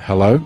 Hello.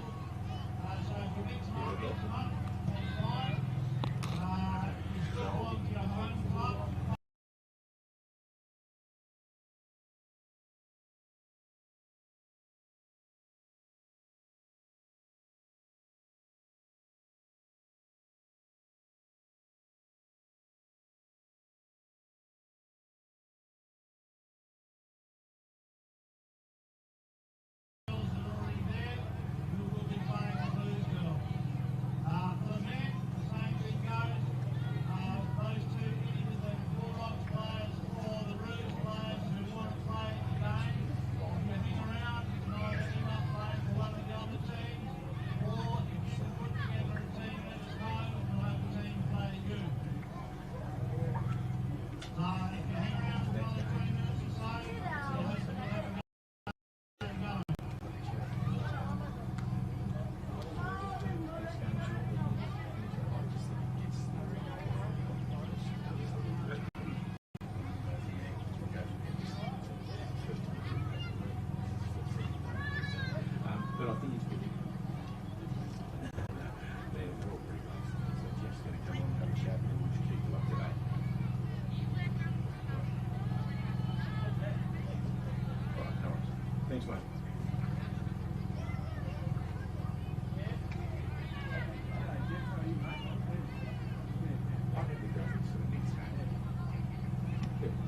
Thanks, mate.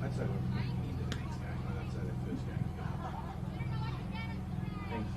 I'd say we're into the next game. I'd say that first game. Thanks.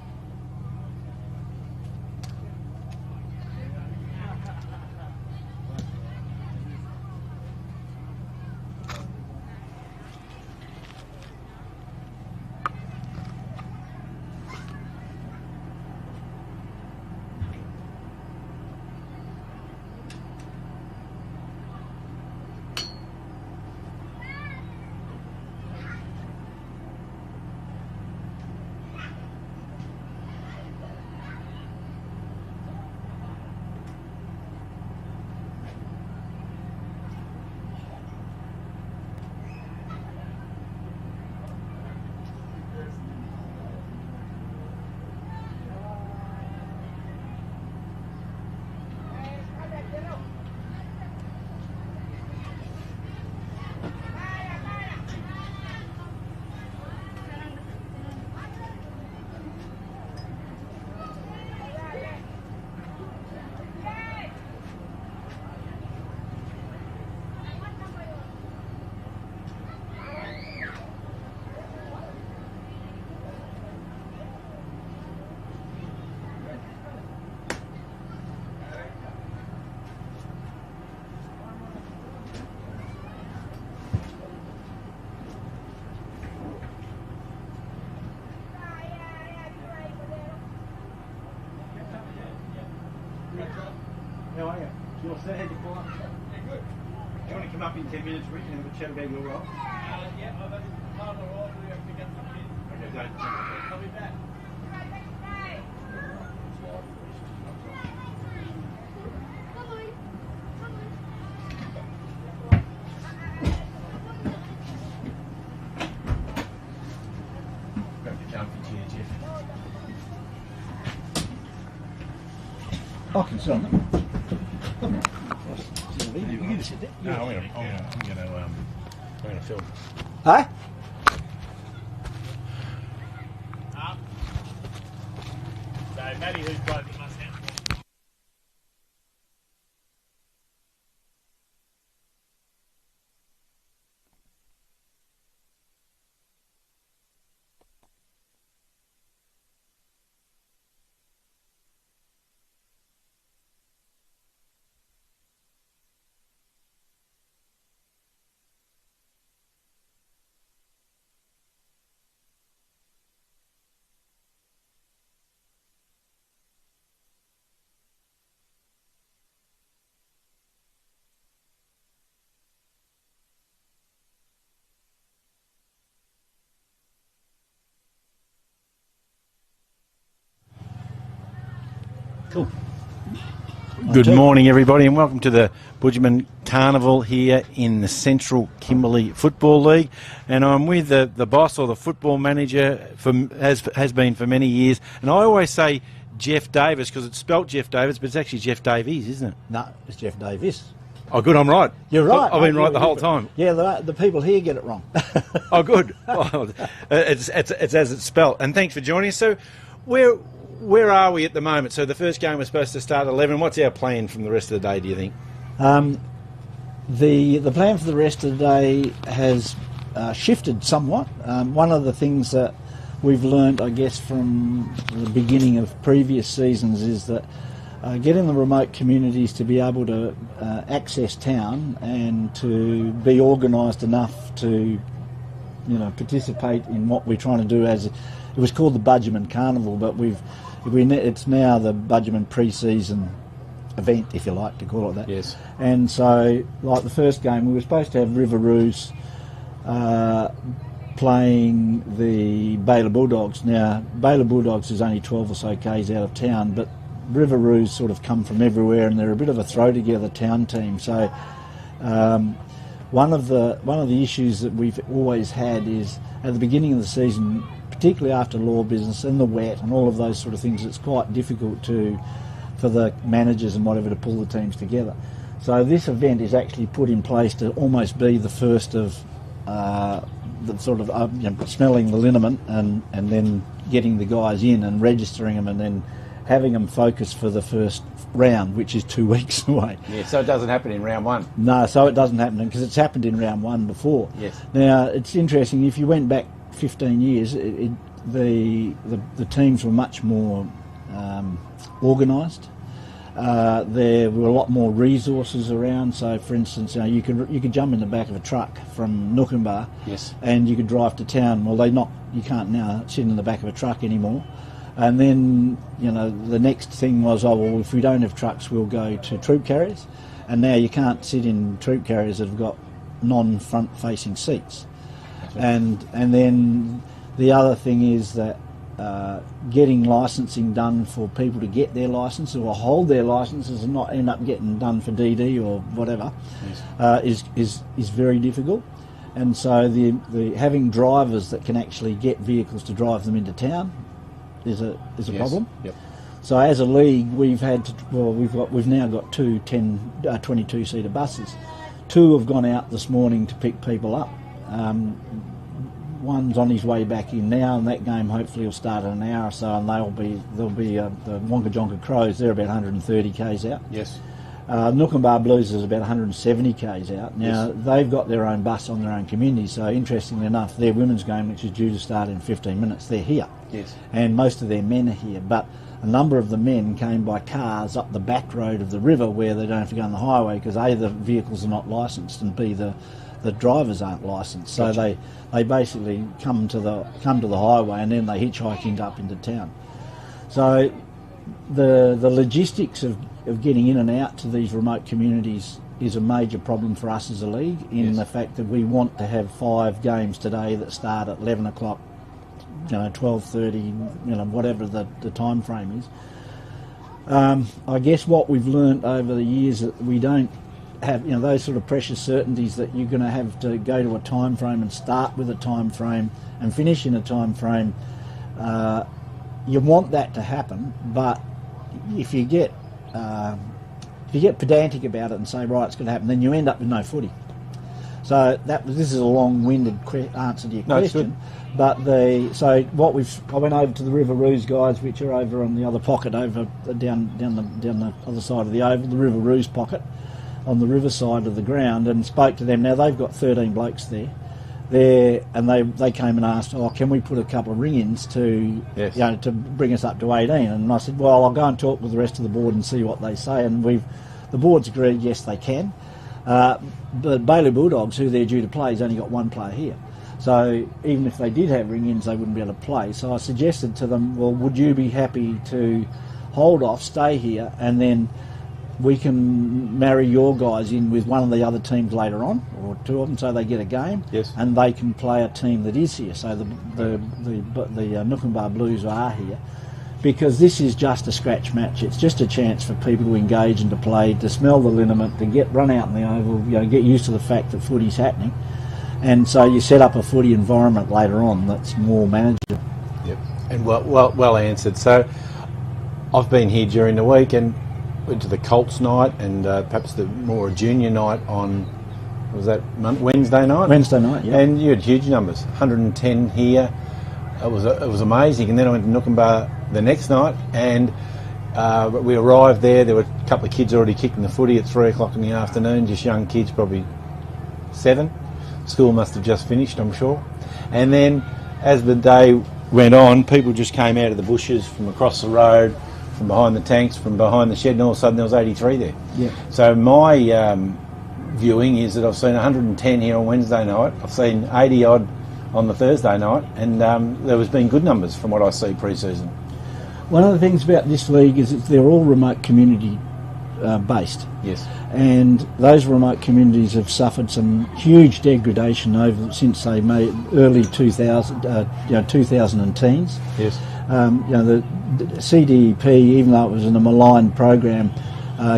How are you? You all set? How'd you pull up? Yeah, good. Do you want to come up in 10 minutes, Rick, and have a chat about your role? Yeah, I've had part of the role. We have to get some kids. Okay, don't. I'll be back. Grab your comfy chair, Jeff. I can sit on them. You can sit there. No, I'm gonna film. Hey? So, Matty, who's driving us out? Cool. Good morning, everybody, and welcome to the Bujiman Carnival here in the Central Kimberley Football League. And I'm with the boss, or the football manager, has been for many years. And I always say Jeff Davis, because it's spelt Jeff Davis, but it's actually Jeff Davies, isn't it? No, it's Jeff Davis. Oh, good, I'm right. You're right. I've been right the whole time. Yeah, the people here get it wrong. Oh, good. Well, it's as it's spelt. And thanks for joining us. So, where are we at the moment? So the first game was supposed to start at 11. What's our plan from the rest of the day, do you think? The plan for the rest of the day has shifted somewhat. One of the things that we've learnt, I guess, from the beginning of previous seasons is that getting the remote communities to be able to access town and to be organised enough to, participate in what we're trying to do. It was called the Bujiman Carnival, but it's now the Bujiman pre-season event, if you like to call it that. Yes. And so, like the first game, we were supposed to have Riveroos playing the Baylor Bulldogs. Now, Baylor Bulldogs is only 12 or so k's out of town, but Riveroos sort of come from everywhere, and they're a bit of a throw-together town team. So, one of the issues that we've always had is at the beginning of the season, particularly after law business and the wet and all of those sort of things, it's quite difficult for the managers and whatever to pull the teams together. So this event is actually put in place to almost be the first of the sort of smelling the liniment and then getting the guys in and registering them and then having them focus for the first round, which is 2 weeks away. Yeah, so it doesn't happen in round one. No, so it doesn't happen because it's happened in round one before. Yes. Now, it's interesting, if you went back 15 years, the teams were much more organised. There were a lot more resources around. So, for instance, you could jump in the back of a truck from Nookumba, yes, and you could drive to town. Well, you can't now sit in the back of a truck anymore. And then, the next thing was, if we don't have trucks, we'll go to troop carriers. And now you can't sit in troop carriers that have got non-front facing seats. Right. And then the other thing is that getting licensing done for people to get their licence or hold their licences and not end up getting done for DD or whatever, yes, is very difficult. And so the having drivers that can actually get vehicles to drive them into town is a yes, problem. Yep. So as a league, we've now got two 22-seater buses. Two have gone out this morning to pick people up. One's on his way back in now, and that game hopefully will start in an hour or so, and they'll be the Wonka Jonka Crows. They're about 130 k's out. Yes. Nookumba Blues is about 170 k's out. Now, yes, they've got their own bus on their own community, so interestingly enough, their women's game, which is due to start in 15 minutes, they're here. Yes. And most of their men are here, but a number of the men came by cars up the back road of the river where they don't have to go on the highway because A, the vehicles are not licensed, and B, the drivers aren't licensed. So gotcha, they basically come to the highway and then they hitchhike up into town. So the logistics of getting in and out to these remote communities is a major problem for us as a league in yes, the fact that we want to have 5 games today that start at 11 o'clock, 12:30, whatever the time frame is. I guess what we've learnt over the years that we don't have those sort of precious certainties that you're going to have to go to a time frame and start with a time frame and finish in a time frame. You want that to happen, but if you get pedantic about it and say, right, it's going to happen, then you end up with no footy. So this is a long-winded answer to your question. But I went over to the Riveroos guys, which are over on the other pocket, over down the other side of the oval, the Riveroos pocket, on the river side of the ground, and spoke to them. Now they've got 13 blokes there, and they came and asked, can we put a couple of ring-ins to yes, to bring us up to 18? And I said, well, I'll go and talk with the rest of the board and see what they say. And the board's agreed, yes, they can. But Baylor Bulldogs, who they're due to play, has only got one player here. So even if they did have ring-ins, they wouldn't be able to play. So I suggested to them, well, would you be happy to hold off, stay here, and then we can marry your guys in with one of the other teams later on, or 2 of them, so they get a game, yes, and they can play a team that is here. So the Nookumba Blues are here, because this is just a scratch match. It's just a chance for people to engage and to play, to smell the liniment, to run out in the oval, get used to the fact that footy's happening, and so you set up a footy environment later on that's more manageable. Yep, and well answered. So I've been here during the week and went to the Colts night and perhaps the more junior night on, was that Wednesday night? Wednesday night, yeah. And you had huge numbers, 110 here. It was amazing. And then I went to Nookumba the next night, and we arrived there. There were a couple of kids already kicking the footy at 3 o'clock in the afternoon, just young kids, probably 7. School must have just finished, I'm sure. And then as the day went on, people just came out of the bushes from across the road, from behind the tanks, from behind the shed, and all of a sudden there was 83 there. Yeah. So my viewing is that I've seen 110 here on Wednesday night. I've seen 80 odd on the Thursday night, and there has been good numbers from what I see pre-season. One of the things about this league is that they're all remote community based. Yes. And those remote communities have suffered some huge degradation since they made early 2000 teens. Yes. The CDEP, even though it was in a maligned program,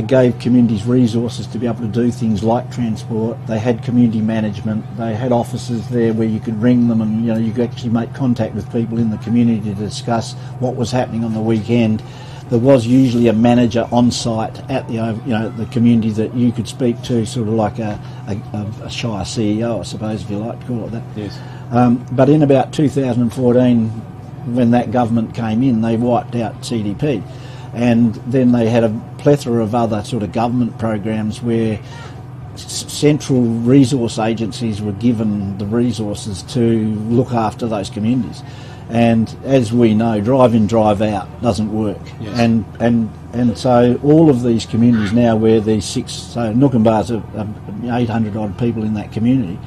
gave communities resources to be able to do things like transport. They had community management. They had offices there where you could ring them, and you could actually make contact with people in the community to discuss what was happening on the weekend. There was usually a manager on site at the community that you could speak to, sort of like a Shire CEO, I suppose, if you like to call it that. Yes. But in about 2014, when that government came in, they wiped out CDP, and then they had a plethora of other sort of government programs where central resource agencies were given the resources to look after those communities. And as we know, drive in, drive out doesn't work. Yes. And so all of these communities now, where these Nookumba's 800 odd people in that community,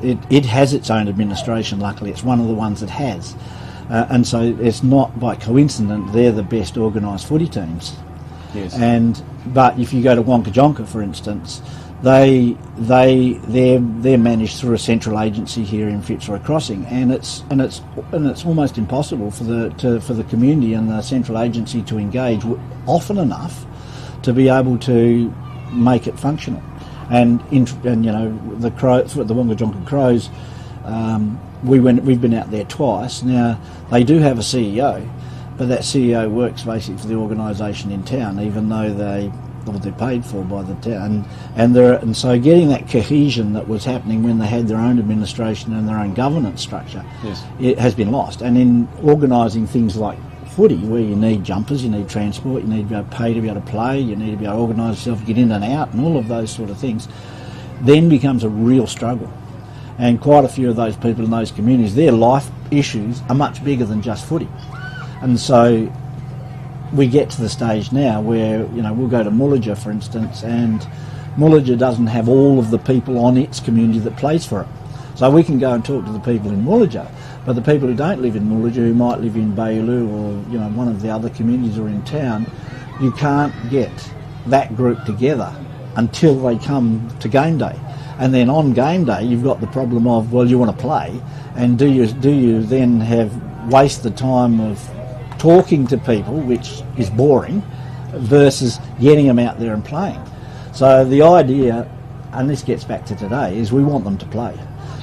it has its own administration. Luckily, it's one of the ones that has. And so it's not by coincidence they're the best organised footy teams. Yes. But if you go to Wonkajonka, for instance, they're managed through a central agency here in Fitzroy Crossing, and it's almost impossible for the community and the central agency to engage often enough to be able to make it functional. And the Wonkajonka Crows, we've been out there twice. Now they do have a CEO, but that CEO works basically for the organisation in town, even though they're paid for by the town, and so getting that cohesion that was happening when they had their own administration and their own governance structure, yes, it has been lost. And in organising things like footy, where you need jumpers, you need transport, you need to be able to pay to be able to play, you need to be able to organise yourself, get in and out, and all of those sort of things, then becomes a real struggle. And quite a few of those people in those communities, their life issues are much bigger than just footy. And so we get to the stage now where, we'll go to Mullager, for instance, and Mullager doesn't have all of the people on its community that plays for it. So we can go and talk to the people in Mullager, but the people who don't live in Mullager, who might live in Bailoo or, one of the other communities or in town, you can't get that group together until they come to game day. And then on game day, you've got the problem of, well, you want to play, and do you then waste the time of talking to people, which is boring, versus getting them out there and playing. So the idea, and this gets back to today, is we want them to play.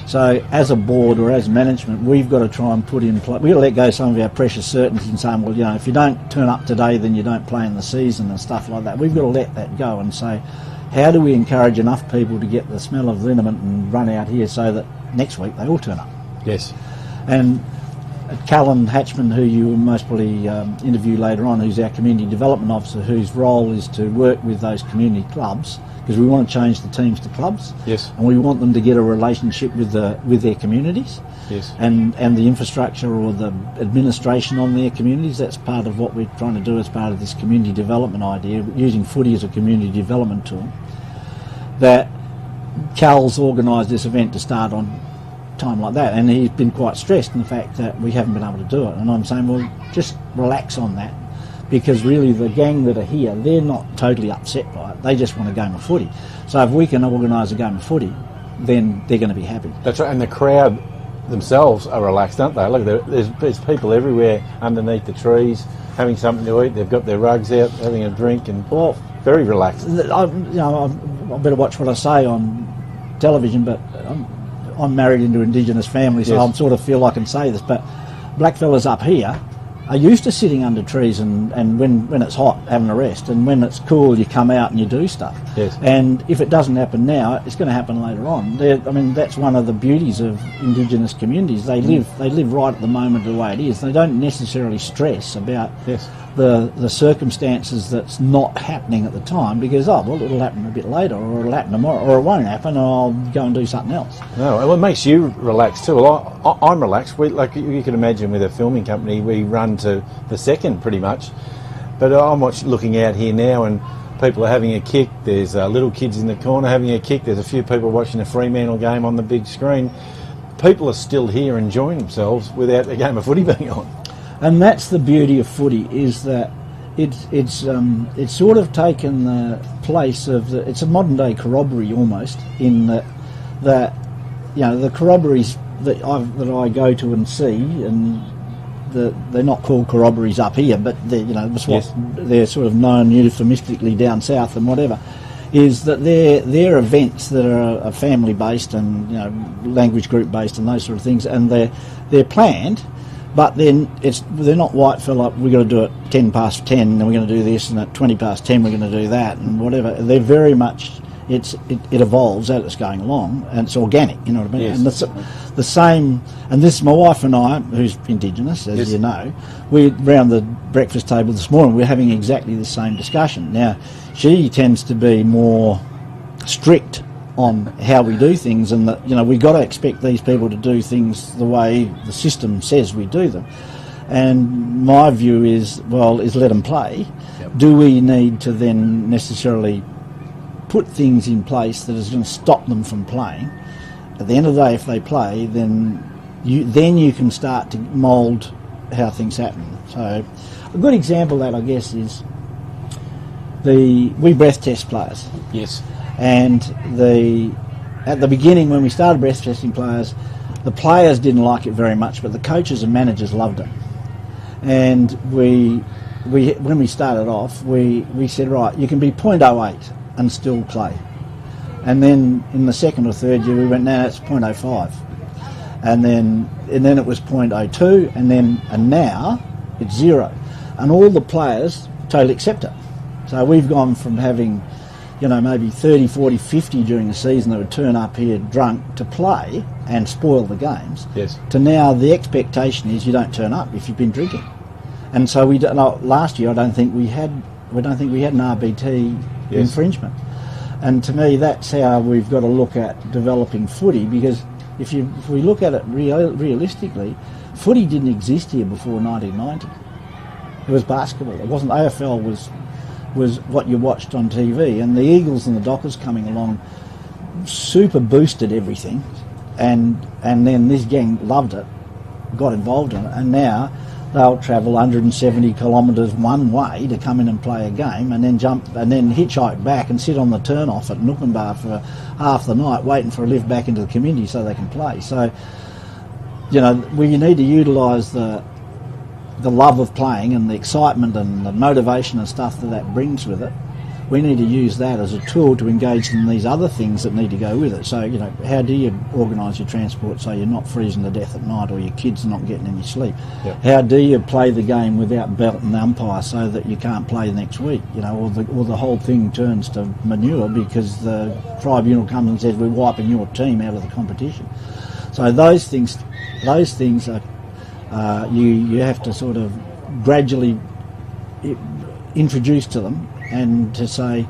So as a board or as management, we've got to try and put in place, we've got to let go some of our precious certainties and saying, well, if you don't turn up today, then you don't play in the season and stuff like that. We've got to let that go and say, how do we encourage enough people to get the smell of liniment and run out here so that next week they all turn up? Yes. And Callan, Hatchman, who you will most probably interview later on, who's our community development officer, whose role is to work with those community clubs, because we want to change the teams to clubs. Yes. And we want them to get a relationship with their communities. Yes. And the infrastructure or the administration on their communities. That's part of what we're trying to do as part of this community development idea, using footy as a community development tool. That Cal's organised this event to start on time like that, and he's been quite stressed in the fact that we haven't been able to do it. And I'm saying, well, just relax on that, because really the gang that are here, they're not totally upset by it. They just want a game of footy. So if we can organise a game of footy, then they're going to be happy. That's right, and the crowd themselves are relaxed, aren't they? Look, there's people everywhere underneath the trees having something to eat. They've got their rugs out, having a drink, and very relaxed. I better watch what I say on television, but I'm married into Indigenous family, so yes, I sort of feel I can say this. But blackfellas up here are used to sitting under trees and when it's hot having a rest, and when it's cool you come out and you do stuff. Yes. And if it doesn't happen now, it's going to happen later on. I mean, that's one of the beauties of Indigenous communities. They live right at the moment the way it is. They don't necessarily stress about the circumstances that's not happening at the time, because it'll happen a bit later, or it'll happen tomorrow, or it won't happen, and I'll go and do something else. No, well, it makes you relaxed too. Well, I'm relaxed. Like you can imagine, with a filming company, we run to the second pretty much. But I'm looking out here now, and people are having a kick. There's little kids in the corner having a kick. There's a few people watching a Fremantle game on the big screen. People are still here enjoying themselves without a game of footy being on. And that's the beauty of footy, is that it's sort of taken the place of it's a modern day corroboree almost, in that the corroborees that I go to and see, and they're not called corroborees up here, but they're sort of known euphemistically down south and whatever, is that they're events that are family based and language group based and those sort of things, and they're planned. But then they're not white fella, we've got to do it 10 past 10 and we're going to do this, and at 20 past 10 we're going to do that and whatever. They're very much, it evolves as it's going along, and it's organic, you know what I mean? Yes. And that's the same, and this, my wife and I, who's Indigenous, as you know, we're round the breakfast table this morning, we're having exactly the same discussion. Now, she tends to be more strict on how we do things, and that we've got to expect these people to do things the way the system says we do them. And my view is let them play. Yep. Do we need to then necessarily put things in place that is going to stop them from playing? At the end of the day, if they play, then you can start to mould how things happen. So a good example of that, I guess, is we breath test players. Yes. And at the beginning, when we started breath testing players, the players didn't like it very much, but the coaches and managers loved it. And when we started off, we said, right, you can be 0.08 and still play. And then in the second or third year, we went, no, it's 0.05. And then it was 0.02, and now it's 0. And all the players totally accept it. So we've gone from having maybe 30, 40, 50 during the season that would turn up here drunk to play and spoil the games, to now the expectation is you don't turn up if you've been drinking. And so last year I don't think we had an RBT infringement. And to me, that's how we've got to look at developing footy, because if we look at it realistically, footy didn't exist here before 1990. It was basketball. It wasn't. AFL was what you watched on TV, and the Eagles and the Dockers coming along super boosted everything, and then this gang loved it, got involved in it, and now they'll travel 170 kilometres one way to come in and play a game, and then hitchhike back and sit on the turn-off at Nookumbar for half the night waiting for a lift back into the community so they can play. So, we need to utilise the love of playing and the excitement and the motivation and stuff that brings with it. We need to use that as a tool to engage in these other things that need to go with it. So, how do you organise your transport so you're not freezing to death at night, or your kids are not getting any sleep? Yep. How do you play the game without belting the umpire so that you can't play next week? Or the whole thing turns to manure because the tribunal comes and says we're wiping your team out of the competition. So those things are you have to sort of gradually introduce to them, and to say,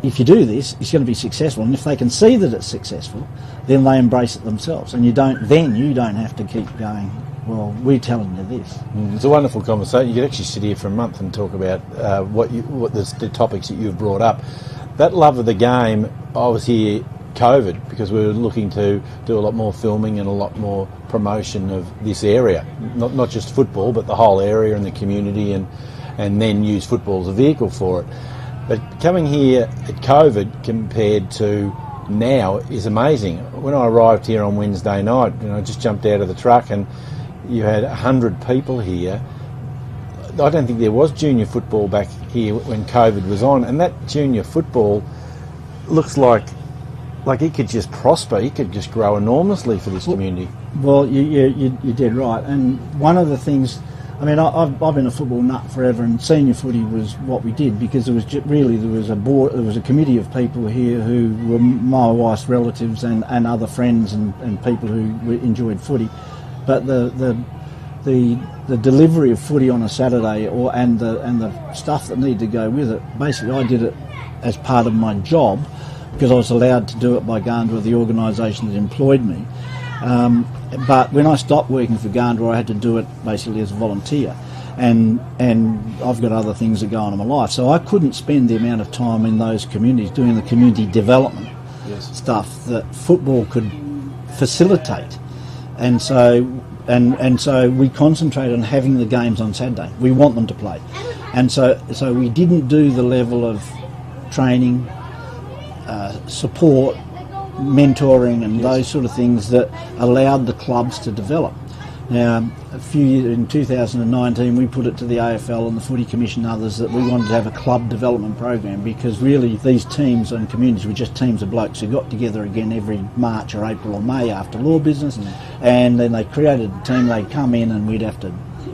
if you do this, it's going to be successful. And if they can see that it's successful, then they embrace it themselves. And you don't have to keep going, well, we're telling you this. It's a wonderful conversation. You could actually sit here for a month and talk about the topics that you've brought up. That love of the game, I was here COVID because we were looking to do a lot more filming and a lot more promotion of this area. Not just football, but the whole area and the community, and then use football as a vehicle for it. But coming here at COVID compared to now is amazing. When I arrived here on Wednesday night, I just jumped out of the truck and you had 100 people here. I don't think there was junior football back here when COVID was on, and that junior football looks like it could just prosper. It could just grow enormously for this community. Well, you did right. And one of the things I mean, I've been a football nut forever, and senior footy was what we did, because there was there was a committee of people here who were my wife's relatives and other friends and people who enjoyed footy, but the delivery of footy on a Saturday and the stuff that needed to go with it, basically I did it as part of my job, because I was allowed to do it by Gandra, the organisation that employed me. But when I stopped working for Gandra, I had to do it basically as a volunteer, and I've got other things that go on in my life, so I couldn't spend the amount of time in those communities doing the community development stuff that football could facilitate, and so we concentrated on having the games on Saturday. We want them to play, and so we didn't do the level of training, support, mentoring and those sort of things that allowed the clubs to develop. Now, a few years in 2019, we put it to the AFL and the Footy Commission and others that we wanted to have a club development program, because really these teams and communities were just teams of blokes who got together again every March or April or May after law business, and then they created a team. They'd come in and we'd have to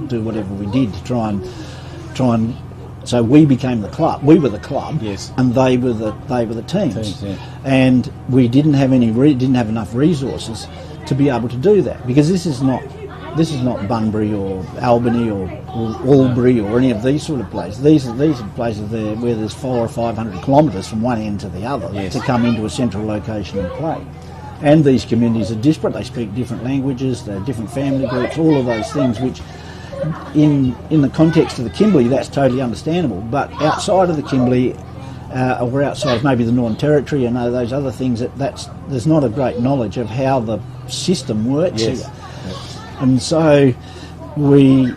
do whatever we did to try and. So we became the club. We were the club, and they were the teams. And we didn't have enough resources to be able to do that, because this is not Bunbury or Albany or Albury or any of these sort of places. These are places there where there's 400 or 500 kilometres from one end to the other to come into a central location and play. And these communities are disparate. They speak different languages. They're different family groups. All of those things which. In the context of the Kimberley, that's totally understandable, but outside of the Kimberley, or outside of maybe the Northern Territory and those other things, there's not a great knowledge of how the system works here. And so we've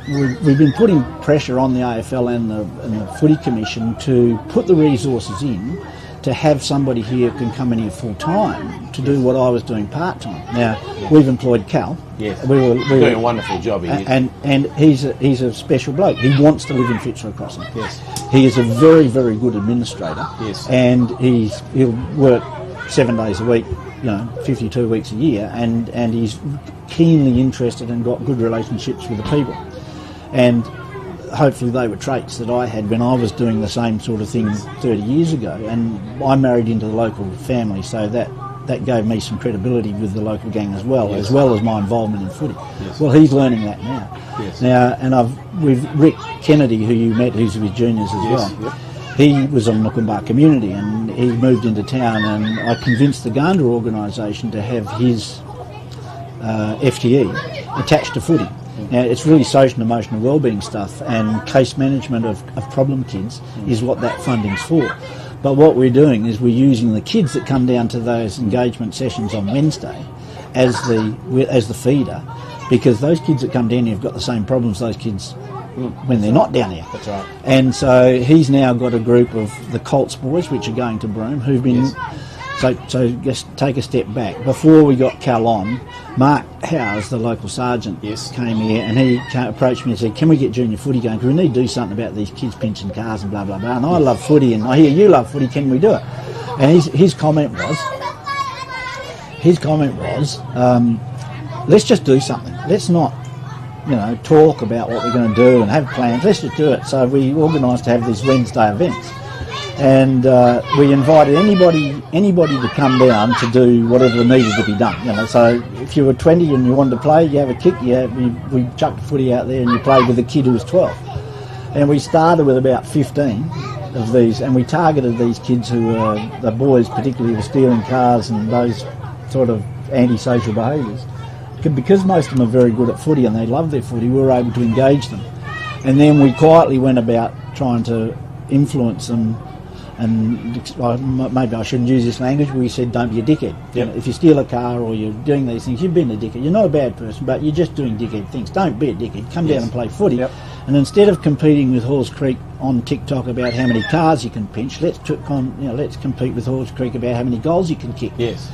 been putting pressure on the AFL and the Footy Commission to put the resources in to have somebody here who can come in here full time to do what I was doing part time. Now we've employed Cal. Yes, we were doing a wonderful job. And he's a special bloke. He wants to live in Fitzroy Crossing. Yes, he is a very, very good administrator. Yes, and he'll work 7 days a week, 52 weeks a year, and he's keenly interested and got good relationships with the people. And hopefully they were traits that I had when I was doing the same sort of thing 30 years ago, and I married into the local family, so that gave me some credibility with the local gang as well as my involvement in footy. Yes. Well, he's learning that now. Yes. Now, and with Rick Kennedy, who you met, who's with juniors as well. Yep. He was on Nookumbar Community, and he moved into town, and I convinced the Gandra organisation to have his FTE attached to footy. Now, it's really social and emotional wellbeing stuff, and case management of problem kids is what that funding's for. But what we're doing is we're using the kids that come down to those engagement sessions on Wednesday as the feeder, because those kids that come down here have got the same problems those kids when they're not down here. That's right. And so he's now got a group of the Colts boys, which are going to Broome, who've been... So just take a step back. Before we got Callan, Mark Howes, the local sergeant, came here, and he approached me and said, "Can we get junior footy going? Because we need to do something about these kids pinching cars and blah, blah, blah. And I love footy, and I hear you love footy, can we do it?" And his comment was, let's just do something. Let's not, talk about what we're going to do and have plans. Let's just do it. So we organised to have these Wednesday events. And we invited anybody to come down to do whatever needed to be done. So if you were 20 and you wanted to play, you have a kick. We chucked footy out there and you played with a kid who was 12. And we started with about 15 of these, and we targeted these kids who were the boys, particularly were stealing cars and those sort of antisocial behaviours. Because most of them are very good at footy and they love their footy, we were able to engage them. And then we quietly went about trying to influence them. And maybe I shouldn't use this language, but we said, don't be a dickhead. Yep. If you steal a car or you're doing these things, you've been a dickhead. You're not a bad person, but you're just doing dickhead things. Don't be a dickhead. Come down and play footy. Yep. And instead of competing with Halls Creek on TikTok about how many cars you can pinch, let's compete with Halls Creek about how many goals you can kick. Yes.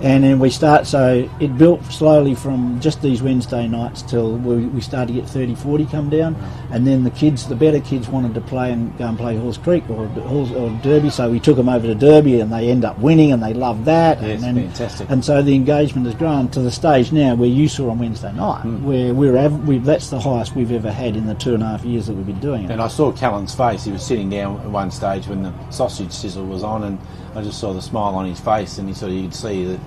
And then we start, so it built slowly from just these Wednesday nights till we started to get 30, 40 come down. And then the better kids wanted to play and go and play Horse Creek or Derby, so we took them over to Derby and they end up winning and they love that. Yes, fantastic. And so the engagement has grown to the stage now where you saw on Wednesday night, where that's the highest we've ever had in the 2.5 years that we've been doing it. And I saw Callan's face. He was sitting down at one stage when the sausage sizzle was on, and I just saw the smile on his face, and you could see that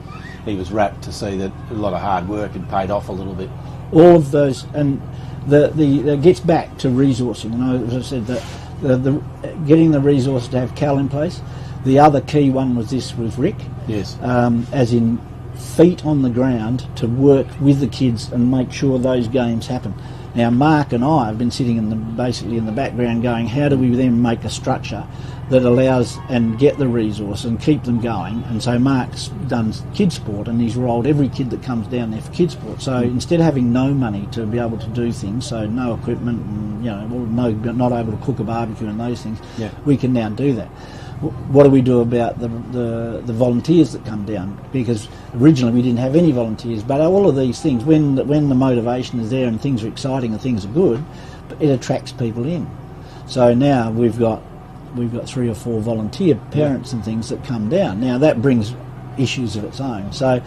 he was rapt to see that a lot of hard work had paid off a little bit. All of those, and it gets back to resourcing. You know, as I said, the getting the resources to have Cal in place. The other key one was Rick. Yes. As in feet on the ground to work with the kids and make sure those games happen. Now, Mark and I have been sitting basically in the background going, how do we then make a structure that allows and get the resource and keep them going? And so Mark's done kids sport and he's rolled every kid that comes down there for kids sport. So instead of having no money to be able to do things, so no equipment and, you know, not able to cook a barbecue and those things, we can now do that. What do we do about the volunteers that come down? Because originally we didn't have any volunteers, but all of these things, when the motivation is there and things are exciting and things are good, it attracts people in. So now we've got 3 or 4 volunteer parents and things that come down. Now that brings issues of its own. So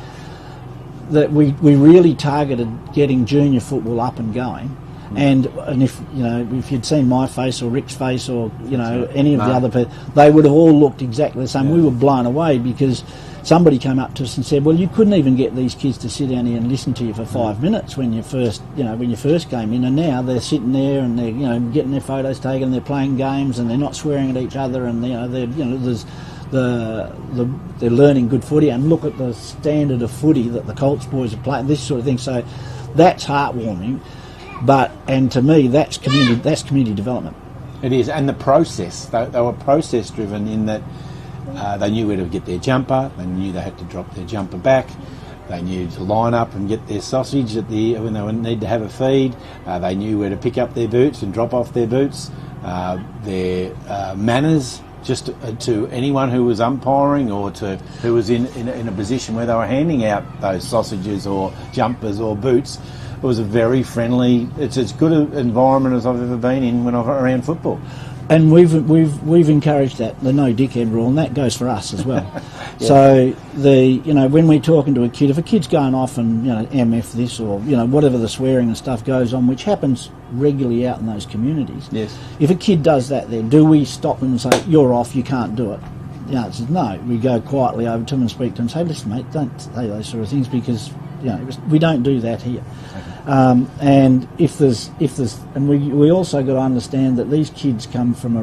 that we really targeted getting junior football up and going. And if you'd seen my face or Rick's face or any of the other people, they would have all looked exactly the same. We were blown away because somebody came up to us and said, "Well, you couldn't even get these kids to sit down here and listen to you for 5 minutes when you first came in, and now they're sitting there and they're getting their photos taken, they're playing games, and they're not swearing at each other, and they're learning good footy, and look at the standard of footy that the Colts boys are playing, this sort of thing." So that's heartwarming. And to me, that's community development. It is, and the process. They were process driven in that they knew where to get their jumper. They knew they had to drop their jumper back. They knew to line up and get their sausage when they would need to have a feed. They knew where to pick up their boots and drop off their boots. Their manners, just to anyone who was umpiring or who was in a position where they were handing out those sausages or jumpers or boots. It was a very friendly. It's as good an environment as I've ever been in when I've around football. And we've encouraged that, the no dickhead rule, and that goes for us as well. So when we're talking to a kid, if a kid's going off and MF this or whatever the swearing and stuff goes on, which happens regularly out in those communities. Yes. If a kid does that, there, do we stop them and say, "You're off, you can't do it"? The answer is no. We go quietly over to them and speak to them and say, "Listen, mate, don't say those sort of things because we don't do that here." And if there's, and we also got to understand that these kids come from a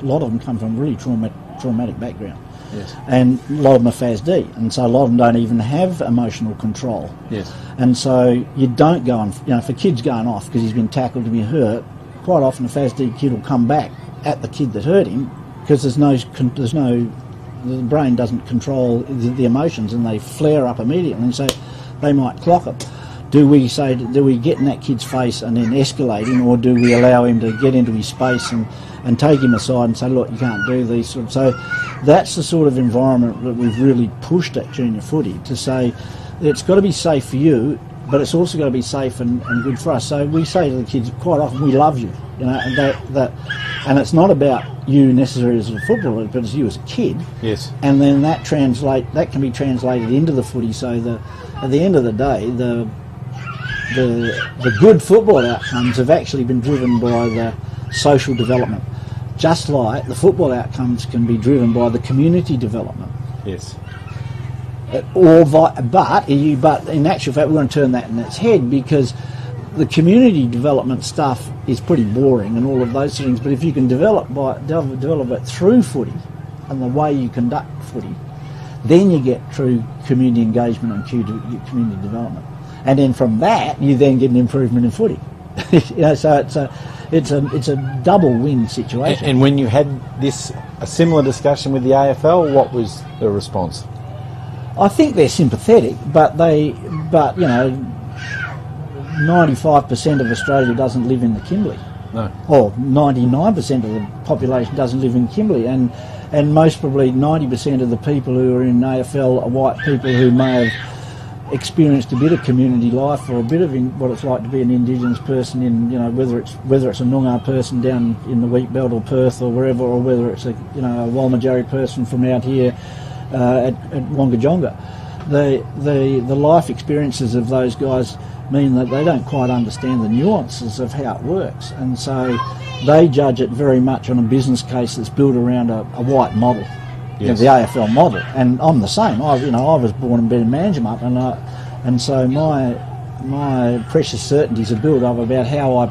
lot of them come from a really traumatic background. Yes. And a lot of them are FASD, and so a lot of them don't even have emotional control. Yes. And so you don't go on, if a kid's going off because he's been tackled and been hurt, quite often a FASD kid will come back at the kid that hurt him because the brain doesn't control the emotions and they flare up immediately, and so they might clock it. Do we get in that kid's face and then escalate him, or do we allow him to get into his space and take him aside and say, "Look, you can't do these sort of..." So that's the sort of environment that we've really pushed at junior footy, to say it's got to be safe for you, but it's also got to be safe and good for us. So we say to the kids quite often, "We love you," and and it's not about you necessarily as a footballer, but it's you as a kid. Yes. And then that can be translated into the footy. So at the end of the day, the good football outcomes have actually been driven by the social development, just like the football outcomes can be driven by the community development. Yes. But in actual fact, we're going to turn that in its head, because the community development stuff is pretty boring and all of those things. But if you can develop it through footy and the way you conduct footy, then you get true community engagement and community development. And then from that, you then get an improvement in footy. So it's a double win situation. And when you had a similar discussion with the AFL, what was the response? I think they're sympathetic, but 95% of Australia doesn't live in the Kimberley. No. Or 99% of the population doesn't live in Kimberley, and and most probably 90% of the people who are in AFL are white people who may have experienced a bit of community life or a bit of what it's like to be an Indigenous person in, you know, whether it's a Noongar person down in the wheat belt or Perth or wherever, or whether it's a Walmajari person from out here at Wongajonga. The life experiences of those guys mean that they don't quite understand the nuances of how it works, and so they judge it very much on a business case that's built around a white model. Yes. The AFL model, and I'm the same. I was born and bred in Manjimup, and so my precious certainties are built up about how I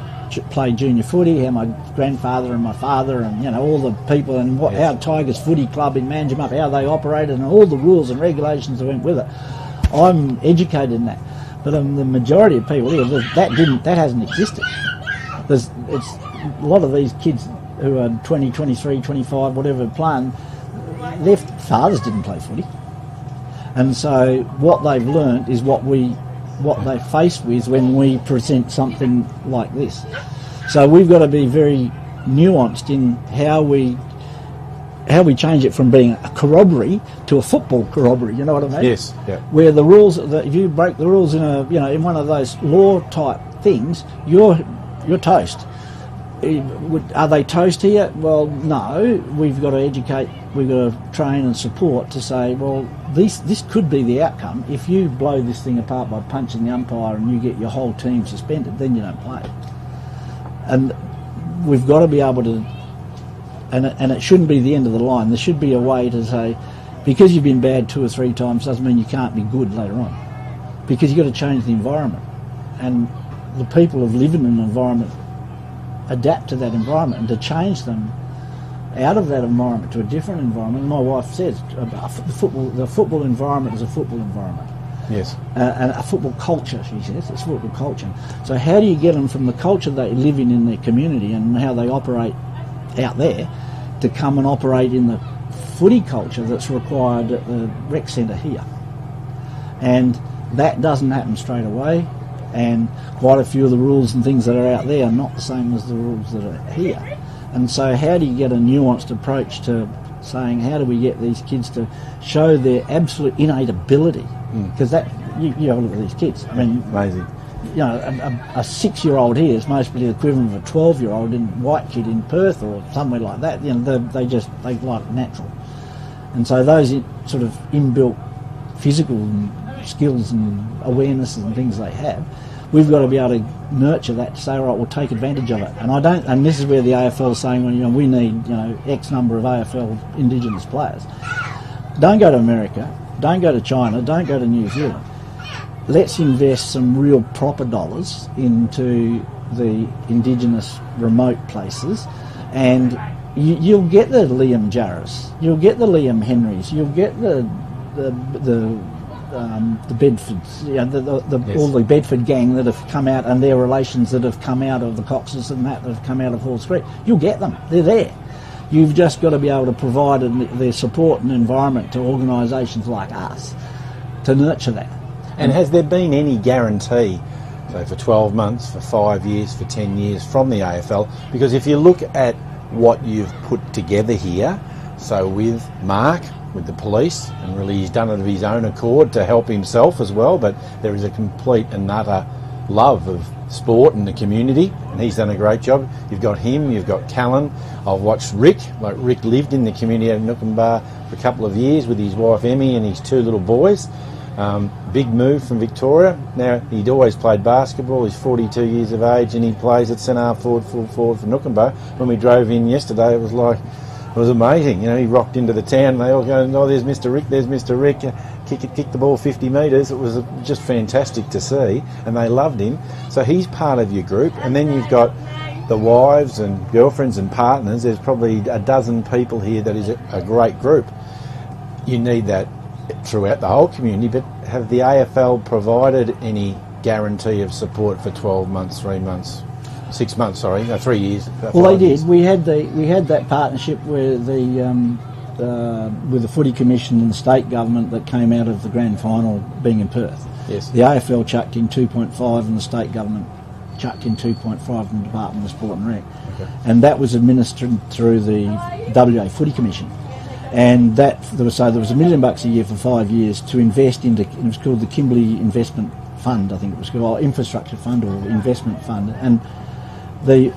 played junior footy, how my grandfather and my father, and you know all the people, and how Tigers Footy Club in Manjimup, how they operated, and all the rules and regulations that went with it. I'm educated in that, but the majority of people here, that hasn't existed. It's a lot of these kids who are 20, 23, 25, whatever, playing. Their fathers didn't play footy, and so what they've learnt is what they're faced with when we present something like this. So we've got to be very nuanced in how we change it from being a corroboree to a football corroboree. You know what I mean? Yes. Yeah. Where the rules, if you break the rules in one of those law type things, you're toast. Are they toast here? Well, no. We've got to educate, we've got to train and support to say, well, this could be the outcome. If you blow this thing apart by punching the umpire and you get your whole team suspended, then you don't play. And we've got to be able to, and it shouldn't be the end of the line. There should be a way to say, because you've been bad 2 or 3 times doesn't mean you can't be good later on. Because you've got to change the environment. And the people have lived in an environment, adapt to that environment, and to change them out of that environment to a different environment. And my wife says the football environment is a football environment. Yes. And a football culture, she says. It's football culture. So how do you get them from the culture they live in their community and how they operate out there to come and operate in the footy culture that's required at the rec centre here? And that doesn't happen straight away. And quite a few of the rules and things that are out there are not the same as the rules that are here. And so how do you get a nuanced approach to saying, how do we get these kids to show their absolute innate ability? Because you have a look at these kids. I mean, amazing. You know, a 6-year-old here is mostly the equivalent of a 12-year-old white kid in Perth or somewhere like that. You know, they like natural. And so those sort of inbuilt physical skills and awarenesses and things they have, we've got to be able to nurture that to say, all right, we'll take advantage of it. And this is where the AFL is saying, well, we need, X number of AFL Indigenous players. Don't go to America, don't go to China, don't go to New Zealand. Let's invest some real proper dollars into the Indigenous remote places, and you'll get the Liam Jarras, you'll get the Liam Henrys, you'll get the Bedfords, Yes. all the Bedford gang that have come out and their relations that have come out of the Coxes and that have come out of Hall Street. You'll get them. They're there. You've just got to be able to provide their support and environment to organisations like us to nurture that. And has there been any guarantee, so for 12 months, for 5 years, for 10 years from the AFL? Because if you look at what you've put together here, so with Mark, with the police, and really he's done it of his own accord to help himself as well, but there is a complete and utter love of sport and the community, and he's done a great job. You've got him, you've got Callan. I've watched Rick. Rick lived in the community at Nookumbar for a couple of years with his wife Emmy and his 2 little boys. Big move from Victoria. Now, he'd always played basketball. He's 42 years of age and he plays at centre forward, full forward for Nookumbar. When we drove in yesterday, it was amazing. He rocked into the town and they all go, oh, there's Mr. Rick, there's Mr. Rick. Kick the ball 50 metres. It was just fantastic to see, and they loved him. So he's part of your group, and then you've got the wives and girlfriends and partners. There's probably a dozen people here that is a great group. You need that throughout the whole community, but have the AFL provided any guarantee of support for 12 months, 3 months? 6 months, 3 years. Well, they did. We had that partnership with the Footy Commission and the state government that came out of the grand final being in Perth. Yes. The AFL chucked in 2.5 and the state government chucked in 2.5 from the Department of Sport and Rec. Okay. And that was administered through the WA Footy Commission. And there was $1 million a year for 5 years to invest into. It was called the Kimberley Investment Fund, I think it was called, or Infrastructure Fund or Investment Fund. And the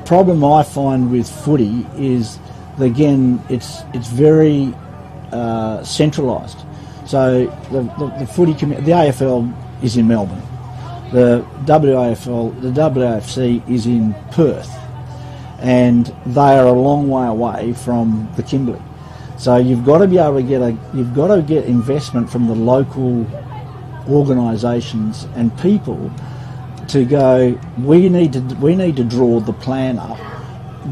problem I find with footy is, again, it's very centralised. So the footy the AFL is in Melbourne. The WAFC is in Perth, and they are a long way away from the Kimberley. So you've got to be able to get investment from the local organisations and people to go. We need to draw the plan up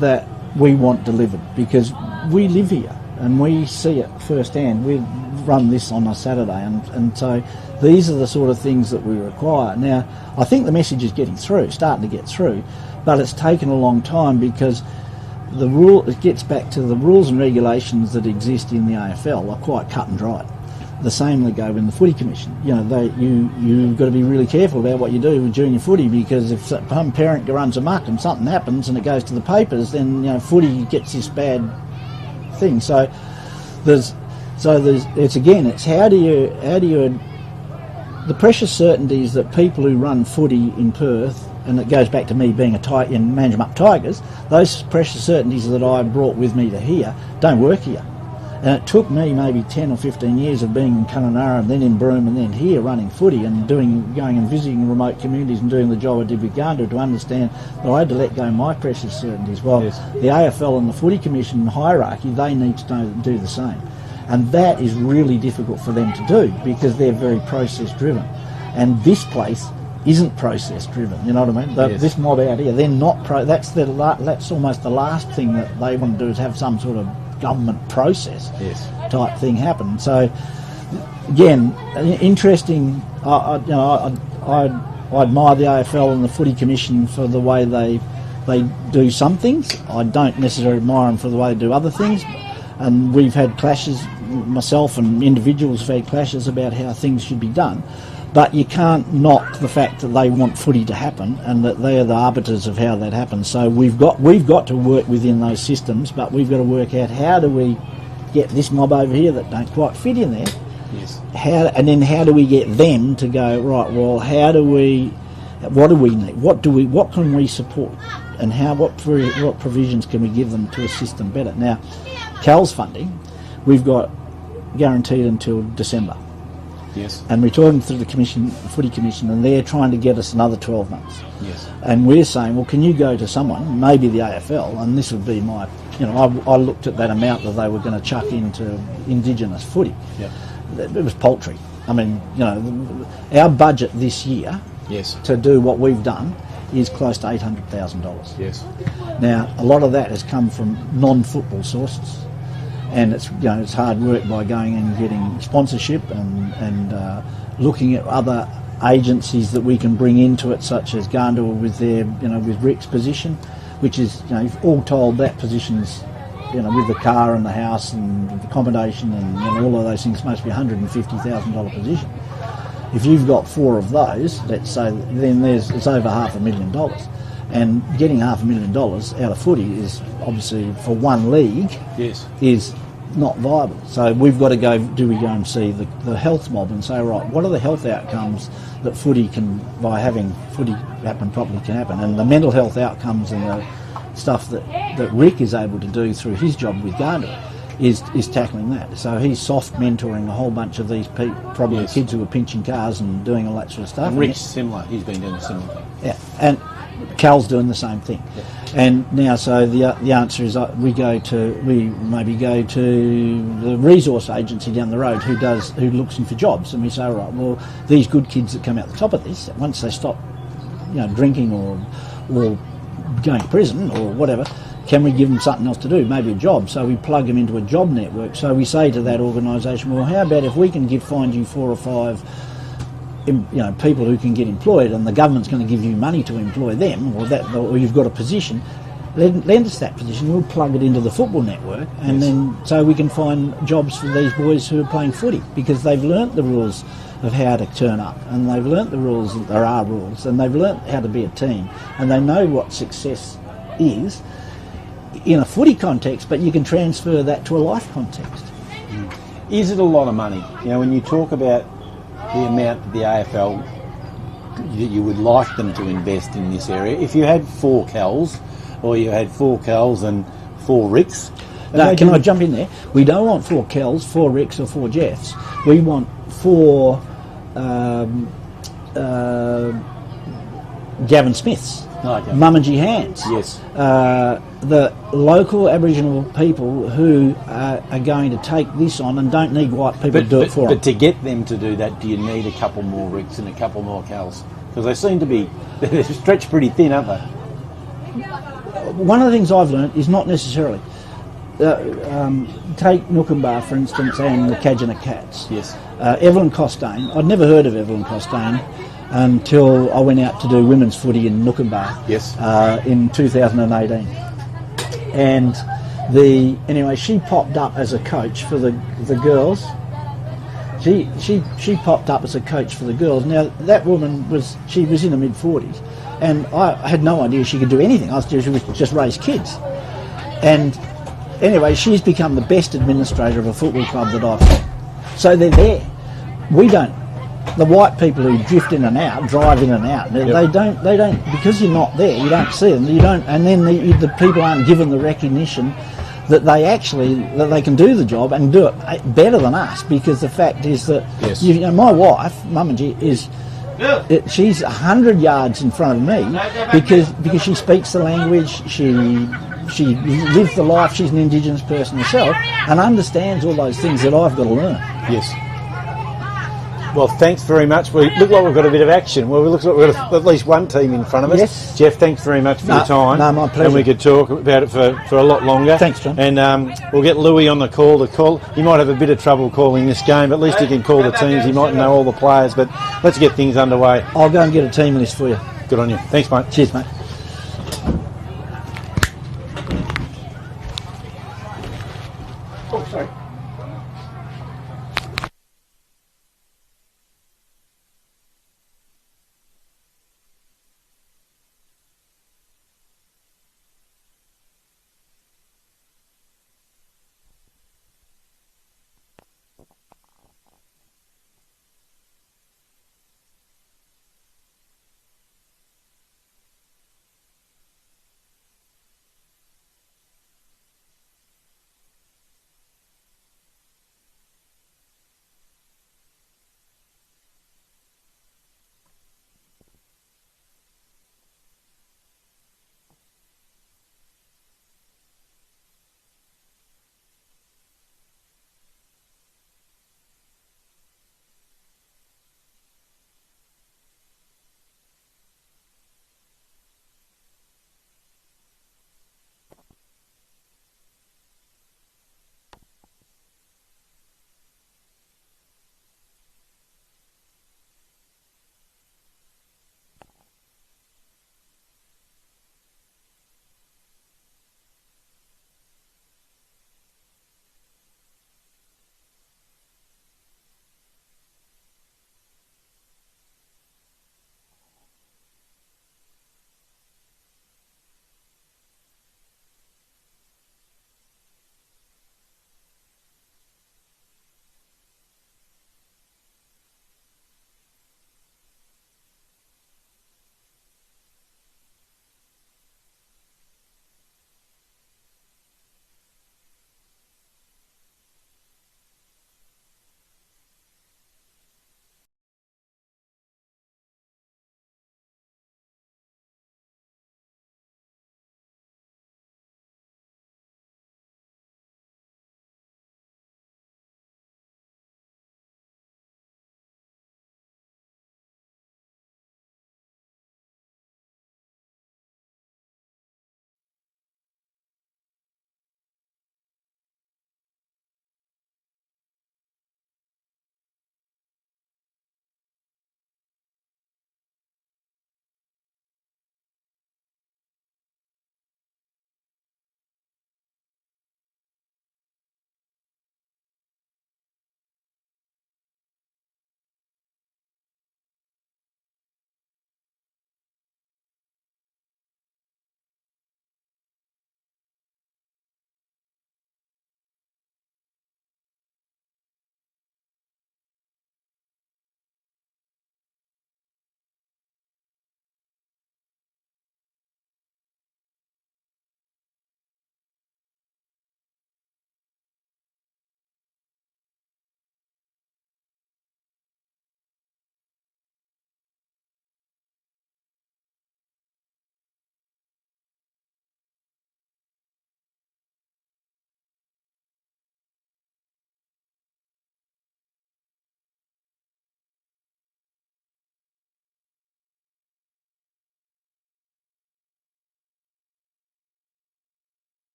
that we want delivered, because we live here and we see it firsthand. We run this on a Saturday, and so these are the sort of things that we require. Now, I think the message is starting to get through, but it's taken a long time because it gets back to the rules and regulations that exist in the AFL are quite cut and dried. The same that go in the Footy Commission. You know, you've got to be really careful about what you do with junior footy, because if some parent runs amok and something happens and it goes to the papers, then footy gets this bad thing. So it's how do you the precious certainties that people who run footy in Perth, and it goes back to me being in Management Tigers, those precious certainties that I brought with me to here don't work here. And it took me maybe 10 or 15 years of being in Kununurra and then in Broome and then here running footy and going and visiting remote communities and doing the job I did with Ganda to understand that I had to let go of my precious certainties. Well, yes. The AFL and the Footy Commission hierarchy, they need to do the same. And that is really difficult for them to do because they're very process driven. And this place isn't process driven, you know what I mean? Yes. This mob out here, they're not that's almost the last thing that they want to do, is have some sort of government process type thing happen. So again, interesting. I admire the AFL and the Footy Commission for the way they do some things. I don't necessarily admire them for the way they do other things. And we've had clashes, myself and individuals have had clashes about how things should be done. But you can't knock the fact that they want footy to happen and that they're the arbiters of how that happens. So we've got to work within those systems, but we've got to work out how do we get this mob over here that don't quite fit in there. Yes. And then how do we get them to go, right, well, what do we need? What can we support? And what provisions can we give them to assist them better? Now, Cal's funding, we've got guaranteed until December. Yes. And we're talking to the Footy Commission, and they're trying to get us another 12 months. Yes. And we're saying, well, can you go to someone, maybe the AFL, and this would be my, I looked at that amount that they were going to chuck into Indigenous footy. Yep. It was paltry. I mean, our budget this year to do what we've done is close to $800,000. Yes. Now, a lot of that has come from non-football sources. And it's hard work by going and getting sponsorship and looking at other agencies that we can bring into it, such as Ganda with their with Rick's position, which is all told that position's with the car and the house and the accommodation and all of those things must be $150,000 position. If you've got 4 of those, let's say, then it's over $500,000. And getting $500,000 out of footy is obviously for one league is not viable. So we've got to go. Do we go and see the health mob and say, right, what are the health outcomes that footy can, by having footy happen properly, can happen? And the mental health outcomes and the stuff that Rick is able to do through his job with Gardner is tackling that. So he's soft mentoring a whole bunch of these probably kids who are pinching cars and doing all that sort of stuff. And Rick's similar. He's been doing a similar thing. Yeah, and Cal's doing the same thing. Yep. And now, so the answer is we maybe go to the resource agency down the road who looks in for jobs, and we say, all right, well, these good kids that come out the top of this, once they stop, drinking or going to prison or whatever, can we give them something else to do, maybe a job? So we plug them into a job network. So we say to that organisation, well, how about if we can find you 4 or 5 people who can get employed, and the government's going to give you money to employ them, or you've got a position, lend us that position, we'll plug it into the football network, and then so we can find jobs for these boys who are playing footy, because they've learnt the rules of how to turn up, and they've learnt the rules that there are rules, and they've learnt how to be a team, and they know what success is. in a footy context, but you can transfer that to a life context. Is it a lot of money? You know, when you talk about the amount that the AFL you would like them to invest in this area, if you had 4 Cals, or you had 4 Cals and 4 Ricks. No, can I jump in there? We don't want 4 Kells, 4 Ricks or 4 Jeffs. We want 4 Gavin Smiths, Mummingy Hands. Yes. The local Aboriginal people who are going to take this on and don't need white people to do it for them. But to get them to do that, do you need a couple more Ricks and a couple more Cals? Because they seem to be they're stretched pretty thin, aren't they? One of the things I've learnt is not necessarily. Take Nookumbar, for instance, and the Kajana Cats. Yes. Evelyn Costain. I'd never heard of Evelyn Costain until I went out to do women's footy in Nookumbar. Yes. In 2018. And anyway, she popped up as a coach for the girls. She popped up as a coach for the girls. Now that woman was in the mid-40s, and I had no idea she could do anything. She was just raise kids. And anyway, she's become the best administrator of a football club that I've had. So they're there. We don't. The white people who drift in and out, drive in and out, they don't, because you're not there, you don't see them, you don't, and then the people aren't given the recognition that they can do the job and do it better than us, because the fact is that, yes. My wife, Mummingy, she's 100 yards in front of me because she speaks the language, she lives the life, she's an Indigenous person herself, and understands all those things that I've got to learn. Yes. Well, thanks very much. Look like we've got a bit of action. Well, it looks like we've got at least one team in front of us. Yes. Jeff, thanks very much for your time. No, my pleasure. And we could talk about it for a lot longer. Thanks, John. And we'll get Louis on the call to call. He might have a bit of trouble calling this game, but at least he can call the teams. He might know all the players, but let's get things underway. I'll go and get a team list for you. Good on you. Thanks, mate. Cheers, mate. Oh, sorry.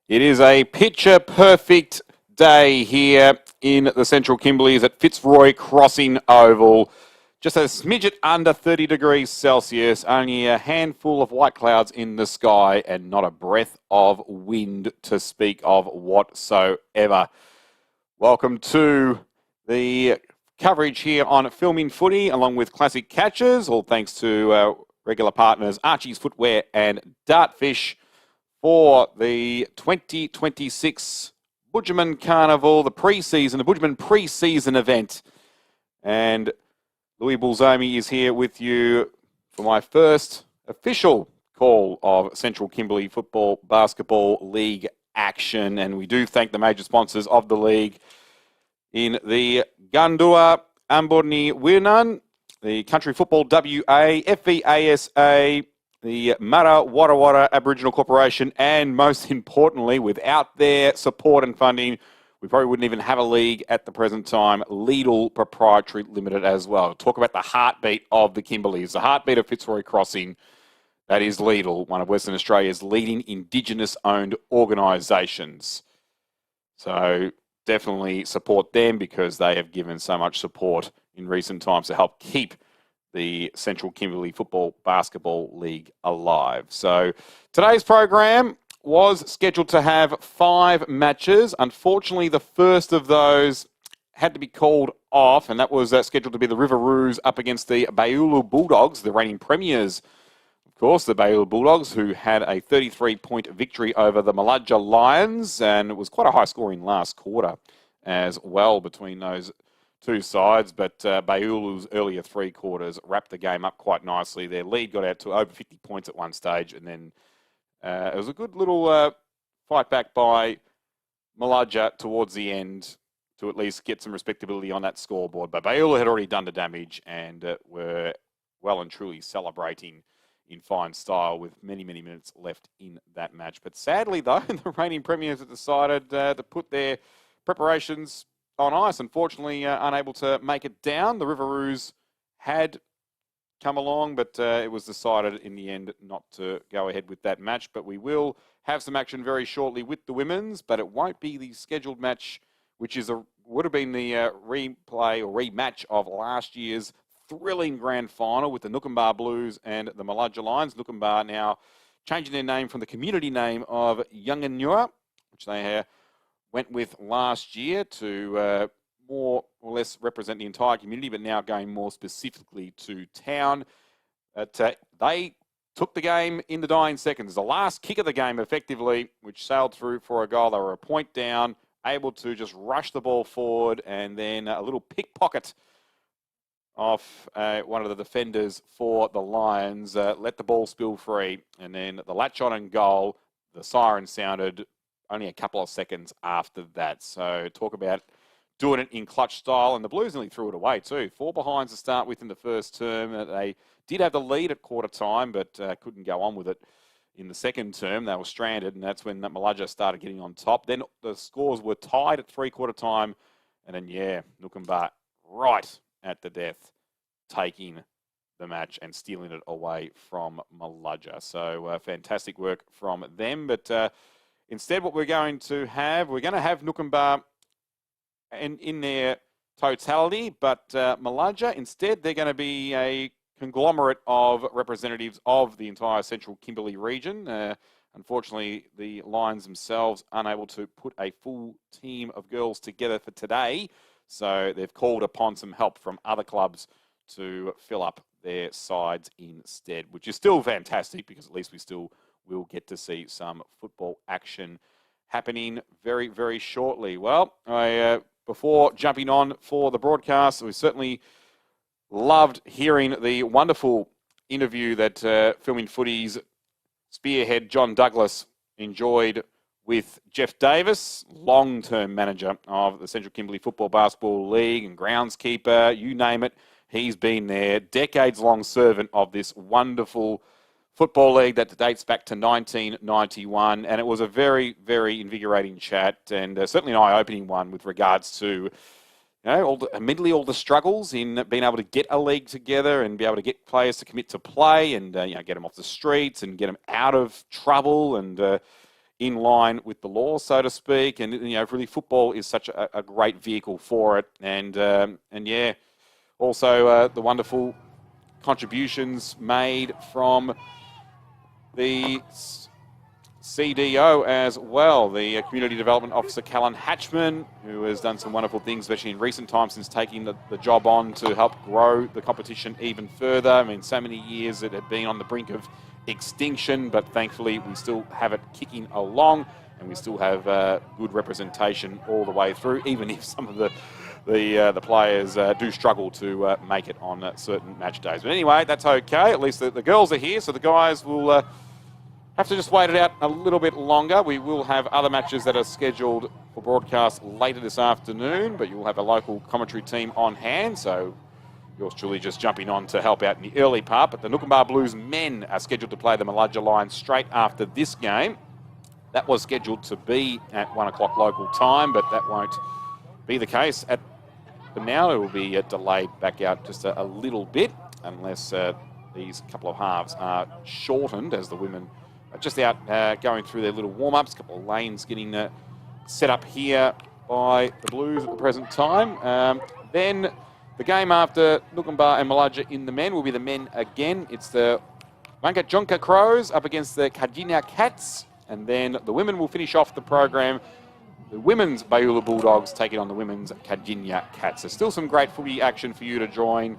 It is a picture-perfect day here in the Central Kimberleys at Fitzroy Crossing Oval. Just a smidget under 30 degrees Celsius, only a handful of white clouds in the sky and not a breath of wind to speak of whatsoever. Welcome to the coverage here on Filming Footy along with Classic Catches, all thanks to our regular partners Archie's Footwear and Dartfish for the 2026 Bujiman Carnival, the Bujiman pre-season event. And Louis Bulzomi is here with you for my first official call of Central Kimberley Football Basketball League action. And we do thank the major sponsors of the league in the Gandua Amborni Wirnan, the Country Football WA, FVASA, the Mara Warrawara Aboriginal Corporation, and most importantly, without their support and funding, we probably wouldn't even have a league at the present time, Lidl Proprietary Limited as well. Talk about the heartbeat of the Kimberleys, the heartbeat of Fitzroy Crossing. That is Lidl, one of Western Australia's leading Indigenous-owned organisations. So definitely support them because they have given so much support in recent times to help keep the Central Kimberley Football Basketball League alive. So today's program was scheduled to have 5 matches. Unfortunately, the first of those had to be called off, and that was scheduled to be the Riveroos up against the Bayoulou Bulldogs, the reigning premiers. Of course, the Bayoulou Bulldogs, who had a 33-point victory over the Malajja Lions, and it was quite a high-scoring last quarter as well between those two sides, but Bayoulou's earlier 3 quarters wrapped the game up quite nicely. Their lead got out to over 50 points at one stage, and then it was a good little fight back by Malajja towards the end to at least get some respectability on that scoreboard. But Bayoulou had already done the damage and were well and truly celebrating in fine style with many, many minutes left in that match. But sadly, though, the reigning premiers have decided to put their preparations on ice. Unfortunately, unable to make it down. The Riveroos had come along, but it was decided in the end not to go ahead with that match. But we will have some action very shortly with the women's, but it won't be the scheduled match, which would have been the replay or rematch of last year's thrilling grand final with the Nookambah Blues and the Malajja Lions. Nookambah now changing their name from the community name of Yunganua, which they went with last year to more or less represent the entire community, but now going more specifically to town. They took the game in the dying seconds. The last kick of the game, effectively, which sailed through for a goal. They were a point down, able to just rush the ball forward, and then a little pickpocket off one of the defenders for the Lions, let the ball spill free, and then the latch on and goal, the siren sounded only a couple of seconds after that. So talk about doing it in clutch style, and the Blues nearly threw it away too. 4 behinds to start with in the first term. They did have the lead at quarter time, but couldn't go on with it in the second term. They were stranded, and that's when Malajja started getting on top. Then the scores were tied at 3-quarter time, and then, Nookambah right at the death, taking the match and stealing it away from Malajja. So fantastic work from them. But instead, what we're going to have Nookambah in their totality, but Malajja, instead, they're going to be a conglomerate of representatives of the entire Central Kimberley region. Unfortunately, the Lions themselves unable to put a full team of girls together for today, so they've called upon some help from other clubs to fill up their sides instead, which is still fantastic because at least we still will get to see some football action happening very, very shortly. Well, before jumping on for the broadcast, we certainly loved hearing the wonderful interview that Filming Footy's spearhead John Douglas enjoyed with Jeff Davis, long-term manager of the Central Kimberley Football Basketball League and groundskeeper, you name it. He's been there, decades-long servant of this wonderful football league that dates back to 1991, and it was a very, very invigorating chat, and certainly an eye-opening one with regards to all the struggles in being able to get a league together and be able to get players to commit to play and get them off the streets and get them out of trouble and in line with the law, so to speak. And, really football is such a great vehicle for it. And yeah, also the wonderful contributions made from the CDO as well, the Community Development Officer, Callan Hatchman, who has done some wonderful things, especially in recent times since taking the job on to help grow the competition even further. I mean, so many years it had been on the brink of extinction, but thankfully we still have it kicking along, and we still have good representation all the way through, even if some of the players do struggle to make it on certain match days. But anyway, that's okay. At least the girls are here, so the guys will have to just wait it out a little bit longer. We will have other matches that are scheduled for broadcast later this afternoon, but you'll have a local commentary team on hand, so yours truly just jumping on to help out in the early part. But the Nookambah Blues men are scheduled to play the Maludja Lions straight after this game. That was scheduled to be at 1 o'clock local time, but that won't be the case. For now, it will be delayed back out just a little bit, unless these couple of halves are shortened, as the women are just out going through their little warm-ups. A couple of lanes getting set up here by the Blues at the present time. Then the game after Nookambah and Maludja in the men will be the men again. It's the Wangkatjunka Crows up against the Kadjinya Cats. And then the women will finish off the program. The women's Bayula Bulldogs taking on the women's Kadjinya Cats. There's still some great footy action for you to join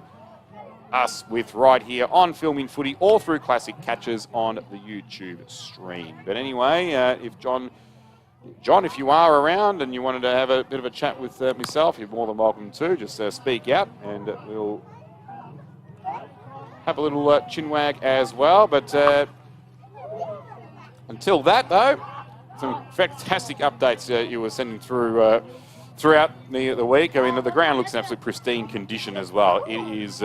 us with right here on Filming Footy, or through Classic Catches on the YouTube stream. But anyway, if John, if you are around and you wanted to have a bit of a chat with myself, you're more than welcome to. Just speak out and we'll have a little chinwag as well. But until that, though, some fantastic updates you were sending through throughout the week. I mean, the ground looks in absolutely pristine condition as well. It is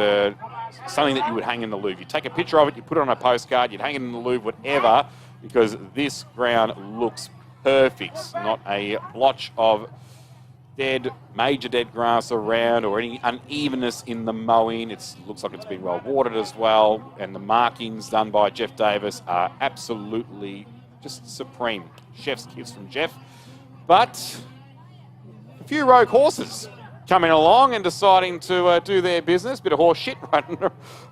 something that you would hang in the Louvre. You take a picture of it, you put it on a postcard, you'd hang it in the Louvre, whatever, because this ground looks perfect. Not a blotch of major dead grass around, or any unevenness in the mowing. It looks like it's been well watered as well, and the markings done by Jeff Davis are absolutely just supreme. Chef's kiss from Jeff. But a few rogue horses coming along and deciding to do their business. Bit of horse shit running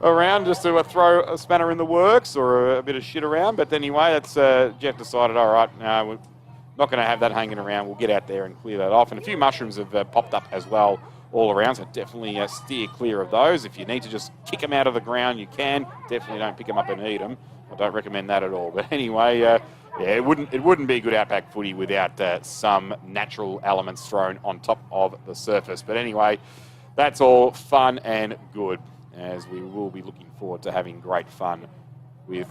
around just to throw a spanner in the works, or a bit of shit around. But anyway, that's Jeff decided, all right, no, we're not going to have that hanging around. We'll get out there and clear that off. And a few mushrooms have popped up as well all around, so definitely steer clear of those. If you need to just kick them out of the ground, you can. Definitely don't pick them up and eat them. I don't recommend that at all. But anyway, yeah, it wouldn't be good outback footy without some natural elements thrown on top of the surface. But anyway, that's all fun and good, as we will be looking forward to having great fun with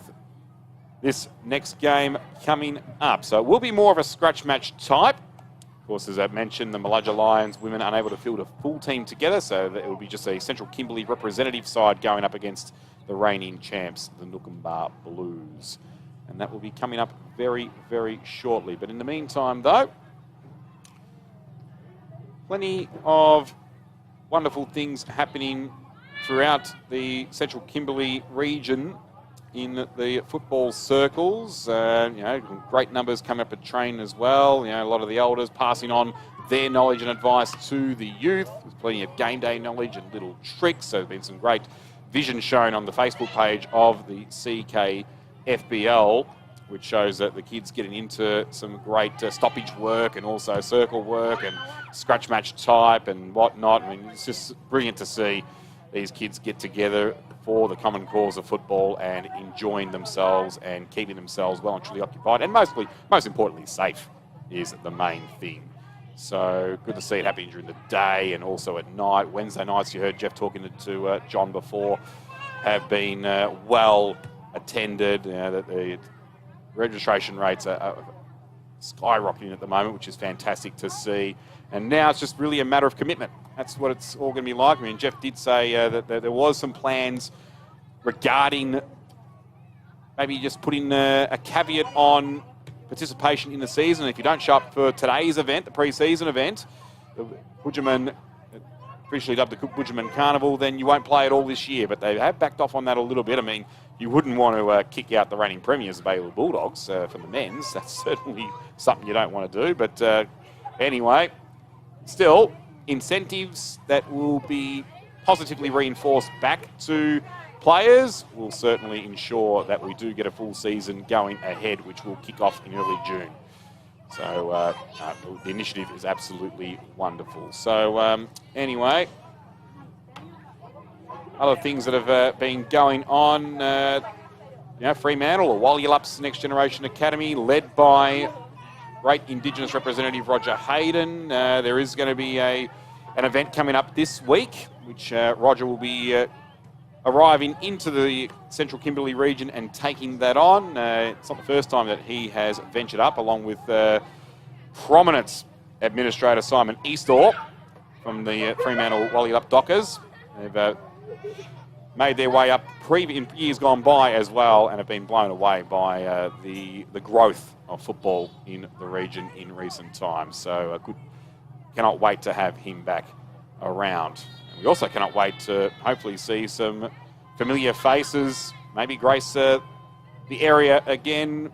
this next game coming up. So it will be more of a scratch match type. Of course, as I mentioned, the Maludja Lions women unable to field a full team together, so it will be just a Central Kimberley representative side going up against the reigning champs, the Nookambah Blues. And that will be coming up very, very shortly. But in the meantime, though, plenty of wonderful things happening throughout the Central Kimberley region in the football circles. Great numbers coming up at train as well. A lot of the elders passing on their knowledge and advice to the youth. There's plenty of game day knowledge and little tricks. So there's been some great vision shown on the Facebook page of the CKFBL, which shows that the kids getting into some great stoppage work and also circle work and scratch match type and whatnot. I mean, it's just brilliant to see these kids get together for the common cause of football and enjoying themselves and keeping themselves well and truly occupied, and most importantly, safe is the main thing. So good to see it happening during the day and also at night. Wednesday nights, you heard Jeff talking to John before, have been well attended. The registration rates are skyrocketing at the moment, which is fantastic to see. And now it's just really a matter of commitment. That's what it's all going to be like. I mean, Jeff did say that there was some plans regarding maybe just putting a caveat on participation in the season. If you don't show up for today's event, the pre-season event, the Bujiman, officially dubbed the Bujiman Carnival, then you won't play at all this year. But they have backed off on that a little bit. I mean, you wouldn't want to kick out the reigning premiers, the Baylor Bulldogs, for the men's. That's certainly something you don't want to do. But anyway, still, incentives that will be positively reinforced back to players will certainly ensure that we do get a full season going ahead, which will kick off in early June. So the initiative is absolutely wonderful. So anyway, other things that have been going on, Fremantle or Wallyalup's Next Generation Academy, led by great Indigenous representative Roger Hayden. There is going to be an event coming up this week, which Roger will be arriving into the Central Kimberley region and taking that on. It's not the first time that he has ventured up, along with prominent administrator Simon Eastor from the Fremantle Wallyallup Dockers. They've made their way up in years gone by as well, and have been blown away by the growth of football in the region in recent times. So cannot wait to have him back around. We also cannot wait to hopefully see some familiar faces, maybe grace the area again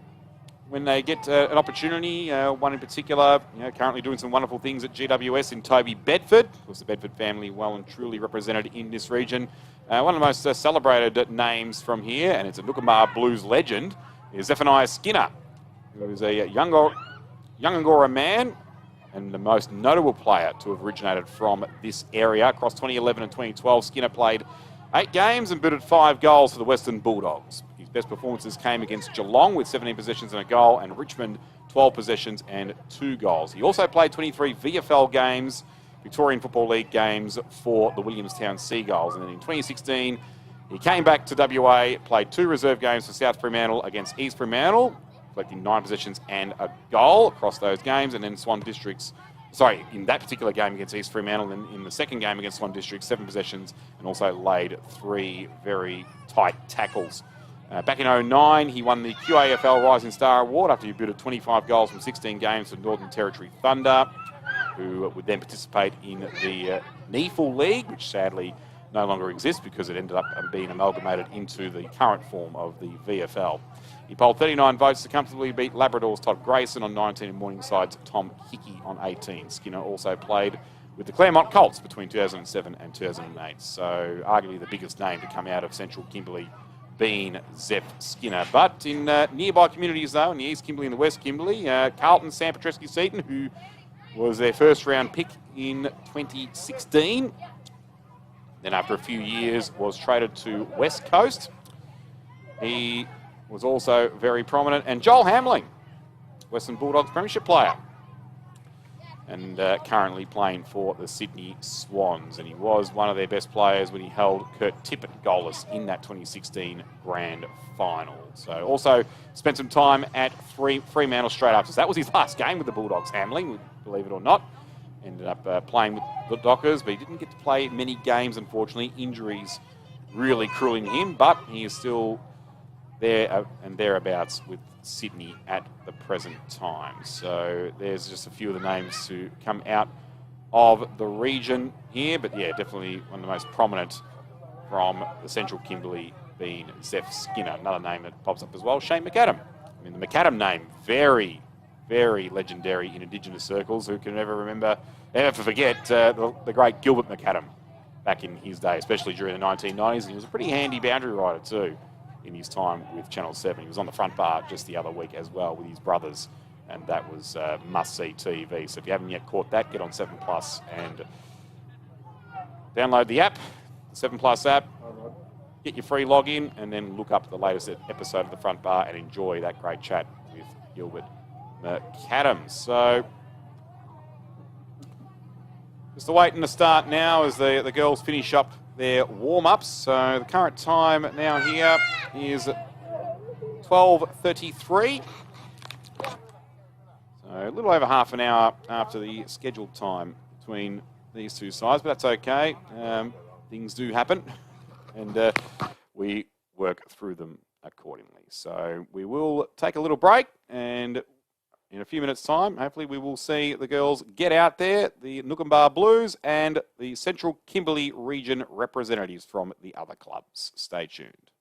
when they get an opportunity. One in particular, currently doing some wonderful things at GWS in Toby Bedford. Of course, the Bedford family well and truly represented in this region. One of the most celebrated names from here, and it's a Nookumba Blues legend, is Zephaniah Skinner, who is a Yungangora man and the most notable player to have originated from this area. Across 2011 and 2012, Skinner played 8 games and booted 5 goals for the Western Bulldogs. His best performances came against Geelong with 17 possessions and a goal, and Richmond 12 possessions and 2 goals. He also played 23 VFL games, Victorian Football League games, for the Williamstown Seagulls. And then in 2016, he came back to WA, played 2 reserve games for South Fremantle against East Fremantle, collecting 9 possessions and a goal across those games, and then in that particular game against East Fremantle, and in the second game against Swan District, 7 possessions, and also laid 3 very tight tackles. Back in 2009, he won the QAFL Rising Star Award after he booted 25 goals from 16 games for Northern Territory Thunder, who would then participate in the NEFL League, which sadly no longer exists because it ended up being amalgamated into the current form of the VFL. He polled 39 votes to comfortably beat Labrador's Todd Grayson on 19 and Morningside's Tom Hickey on 18. Skinner also played with the Claremont Colts between 2007 and 2008. So arguably the biggest name to come out of Central Kimberley being Zeph Skinner. But in nearby communities, though, in the East Kimberley and the West Kimberley, Carlton Sam Petrescu-Seaton, who was their first round pick in 2016, then after a few years was traded to West Coast. He was also very prominent. And Joel Hamling, Western Bulldogs premiership player, and currently playing for the Sydney Swans. And he was one of their best players when he held Kurt Tippett goalless in that 2016 grand final. So also spent some time at Fremantle straight after. So that was his last game with the Bulldogs, Hamling, believe it or not. Ended up playing with the Dockers, but he didn't get to play many games, unfortunately. Injuries really cruelling him, but he is still there and thereabouts with Sydney at the present time. So there's just a few of the names to come out of the region here, but yeah, definitely one of the most prominent from the Central Kimberley being Zeph Skinner. Another name that pops up as well, Shane McAdam. I mean, the McAdam name, very, very legendary in Indigenous circles. Who can ever forget the great Gilbert McAdam back in his day, especially during the 1990s. And he was a pretty handy boundary rider too in his time with Channel 7. He was on the front bar just the other week as well with his brothers, and that was must-see TV. So if you haven't yet caught that, get on 7 Plus and download the app, the 7 Plus app, get your free login, and then look up the latest episode of the front bar and enjoy that great chat with Gilbert McAdam. So just awaiting the start now as the girls finish up their warm-ups. So the current time now here is 12:33. So a little over half an hour after the scheduled time between these two sides, but that's okay. Things do happen, and we work through them accordingly. So we will take a little break, and in a few minutes' time, hopefully we will see the girls get out there, the Nookumba Blues and the Central Kimberley region representatives from the other clubs. Stay tuned.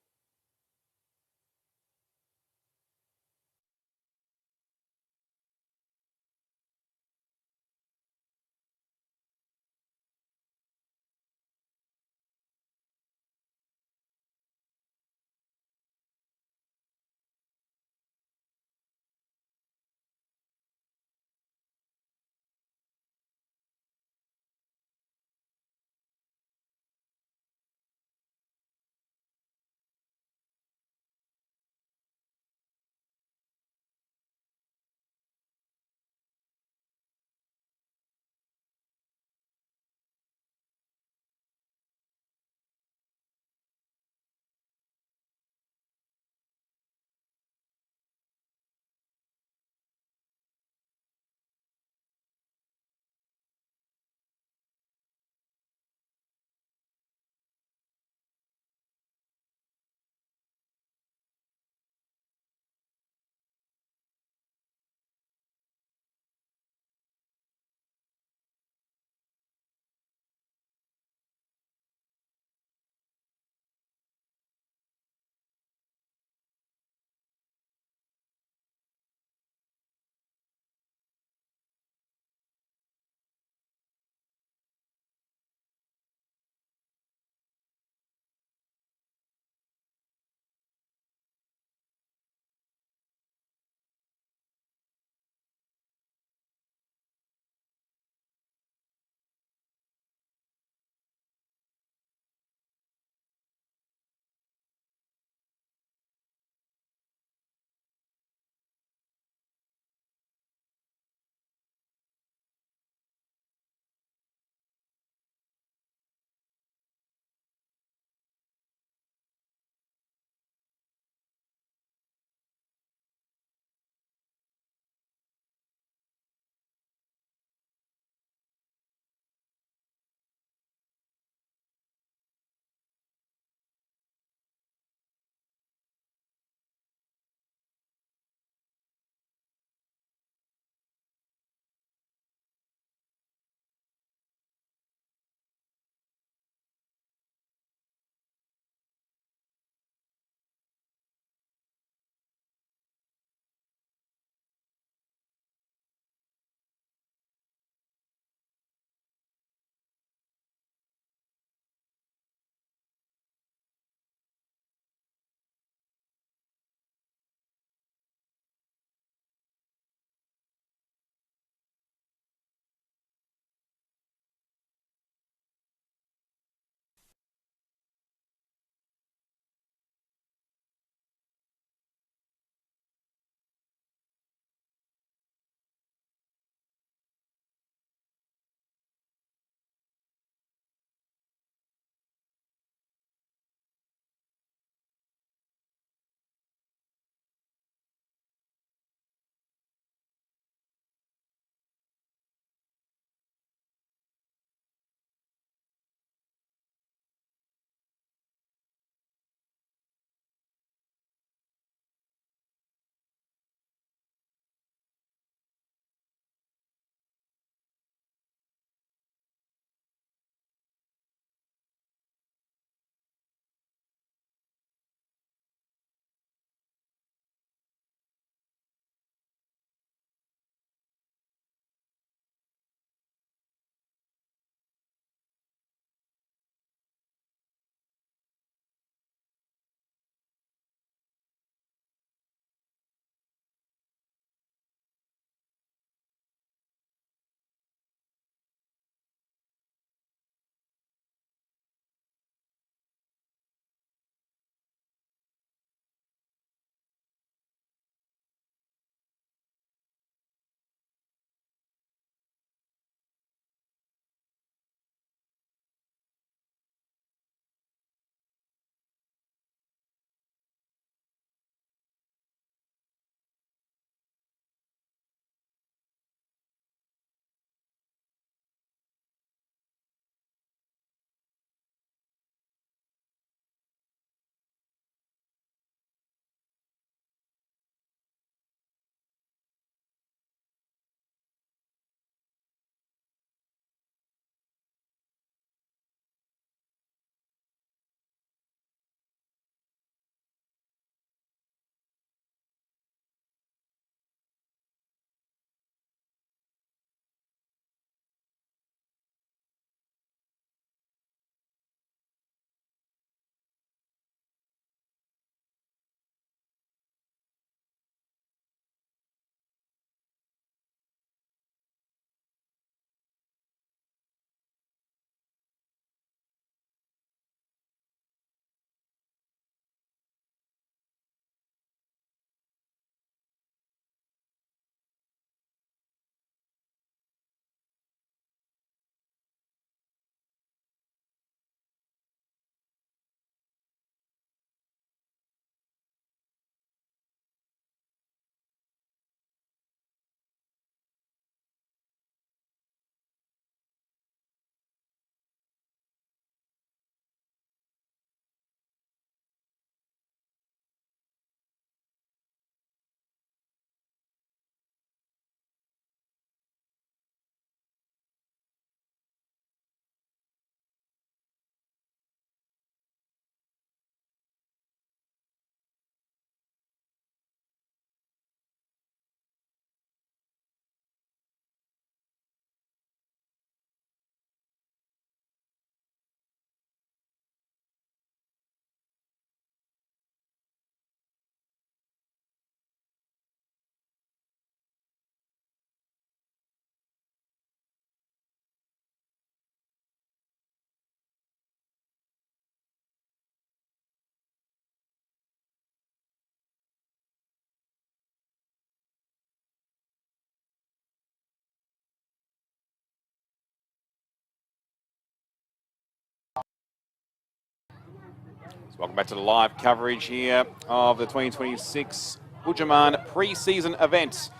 So welcome back to the live coverage here of the 2026 Bujiman pre-season event,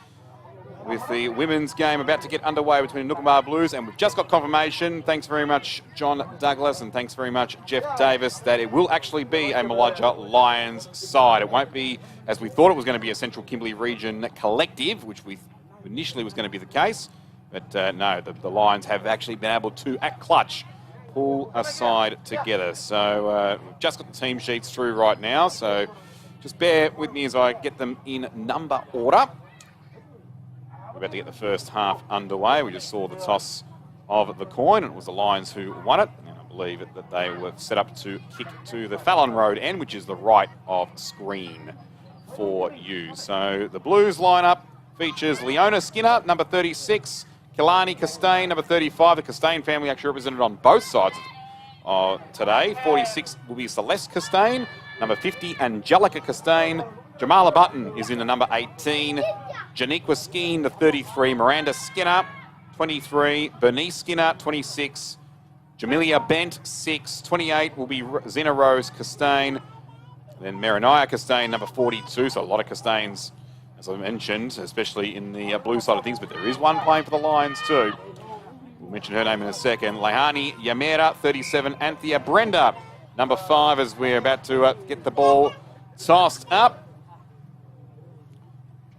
with the women's game about to get underway between Nookambah Blues, and we've just got confirmation, thanks very much John Douglas and thanks very much Jeff Davis, that it will actually be a Maludja Lions side. It won't be, as we thought it was going to be, a Central Kimberley region collective, which we initially was going to be the case, but no, the Lions have actually been able to, at clutch, pull a side together. So we've just got the team sheets through right now, so just bear with me as I get them in number order. We're about to get the first half underway. We just saw the toss of the coin, and it was the Lions who won it. And I believe that they were set up to kick to the Fallon Road end, which is the right of screen for you. So the Blues lineup features Leona Skinner, number 36, Kilani Costain, number 35. The Costain family actually represented on both sides today. 46 will be Celeste Costain, number 50, Angelica Costain. Jamala Button is in the number 18. Janiqua Skeen, the 33. Miranda Skinner, 23. Bernice Skinner, 26. Jamelia Bent, 6. 28 will be Zena Rose Costain. Then Marinaya Costain, number 42. So a lot of Costains, as I mentioned, especially in the blue side of things. But there is one playing for the Lions too. We'll mention her name in a second. Lehani Yamera, 37. Anthea Brenda, number 5, as we're about to get the ball tossed up.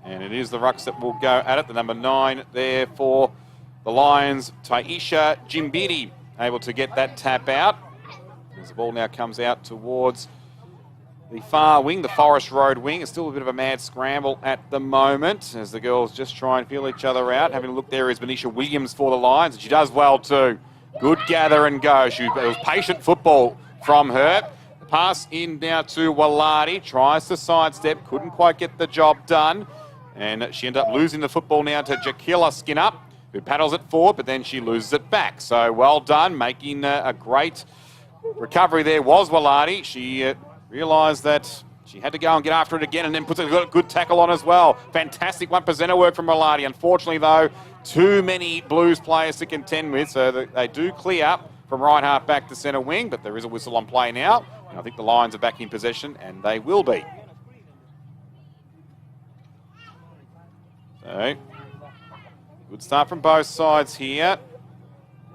And it is the Rucks that will go at it. The number 9 there for the Lions, Taisha Jimbiri, able to get that tap out. As the ball now comes out towards the far wing, the Forest Road wing. It's still a bit of a mad scramble at the moment as the girls just try and feel each other out. Having a look there is Venetia Williams for the Lions, and she does well too. Good gather and go. It was patient football from her. Pass in now to Waladi. Tries to sidestep, couldn't quite get the job done. And she ended up losing the football now to Jaquila Skinner, who paddles it forward, but then she loses it back. So well done, making a great recovery there was Waladi. She realised that she had to go and get after it again, and then puts a good tackle on as well. Fantastic one-presenter work from Waladi. Unfortunately, though, too many Blues players to contend with, so they do clear up from right half back to centre wing, but there is a whistle on play now. And I think the Lions are back in possession, and they will be. So, good start from both sides here.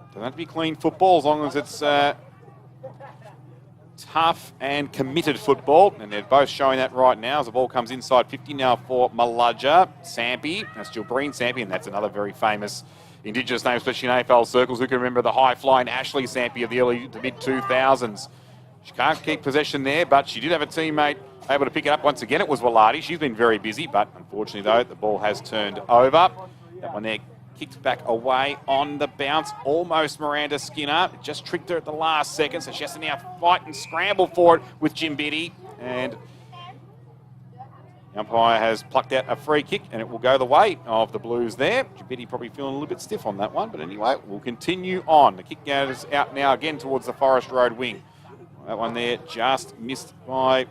Doesn't have to be clean football as long as it's tough and committed football. And they're both showing that right now as the ball comes inside 50 now for Maludja. Sampi, that's Gilbreen Sampi, and that's another very famous Indigenous name, especially in AFL circles. Who can remember the high-flying Ashley Sampi of the early to mid-2000s? She can't keep possession there, but she did have a teammate able to pick it up once again. It was Waladi. She's been very busy, but unfortunately, though, the ball has turned over. That one there kicked back away on the bounce. Almost Miranda Skinner. It just tricked her at the last second, so she has to now fight and scramble for it with Jimbiti. And the umpire has plucked out a free kick, and it will go the way of the Blues there. Jimbiti probably feeling a little bit stiff on that one, but anyway, we'll continue on. The kick goes out now again towards the Forest Road wing. That one there just missed by, I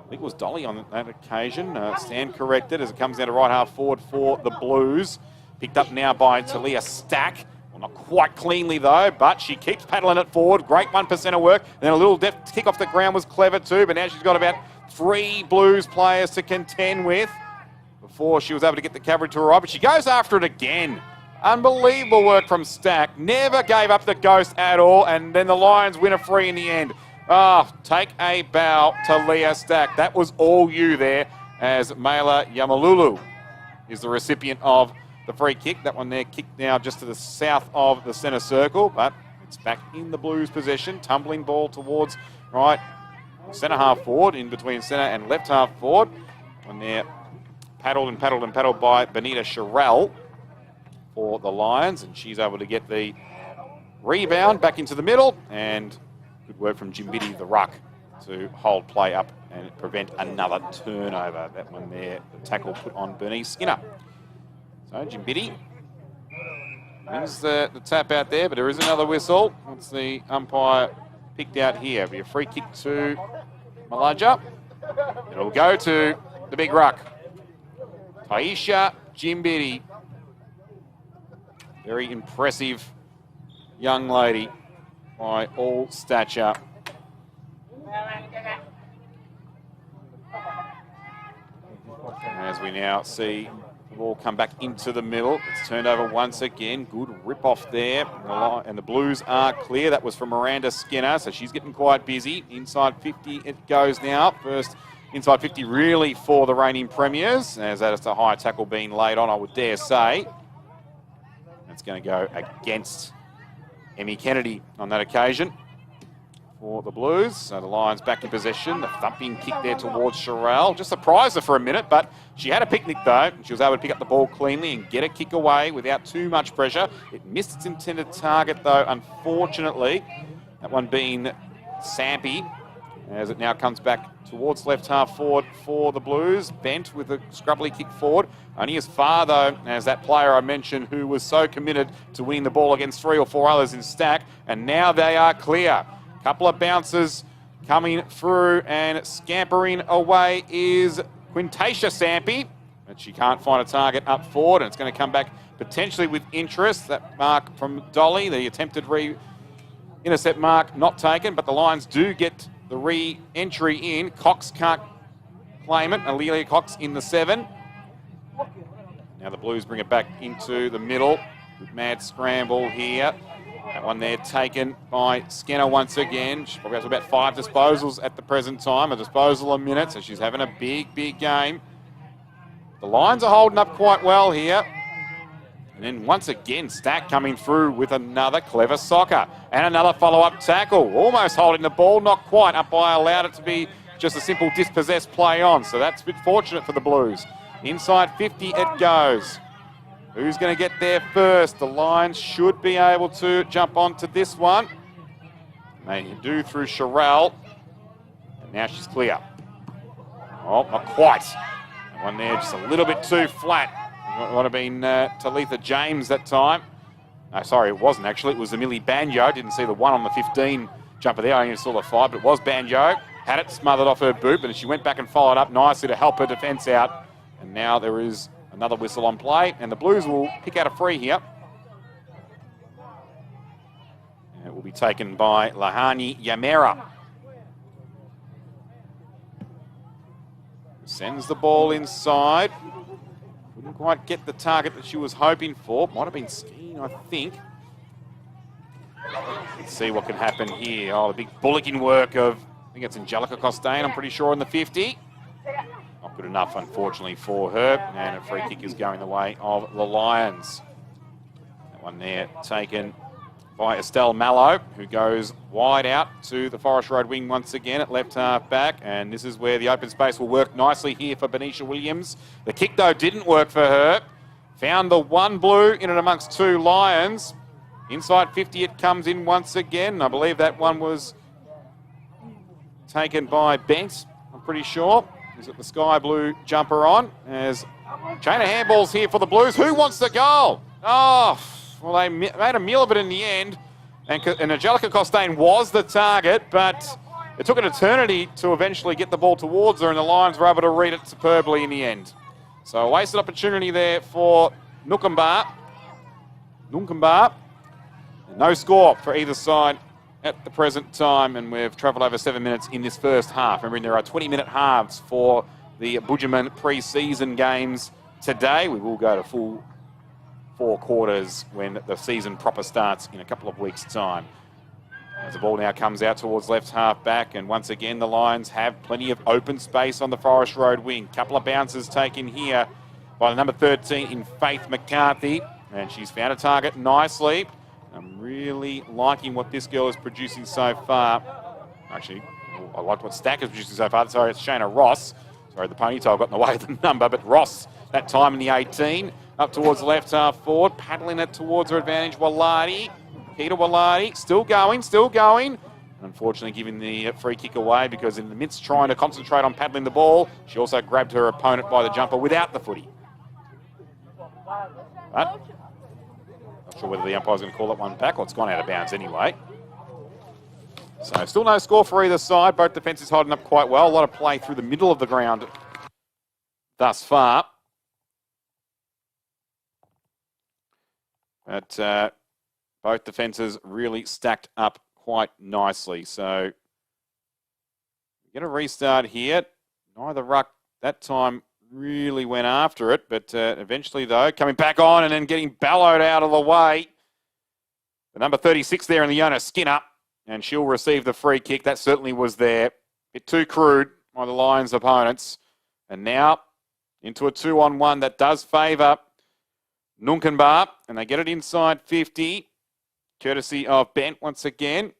think it was Dolly on that occasion. Stand corrected as it comes down to right half forward for the Blues. Picked up now by Talia Stack. Well, not quite cleanly though, but she keeps paddling it forward. Great 1% of work. And then a little deft kick off the ground was clever too, but now she's got about 3 Blues players to contend with before she was able to get the coverage to arrive. But she goes after it again. Unbelievable work from Stack. Never gave up the ghost at all, and then the Lions win a free in the end. Take a bow to Leah Stack. That was all you there, as Mela Yamalulu is the recipient of the free kick. That one there kicked now just to the south of the centre circle, but it's back in the Blues' possession. Tumbling ball towards right centre half forward, in between centre and left half forward. One there paddled and paddled and paddled by Benita Sherrell for the Lions, and she's able to get the rebound back into the middle, and good work from Jimbiti, the ruck, to hold play up and prevent another turnover. That one there, the tackle put on Bernice Skinner. So Jimbiti wins the tap out there, but there is another whistle. What's the umpire picked out here? It'll be a free kick to Maludja. It'll go to the big ruck, Taisha Jimbiti. Very impressive young lady by all stature. we now see the ball come back into the middle. It's turned over once again. Good rip-off there. And the Blues are clear. That was from Miranda Skinner, so she's getting quite busy. Inside 50 it goes now. First inside 50 really for the reigning premiers, as that is a high tackle being laid on, I would dare say. It's going to go against Emmy Kennedy on that occasion for the Blues. So the Lions back in possession. The thumping kick there towards Sherelle. Just surprised her for a minute, but she had a picnic though. She was able to pick up the ball cleanly and get a kick away without too much pressure. It missed its intended target though, unfortunately. That one being Sampy, as it now comes back towards left half forward for the Blues. Bent with a scrubbly kick forward. Only as far, though, as that player I mentioned who was so committed to winning the ball against 3 or 4 others in stack. And now they are clear. Couple of bounces coming through, and scampering away is Quintacia Sampy. But she can't find a target up forward, and it's going to come back potentially with interest. That mark from Dolly, the attempted intercept mark not taken, but the Lions do get the re-entry in. Cox can't claim it. Alelia Cox in the 7. Now the Blues bring it back into the middle. Good mad scramble here. That one there taken by Skinner once again. She probably has about 5 disposals at the present time. A disposal a minute, so she's having a big, big game. The Lions are holding up quite well here. And then once again, Stack coming through with another clever soccer. And another follow-up tackle. Almost holding the ball, not quite. Umpire allowed it to be just a simple dispossessed play on. So that's a bit fortunate for the Blues. Inside 50 it goes. Who's going to get there first? The Lions should be able to jump onto this one. They do through Sherelle. And now she's clear. Oh, not quite. That one there just a little bit too flat. It would have been Talitha James that time. No, sorry, it wasn't actually. It was Amelie Banjo. Didn't see the 1 on the 15 jumper there. I only saw the 5, but it was Banjo. Had it smothered off her boot, and she went back and followed up nicely to help her defence out. And now there is another whistle on play, and the Blues will pick out a free here. And it will be taken by Lahani Yamera. Sends the ball inside. Couldn't quite get the target that she was hoping for. Might have been skiing, I think. Let's see what can happen here. Oh, the big bullocking work of, I think it's Angelica Costain, I'm pretty sure, in the 50. Not good enough, unfortunately, for her. And a free kick is going the way of the Lions. That one there taken by Estelle Mallow, who goes wide out to the Forest Road wing once again at left half back. And this is where the open space will work nicely here for Benicia Williams. The kick, though, didn't work for her. Found the 1 Blue in and amongst 2 Lions. Inside 50 it comes in once again. I believe that one was taken by Bent, I'm pretty sure. He's got the sky blue jumper on. As chain of handballs here for the Blues. Who wants the goal? Oh, well, they made a meal of it in the end. And Angelica Costain was the target, but it took an eternity to eventually get the ball towards her, and the Lions were able to read it superbly in the end. So a wasted opportunity there for Nukumba. No score for either side at the present time, and we've travelled over 7 minutes in this first half. Remembering there are 20-minute halves for the Bujiman pre-season games today. We will go to full 4 quarters when the season proper starts in a couple of weeks' time. As the ball now comes out towards left half back, and once again the Lions have plenty of open space on the Forest Road wing. Couple of bounces taken here by the number 13 in Faith McCarthy, and she's found a target nicely. I'm really liking what this girl is producing so far. Actually, I like what Stack is producing so far. Sorry, it's Shayna Ross. Sorry, the ponytail got in the way of the number, but Ross, that time in the 18, up towards the left half forward, paddling it towards her advantage. Waladi, Peter Waladi, still going. Unfortunately, giving the free kick away because in the midst trying to concentrate on paddling the ball, she also grabbed her opponent by the jumper without the footy. But not sure whether the umpire's going to call that one back, or it's gone out of bounds anyway. So still no score for either side. Both defences holding up quite well. A lot of play through the middle of the ground thus far. But both defences really stacked up quite nicely. So we're going to restart here. Neither ruck that time really went after it, but eventually, though, coming back on and then getting bellowed out of the way. The number 36 there in the Iona Skinner, and she'll receive the free kick. That certainly was there. Bit too crude by the Lions' opponents. And now into a 2-on-1 that does favour Nunkenbar, and they get it inside 50, courtesy of Bent once again.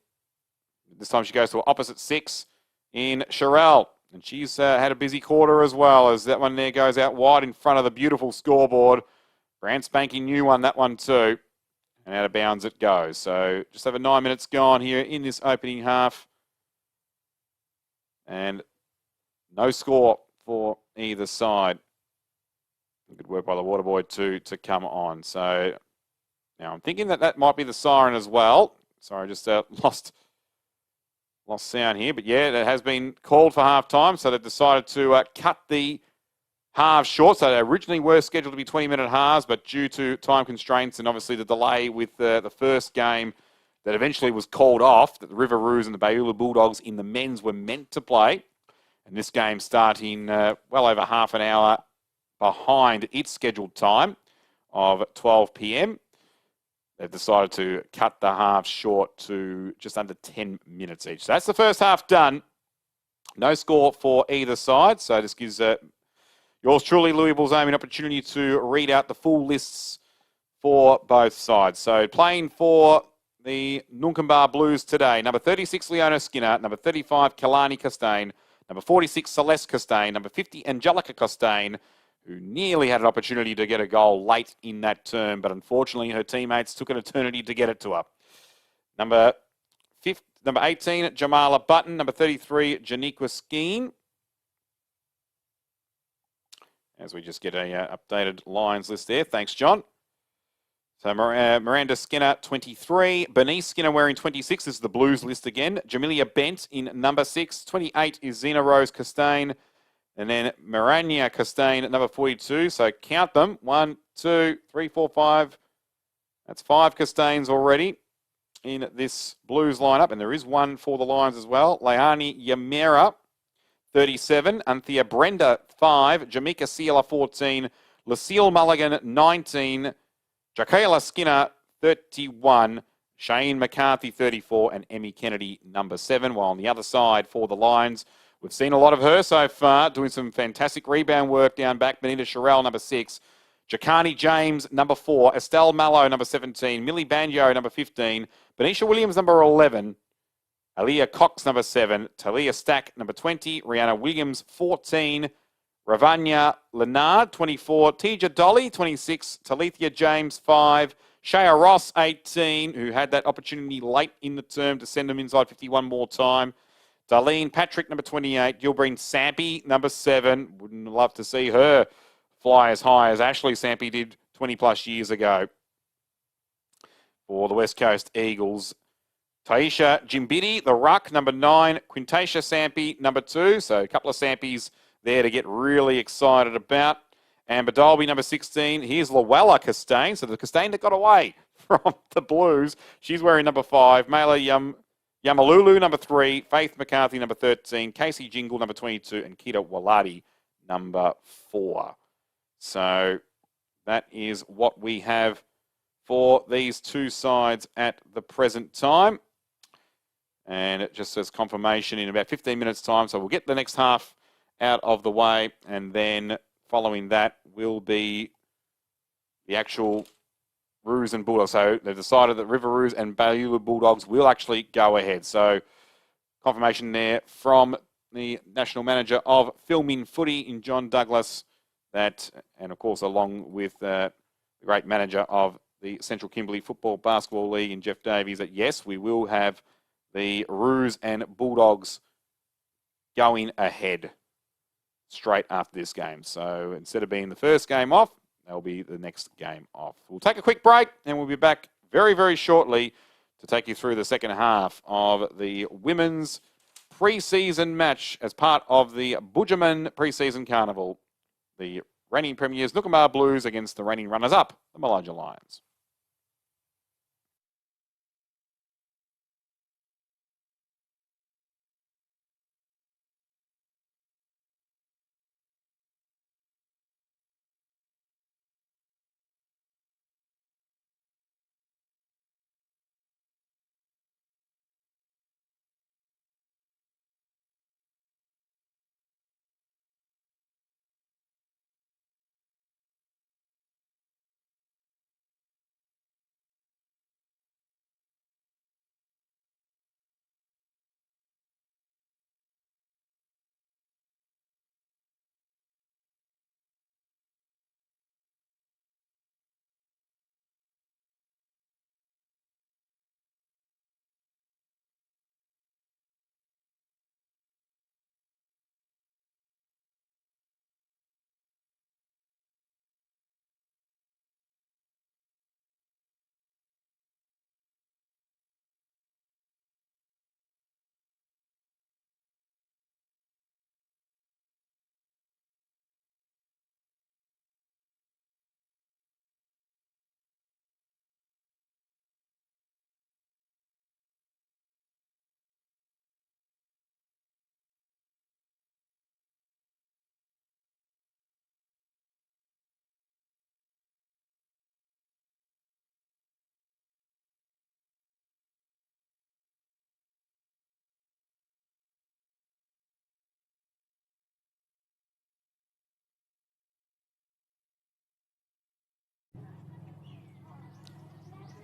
This time she goes to an opposite 6 in Sherelle. And she's had a busy quarter as well, as that one there goes out wide in front of the beautiful scoreboard. Brand spanking new one, that one too. And out of bounds it goes. So just over 9 minutes gone here in this opening half. And no score for either side. Good work by the Waterboy to come on. So now I'm thinking that might be the siren as well. Sorry, I just lost sound here. But yeah, that has been called for half time. So they've decided to cut the halves short. So they originally were scheduled to be 20-minute halves, but due to time constraints and obviously the delay with the first game that eventually was called off, that the River Roos and the Bayula Bulldogs in the men's were meant to play. And this game starting well over half an hour behind its scheduled time of 12 p.m. They've decided to cut the halves short to just under 10 minutes each. So that's the first half done. No score for either side. So this gives yours truly, Louis Balzami, an opportunity to read out the full lists for both sides. So playing for the Nunkenbar Blues today, number 36, Leona Skinner, number 35, Kalani Costain, number 46, Celeste Costain, number 50, Angelica Costain, who nearly had an opportunity to get a goal late in that term, but unfortunately her teammates took an eternity to get it to her. Number 18, Jamala Button, number 33, Janiqua Skeen. As we just get a updated Lions list there. Thanks, John. So Miranda Skinner, 23. Bernice Skinner wearing 26. This is the Blues list again. Jamelia Bent in number 6. 28 is Zena Rose Costain. And then Miranda Costain at number 42. So count them. 1, 2, 3, 4, 5. That's 5 Costains already in this Blues lineup. And there is one for the Lions as well. Leani Yamera, 37. Anthea Brenda, 5. Jamaica Sealer, 14. Lucille Mulligan, 19. Jacayla Skinner, 31. Shane McCarthy, 34. And Emmy Kennedy, number 7. While on the other side for the Lions, we've seen a lot of her so far, doing some fantastic rebound work down back. Benita Sherelle, number 6. Jacani James, number 4. Estelle Mallow, number 17. Millie Banjo, number 15. Benicia Williams, number 11. Aaliyah Cox, number 7. Talia Stack, number 20. Rihanna Williams, 14. Ravanya Leonard, 24. Tija Dolly, 26. Talithia James, 5. Shea Ross, 18, who had that opportunity late in the term to send them inside 50 one more time. Darlene Patrick, number 28. Gilbreen Sampy, number 7. Wouldn't love to see her fly as high as Ashley Sampy did 20-plus years ago for the West Coast Eagles. Taisha Jimbidi, the ruck, number 9. Quintacia Sampy, number 2. So a couple of Sampys there to get really excited about. Amber Dolby, number 16. Here's Luella Costain. So the Costain that got away from the Blues. She's wearing number 5. Mela Yamalulu, number 3. Faith McCarthy, number 13. Casey Jingle, number 22. And Kita Waladi, number 4. So that is what we have for these two sides at the present time. And it just says confirmation in about 15 minutes' time. So we'll get the next half out of the way. And then following that will be the actual Roos and Bulldogs. So they've decided that River Roos and Bayula Bulldogs will actually go ahead. So confirmation there from the national manager of Filming Footy in John Douglas. That, and of course, along with the great manager of the Central Kimberley Football Basketball League in Jeff Davies, that yes, we will have the Roos and Bulldogs going ahead straight after this game. So instead of being the first game off, that'll be the next game off. We'll take a quick break and we'll be back very, very shortly to take you through the second half of the women's pre-season match as part of the Bujiman pre-season carnival. The reigning premiers, Nunkenbar Blues, against the reigning runners-up, the Malonja Lions.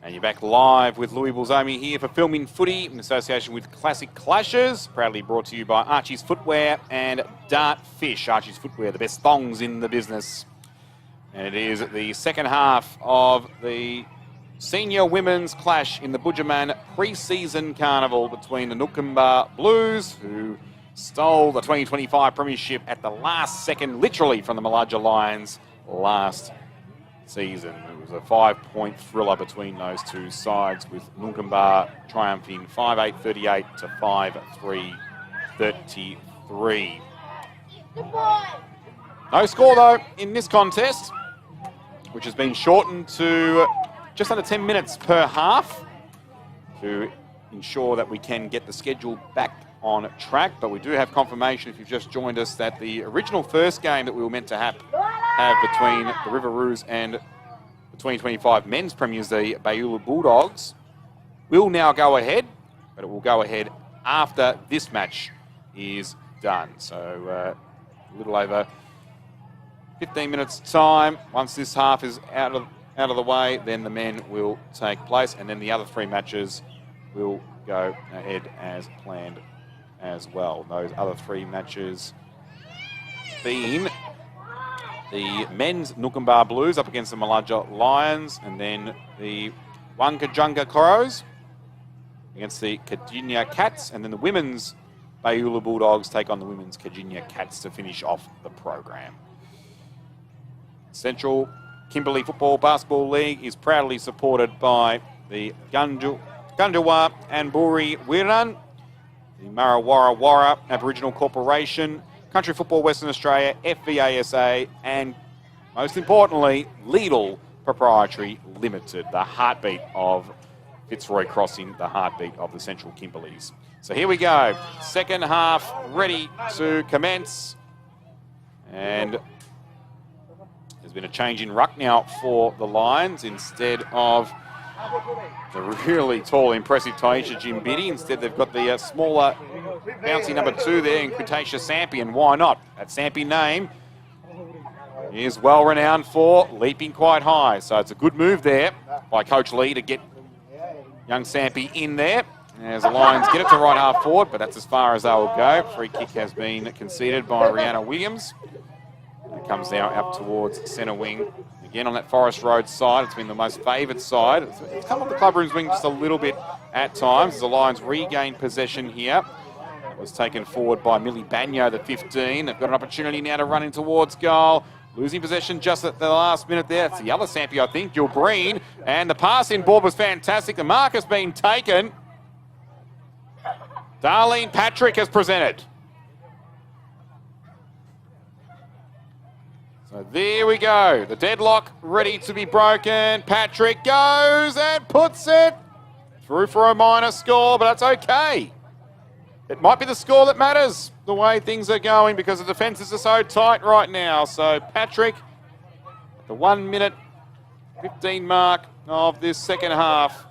And you're back live with Louisville's Omi here for Filming Footy in association with Classic Clashes, proudly brought to you by Archie's Footwear and Dart Fish. Archie's Footwear, the best thongs in the business. And it is the second half of the senior women's clash in the Bujiman pre-season carnival between the Nookamba Blues, who stole the 2025 premiership at the last second, literally from the Malaja Lions last season. It was a 5-point thriller between those two sides, with Nookamba triumphing 5-8-38 to 5-3-33. No score though in this contest, which has been shortened to just under 10 minutes per half to ensure that we can get the schedule back on track. But we do have confirmation, if you've just joined us, that the original first game that we were meant to have between the Riveroos and the 2025 men's premiers, the Bayula Bulldogs, will now go ahead, but it will go ahead after this match is done. So a little over 15 minutes time. Once this half is out of the way, then the men will take place, and then the other three matches will go ahead as planned as well. Those other three matches being the men's Nookamba Blues up against the Malaja Lions, and then the Wangkajunga Crows against the Kajinya Cats, and then the women's Bayula Bulldogs take on the women's Kajinya Cats to finish off the program. Central Kimberley Football Basketball League is proudly supported by the Gundjawa and Buri Wiran, the Marawarra Aboriginal Corporation, Country Football Western Australia, FVASA, and most importantly, Lidl Proprietary Limited, the heartbeat of Fitzroy Crossing, the heartbeat of the Central Kimberleys. So here we go, second half ready to commence, and there's been a change in ruck now for the Lions. Instead of the really tall, impressive Taisha Jimbidi, instead they've got the smaller, bouncy number 2 there in Quintacia Sampi, and why not? That Sampi name is well renowned for leaping quite high, so it's a good move there by Coach Lee to get young Sampi in there. As the Lions get it to right half forward, but that's as far as they will go. Free kick has been conceded by Rihanna Williams. It comes now up towards centre wing. Again, on that Forest Road side, it's been the most favoured side. It's come off the club room's wing just a little bit at times as the Lions regain possession here. It was taken forward by Millie Bagno, the 15. They've got an opportunity now to run in towards goal. Losing possession just at the last minute there. It's the other Sampi, I think, Jill Breen. And the pass in board was fantastic. The mark has been taken. Darlene Patrick has presented. So there we go. The deadlock ready to be broken. Patrick goes and puts it through for a minor score, but that's okay. It might be the score that matters, the way things are going, because the defences are so tight right now. So Patrick, at the 1 minute 15 mark of this second half,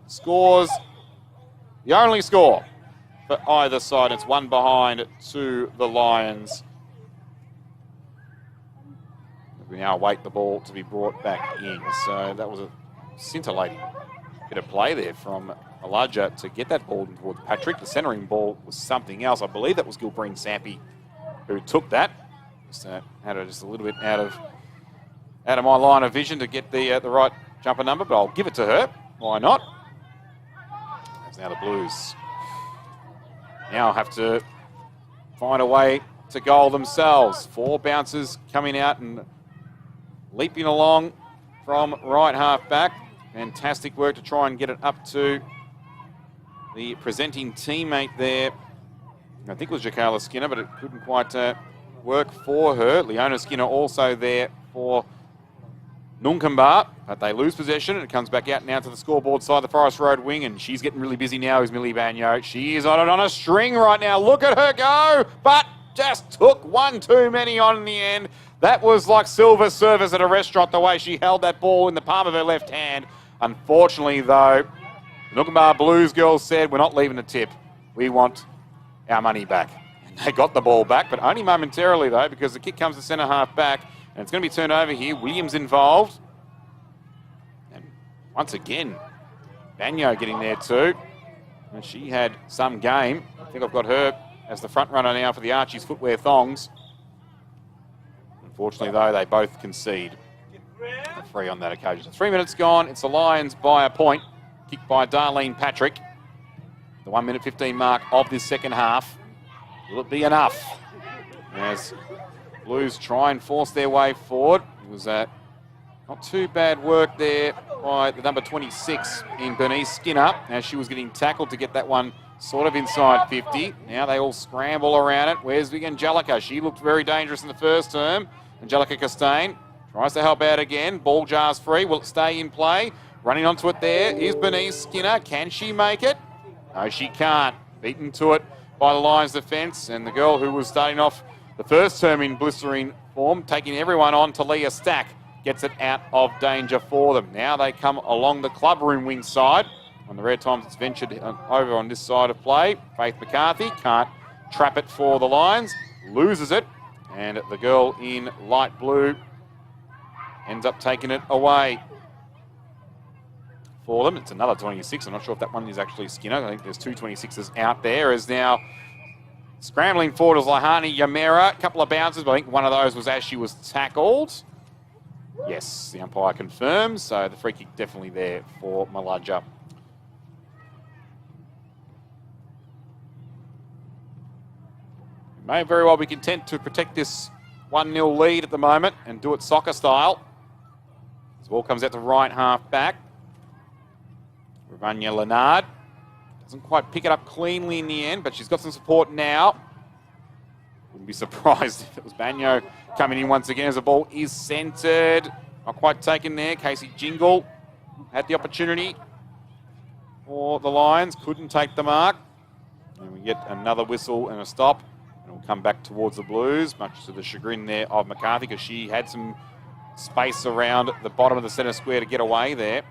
scores the only score for either side. It's one behind to the Lions. We now await the ball to be brought back in. So that was a scintillating bit of play there from Elijah to get that ball towards Patrick. The centering ball was something else. I believe that was Gilbreen Sampi who took that. Just had it just a little bit out of my line of vision to get the right jumper number, but I'll give it to her. Why not? That's now the Blues. Now have to find a way to goal themselves. 4 bouncers coming out and leaping along from right half back. Fantastic work to try and get it up to the presenting teammate there. I think it was Jacala Skinner, but it couldn't quite work for her. Leona Skinner also there for Nookamba, but they lose possession. It comes back out now to the scoreboard side, the Forest Road wing, and she's getting really busy now, is Millie Bagno. She is on it on a string right now. Look at her go, but just took one too many on in the end. That was like silver service at a restaurant, the way she held that ball in the palm of her left hand. Unfortunately, though, the Nookamba Blues girls said, we're not leaving a tip. We want our money back. And they got the ball back, but only momentarily, though, because the kick comes to centre half back, and it's going to be turned over here. Williams involved. And once again, Banyo getting there too. And she had some game. I think I've got her as the front runner now for the Archie's footwear thongs. Unfortunately, though, they both concede a free on that occasion. So 3 minutes gone. It's the Lions by a point. Kicked by Darlene Patrick. The 1 minute 15 mark of this second half. Will it be enough? As Blues try and force their way forward. It was not too bad work there by the number 26 in Bernice Skinner as she was getting tackled to get that one sort of inside 50. Now they all scramble around it. Where's Big Angelica? She looked very dangerous in the first term. Angelica Costain tries to help out again. Ball jars free. Will it stay in play? Running onto it there is Bernice Skinner. Can she make it? No, she can't. Beaten to it by the Lions defence. And the girl who was starting off the first term in blistering form, taking everyone on, Talia Stack, gets it out of danger for them. Now they come along the clubroom wing side. On the rare times it's ventured over on this side of play. Faith McCarthy can't trap it for the Lions. Loses it. And the girl in light blue ends up taking it away for them. It's another 26. I'm not sure if that one is actually Skinner. I think there's two 26s out there. As now scrambling forward is Lahani Yamera. A couple of bounces, but I think one of those was as she was tackled. Yes, the umpire confirms. So the free kick definitely there for Malaja. May very well be content to protect this 1-0 lead at the moment and do it soccer style. As the ball comes out the right half back. Ravanya Leonard doesn't quite pick it up cleanly in the end, but she's got some support now. Wouldn't be surprised if it was Banyo coming in once again as the ball is centred. Not quite taken there. Casey Jingle had the opportunity for the Lions. Couldn't take the mark. And we get another whistle and a stop. And we'll come back towards the Blues, much to the chagrin there of McCarthy, because she had some space around the bottom of the centre square to get away there.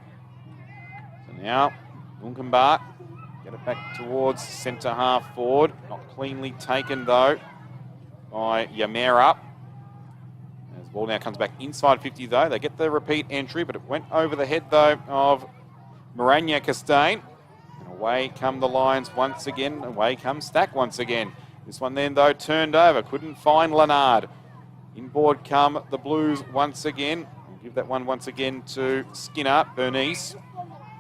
So now, Unkenbach, get it back towards centre half forward. Not cleanly taken, though, by Yamera. As the ball now comes back inside 50, though. They get the repeat entry, but it went over the head, though, of Miranda Costain. And away come the Lions once again. Away comes Stack once again. This one then, though, turned over. Couldn't find Leonard. Inboard come the Blues once again. We'll give that one once again to Skinner, Bernice,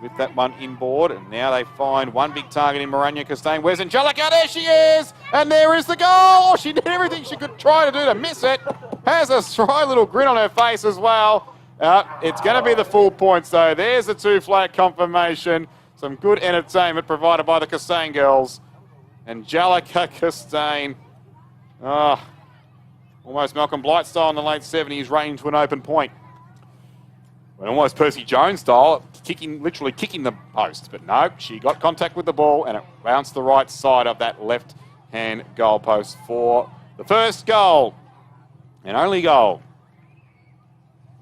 with that one inboard. And now they find one big target in Miranda Costain. Where's Angelica? There she is! And there is the goal! Oh, she did everything she could try to do to miss it. Has a sly little grin on her face as well. It's going to be the full points, though. There's the two-flag confirmation. Some good entertainment provided by the Costain girls. Angelica Costain. Almost Malcolm Blight style in the late 70s, running to an open point. But almost Percy Jones style, literally kicking the post. But no, she got contact with the ball and it bounced the right side of that left-hand goal post for the first goal and only goal,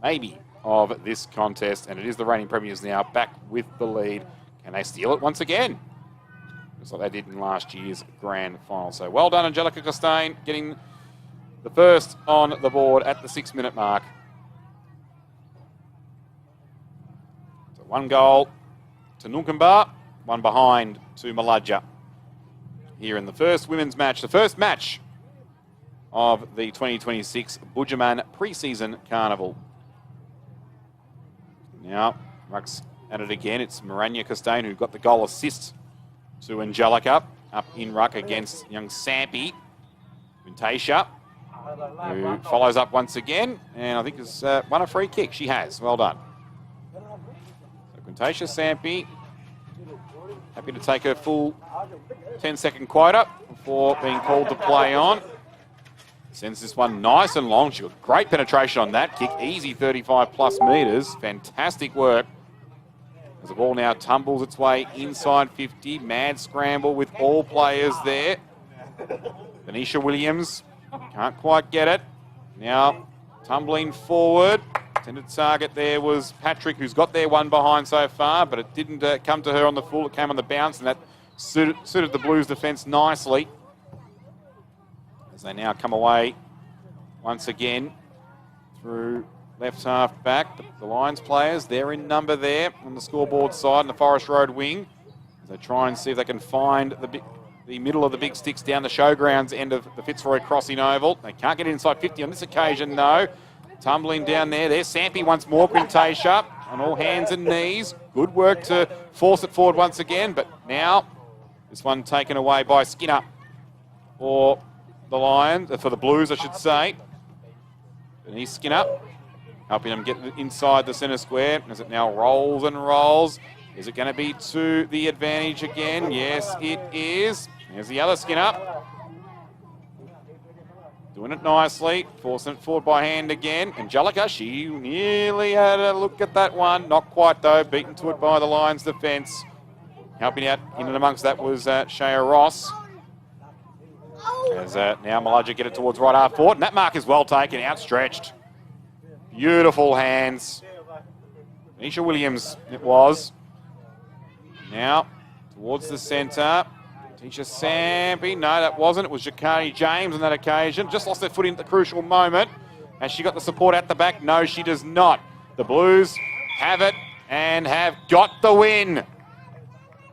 maybe, of this contest. And it is the reigning premiers now back with the lead. Can they steal it once again? Just like they did in last year's grand final. So well done, Angelica Costain, getting the first on the board at the 6-minute mark. So one goal to Nunkenbach, one behind to Malaja. Here in the first women's match, the first match of the 2026 Bujiman pre-season carnival. Now, Ruck's at it again. It's Miranda Costain who got the goal assist to Angelica up in ruck against young Sampi. Vintasia, who follows up once again, and I think has won a free kick. She has. Well done. So Quintasia Sampi, happy to take her full 10-second quota before being called to play on. Sends this one nice and long. She got great penetration on that kick. Easy 35+ metres. Fantastic work. As the ball now tumbles its way inside 50. Mad scramble with all players there. Venetia Williams can't quite get it. Now tumbling forward. Intended target there was Patrick, who's got their one behind so far, but it didn't come to her on the full. It came on the bounce, and that suited the Blues defence nicely. As they now come away once again through left half back. The Lions players, they're in number there on the scoreboard side in the Forest Road wing. They try and see if they can find the middle of the big sticks down the showgrounds end of the Fitzroy Crossing Oval. They can't get inside 50 on this occasion, though. Tumbling down there. There's Sampy once more. Quintasia on all hands and knees. Good work to force it forward once again, but now this one taken away by Skinner for the Lions, for the Blues, I should say. Denise Skinner helping them get inside the centre square as it now rolls and rolls. Is it going to be to the advantage again? Yes, it is. Here's the other Skinner. Doing it nicely. Forcing it forward by hand again. Angelica, she nearly had a look at that one. Not quite, though. Beaten to it by the Lions defence. Helping out in and amongst that was Shea Ross. As now Malaja get it towards right half forward. And that mark is well taken, outstretched. Beautiful hands. Nisha Williams it was. Now towards the centre. Tisha Sampy. No, that wasn't. It was Jakani James on that occasion. Just lost their footing at the crucial moment. Has she got the support at the back? No, she does not. The Blues have it and have got the win.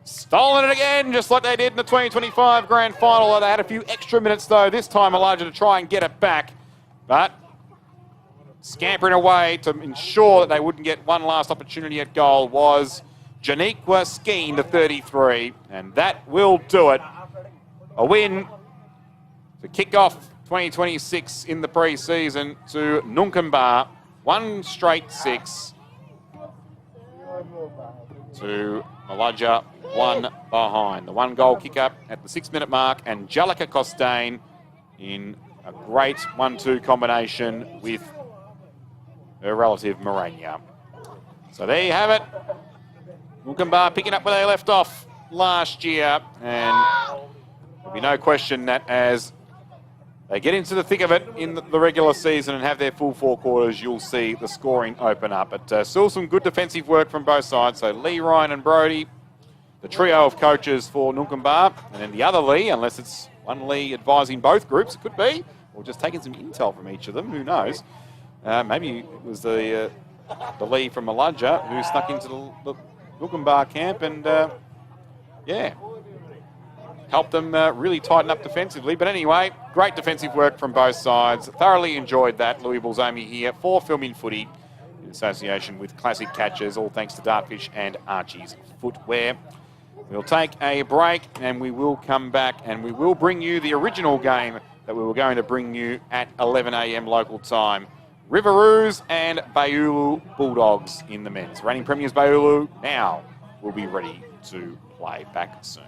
Stolen it again, just like they did in the 2025 Grand Final. They had a few extra minutes, though, this time Elijah to try and get it back. But scampering away to ensure that they wouldn't get one last opportunity at goal was Janiqua Skeen, the 33. And that will do it. A win to kick off 2026 in the pre-season to Nunkamba. 1 straight 6 to Elijah, 1 behind. The 1 goal kick up at the 6-minute mark. Angelica Costain in a great 1-2 combination with her relative Morania. So there you have it. Nunkamba picking up where they left off last year. And there'll be no question that as they get into the thick of it in the regular season and have their full 4 quarters, you'll see the scoring open up. But still some good defensive work from both sides. So Lee, Ryan and Brody, the trio of coaches for Nunkamba. And then the other Lee, unless it's one Lee advising both groups, it could be. Or just taking some intel from each of them, who knows. Maybe it was the Lee from Malaja who snuck into the Nunkamba camp and, yeah, helped them really tighten up defensively. But anyway, great defensive work from both sides. Thoroughly enjoyed that. Louis Balzami here for Filming Footy in association with Classic Catchers, all thanks to Dartfish and Archie's Footwear. We'll take a break and we will come back and we will bring you the original game that we were going to bring you at 11 a.m. local time. Riveroos and Bayulu Bulldogs in the men's. Reigning premiers Bayulu now will be ready to play. Back soon.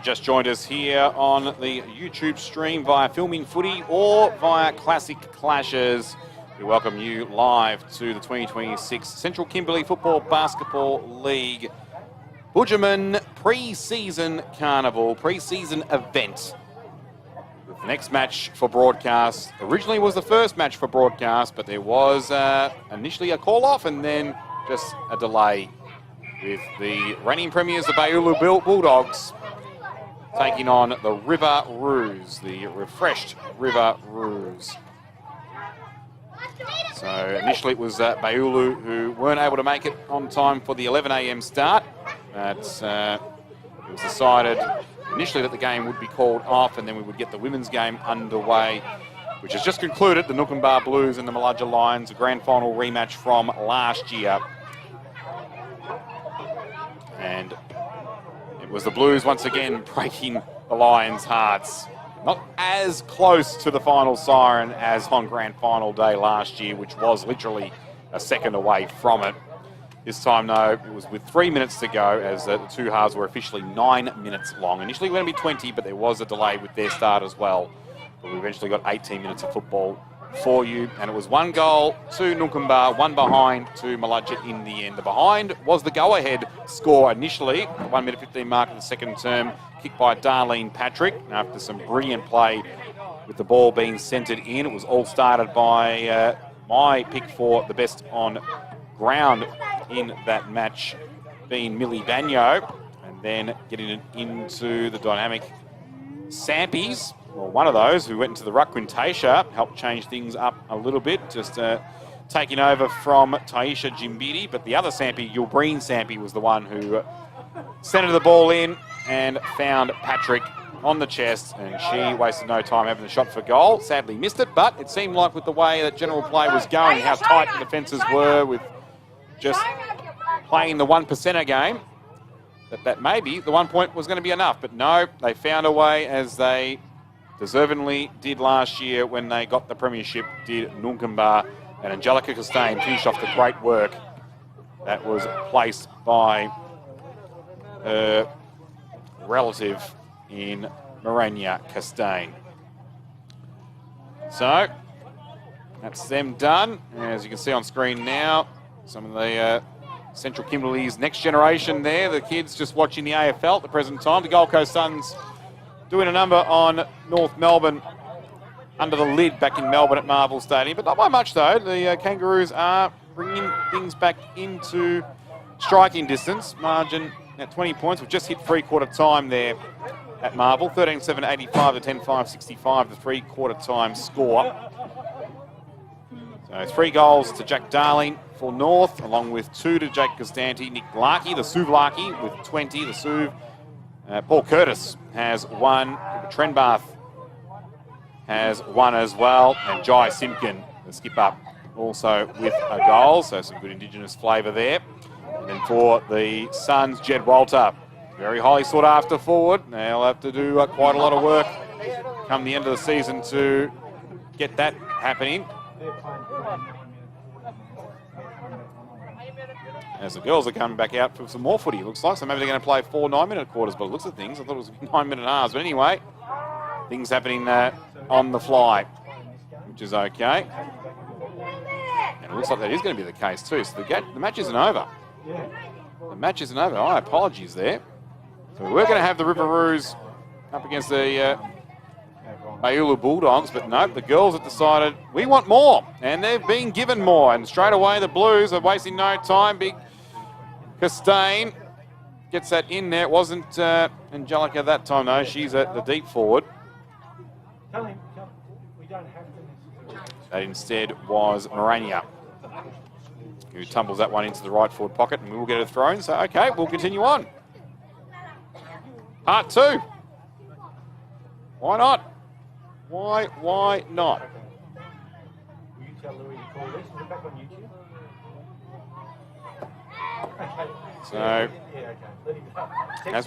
just joined us here on the YouTube stream via Filming Footy or via Classic Clashes, we welcome you live to the 2026 Central Kimberley Football Basketball League Bujiman pre-season carnival, pre-season event. The next match for broadcast originally was the first match for broadcast, but there was initially a call-off and then just a delay with the reigning premiers, the Bayoulou Bulldogs, taking on the River Roos, the refreshed River Roos. So initially it was Bayoulou who weren't able to make it on time for the 11 a.m. start. But it was decided initially that the game would be called off and then we would get the women's game underway, which has just concluded. The Noonkanbah Blues and the Maludja Lions, a grand final rematch from last year. And it was the Blues once again breaking the Lions' hearts. Not as close to the final siren as on grand final day last year, which was literally a second away from it. This time, though, it was with 3 minutes to go as the two halves were officially 9 minutes long. Initially, it was going to be 20, but there was a delay with their start as well. But we eventually got 18 minutes of football for you, and it was 1 goal to Noonkanbah, 1 behind to Maludja in the end. The behind was the go-ahead score initially, 1 minute 15 mark of the second term, kicked by Darlene Patrick after some brilliant play with the ball being centred in. It was all started by my pick for the best on ground in that match being Millie Bagno, and then getting it into the dynamic Sampies, or one of those who went into the ruck. Quintasia helped change things up a little bit, just taking over from Taisha Jimbiri, but the other Sampi, Yulbreen Sampi, was the one who centered the ball in and found Patrick on the chest, and she wasted no time having the shot for goal. Sadly missed it, but it seemed like with the way that general play was going, how tight the defences were with just playing the 1%er game, that maybe the 1 point was going to be enough. But no, they found a way, as they deservingly did last year when they got the premiership, did Noonkanbah, and Angelica Costain finished off the great work that was placed by her relative in Morania Costain. So that's them done. As you can see on screen now, some of the Central Kimberley's next generation there, the kids just watching the AFL at the present time. The Gold Coast Suns doing a number on North Melbourne under the lid back in Melbourne at Marvel Stadium, but not by much though. The Kangaroos are bringing things back into striking distance. Margin at 20 points. We've just hit three-quarter time there at Marvel. 13-7-85 to 10-5-65, the three-quarter time score. So 3 goals to Jack Darling for North, along with 2 to Jake Costanti. Nick Larkey, the Suvlaki, with 20. The Suv. Paul Curtis has 1. Trenbath has 1 as well. And Jai Simpkin, the skip-up, also with a goal. So some good Indigenous flavour there. And then for the Suns, Jed Walter, very highly sought after forward. They'll have to do quite a lot of work come the end of the season to get that happening. As the girls are coming back out for some more footy, it looks like. So maybe they're going to play 4 9-minute quarters, but it looks at things. I thought it was 9-minute halves. But anyway, things happening on the fly, which is okay. And it looks like that is going to be the case too. So the match isn't over. The match isn't over. My apologies there. So we're going to have the Riveroos up against the Bayoulou Bulldogs, but nope, the girls have decided we want more, and they've been given more. And straight away, the Blues are wasting no time. Big Costain gets that in there. It wasn't Angelica that time, though. She's at the deep forward. That instead was Morania, who tumbles that one into the right forward pocket, and we will get it thrown. So, okay, we'll continue on. Part 2. Why not? Why not? Will you tell Louis to call this? Is it back on YouTube? So, as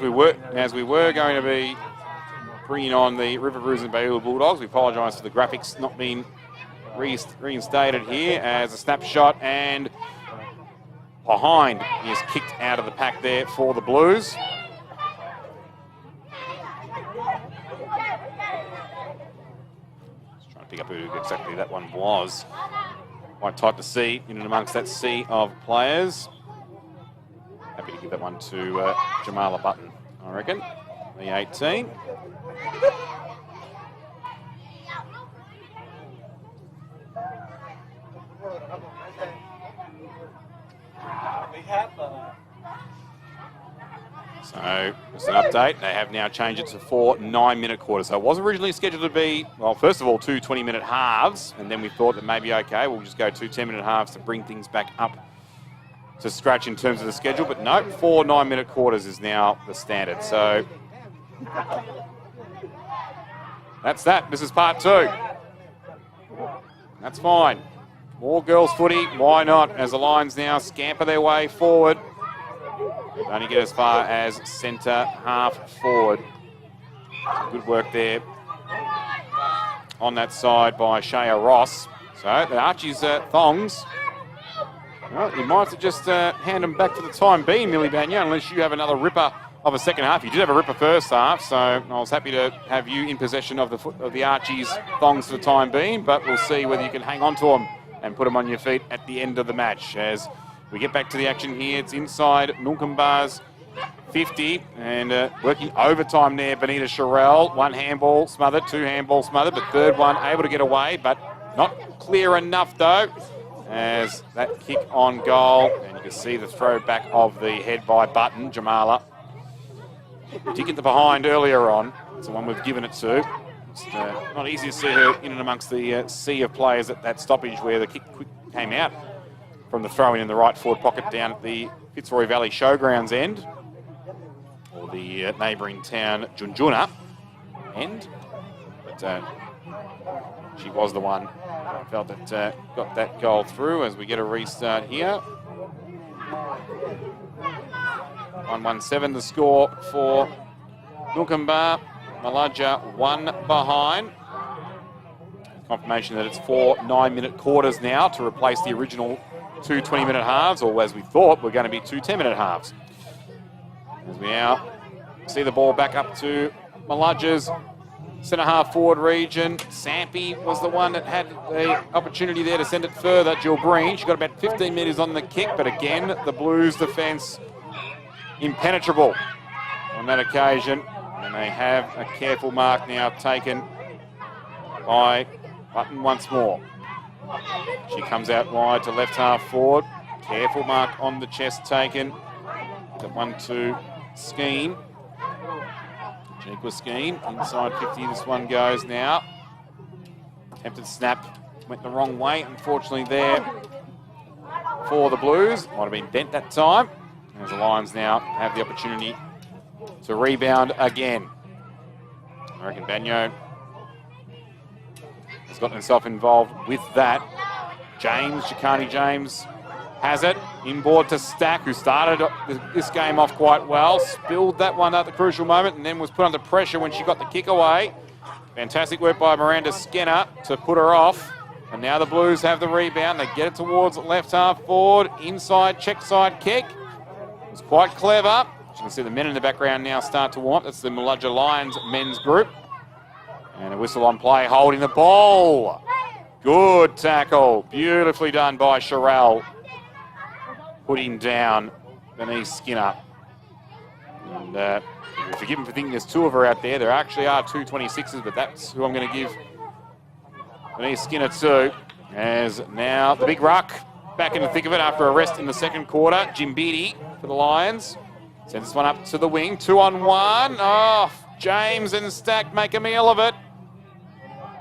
we were going to be bringing on the Riveroos and Bayoulou Bulldogs, we apologise for the graphics not being reinstated here as a snapshot, and behind is kicked out of the pack there for the Blues. pick up who exactly that one was. Quite tight to see in and amongst that sea of players. Happy to give that one to Jamala Button, I reckon. The 18. So, just an update. They have now changed it to 4 9-minute quarters. So it was originally scheduled to be, well, first of all, 2 20-minute halves, and then we thought that maybe, okay, we'll just go 2 10-minute halves to bring things back up to scratch in terms of the schedule. But no, 4 9-minute quarters is now the standard. So that's that. This is part 2. That's fine. More girls footy. Why not? As the Lions now scamper their way forward. Only get as far as centre half forward. Good work there on that side by Shea Ross. So the Archie's thongs. Well, you might have to just hand them back for the time being, Millie Banya, unless you have another ripper of a second half. You did have a ripper first half, so I was happy to have you in possession of the Archie's thongs for the time being, but we'll see whether you can hang on to them and put them on your feet at the end of the match. As we get back to the action here, it's inside Nunkamba's 50 and working overtime there, Benita Sherrill. 1 handball smothered, 2 handball smothered, but third one able to get away, but not clear enough though. As that kick on goal, and you can see the throw back of the head by Button, Jamala. Did get the behind earlier on. It's the one we've given it to. It's not easy to see her in and amongst the sea of players at that stoppage where the kick quick came out from the throw-in in the right forward pocket down at the Fitzroy Valley Showgrounds end, or the neighbouring town Junjuna end. But she was the one that felt that got that goal through as we get a restart here. 1-1-7 the score for Nunkambar. Malaja 1 behind. Confirmation that it's 4 9-minute quarters now to replace the original 2 20-minute halves, or as we thought, we're going to be 2 10-minute halves. As we now see the ball back up to Malaja's centre half forward region. Sampy was the one that had the opportunity there to send it further. Jill Green, she got about 15 metres on the kick, but again, the Blues defence impenetrable on that occasion. And they have a careful mark now taken by Button once more. She comes out wide to left half forward. Careful mark on the chest taken. The 1-2 scheme. Janiqua scheme. Inside 50 this one goes now. Attempted snap. Went the wrong way, unfortunately, there for the Blues. Might have been bent that time. As the Lions now have the opportunity to rebound again. I reckon Bagno has got himself involved with that. Chicani James has it. Inboard to Stack, who started this game off quite well. Spilled that one at the crucial moment and then was put under pressure when she got the kick away. Fantastic work by Miranda Skinner to put her off. And now the Blues have the rebound. They get it towards left half forward. Inside, check side kick. It was quite clever. As you can see the men in the background now start to warm up. That's the Malaja Lions men's group. And a whistle on play, holding the ball. Good tackle. Beautifully done by Sherrill. Putting down Denise Skinner. And forgive me for thinking there's 2 of her out there. There actually are 2 26s, but that's who I'm going to give Denise Skinner to. As now the big ruck back in the thick of it after a rest in the second quarter. Jim Beattie for the Lions. Sends this one up to the wing. 2-on-1. Oh, James and Stack make a meal of it.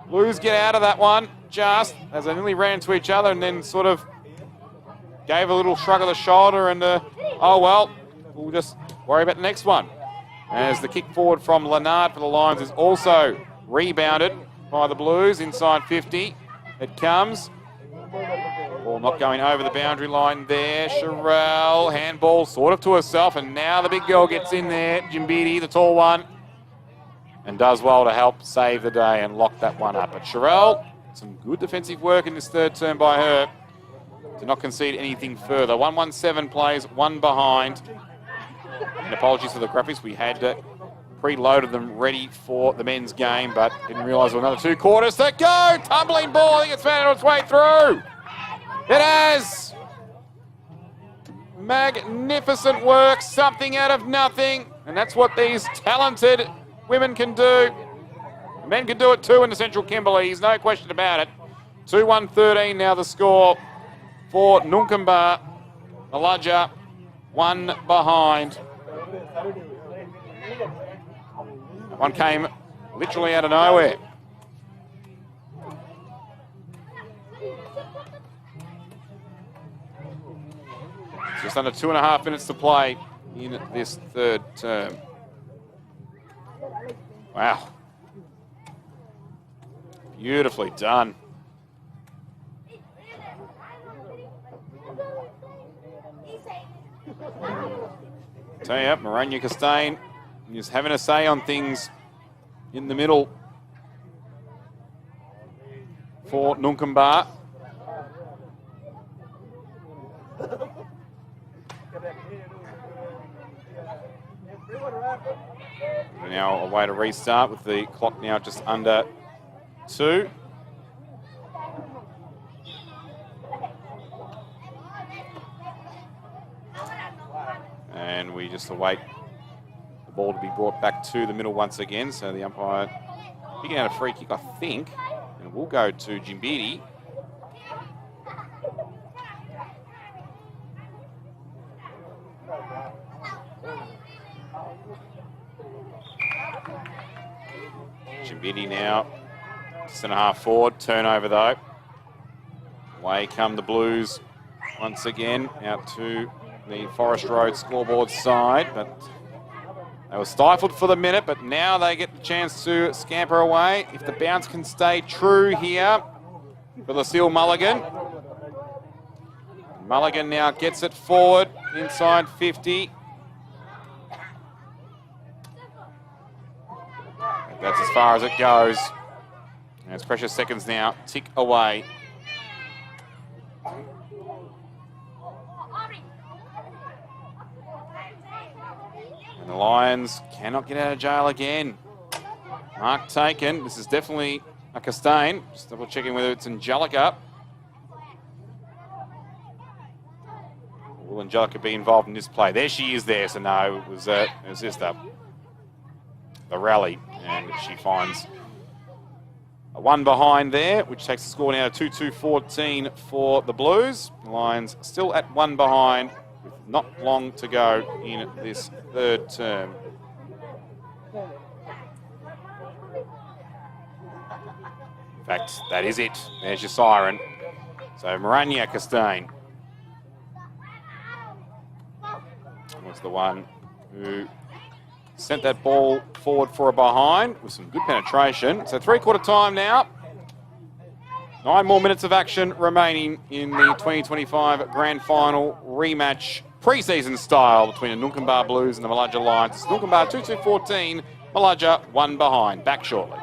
Blues get out of that one just as they nearly ran into each other and then sort of gave a little shrug of the shoulder and, oh, well, we'll just worry about the next one. As the kick forward from Lennard for the Lions is also rebounded by the Blues inside 50. It comes. Ball not going over the boundary line there. Sherrill, handball sort of to herself, and now the big girl gets in there. Jimbiti, the tall one, and does well to help save the day and lock that one up. But Sherrill, some good defensive work in this third term by her to not concede anything further. 1-1-7 plays, 1 behind. And apologies for the graphics. We had preloaded them ready for the men's game, but didn't realise there were another 2 quarters to go. Tumbling ball, I think it's found its way through. It has. Magnificent work, something out of nothing, and that's what these talented women can do. The men can do it too in the Central Kimberleys, no question about it. 2-1-13 now the score for Nunkamba. Malaja, 1 behind. That one came literally out of nowhere. Just under 2.5 minutes to play in this third term. Wow. Beautifully done. Tell you, Morania Costain is having a say on things in the middle for Nunkamba. Now a way to restart with the clock now just under 2. And we just await the ball to be brought back to the middle once again. So the umpire picking out a free kick, I think, and we'll go to Jimbiti. Jimbiti now, centre-half forward, turnover though. Away come the Blues once again, out to the Forest Road scoreboard side, but they were stifled for the minute, but now they get the chance to scamper away. If the bounce can stay true here for Lucille Mulligan. Mulligan now gets it forward inside 50. That's as far as it goes. And it's precious seconds now, tick away. And the Lions cannot get out of jail again. Mark taken. This is definitely a Costain. Just double checking whether it's Angelica. Will Angelica be involved in this play? There she is there. So no, it was just the rally. And she finds a 1 behind there, which takes the score now to 2-2-14 for the Blues. The Lions still at 1 behind, with not long to go in this third term. In fact, that is it. There's your siren. So Morania Costain was the one who sent that ball forward for a behind with some good penetration. So 3/4 time now. 9 more minutes of action remaining in the 2025 Grand Final rematch, pre-season style, between the Nunkamba Blues and the Malaja Lions. It's Nunkamba 2-2-14, Malaja 1 behind. Back shortly.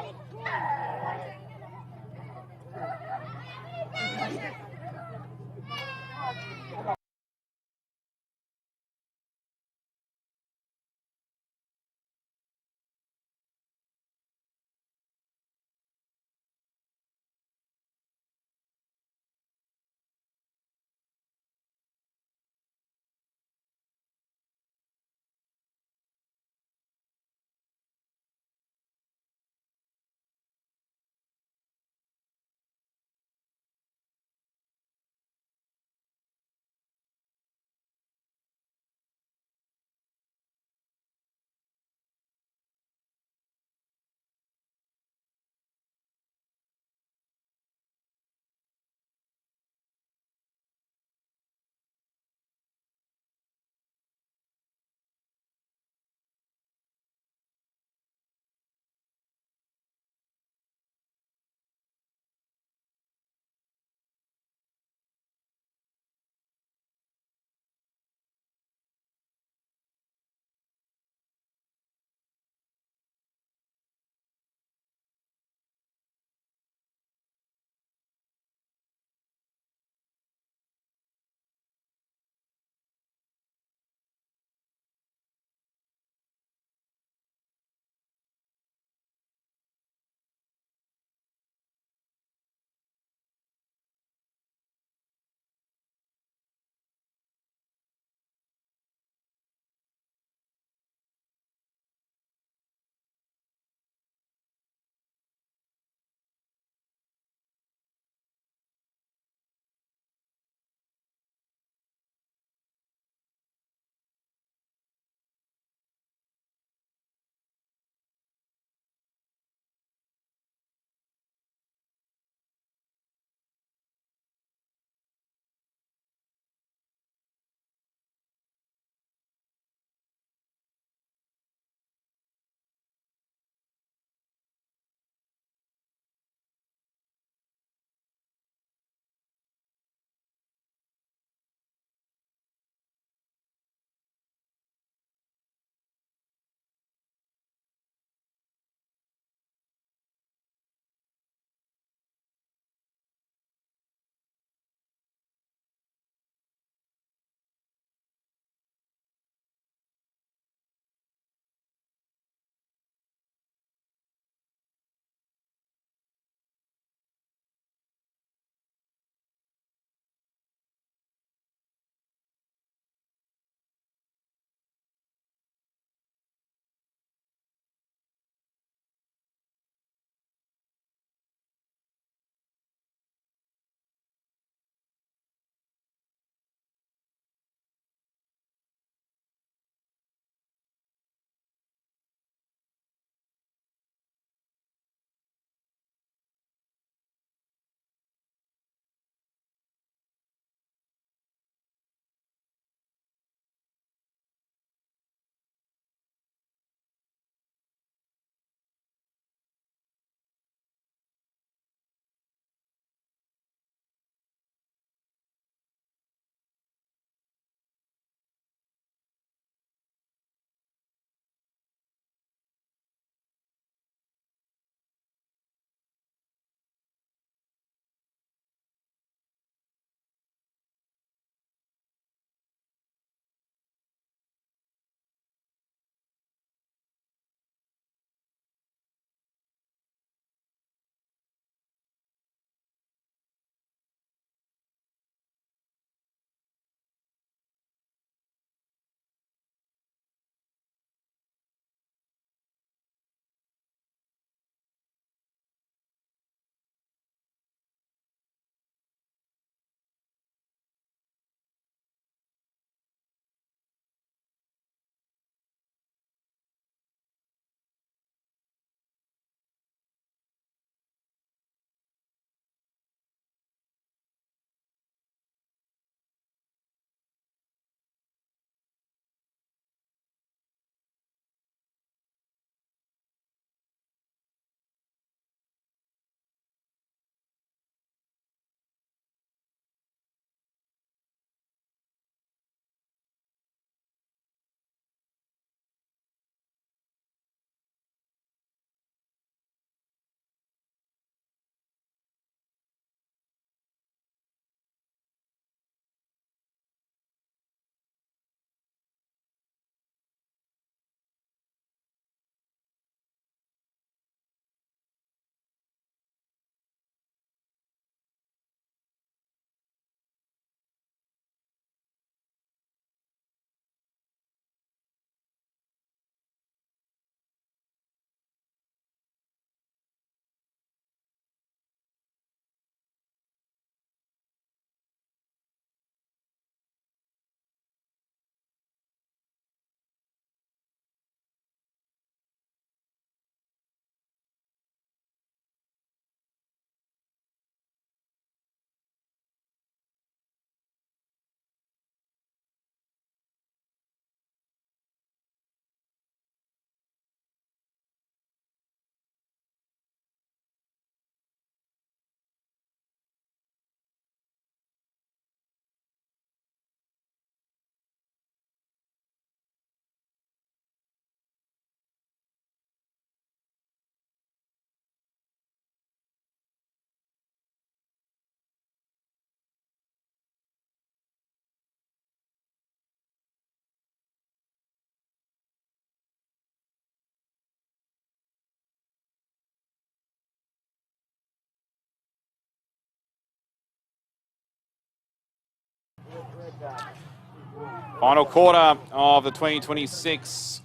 Final quarter of the 2026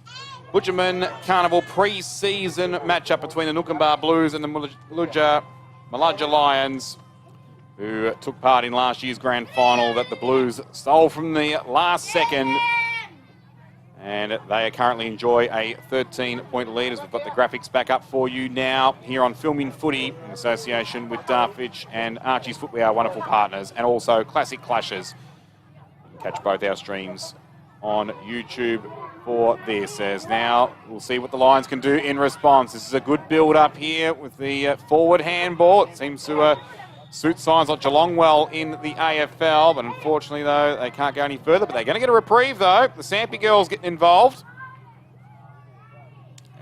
Bujiman Carnival pre-season matchup between the Nookambah Blues and the Malaja Lions, who took part in last year's grand final that the Blues stole from the last second. And they currently enjoy a 13-point lead, as we've got the graphics back up for you now here on Filming Footy in association with Darfitch and Archie's Footwear, our wonderful partners, and also Classic Clashes. You can catch both our streams on YouTube for this. As now we'll see what the Lions can do in response. This is a good build-up here with the forward handball. It seems to suit sides like Geelong well in the AFL, but unfortunately, though, they can't go any further. But they're going to get a reprieve, though. The Sampi girls getting involved.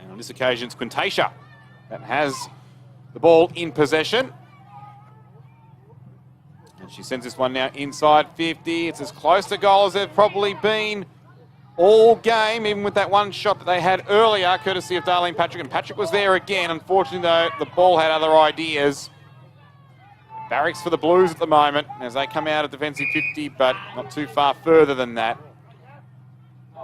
And on this occasion, it's Quintacia that has the ball in possession. And she sends this one now inside 50. It's as close to goal as they've probably been all game, even with that one shot that they had earlier, courtesy of Darlene Patrick. And Patrick was there again. Unfortunately, though, the ball had other ideas. Barracks for the Blues at the moment as they come out of defensive 50, but not too far further than that.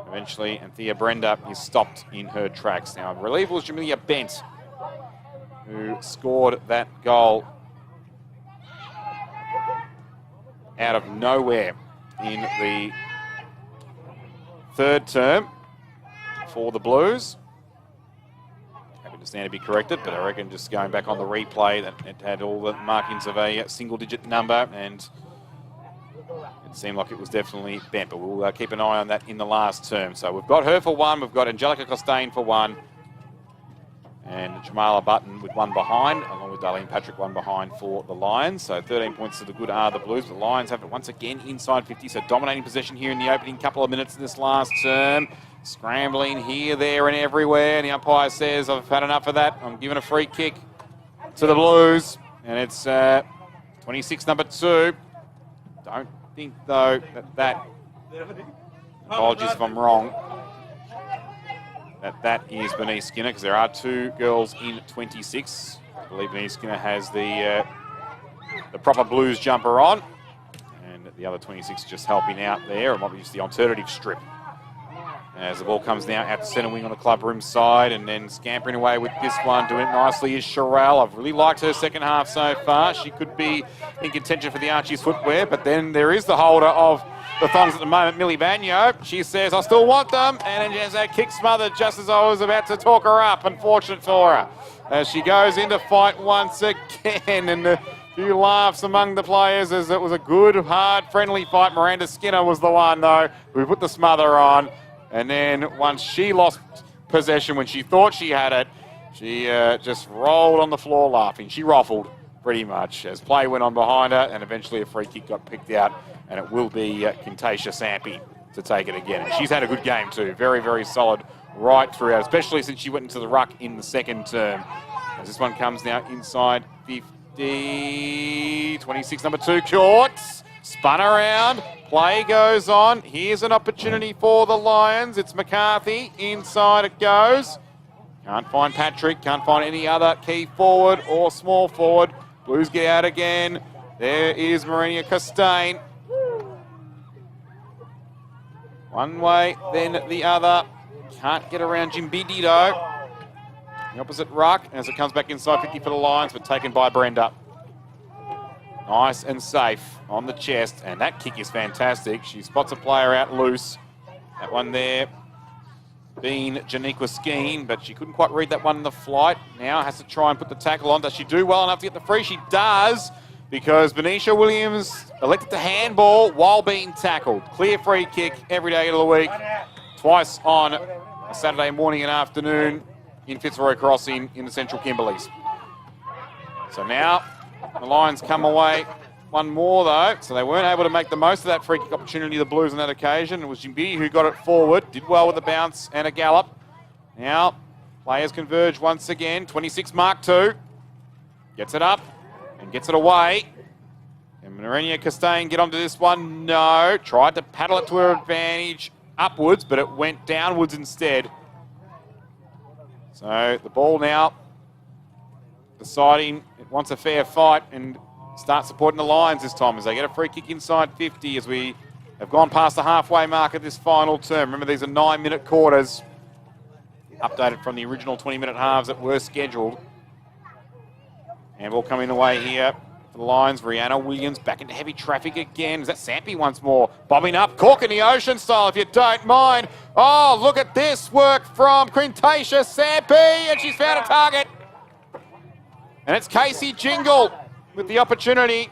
Eventually, Anthea Brenda is stopped in her tracks. Now, I believe it was Jamelia Bent who scored that goal out of nowhere in the third term for the Blues. Stand to be corrected, but I reckon just going back on the replay that it had all the markings of a single-digit number, and it seemed like it was definitely bent, but we'll keep an eye on that in the last term. So we've got her for one, we've got Angelica Costain for one, and Jamala Button with one behind, along with Darlene Patrick one behind for the Lions. So 13 points to the good are the Blues, but the Lions have it once again inside 50, so dominating possession here in the opening couple of minutes in this last term. Scrambling here, there and everywhere, and the umpire says, I've had enough of that. I'm giving a free kick to the Blues, and it's 26 number 2. Don't think, though, that apologies if I'm wrong, that is Bernice Skinner, because there are two girls in 26. I believe Bernice Skinner has the proper Blues jumper on, and the other 26 just helping out there. It might be just the alternative strip. As the ball comes now out to centre wing on the club room side, and then scampering away with this one, doing it nicely is Sherelle. I've really liked her second half so far. She could be in contention for the Archie's Footwear, but then there is the holder of the thongs at the moment, Millie Bagno. She says, I still want them, and has that kick smothered just as I was about to talk her up. Unfortunate for her. As she goes into fight once again, and a few laughs among the players as it was a good, hard, friendly fight. Miranda Skinner was the one, though, who put the smother on. And then once she lost possession, when she thought she had it, she just rolled on the floor laughing. She ruffled pretty much as play went on behind her, and eventually a free kick got picked out, and it will be Quintacia Sampi to take it again. And she's had a good game too. Very, very solid right throughout, especially since she went into the ruck in the second term. As this one comes now inside 50, 26 number 2, Courts. Spun around, play goes on. Here's an opportunity for the Lions. It's McCarthy, inside it goes. Can't find Patrick, can't find any other key forward or small forward. Blues get out again. There is Marinia Costain. One way, then the other. Can't get around Jimbidi though. The opposite ruck as it comes back inside 50 for the Lions, but taken by Brenda. Nice and safe on the chest, and that kick is fantastic. She spots a player out loose. That one there being Janiqua Skeen, but she couldn't quite read that one in the flight. Now has to try and put the tackle on. Does she do well enough to get the free? She does, because Benicia Williams elected to handball while being tackled. Clear free kick every day of the week, twice on a Saturday morning and afternoon in Fitzroy Crossing in the Central Kimberleys. So now the Lions come away one more, though, so they weren't able to make the most of that free kick opportunity, the Blues, on that occasion. It was Jimbidi who got it forward, did well with the bounce and a gallop. Now, players converge once again. 26 Mark 2. Gets it up and gets it away. Can Marinia Costain get onto this one? No. Tried to paddle it to her advantage upwards, but it went downwards instead. So the ball now deciding it wants a fair fight and start supporting the Lions this time as they get a free kick inside 50 as we have gone past the halfway mark of this final term. Remember, these are 9-minute quarters, updated from the original 20-minute halves that were scheduled. Handball coming away here for the Lions. Rihanna Williams back into heavy traffic again. Is that Sampi once more? Bobbing up, cork in the ocean style, if you don't mind. Oh, look at this work from Quintacia Sampi, and she's found a target. And it's Casey Jingle with the opportunity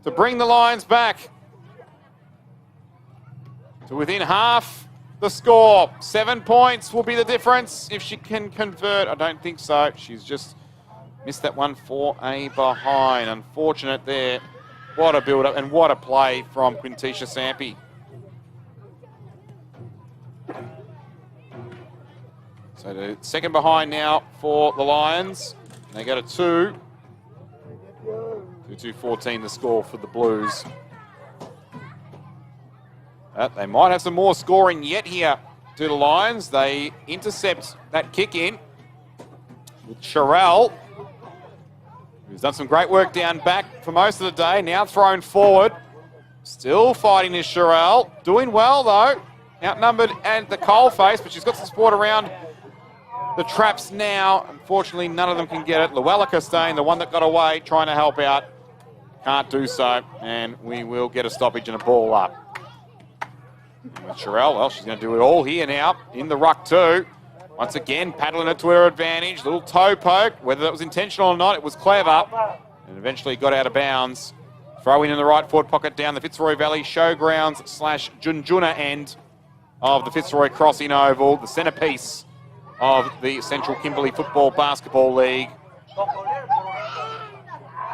to bring the Lions back to within half the score. 7 points will be the difference if she can convert. I don't think so. She's just missed that one for a behind. Unfortunate there. What a build-up and what a play from Quintacia Sampi. So the second behind now for the Lions. They go to 2. 2-2-14 the score for the Blues. They might have some more scoring yet here to the Lions. They intercept that kick in with Sherelle, who's done some great work down back for most of the day. Now thrown forward. Still fighting is Sherelle. Doing well though. Outnumbered at the coalface, but she's got some support around the traps now. Unfortunately, none of them can get it. Luella Costain, the one that got away, trying to help out. Can't do so, and we will get a stoppage and a ball up. And with Sherelle, well, she's going to do it all here now, in the ruck too. Once again, paddling it to her advantage. Little toe poke, whether that was intentional or not, it was clever. And eventually got out of bounds. Throw in the right forward pocket down the Fitzroy Valley Showgrounds / Junjuna end of the Fitzroy Crossing Oval, the centrepiece of the Central Kimberley Football Basketball League.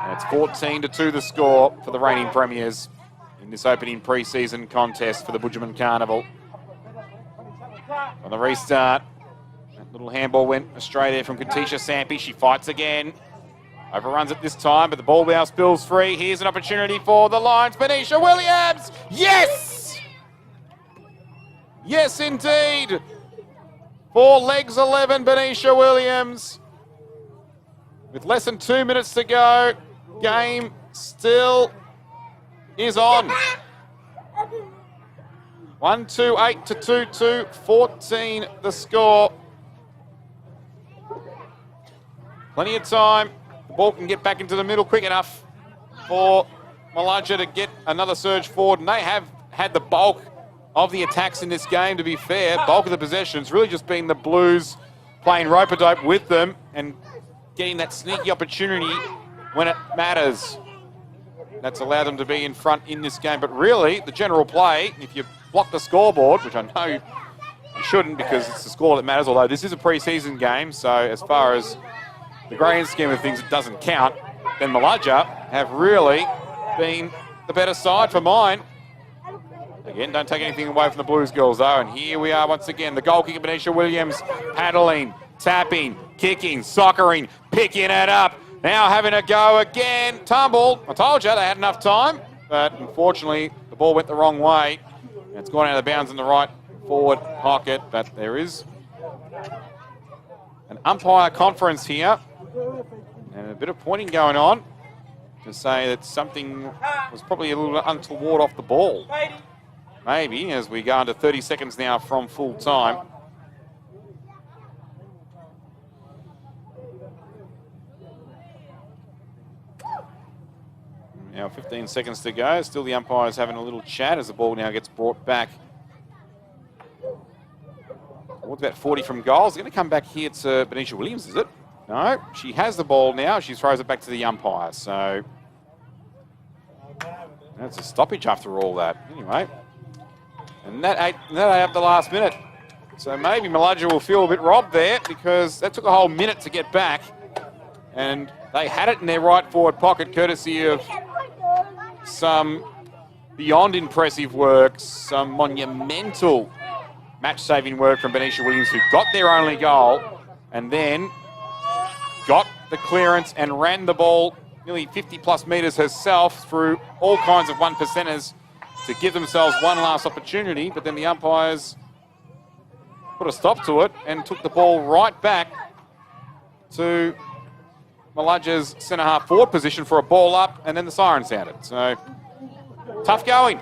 And it's 14-2 the score for the reigning premiers in this opening pre-season contest for the Bujiman Carnival. On the restart, that little handball went astray there from Quintacia Sampi. She fights again. Overruns it this time, but the ball now spills free. Here's an opportunity for the Lions. Benicia Williams! Yes! Yes, indeed! 4 legs 11, Benicia Williams. With less than 2 minutes to go, game still is on. 1-2-8 to 2-2, 14 the score. Plenty of time. The ball can get back into the middle quick enough for Malaja to get another surge forward, and they have had the bulk of the attacks in this game, to be fair. Bulk of the possessions really just been the Blues playing rope-a-dope with them and getting that sneaky opportunity when it matters. That's allowed them to be in front in this game. But really, the general play, if you block the scoreboard, which I know you shouldn't because it's the score that matters, although this is a pre-season game, so as far as the grand scheme of things, it doesn't count, then Malaja have really been the better side for mine. Again, don't take anything away from the Blues girls, though. And here we are once again. The goal kicker, Benicia Williams, paddling, tapping, kicking, soccering, picking it up. Now having a go again. Tumble. I told you they had enough time, but unfortunately, the ball went the wrong way. And it's gone out of bounds in the right forward pocket, but there is an umpire conference here. And a bit of pointing going on to say that something was probably a little untoward off the ball. Maybe, as we go into 30 seconds now from full time. Now 15 seconds to go. Still the umpires having a little chat as the ball now gets brought back. What's about 40 from goal? It's going to come back here to Benicia Williams, is it? No, she has the ball now. She throws it back to the umpire. So that's a stoppage after all that. Anyway. And that ate up the last minute. So maybe Malaja will feel a bit robbed there because that took a whole minute to get back. And they had it in their right forward pocket courtesy of some beyond impressive work, some monumental match-saving work from Benicia Williams, who got their only goal and then got the clearance and ran the ball nearly 50-plus metres herself through all kinds of one-percenters to give themselves one last opportunity, but then the umpires put a stop to it and took the ball right back to Malaja's centre-half forward position for a ball up, and then the siren sounded. So, tough going.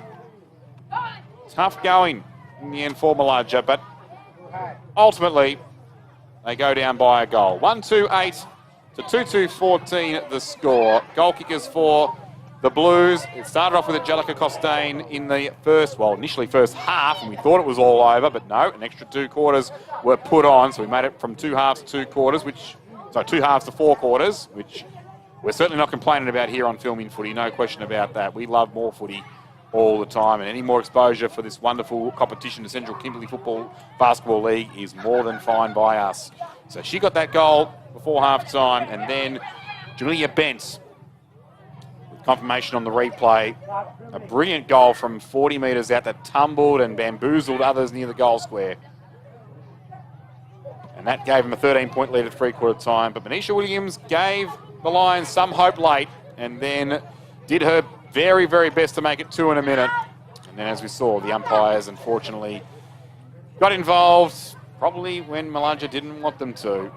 Tough going in the end for Malaja, but ultimately they go down by a goal. 1-2-8 to 2-2-14 the score. Goal kickers for the Blues. It started off with Angelica Costain in the initially first half, and we thought it was all over, but no, an extra 2 quarters were put on, so we made it from 2 halves to 2 quarters, 2 halves to 4 quarters, which we're certainly not complaining about here on Filming Footy, no question about that. We love more footy all the time, and any more exposure for this wonderful competition, the Central Kimberley Basketball League, is more than fine by us. So she got that goal before half-time, and then Julia Bentz, with confirmation on the replay, a brilliant goal from 40 metres out that tumbled and bamboozled others near the goal square. And that gave him a 13-point lead at 3/4 time, but Manisha Williams gave the Lions some hope late, and then did her very, very best to make it 2 in a minute. And then, as we saw, the umpires unfortunately got involved, probably when Malaja didn't want them to,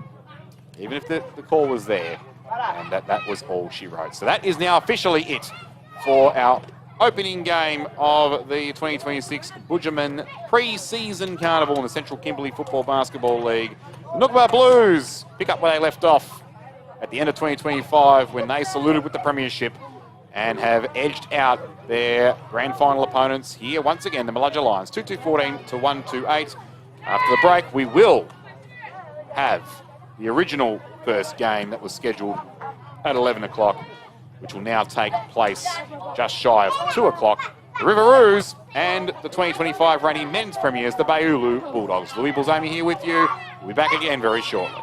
even if the call was there. And that was all she wrote. So that is now officially it for our opening game of the 2026 Bujiman pre-season carnival in the Central Kimberley Football Basketball League. The Nookaba Blues pick up where they left off at the end of 2025 when they saluted with the premiership and have edged out their grand final opponents here once again, the Malaja Lions, 2-2-14 to 1-2-8. After the break, we will have the original first game that was scheduled at 11 o'clock, which will now take place just shy of 2 o'clock. The Riveroos and the 2025 reigning men's premiers, the Bayulu Bulldogs. Louis Bulzami here with you. We'll be back again very shortly.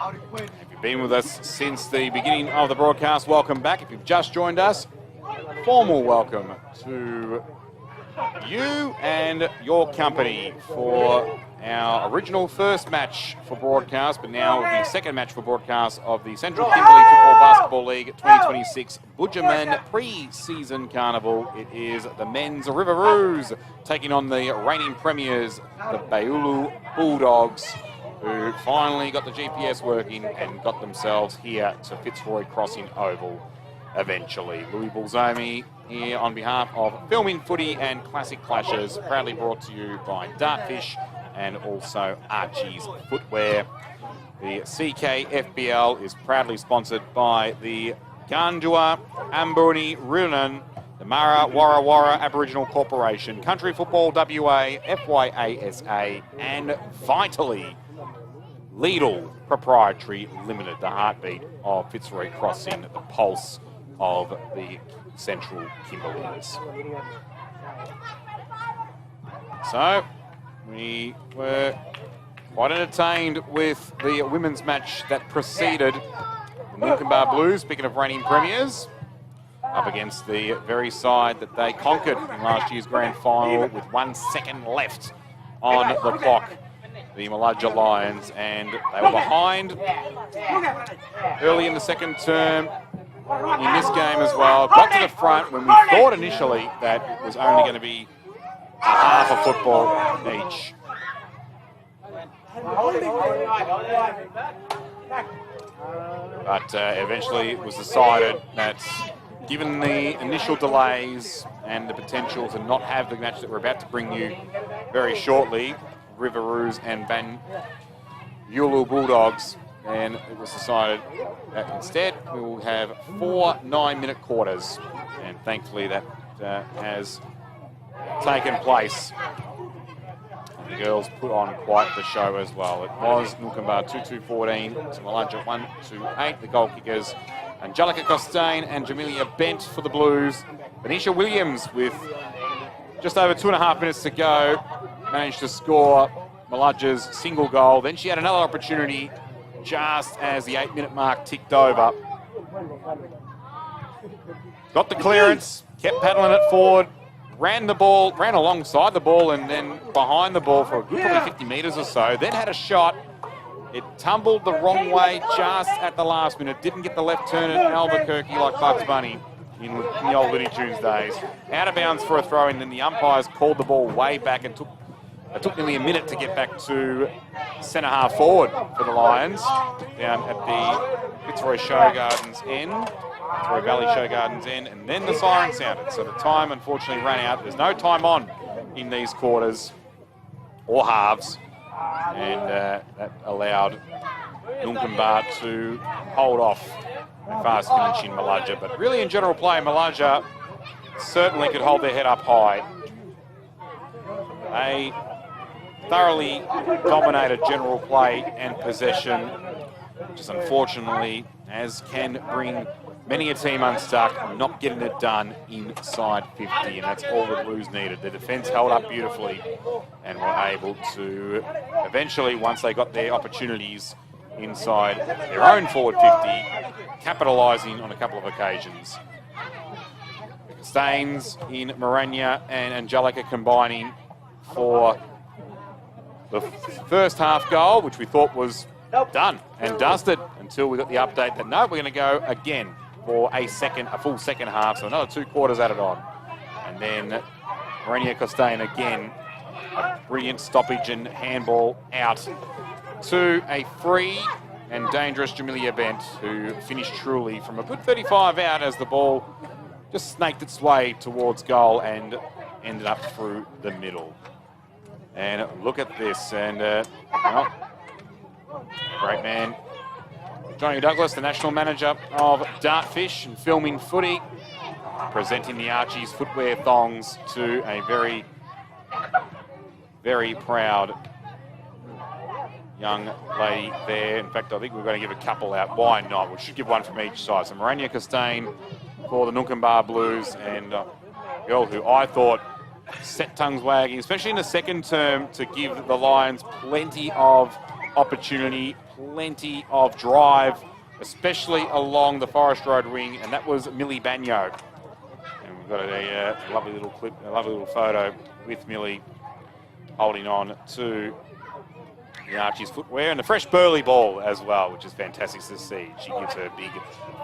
If you've been with us since the beginning of the broadcast, welcome back. If you've just joined us, formal welcome to you and your company for our original first match for broadcast, but now the second match for broadcast of the Central Kimberley Football Basketball League 2026 Bujiman pre-season carnival. It is the men's Riveroos taking on the reigning premiers, the Baulu Bulldogs, who finally got the GPS working and got themselves here to Fitzroy Crossing Oval eventually. Louis Bulzomi here on behalf of Filming Footy and Classic Clashes, proudly brought to you by Dartfish and also Archie's Footwear. The CKFBL is proudly sponsored by the Gandua Ambuni Rilan, the Mara Warra Warra Aboriginal Corporation, Country Football WA, FYASA, and Vitally Lidl Proprietary Limited, the heartbeat of Fitzroy Crossing, the pulse of the Central Kimberleys. So, we were quite entertained with the women's match that preceded the Noonkanbah Blues, speaking of reigning premiers, up against the very side that they conquered in last year's grand final with 1 second left on the clock, the Malajja Lions, and they were behind early in the second term in this game as well. Got to the front when we thought initially that it was only going to be half a football each. But eventually it was decided that given the initial delays and the potential to not have the match that we're about to bring you very shortly, Riveroos and Yulu Bulldogs, and it was decided that instead we will have 4 9-minute quarters, and thankfully that has taken place. And the girls put on quite the show as well. It was Noonkanbah 2-2-14 to Malajja 1-2-8. The goal kickers, Angelica Costain and Jamelia Bent for the Blues. Venetia Williams, with just over 2.5 minutes to go, managed to score Malajja's single goal. Then she had another opportunity just as the 8-minute mark ticked over. Got the clearance, kept paddling it forward, ran alongside the ball and then behind the ball for a good probably 50 metres or so, then had a shot. It tumbled the wrong way just at the last minute. Didn't get the left turn at Albuquerque like Bugs Bunny in the old Looney Tunes days. Out of bounds for a throw, and then the umpires called the ball way back, and it took nearly a minute to get back to centre half forward for the Lions down at the Fitzroy Show Gardens end, Fitzroy Valley Show Gardens end, and then the siren sounded. So the time unfortunately ran out. There's no time on in these quarters or halves, and that allowed Noonkanbah to hold off a fast finish in Malajja. But really in general play, Malajja certainly could hold their head up high. They thoroughly dominated general play and possession, which is unfortunately, as can bring many a team unstuck, not getting it done inside 50, and that's all the Blues needed. The defence held up beautifully and were able to eventually, once they got their opportunities inside their own forward 50, capitalising on a couple of occasions. Staines in Morania and Angelica combining for the first half goal, which we thought was done and dusted until we got the update that no, we're going to go again for a full second half, so another 2 quarters added on. And then Morania Costain again, a brilliant stoppage and handball out to a free and dangerous Jamelia Bent, who finished truly from a good 35 out as the ball just snaked its way towards goal and ended up through the middle. And look at this, and great man, Johnny Douglas, the national manager of Dartfish and Filming Footy, presenting the Archie's footwear thongs to a very, very proud young lady there. In fact, I think we're going to give a couple out. Why not? We should give one from each side. So Morania Costain for the Noonkanbah Blues, and a girl who I thought set tongues wagging, especially in the second term, to give the Lions plenty of opportunity, plenty of drive, especially along the Forest Road wing, and that was Millie Bagno. And we've got a lovely little clip, a lovely little photo with Millie holding on to the Archie's footwear and the fresh Burley ball as well, which is fantastic to see. She gives her big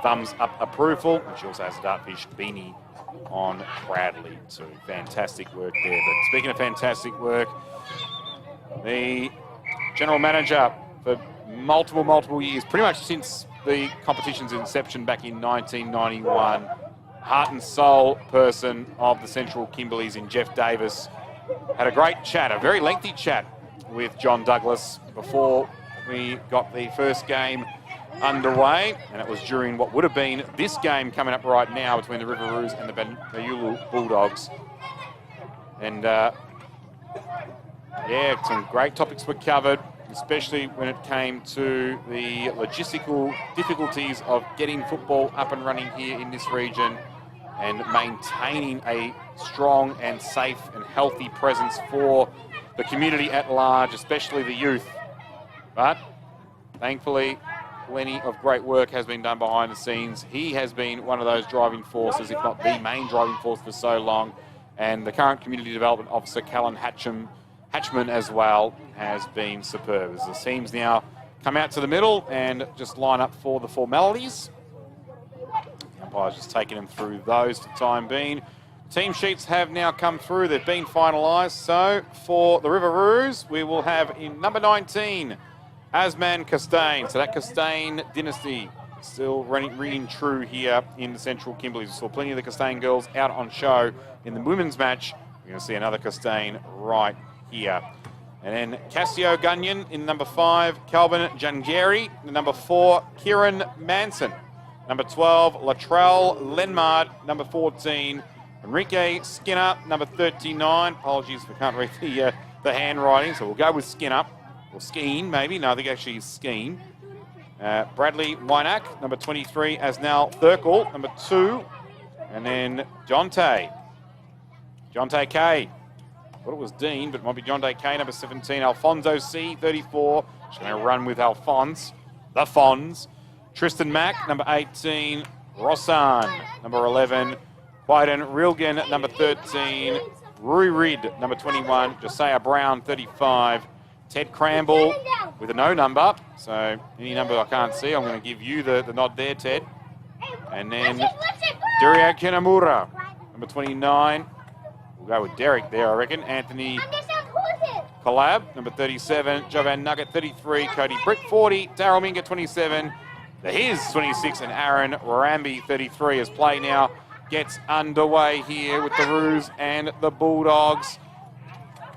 thumbs up approval, and she also has a Dartfish beanie on proudly too. Fantastic work there. But speaking of fantastic work, the general manager for multiple years, pretty much since the competition's inception back in 1991, heart and soul person of the Central Kimberleys in Jeff Davis, had a great chat, a very lengthy chat with John Douglas before we got the first game underway, and it was during what would have been this game coming up right now between the Riveroos and the Bayulu Bulldogs. And yeah, some great topics were covered, especially when it came to the logistical difficulties of getting football up and running here in this region and maintaining a strong and safe and healthy presence for the community at large, especially the youth. But thankfully, plenty of great work has been done behind the scenes. He has been one of those driving forces, if not the main driving force for so long. And the current Community Development Officer, Callan Hatchman as well, has been superb. As the teams now come out to the middle and just line up for the formalities. The umpire's just taking them through those for the time being. Team sheets have now come through. They've been finalised. So for the Riveroos, we will have in number 19, Asman Costain. So that Costain dynasty still ringing true here in the Central Kimberleys. We saw plenty of the Costain girls out on show in the women's match. We're going to see another Costain right here. And then Cassio Gunyon in number 5, Calvin Jangeri. Number 4, Kieran Manson. Number 12, Latrell Lenmard. Number 14, Enrique Skinner. Number 39. Apologies if I can't read the handwriting, so we'll go with Skinner. Or Skeen, maybe. No, I think actually it's Skeen. Bradley Wynack. Number 23, Asnal Thurkel. Number 2. And then Jonte K. I thought it was Dean, but it might be Jonte K. Number 17, Alfonso C. 34. Just going to run with Alphonse. The Fonz. Tristan Mack. Number 18, Rossan. Number 11, Biden Rilgan. Number 13, Rui Rid. Number 21, Josiah Brown. 35. Ted Cramble with a no number. So any number I can't see, I'm going to give you the nod there, Ted. And then Daria Kinamura, number 29. We'll go with Derek there, I reckon. Anthony Collab, number 37. Jovan Nugget, 33. Cody Brick, 40. Daryl Minga, 27. The His, 26. And Aaron Ramby, 33. As play now gets underway here with the Roos and the Bulldogs.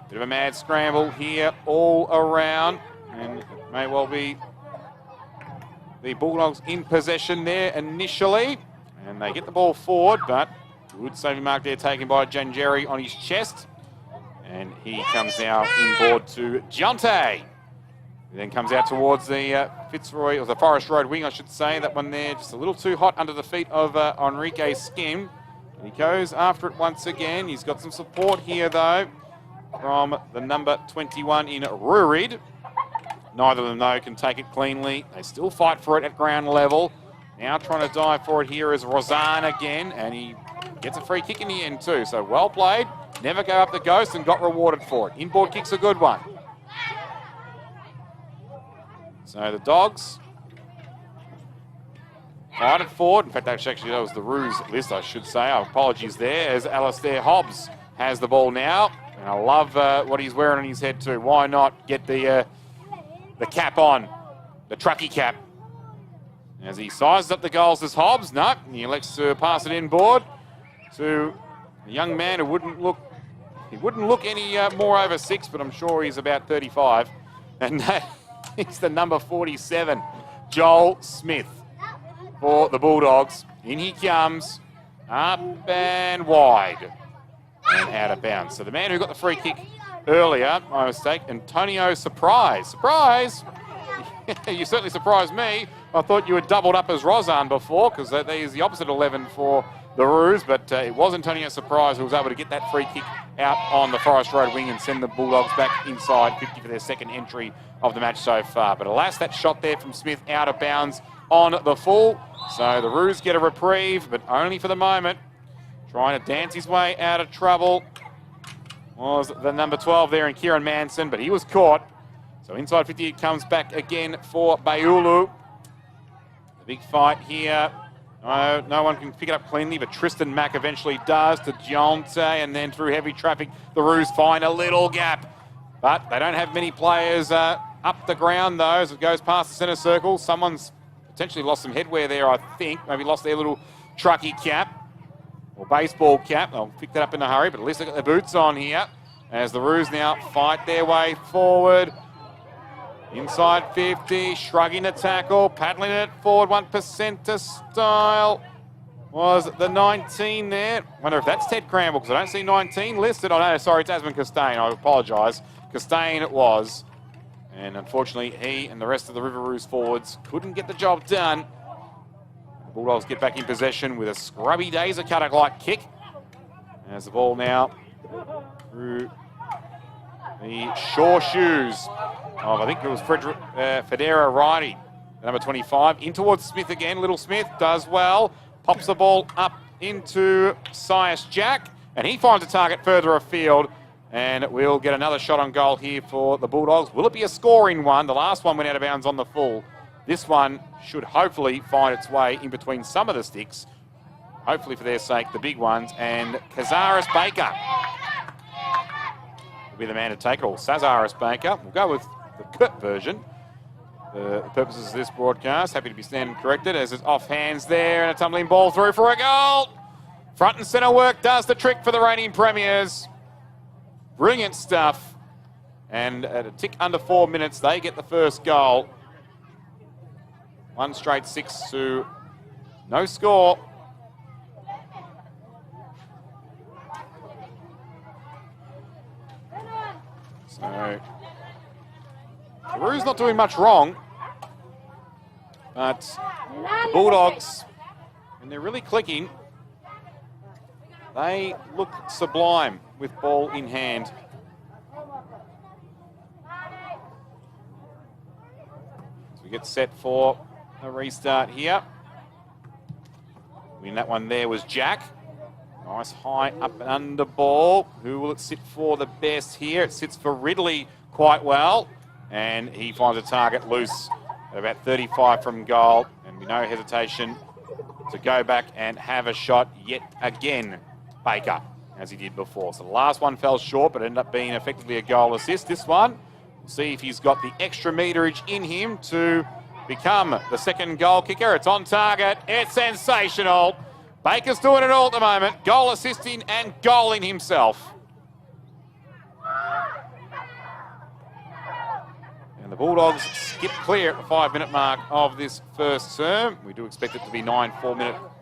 Bit of a mad scramble here all around. And it may well be the Bulldogs in possession there initially. And they get the ball forward, but good saving mark there taken by Jangeri on his chest. And he comes now inboard to Jonte. He then comes out towards the Fitzroy, or the Forest Road wing, I should say. That one there just a little too hot under the feet of Enrique Skim. And he goes after it once again. He's got some support here, though, from the number 21 in Rurid. Neither of them, though, can take it cleanly. They still fight for it at ground level. Now trying to dive for it here is Rosanne again, and he gets a free kick in the end too. So well played. Never go up the ghost and got rewarded for it. Inboard kick's a good one. So the Dogs fight it forward. In fact, actually, that was the Roos list, I should say. Apologies there, as Alistair Hobbs has the ball now. And I love what he's wearing on his head too. Why not get the cap on, the trucky cap? As he sizes up the goals as Hobbs, no, he elects to pass it inboard to a young man who wouldn't look any more over 6, but I'm sure he's about 35. And it's the number 47, Joel Smith for the Bulldogs. In he comes, up and wide. And out of bounds. So the man who got the free kick earlier, my mistake, Antonio Surprise. You certainly surprised me. I thought you had doubled up as Rosanne before, because that is the opposite 11 for the Roos, but it was Antonio Surprise who was able to get that free kick out on the Forest Road wing and send the Bulldogs back inside 50 for their second entry of the match so far. But alas, that shot there from Smith out of bounds on the full. So the Roos get a reprieve, but only for the moment. Trying to dance his way out of trouble was the number 12 there in Kieran Manson, but he was caught. So inside 50 it comes back again for Bayulu. The big fight here. No one can pick it up cleanly, but Tristan Mack eventually does to Gionte, and then through heavy traffic, the Roos find a little gap. But they don't have many players up the ground, though, as it goes past the centre circle. Someone's potentially lost some headwear there, I think. Maybe lost their little trucky cap or baseball cap. They'll pick that up in a hurry, but at least they've got their boots on here as the Roos now fight their way forward. Inside 50, shrugging the tackle, paddling it forward 1% style. Was the 19 there? Wonder if that's Ted Cramble, because I don't see 19 listed. Oh no, sorry, it's Asman Costain. I apologise. Costain it was. And unfortunately, he and the rest of the River Roos forwards couldn't get the job done. The Bulldogs get back in possession with a scrubby Daisy cutter-like kick. As the ball now through the Shaw shoes of, I think it was Federa Riley, number 25. In towards Smith again. Little Smith does well. Pops the ball up into Sias Jack. And he finds a target further afield. And we'll get another shot on goal here for the Bulldogs. Will it be a scoring one? The last one went out of bounds on the full. This one should hopefully find its way in between some of the sticks. Hopefully for their sake, the big ones. And Cazares Baker will be the man to take it all. Cazares Baker. We'll go with the Kurt version. The purposes of this broadcast. Happy to be standing corrected as it's off hands there and a tumbling ball through for a goal. Front and centre work does the trick for the reigning premiers. Brilliant stuff. And at a tick under 4 minutes, they get the first goal. 1 straight 6 to no score. So, Peru's not doing much wrong, but the Bulldogs, when they're really clicking, they look sublime with ball in hand. So we get set for a restart here. Winning that one there was Jack. Nice high up and under ball. Who will it sit for the best here? It sits for Ridley quite well. And he finds a target loose at about 35 from goal. And with no hesitation to go back and have a shot yet again, Baker, as he did before. So the last one fell short, but ended up being effectively a goal assist. This one, we'll see if he's got the extra meterage in him to become the second goal kicker. It's on target. It's sensational. Baker's doing it all at the moment. Goal assisting and goaling himself. And the Bulldogs skip clear at the 5-minute mark of this first term. We do expect it to be 4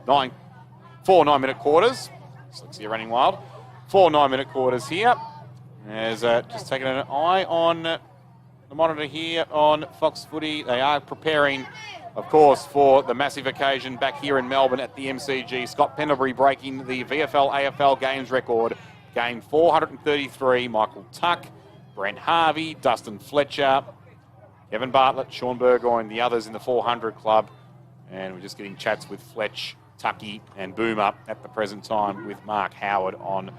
9-minute quarters. Dyslexia running wild. 4 9-minute quarters here. As just taking an eye on the monitor here on Fox Footy. They are preparing, of course, for the massive occasion back here in Melbourne at the MCG. Scott Pendlebury breaking the VFL AFL games record. Game 433. Michael Tuck, Brent Harvey, Dustin Fletcher, Kevin Bartlett, Sean Burgoyne, the others in the 400 club. And we're just getting chats with Fletch, Tucky and Boomer at the present time with Mark Howard on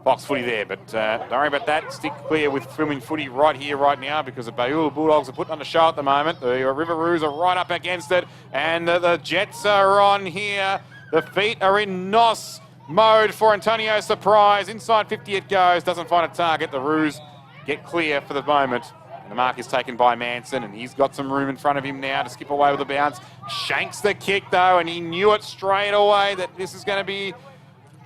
Fox Footy there. But don't worry about that. Stick clear with filming footy right here, right now, because the Bayula Bulldogs are putting on a show at the moment. The River Roos are right up against it. And the Jets are on here. The feet are in NOS mode for Antonio Surprise. Inside 50 it goes. Doesn't find a target. The Roos get clear for the moment. And the mark is taken by Manson, and he's got some room in front of him now to skip away with the bounce. Shanks the kick, though, and he knew it straight away that this is going to be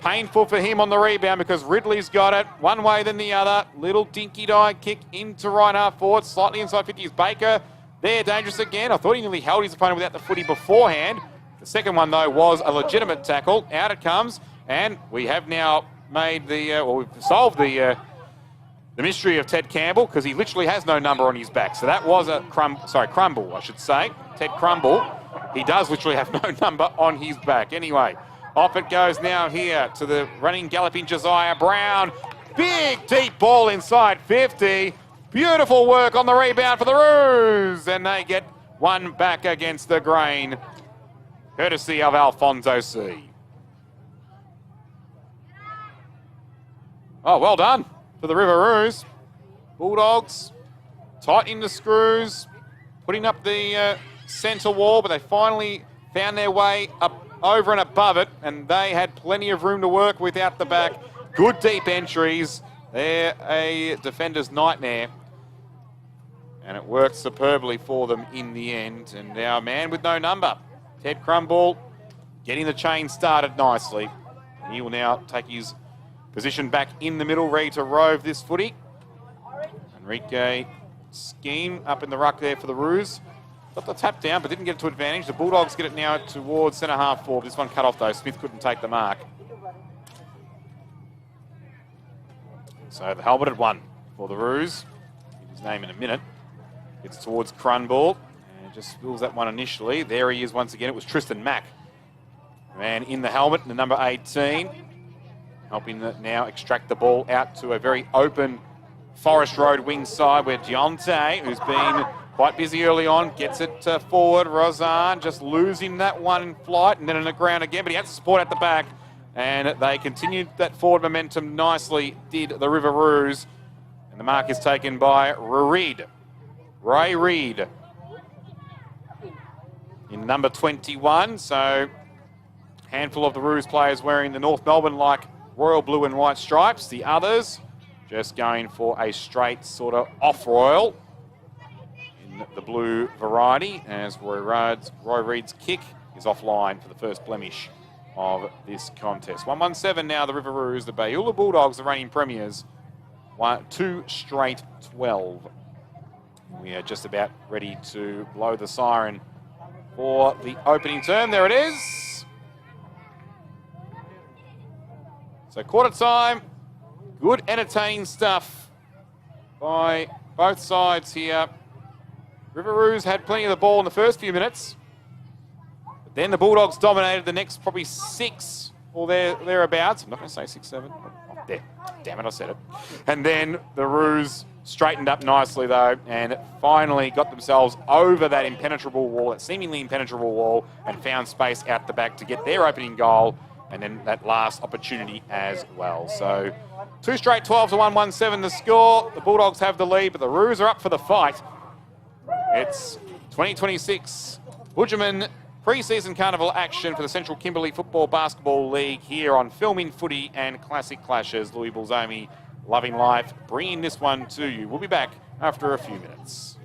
painful for him on the rebound because Ridley's got it one way than the other. Little dinky-die kick into right half forward, slightly inside 50 is Baker. There, dangerous again. I thought he nearly held his opponent without the footy beforehand. The second one, though, was a legitimate tackle. Out it comes, and we have now made we've solved the mystery of Ted Campbell, because he literally has no number on his back. So that was a Crumble, I should say. Ted Crumble. He does literally have no number on his back. Anyway, Off it goes now here to the running, galloping Josiah Brown. Big, deep ball inside 50. Beautiful work on the rebound for the Roos. And they get one back against the grain, courtesy of Alfonso C. Oh, well done for the River Roos. Bulldogs tightening the screws, putting up the centre wall, but they finally found their way up over and above it, and they had plenty of room to work with out the back. Good deep entries. They're a defender's nightmare, and it worked superbly for them in the end. And now a man with no number, Ted Crumble, getting the chain started nicely. He will now take his position back in the middle, ready to rove this footy. Enrique scheme up in the ruck there for the Roos. Got the tap down, but didn't get it to advantage. The Bulldogs get it now towards centre half forward. This one cut off though. Smith couldn't take the mark. So the helmeted one for the Roos. Give his name in a minute. Gets towards Crunball and just spills that one initially. There he is once again. It was Tristan Mack. Man in the helmet, the number 18. Helping now extract the ball out to a very open Forest Road wing side where Deontay, who's been quite busy early on, gets it forward. Rozan just losing that one in flight and then on the ground again, but he has support at the back. And they continued that forward momentum nicely, did the River Roos. And the mark is taken by Ray Reid in number 21. So handful of the Roos players wearing the North Melbourne-like royal blue and white stripes. The others just going for a straight sort of off-royal in the blue variety, as Roy Reid's kick is offline for the first blemish of this contest. 117 now, the River Roos, the Bayula Bulldogs, the reigning premiers. 2 straight 12. We are just about ready to blow the siren for the opening term. There it is. So quarter time. Good entertaining stuff by both sides here. River Roos had plenty of the ball in the first few minutes. But then the Bulldogs dominated the next probably 6 or thereabouts. I'm not going to say 6, 7. Oh, there. Damn it, I said it. And then the Roos straightened up nicely though and finally got themselves over that impenetrable wall, that seemingly impenetrable wall, and found space out the back to get their opening goal and then that last opportunity as well. So 2 straight 12 to 117 the score. The Bulldogs have the lead, but the Roos are up for the fight. It's 2026 Bujiman pre-season carnival action for the Central Kimberley Football Basketball League here on Filming Footy and Classic Clashes. Louis Bulzomi, loving life, bringing this one to you. We'll be back after a few minutes.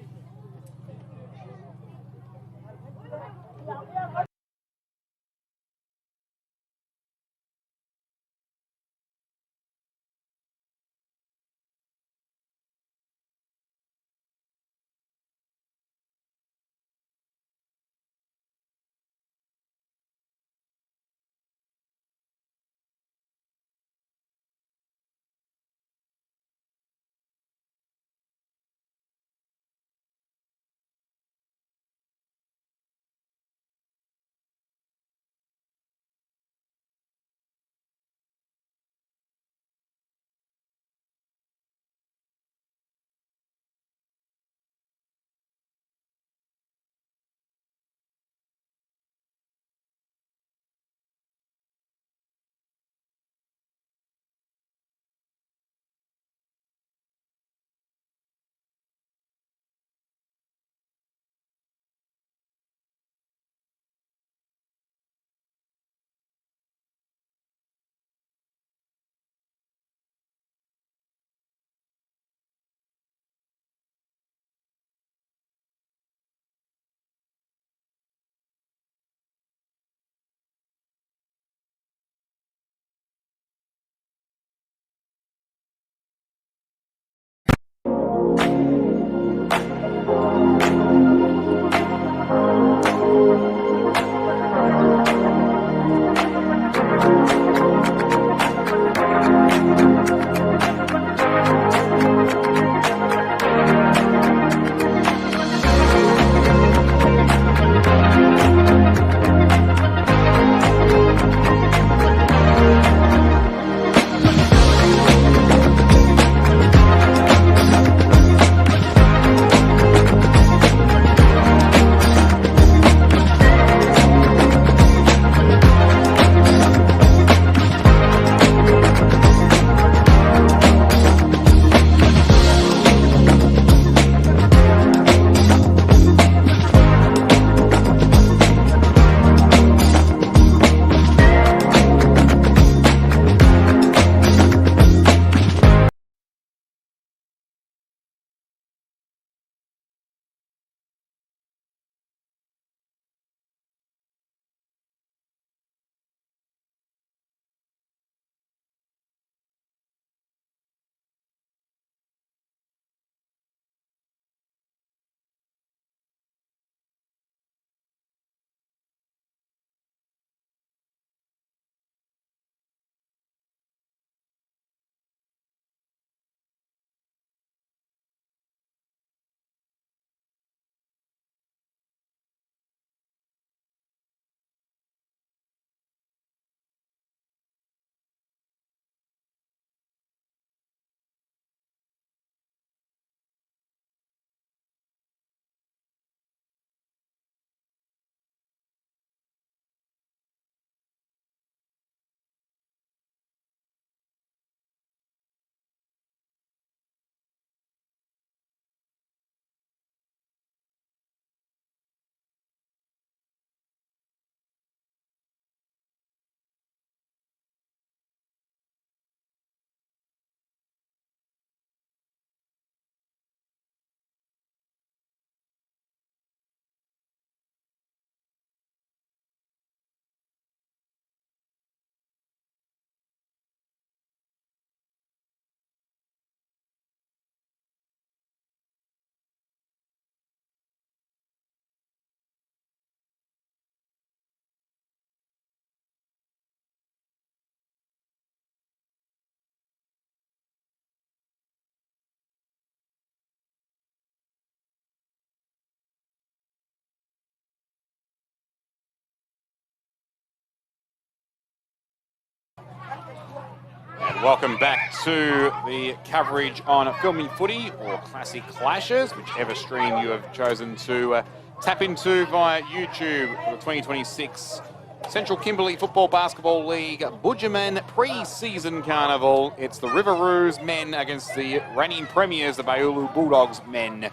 Welcome back to the coverage on Filming Footy, or Classic Clashes, whichever stream you have chosen to tap into via YouTube for the 2026 Central Kimberley Football Basketball League Bujiman pre-season carnival. It's the Riveroos men against the reigning premiers, the Bayoulu Bulldogs men,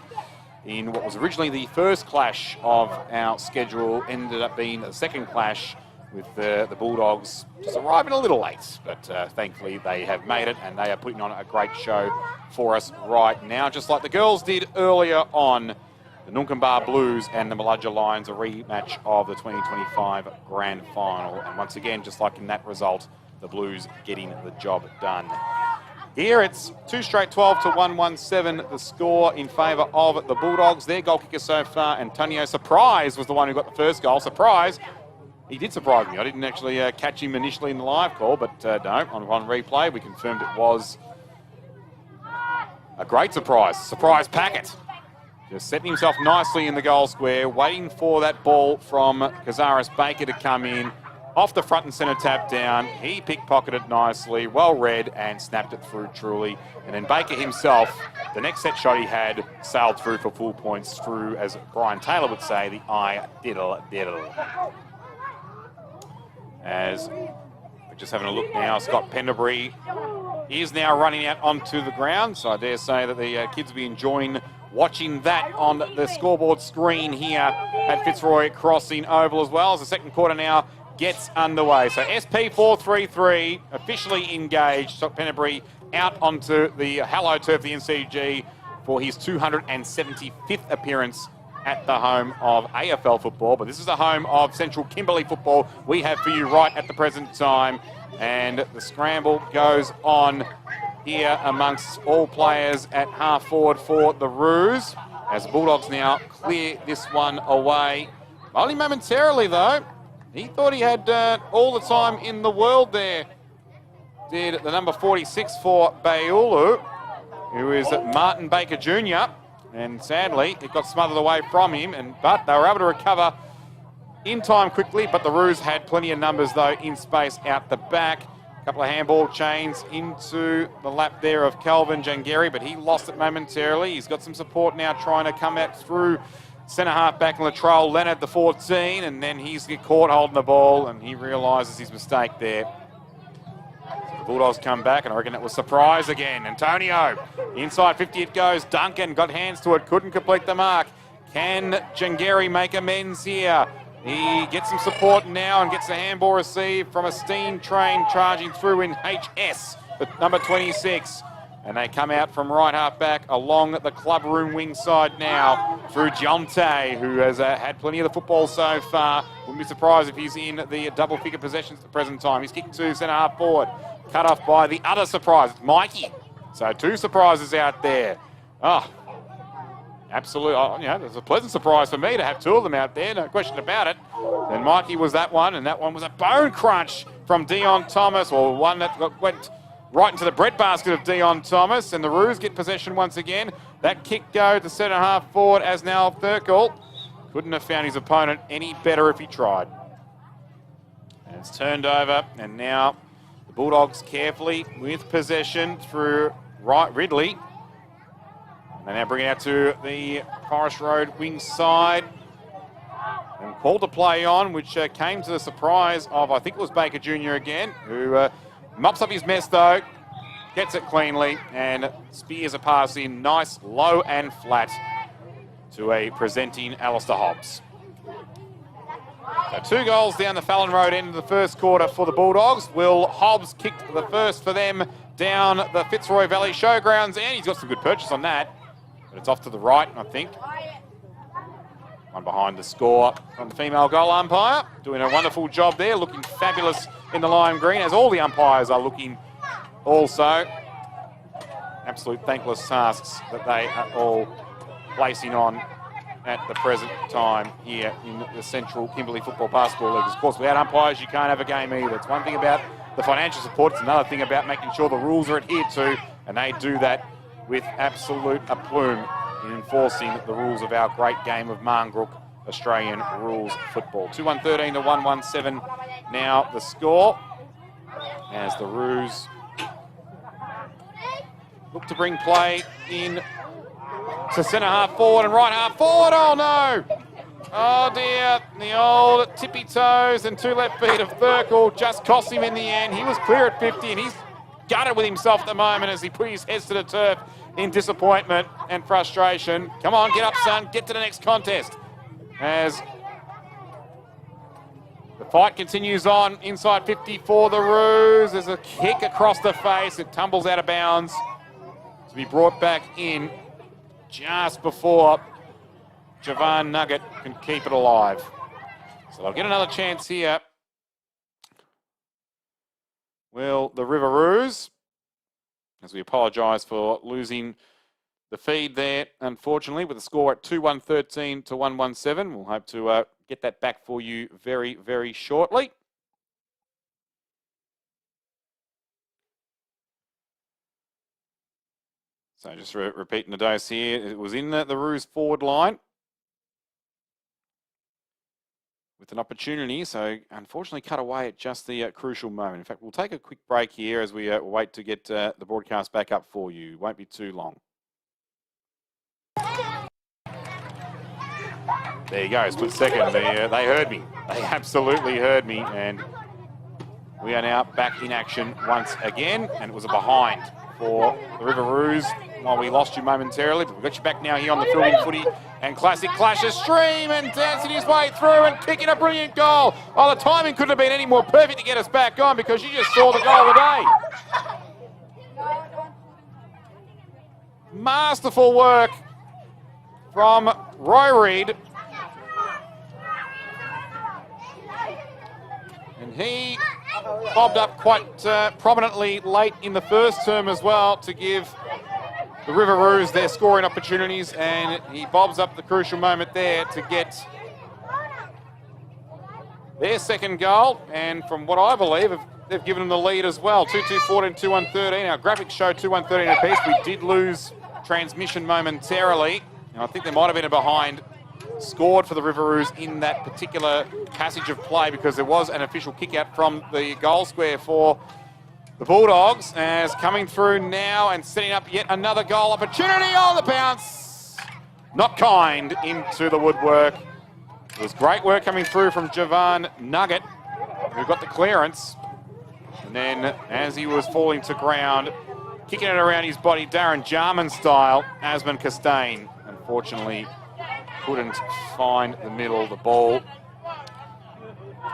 in what was originally the first clash of our schedule. Ended up being the second clash, with the Bulldogs just arriving a little late, but thankfully they have made it, and they are putting on a great show for us right now, just like the girls did earlier on. The Noonkanbah Blues and the Maludja Lions, a rematch of the 2025 Grand Final. And once again, just like in that result, the Blues getting the job done. Here it's 2 straight 12 to 117, the score in favour of the Bulldogs. Their goal kicker so far, Antonio Surprise, was the one who got the first goal. Surprise! He did surprise me. I didn't actually catch him initially in the live call, but no, on replay we confirmed it was a great surprise. Surprise packet. Just setting himself nicely in the goal square, waiting for that ball from Cazares Baker to come in. Off the front and centre tap down. He pickpocketed nicely, well read, and snapped it through truly. And then Baker himself, the next set shot he had, sailed through for full points through, as Brian Taylor would say, the eye diddle diddle. As we're just having a look now, Scott Penderbury is now running out onto the ground. So I dare say that the kids will be enjoying watching that on the scoreboard screen here at Fitzroy Crossing Oval, as well as the second quarter now gets underway. So SP 433 officially engaged. Scott Penderbury out onto the hallowed turf, the NCG, for his 275th appearance at the home of AFL football, but this is the home of Central Kimberley football we have for you right at the present time. And the scramble goes on here amongst all players at half forward for the Roos, as the Bulldogs now clear this one away. Only momentarily though. He thought he had all the time in the world there. Did the number 46 for Bayoulu, who is Martin Baker Jr., and sadly, it got smothered away from him, but they were able to recover in time quickly. But the Roos had plenty of numbers, though, in space out the back. A couple of handball chains into the lap there of Calvin Jangeri, but he lost it momentarily. He's got some support now trying to come out through centre half back Latrell Leonard, the 14, and then he's get caught holding the ball, and he realises his mistake there. Bulldogs come back, and I reckon it was Surprise again. Antonio, inside 50 it goes. Duncan got hands to it, couldn't complete the mark. Can Jangeri make amends here? He gets some support now and gets the handball received from a steam train charging through in HS, the number 26. And they come out from right half back along the club room wing side now through Jonte, who has had plenty of the football so far. Wouldn't be surprised if he's in the double figure possessions at the present time. He's kicked to centre half forward. Cut off by the other surprise, Mikey. So 2 surprises out there. Oh, absolutely. Oh, you know, it's a pleasant surprise for me to have 2 of them out there, no question about it. And Mikey was that one, and that one was a bone crunch from Dion Thomas, or one that went right into the breadbasket of Dion Thomas, and the Roos get possession once again. That kick go to centre half forward as now Thurkel couldn't have found his opponent any better if he tried. And it's turned over, and now the Bulldogs carefully with possession through right Ridley. And they now bring it out to the Forest Road wing side. And called to play on, which came to the surprise of, I think it was Baker Jr. again, who mops up his mess though, gets it cleanly, and spears a pass in nice, low and flat to a presenting Alistair Hobbs. So 2 goals down the Fallon Road end of the first quarter for the Bulldogs. Will Hobbs kicked the first for them down the Fitzroy Valley Showgrounds, and he's got some good purchase on that. But it's off to the right, I think. One behind the score from the female goal umpire, doing a wonderful job there, looking fabulous in the lime green, as all the umpires are looking also. Absolute thankless tasks that they are all placing on at the present time here in the Central Kimberley Football Basketball League. Of course, without umpires, you can't have a game either. It's one thing about the financial support, it's another thing about making sure the rules are adhered to, and they do that with absolute aplomb in enforcing the rules of our great game of Marngrook Australian rules football. 2-1-13 to 1-1-7 now the score, as the Roos look to bring play in to centre half forward and right half forward. Oh no! Oh dear, the old tippy toes and 2 left feet of Thurkel just cost him in the end. He was clear at 50 and he's gutted with himself at the moment as he put his heads to the turf in disappointment and frustration. Come on, get up, son, get to the next contest. As the fight continues on inside 50 for the Roos. There's a kick across the face. It tumbles out of bounds to be brought back in just before Javan Nugget can keep it alive. So they'll get another chance here. Will the Riveroos, as we apologise for losing the feed there, unfortunately, with the score at 2-1-13 to 1-1-7. We'll hope to get that back for you very, very shortly. So just repeating the dose here. It was in the Roos forward line with an opportunity, so unfortunately cut away at just the crucial moment. In fact, we'll take a quick break here as we wait to get the broadcast back up for you. Won't be too long. There you go, split second. They heard me. They absolutely heard me, and we are now back in action once again, and it was a behind for the Riveroos while we lost you momentarily, but we've got you back now here on the Footy and Classic Clashes stream, and dancing his way through and kicking a brilliant goal. Oh, the timing couldn't have been any more perfect to get us back on because you just saw the goal of the day. Masterful work from Roy Reid. And he bobbed up quite prominently late in the first term as well to give the Riveroos their scoring opportunities, and he bobs up the crucial moment there to get their second goal. And from what I believe, they've given them the lead as well. 2-2-14, 2-1-13. Our graphics show 2-1-13 apiece. We did lose transmission momentarily, and I think there might have been a behind scored for the Riveroos in that particular passage of play because there was an official kick out from the goal square for the Bulldogs, as coming through now and setting up yet another goal opportunity on the bounce. Not kind into the woodwork. It was great work coming through from Javan Nugget, who got the clearance. And then as he was falling to ground, kicking it around his body, Darren Jarman style, Asman Costain, unfortunately, couldn't find the middle. The ball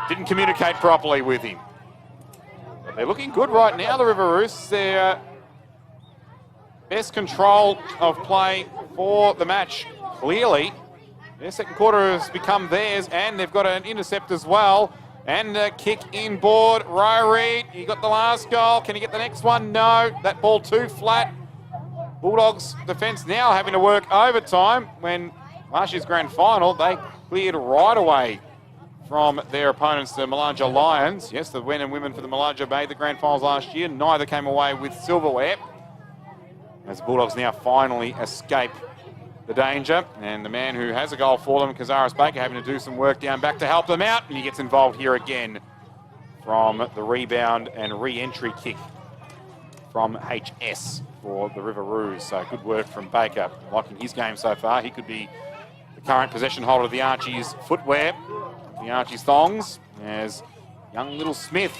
didn't communicate properly with him. But they're looking good right now, the Riveroos. Their best control of play for the match, clearly. Their second quarter has become theirs, and they've got an intercept as well. And a kick inboard. Roy Reid, he got the last goal. Can he get the next one? No. That ball too flat. Bulldogs defence now having to work overtime when last year's grand final, they cleared right away from their opponents, the Malaja Lions. Yes, the men and women for the Malaja made the grand finals last year. Neither came away with silverware. As the Bulldogs now finally escape the danger. And the man who has a goal for them, Kazaris Baker, having to do some work down back to help them out. And he gets involved here again from the rebound and re-entry kick from HS for the Riveroos. So good work from Baker. Liking his game so far. He could be the current possession holder of the Archie's footwear, the Archie's thongs, as young little Smith,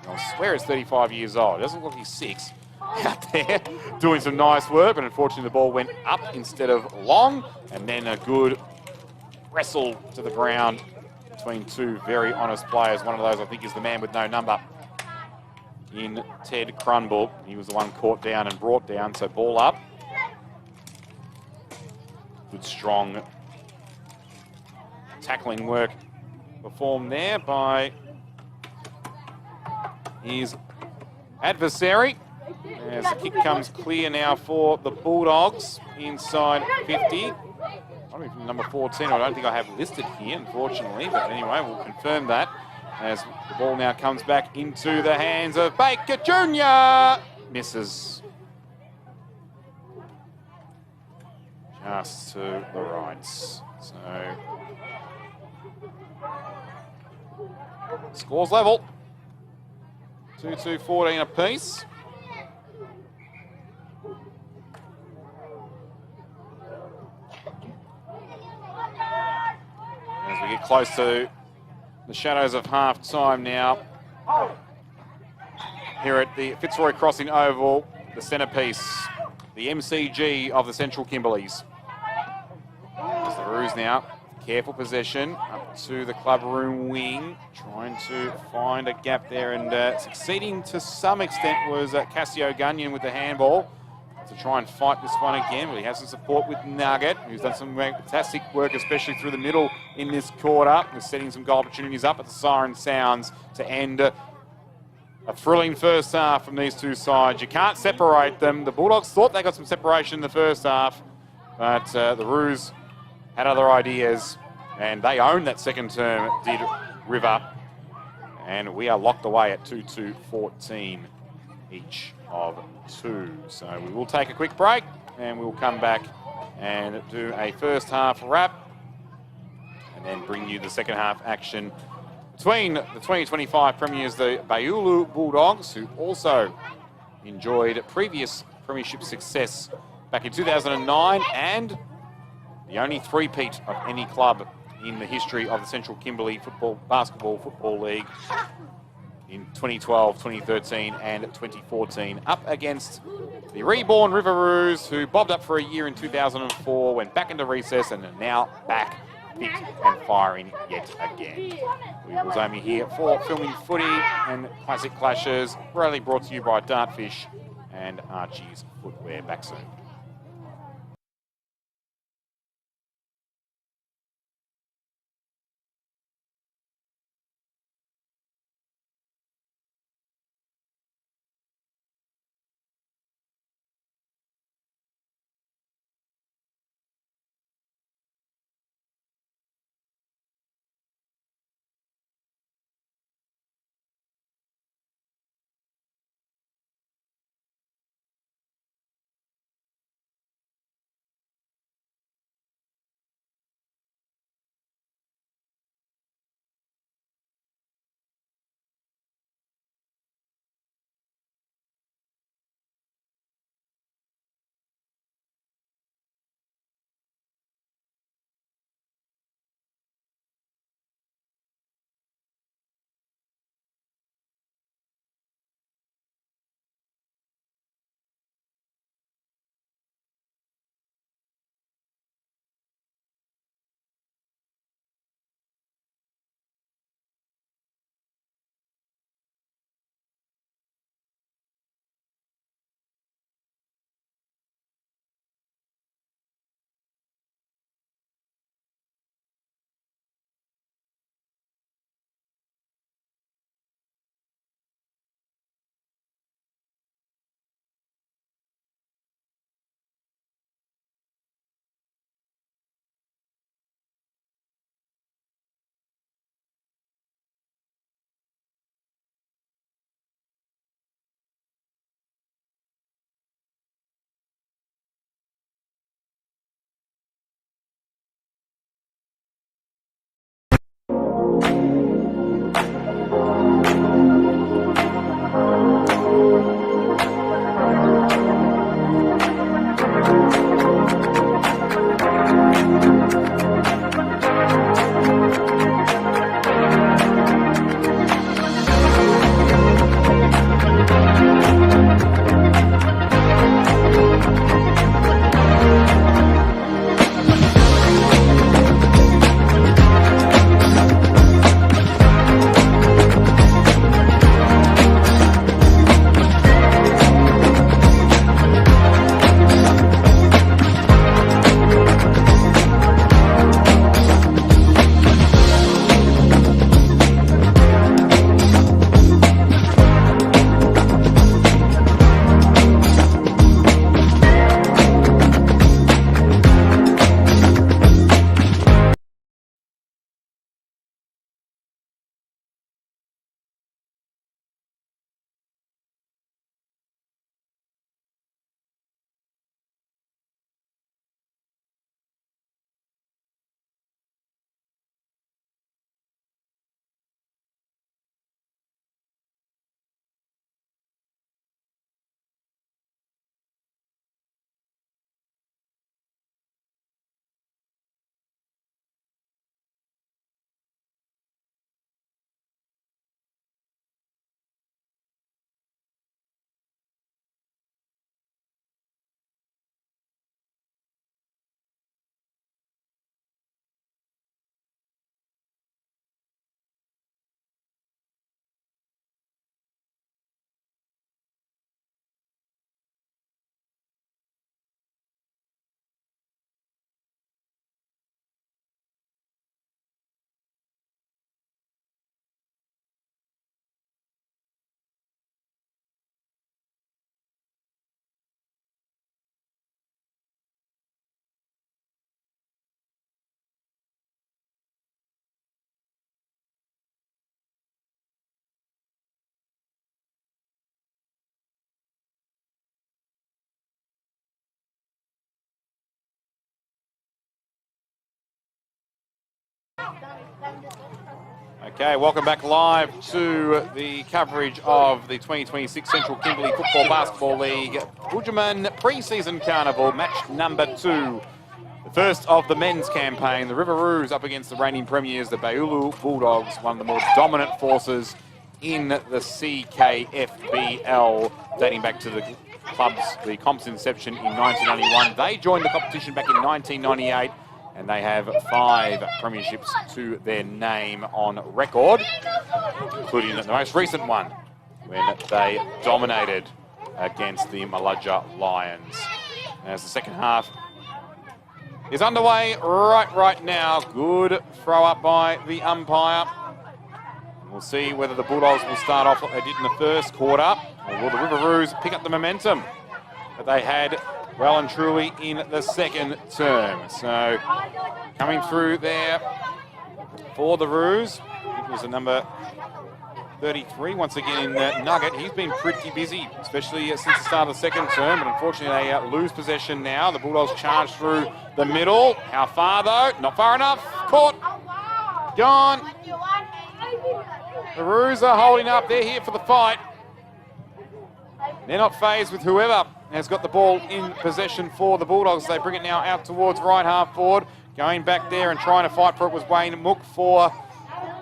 I swear he's 35 years old. It doesn't look like he's 6. Out there doing some nice work, but unfortunately the ball went up instead of long, and then a good wrestle to the ground between two very honest players. One of those, I think, is the man with no number in Ted Crunble. He was the one caught down and brought down, so ball up. Good strong tackling work performed there by his adversary. As the kick comes clear now for the Bulldogs inside 50. Probably from number 14, I don't think I have listed here, unfortunately. But anyway, we'll confirm that as the ball now comes back into the hands of Baker Jr. Misses. Just to the right. So, scores level. 2-2-14 apiece. close to the shadows of half time now. Here at the Fitzroy Crossing Oval, the centrepiece, the MCG of the Central Kimberleys. There's the Roos now. Careful possession up to the club room wing, trying to find a gap there, and succeeding to some extent was Cassio Gunyon with the handball to try and fight this one again. Well, he has some support with Nugget, who's done some fantastic work, especially through the middle in this quarter. He's setting some goal opportunities up at the siren sounds to end a thrilling first half from these two sides. You can't separate them. The Bulldogs thought they got some separation in the first half, but the Roos had other ideas, and they owned that second term, did River. And we are locked away at 2-2-14 each of two. So we will take a quick break, and we'll come back and do a first half wrap, and then bring you the second half action between the 2025 premiers, the Bayulu Bulldogs, who also enjoyed previous premiership success back in 2009, and the only three-peat of any club in the history of the Central Kimberley Basketball Football League in 2012, 2013 and 2014, up against the reborn River Roos, who bobbed up for a year in 2004, went back into recess, and are now back fit and firing yet again. We will Zomi here for Filming Footy and Classic Clashes, rarely brought to you by Dartfish and Archie's Footwear. Back soon. Okay, welcome back live to the coverage of the 2026 Central Kimberley Football Basketball League Bujiman pre-season carnival, match number 2. The first of the men's campaign, the Riveroos up against the reigning premiers, the Baulu Bulldogs, one of the more dominant forces in the CKFBL, dating back to the comp's inception in 1991. They joined the competition back in 1998. And they have 5 premierships to their name on record, including the most recent one when they dominated against the Maludja Lions. As the second half is underway right now. Good throw up by the umpire. We'll see whether the Bulldogs will start off like they did in the first quarter, or will the Riveroos pick up the momentum that they had well and truly in the second term. So coming through there for the Roos, it was the number 33 once again in Nugget. He's been pretty busy, especially since the start of the second term, but unfortunately they lose possession now. The Bulldogs charge through the middle. How far though? Not far enough. Caught. Gone. The Roos are holding up. They're here for the fight. They're not fazed with whoever has got the ball in possession for the Bulldogs. They bring it now out towards right half forward. Going back there and trying to fight for it was Wayne Mook for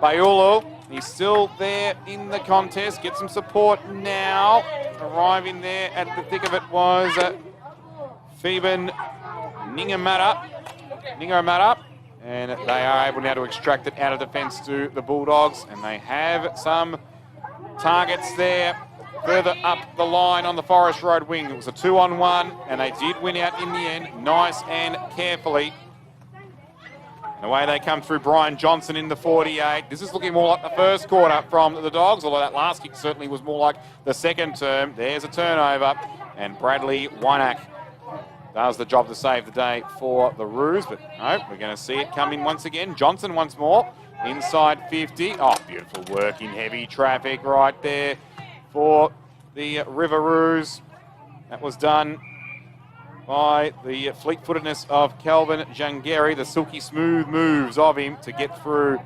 Bayulu. He's still there in the contest. Get some support now. Arriving there at the thick of it was Phoeben Ningamata. And they are able now to extract it out of defence to the Bulldogs. And they have some targets there further up the line on the Forest Road wing. It was a 2-on-1, and they did win out in the end, nice and carefully. And away they come through Brian Johnson in the 48. This is looking more like the first quarter from the Dogs, although that last kick certainly was more like the second term. There's a turnover, and Bradley Wynack does the job to save the day for the Roos, but no, we're going to see it come in once again. Johnson once more, inside 50. Oh, beautiful work in heavy traffic right there for the Riveroos. That was done by the fleet-footedness of Kelvin Jangeri, the silky smooth moves of him to get through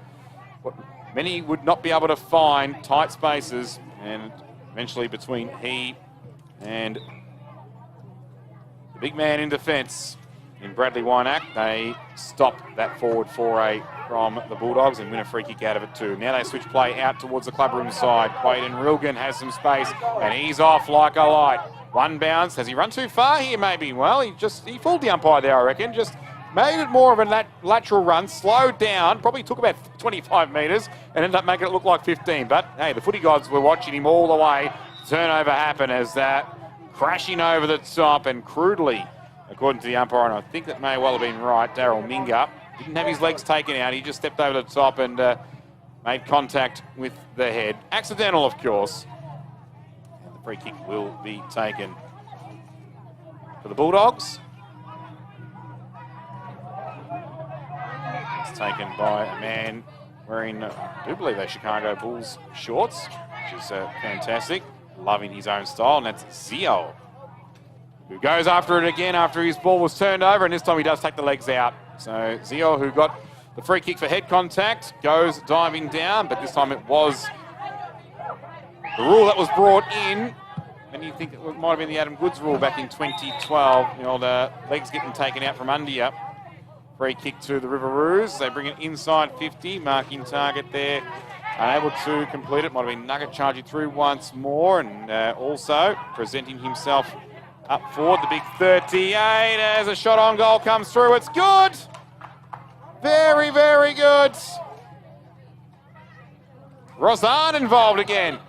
what many would not be able to find, tight spaces, and eventually between he and the big man in defence in Bradley Wynack, they stop that forward foray from the Bulldogs and win a free kick out of it too. Now they switch play out towards the clubroom side. Quaden Rilgan has some space and he's off like a light. One bounce. Has he run too far here maybe? Well, he fooled the umpire there, I reckon. Just made it more of a lateral run, slowed down, probably took about 25 metres and ended up making it look like 15. But hey, the footy gods were watching him all the way. Turnover happened as that crashing over the top and crudely, according to the umpire, and I think that may well have been right, Daryl Minga didn't have his legs taken out. He just stepped over the top and made contact with the head. Accidental, of course. And the free kick will be taken for the Bulldogs. It's taken by a man wearing, I do believe, they're Chicago Bulls shorts, which is fantastic. Loving his own style, and that's Zio, who goes after it again after his ball was turned over, and this time he does take the legs out. So Zio, who got the free kick for head contact, goes diving down, but this time it was the rule that was brought in, and you think it might have been the Adam Goods rule back in 2012, you know, the legs getting taken out from under you. Free kick to the Riveroos. They bring it inside 50, marking target there. Unable to complete it. Might have been Nugget charging through once more, and also presenting himself up forward, the big 38 as a shot on goal comes through. It's good. Very, very good. Rozan involved again.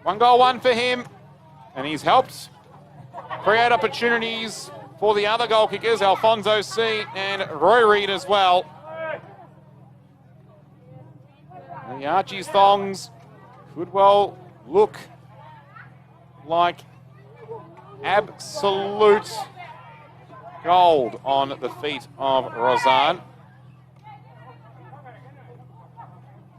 1 goal, 1 for him, and he's helped create opportunities for the other goal kickers, Alfonso C and Roy Reid as well. The Archie's thongs could well look like absolute gold on the feet of Rozan.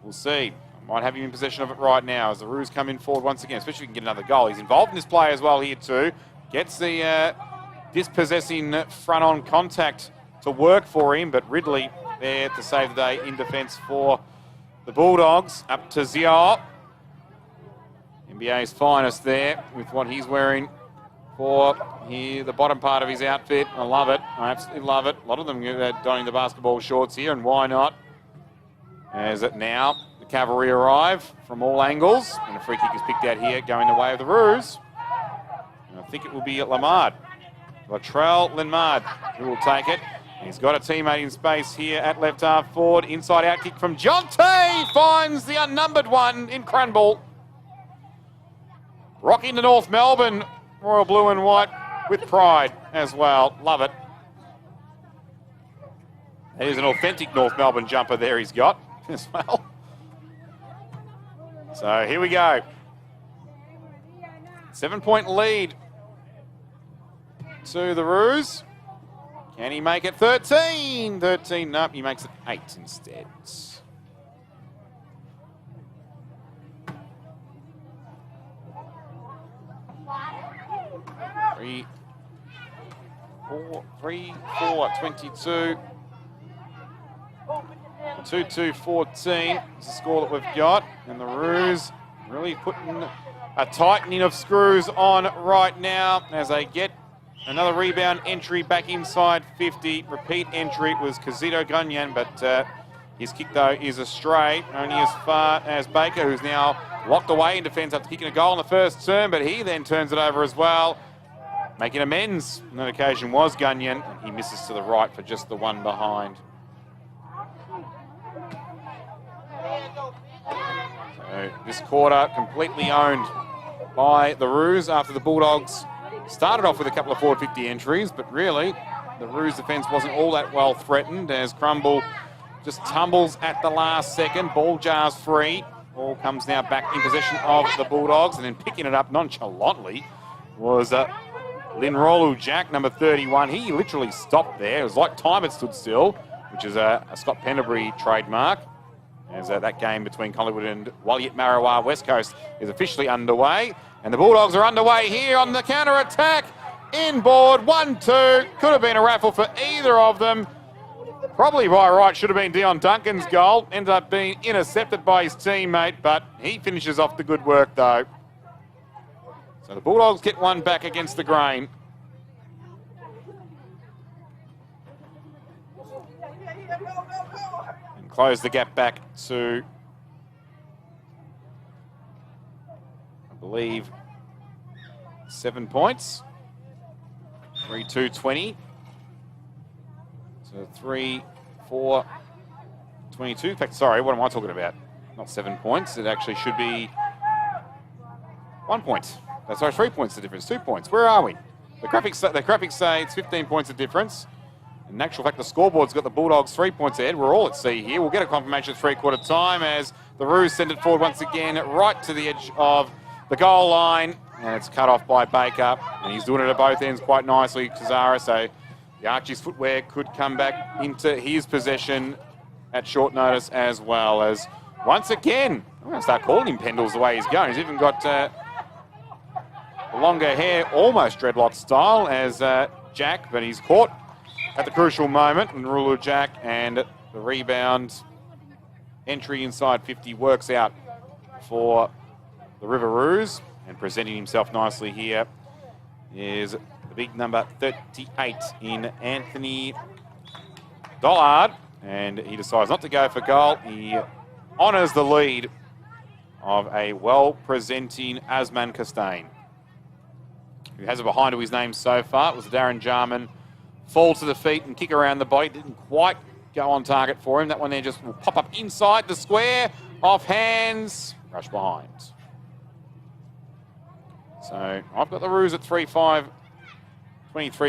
We'll see. Might have him in possession of it right now as the Roos come in forward once again, especially if we can get another goal. He's involved in this play as well here too. Gets the dispossessing front-on contact to work for him, but Ridley there to save the day in defence for the Bulldogs. Up to Zio. NBA's finest there with what he's wearing for here, the bottom part of his outfit. I love it. I absolutely love it. A lot of them donning the basketball shorts here, and why not? As it now, the cavalry arrive from all angles, and a free kick is picked out here, going the way of the Roos. And I think it will be Lamard. Latrell Linmard, who will take it. He's got a teammate in space here at left half forward. Inside out kick from Jonte finds the unnumbered one in Cranball. Rocking to North Melbourne, Royal Blue and White with pride as well. Love it. There's an authentic North Melbourne jumper there he's got as well. So here we go. 7-point lead to the Roos. Can he make it 13? 13, nope, he makes it 8 instead. 22. 2-2-14 is the score that we've got. And the Roos really putting a tightening of screws on right now as they get another rebound entry back inside 50. Repeat entry was Kazito Gunyan, but his kick, though, is astray. Only as far as Baker, who's now locked away in defence after kicking a goal in the first term, but he then turns it over as well. Making amends on that occasion was Gunyan. He misses to the right for just the one behind. So this quarter completely owned by the Roos after the Bulldogs started off with a couple of forward 50 entries, but really the Roos defence wasn't all that well threatened as Crumble just tumbles at the last second. Ball jars free. Ball comes now back in possession of the Bulldogs, and then picking it up nonchalantly was Linrolu Jack, number 31. He literally stopped there. It was like time had stood still, which is a Scott Penderbury trademark. As that game between Collingwood and Walyat Marrawar West Coast is officially underway. And the Bulldogs are underway here on the counter-attack. Inboard, 1-2. Could have been a raffle for either of them. Probably by right should have been Dion Duncan's goal. Ended up being intercepted by his teammate, but he finishes off the good work, though. So the Bulldogs get one back against the grain. And close the gap back to, I believe, 7 points. 3-2-20. So 3-4-22. In fact, sorry, what am I talking about? Not 7 points. It actually should be 1 point. Sorry, 3 points the difference. 2 points. Where are we? The graphics say it's 15 points of difference. In actual fact, the scoreboard's got the Bulldogs 3 points ahead. We're all at sea here. We'll get a confirmation at three-quarter time as the Roos send it forward once again right to the edge of the goal line. And it's cut off by Baker. And he's doing it at both ends quite nicely, Kazara. So the Archie's footwear could come back into his possession at short notice as well. As once again, I'm going to start calling him Pendles the way he's going. He's even got longer hair, almost dreadlock style as Jack, but he's caught at the crucial moment. And Rulu Jack, and the rebound entry inside 50 works out for the Riveroos. And presenting himself nicely here is the big number 38 in Anthony Dollard. And he decides not to go for goal. He honours the lead of a well-presenting Asman Costain, who has it behind to his name so far. It was Darren Jarman. Fall to the feet and kick around the body. Didn't quite go on target for him. That one there just will pop up inside the square. Off hands. Rush behind. So I've got the Roos at 3-5-23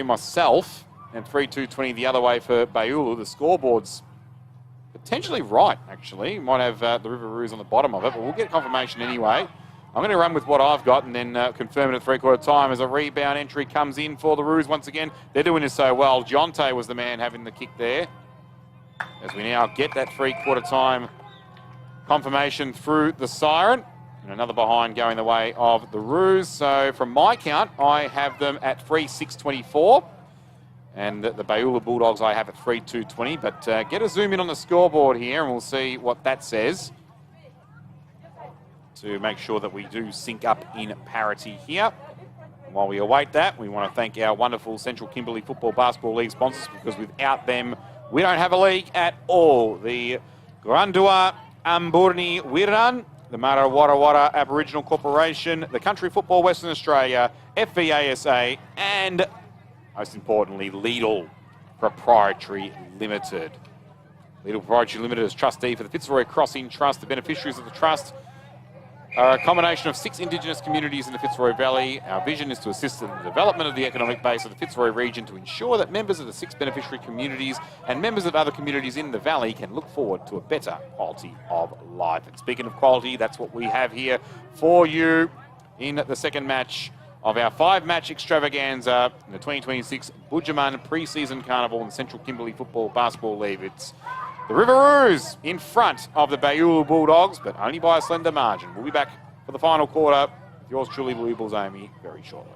myself and 3-2-20 the other way for Bayulu. The scoreboard's potentially right, actually. Might have the River Roos on the bottom of it, but we'll get confirmation anyway. I'm going to run with what I've got and then confirm it at three-quarter time as a rebound entry comes in for the Roos once again. They're doing this so well. Jonte was the man having the kick there. As we now get that three-quarter time confirmation through the siren. And another behind going the way of the Roos. So from my count, I have them at 3-6-24. And the Beulah Bulldogs I have at 3-2-20. But get a zoom in on the scoreboard here and we'll see what that says to make sure that we do sync up in parity here. And while we await that, we want to thank our wonderful Central Kimberley Football Basketball League sponsors, because without them, we don't have a league at all. The Grandua Amburni Wirran, the Mara Wara Wara Aboriginal Corporation, the Country Football Western Australia, FVASA, and most importantly, Lidl Proprietary Limited. Lidl Proprietary Limited is trustee for the Fitzroy Crossing Trust. The beneficiaries of the trust are a combination of 6 Indigenous communities in the Fitzroy Valley. Our vision is to assist in the development of the economic base of the Fitzroy region to ensure that members of the 6 beneficiary communities and members of other communities in the valley can look forward to a better quality of life. And speaking of quality, that's what we have here for you in the second match of our 5-match extravaganza in the 2026 Bujiman pre-season carnival in the Central Kimberley Football Basketball League. It's the Riveroos in front of the Beulah Bulldogs, but only by a slender margin. We'll be back for the final quarter with yours truly, Louis Bulls Amy, very shortly.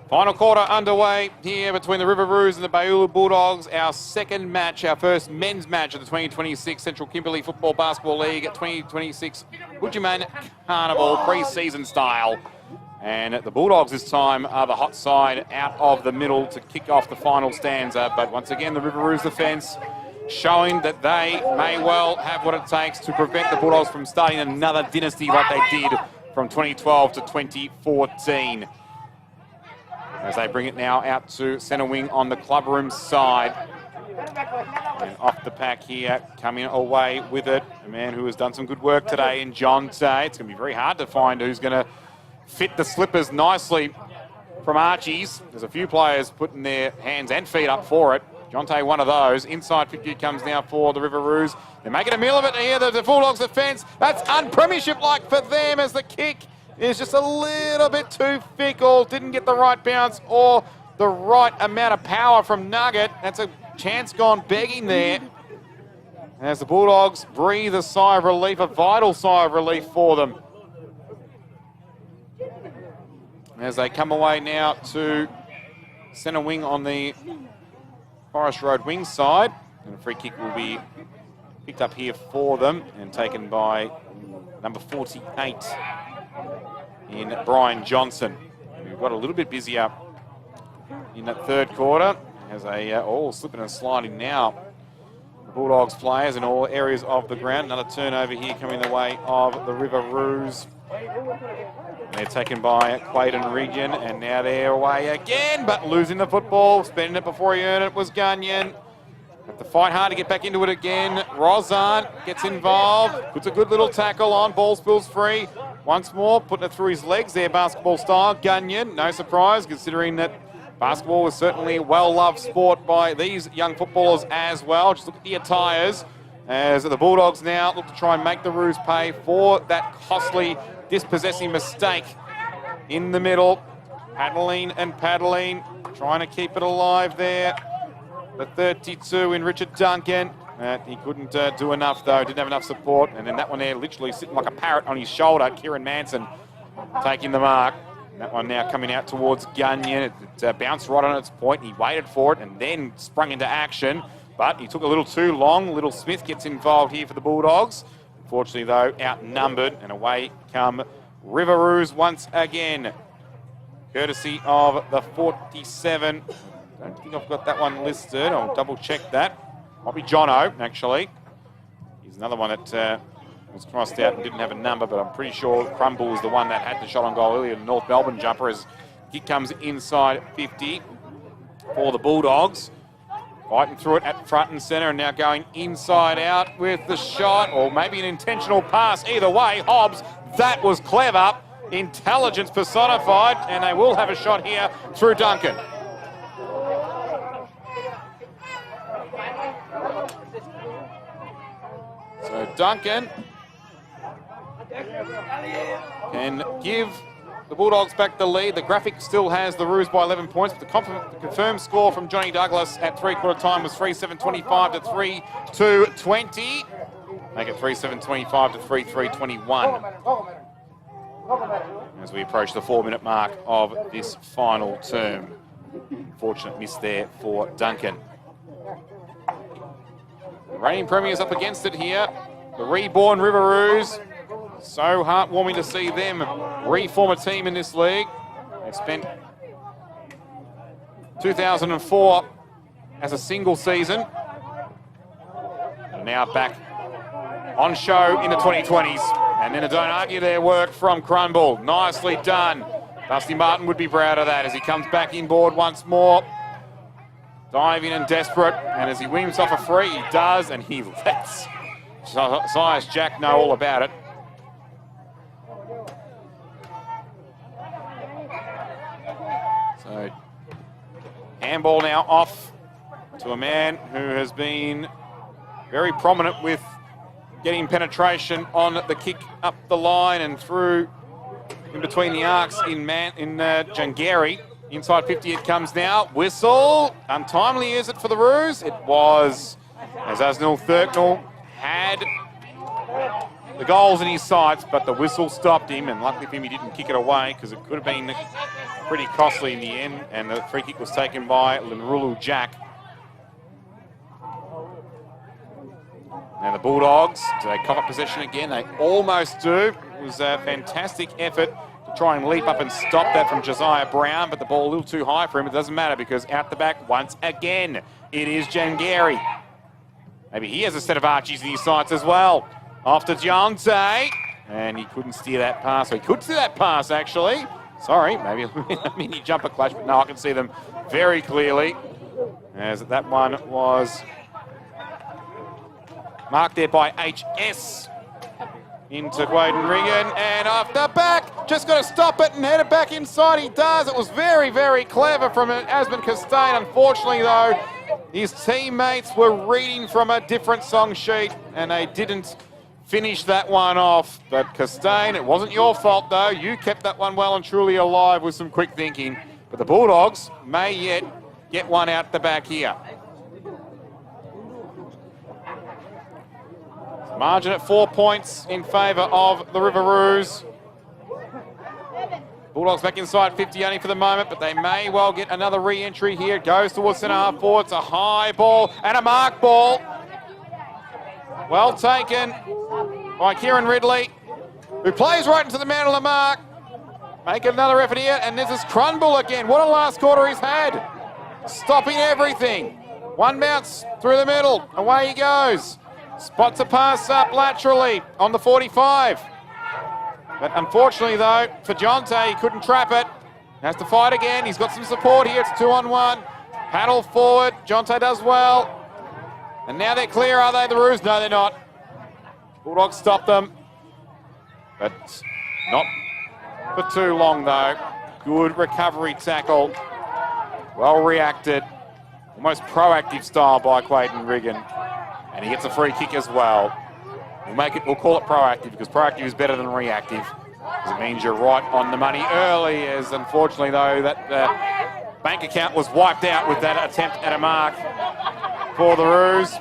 Final quarter underway here between the River Roos and the Baulu Bulldogs. Our second match, our first men's match of the 2026 Central Kimberley Football Basketball League 2026 Bujiman Carnival pre-season style. And the Bulldogs this time are the hot side out of the middle to kick off the final stanza. But once again, the River Roos defence showing that they may well have what it takes to prevent the Bulldogs from starting another dynasty like they did from 2012 to 2014. As they bring it now out to centre wing on the clubroom side. And off the pack here, coming away with it, a man who has done some good work today in John Tay. It's going to be very hard to find who's going to fit the slippers nicely from Archie's. There's a few players putting their hands and feet up for it. John Tay, one of those. Inside 50 comes now for the River Roos. They're making a meal of it here. The Bulldogs defence. That's un-premiership-like for them as the kick is just a little bit too fickle. Didn't get the right bounce or the right amount of power from Nugget. That's a chance gone begging there. As the Bulldogs breathe a sigh of relief, a vital sigh of relief for them. As they come away now to centre wing on the Forest Road wing side. And a free kick will be picked up here for them and taken by number 48. In Brian Johnson, who got a little bit busier in that third quarter. As all slipping and sliding now. The Bulldogs players in all areas of the ground. Another turnover here coming the way of the River Roos. They're taken by Quaden Region, and now they're away again, but losing the football. Spending it before he earned it was Gunyon. Have to fight hard to get back into it again. Rozan gets involved, puts a good little tackle on, ball spills free. Once more, putting it through his legs there, basketball style. Gunyon, no surprise, considering that basketball is certainly a well-loved sport by these young footballers as well. Just look at the attires as the Bulldogs now look to try and make the Roos pay for that costly dispossessing mistake in the middle. Paddling and paddling, trying to keep it alive there. The 32 in Richard Duncan. He couldn't do enough, though. Didn't have enough support. And then that one there literally sitting like a parrot on his shoulder. Kieran Manson taking the mark. And that one now coming out towards Gunyon. It bounced right on its point. He waited for it and then sprung into action. But he took a little too long. Little Smith gets involved here for the Bulldogs. Unfortunately, though, outnumbered. And away come River Roos once again. Courtesy of the 47. I don't think I've got that one listed. I'll double check that. Might be Jono, actually. He's another one that was crossed out and didn't have a number, but I'm pretty sure Crumble was the one that had the shot on goal earlier. The North Melbourne jumper as he comes inside 50 for the Bulldogs. Fighting through it at front and centre and now going inside out with the shot, or maybe an intentional pass. Either way, Hobbs, that was clever. Intelligence personified, and they will have a shot here through Duncan. So Duncan can give the Bulldogs back the lead. The graphic still has the Roos by 11 points, but the confirmed score from Johnny Douglas at three-quarter time was 3-7-25 to 3-2-20. Make it 3-7-25 to 3-3-21 as we approach the 4-minute mark of this final term. Unfortunate miss there for Duncan. The reigning premiers up against it here. The reborn River Roos. So heartwarming to see them reform a team in this league. They spent 2004 as a single season. And now back on show in the 2020s. And then don't argue their work from Crumble. Nicely done. Dusty Martin would be proud of that as he comes back inboard once more. Diving and desperate. And as he wins off a free, he does, and he lets Sias Jack know all about it. So, handball now off to a man who has been very prominent with getting penetration on the kick up the line and through in between the arcs in Jangari. Inside 50 it comes now. Whistle. Untimely is it for the Roos? It was, as Asnil Thurknell had the goals in his sights, but the whistle stopped him, and luckily for him, he didn't kick it away because it could have been pretty costly in the end, and the free kick was taken by Linrulu Jack. Now the Bulldogs, do they cover possession again? They almost do. It was a fantastic effort to try and leap up and stop that from Josiah Brown, but the ball a little too high for him. It doesn't matter because out the back once again, it is Jangari. Maybe he has a set of Archies in his sights as well. Off to Jonte, and he couldn't steer that pass. So he could steer that pass, actually. Sorry, maybe a mini jumper clash, but no, I can see them very clearly. As that one was marked there by HS into Quaden Riggin, and off the back, just got to stop it and head it back inside. He does. It was very, very clever from Asman Costain. Unfortunately, though, his teammates were reading from a different song sheet, and they didn't finish that one off. But Costain, it wasn't your fault, though. You kept that one well and truly alive with some quick thinking. But the Bulldogs may yet get one out the back here. Margin at 4 points in favour of the Riveroos. Bulldogs back inside 50 only for the moment, but they may well get another re-entry here. It goes towards centre half forward. It's a high ball and a mark ball. Well taken by Kieran Ridley, who plays right into the man of the mark. Make another effort here, and this is Crunble again. What a last quarter he's had. Stopping everything. One bounce through the middle. Away he goes. Spots a pass up laterally on the 45. But unfortunately, though, for Jonte, he couldn't trap it. Has to fight again. He's got some support here. It's 2-on-1. Paddle forward. Jonte does well. And now they're clear, are they, the Roos? No, they're not. Bulldogs stop them. But not for too long, though. Good recovery tackle. Well reacted. Almost proactive style by Quaden Riggin. And he gets a free kick as well. We'll call it proactive because proactive is better than reactive. Because it means you're right on the money early. As unfortunately, though, that bank account was wiped out with that attempt at a mark for the Roos.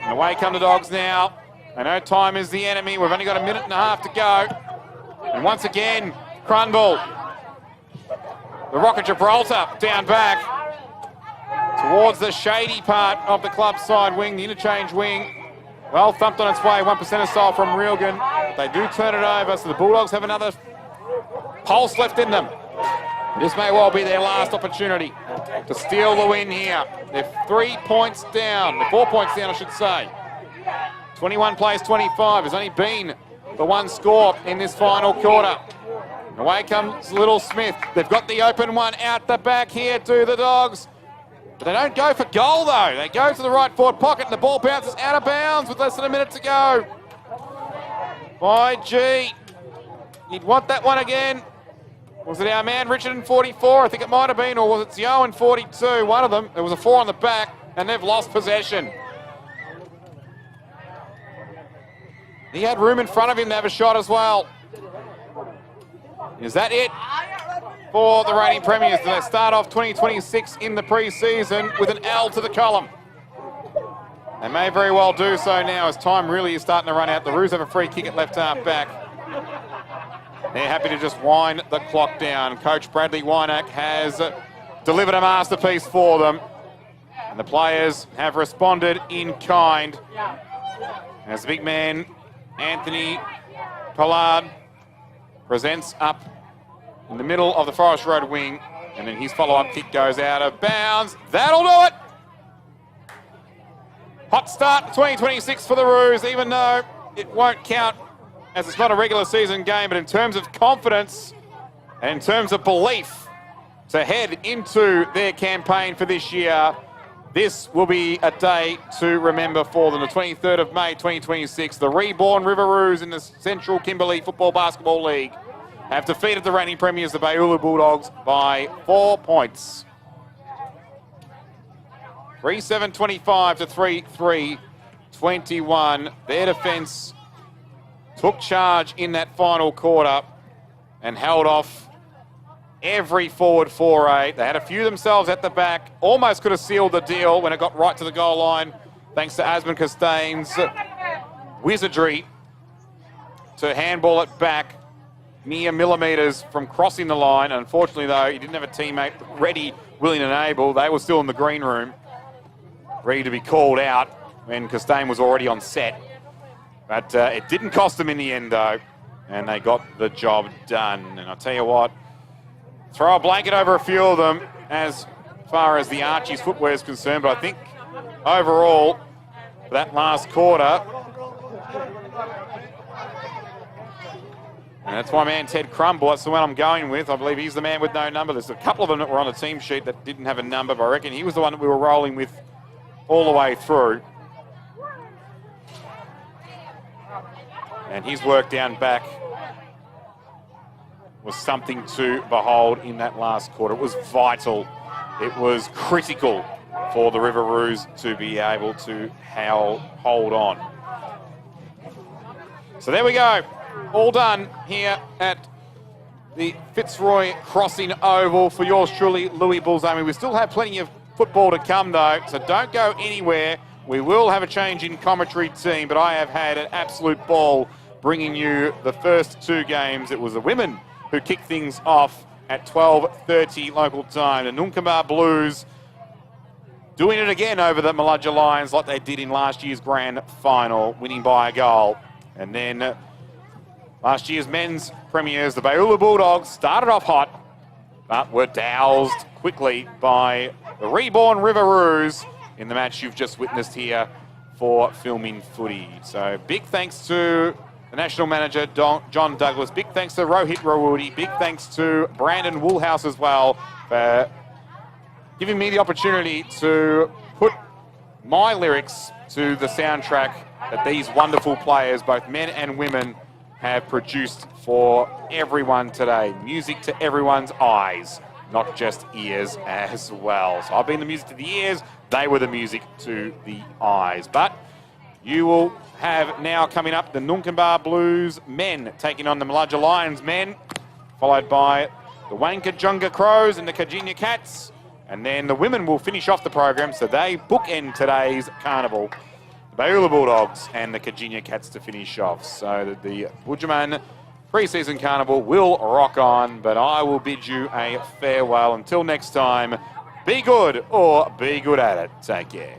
And away come the Dogs now. I know time is the enemy. We've only got a minute and a half to go. And once again, Crunble. The Rocket Gibraltar down back towards the shady part of the club side wing, the interchange wing. Well thumped on its way, 1% style from Reelgan. They do turn it over, so the Bulldogs have another pulse left in them. This may well be their last opportunity to steal the win here. They're 3 points down. They're 4 points down, I should say. 21 plays 25. There's only been the one score in this final quarter. Away comes Little Smith. They've got the open one out the back here to the Dogs. But they don't go for goal, though. They go to the right forward pocket, and the ball bounces out of bounds with less than a minute to go. By G. He'd want that one again. Was it our man Richard in 44? I think it might have been, or was it Zio in 42? One of them. There was a 4 on the back, and they've lost possession. He had room in front of him to have a shot as well. Is that it for the reigning premiers? Do they start off 2026 in the pre-season with an L to the column? They may very well do so now as time really is starting to run out. The Roos have a free kick at left half back. They're happy to just wind the clock down. Coach Bradley Wynack has delivered a masterpiece for them. And the players have responded in kind. As the big man, Anthony Pollard, presents up in the middle of the Forest Road wing. And then his follow-up kick goes out of bounds. That'll do it! Hot start 2026 for the Roos, even though it won't count as it's not a regular season game, but in terms of confidence and in terms of belief to head into their campaign for this year, this will be a day to remember for them. The 23rd of May 2026, the reborn Riveroos in the Central Kimberley Football Basketball League have defeated the reigning premiers, the Baiulu Bulldogs, by 4 points. 3-7-25 to 3-3-21. Their defence took charge in that final quarter and held off every forward foray. They had a few themselves at the back. Almost could have sealed the deal when it got right to the goal line, thanks to Asman Costain's wizardry. to handball it back mere millimetres from crossing the line. Unfortunately, though, he didn't have a teammate ready, willing and able. They were still in the green room, ready to be called out when Costain was already on set. But it didn't cost them in the end, though, and they got the job done. And I'll tell you what, throw a blanket over a few of them as far as the Archie's footwear is concerned, but I think overall, that last quarter, and that's my man Ted Crumble. That's the one I'm going with. I believe he's the man with no number. There's a couple of them that were on the team sheet that didn't have a number, but I reckon he was the one that we were rolling with all the way through. And his work down back was something to behold in that last quarter. It was vital. It was critical for the Riveroos to be able to hold on. So there we go. All done here at the Fitzroy Crossing Oval for yours truly, Louis Bulzami. We still have plenty of football to come, though, so don't go anywhere. We will have a change in commentary team, but I have had an absolute ball bringing you the first two games. It was the women who kicked things off at 12:30 local time. The Nunkamba Blues doing it again over the Maludja Lions like they did in last year's grand final, winning by a goal. And then last year's men's premiers, the Beulah Bulldogs, started off hot, but were doused quickly by the reborn Riveroos in the match you've just witnessed here for Filming Footy. So big thanks to the National Manager, John Douglas. Big thanks to Rohit Rawudi. Big thanks to Brandon Woolhouse as well for giving me the opportunity to put my lyrics to the soundtrack that these wonderful players, both men and women, have produced for everyone today. Music to everyone's eyes, not just ears as well. So I've been the music to the ears, they were the music to the eyes. But you will have now coming up the Nunkamba Blues men taking on the Maludja Lions men, followed by the Wankajunga Crows and the Kajinya Cats. And then the women will finish off the program, so they bookend today's carnival. The Beulah Bulldogs and the Kajinya Cats to finish off. So the Bujiman pre-season carnival will rock on, but I will bid you a farewell. Until next time, be good or be good at it. Take care.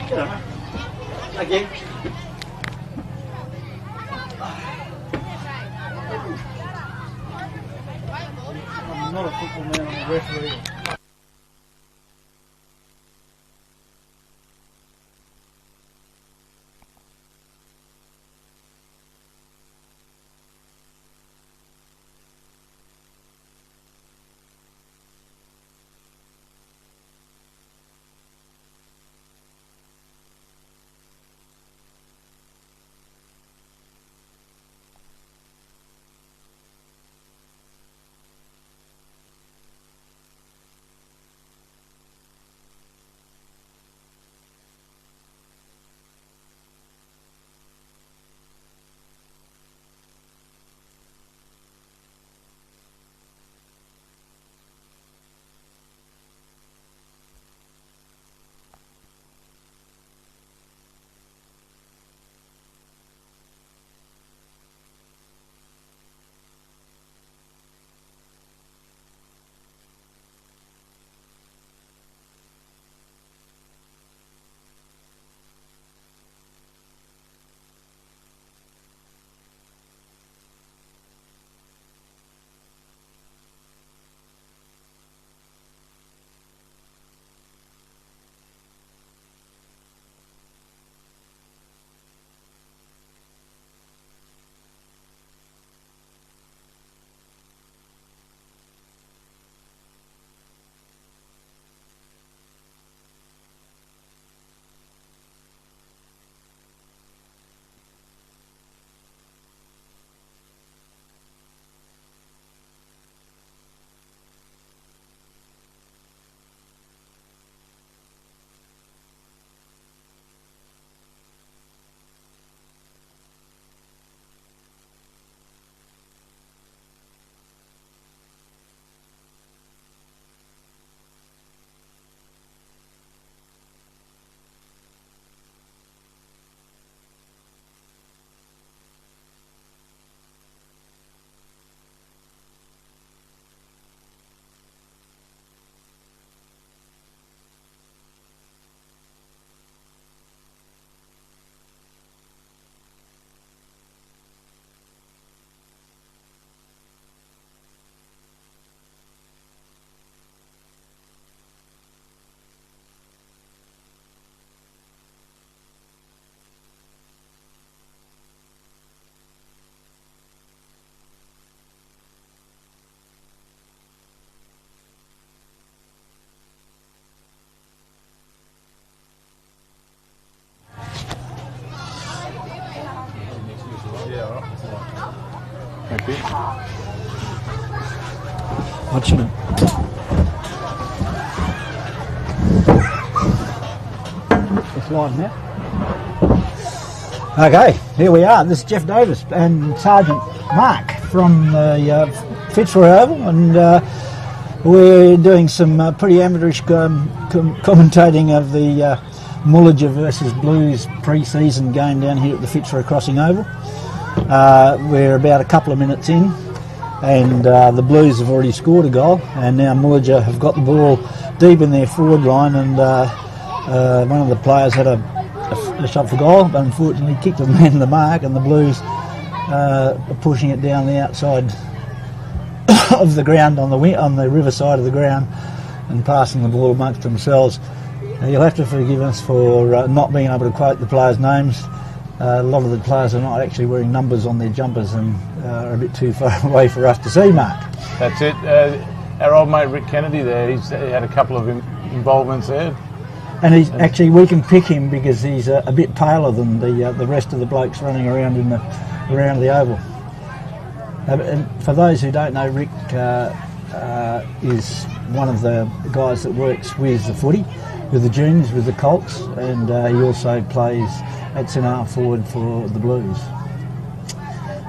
Again. I'm not a football man, I'm a referee. Watching it. It's live now. Okay, here we are. This is Jeff Davis and Sergeant Mark from the Fitzroy Oval, and we're doing some pretty amateurish commentating of the Mullager versus Blues pre-season game down here at the Fitzroy Crossing Oval. We're about a couple of minutes in, and the Blues have already scored a goal, and now Mullager have got the ball deep in their forward line, and one of the players had a shot for goal, but unfortunately kicked the man in the mark, and the Blues are pushing it down the outside of the ground on the river side of the ground and passing the ball amongst themselves. You'll have to forgive us for not being able to quote the players' names. A lot of the players are not actually wearing numbers on their jumpers and are a bit too far away for us to see, Mark. That's it. Our old mate Rick Kennedy there, he had a couple of involvements there. And he's actually, we can pick him because he's a bit paler than the rest of the blokes running around around the oval. And for those who don't know, Rick is one of the guys that works with the footy, with the juniors, with the Colts, and he also plays at centre forward for the Blues.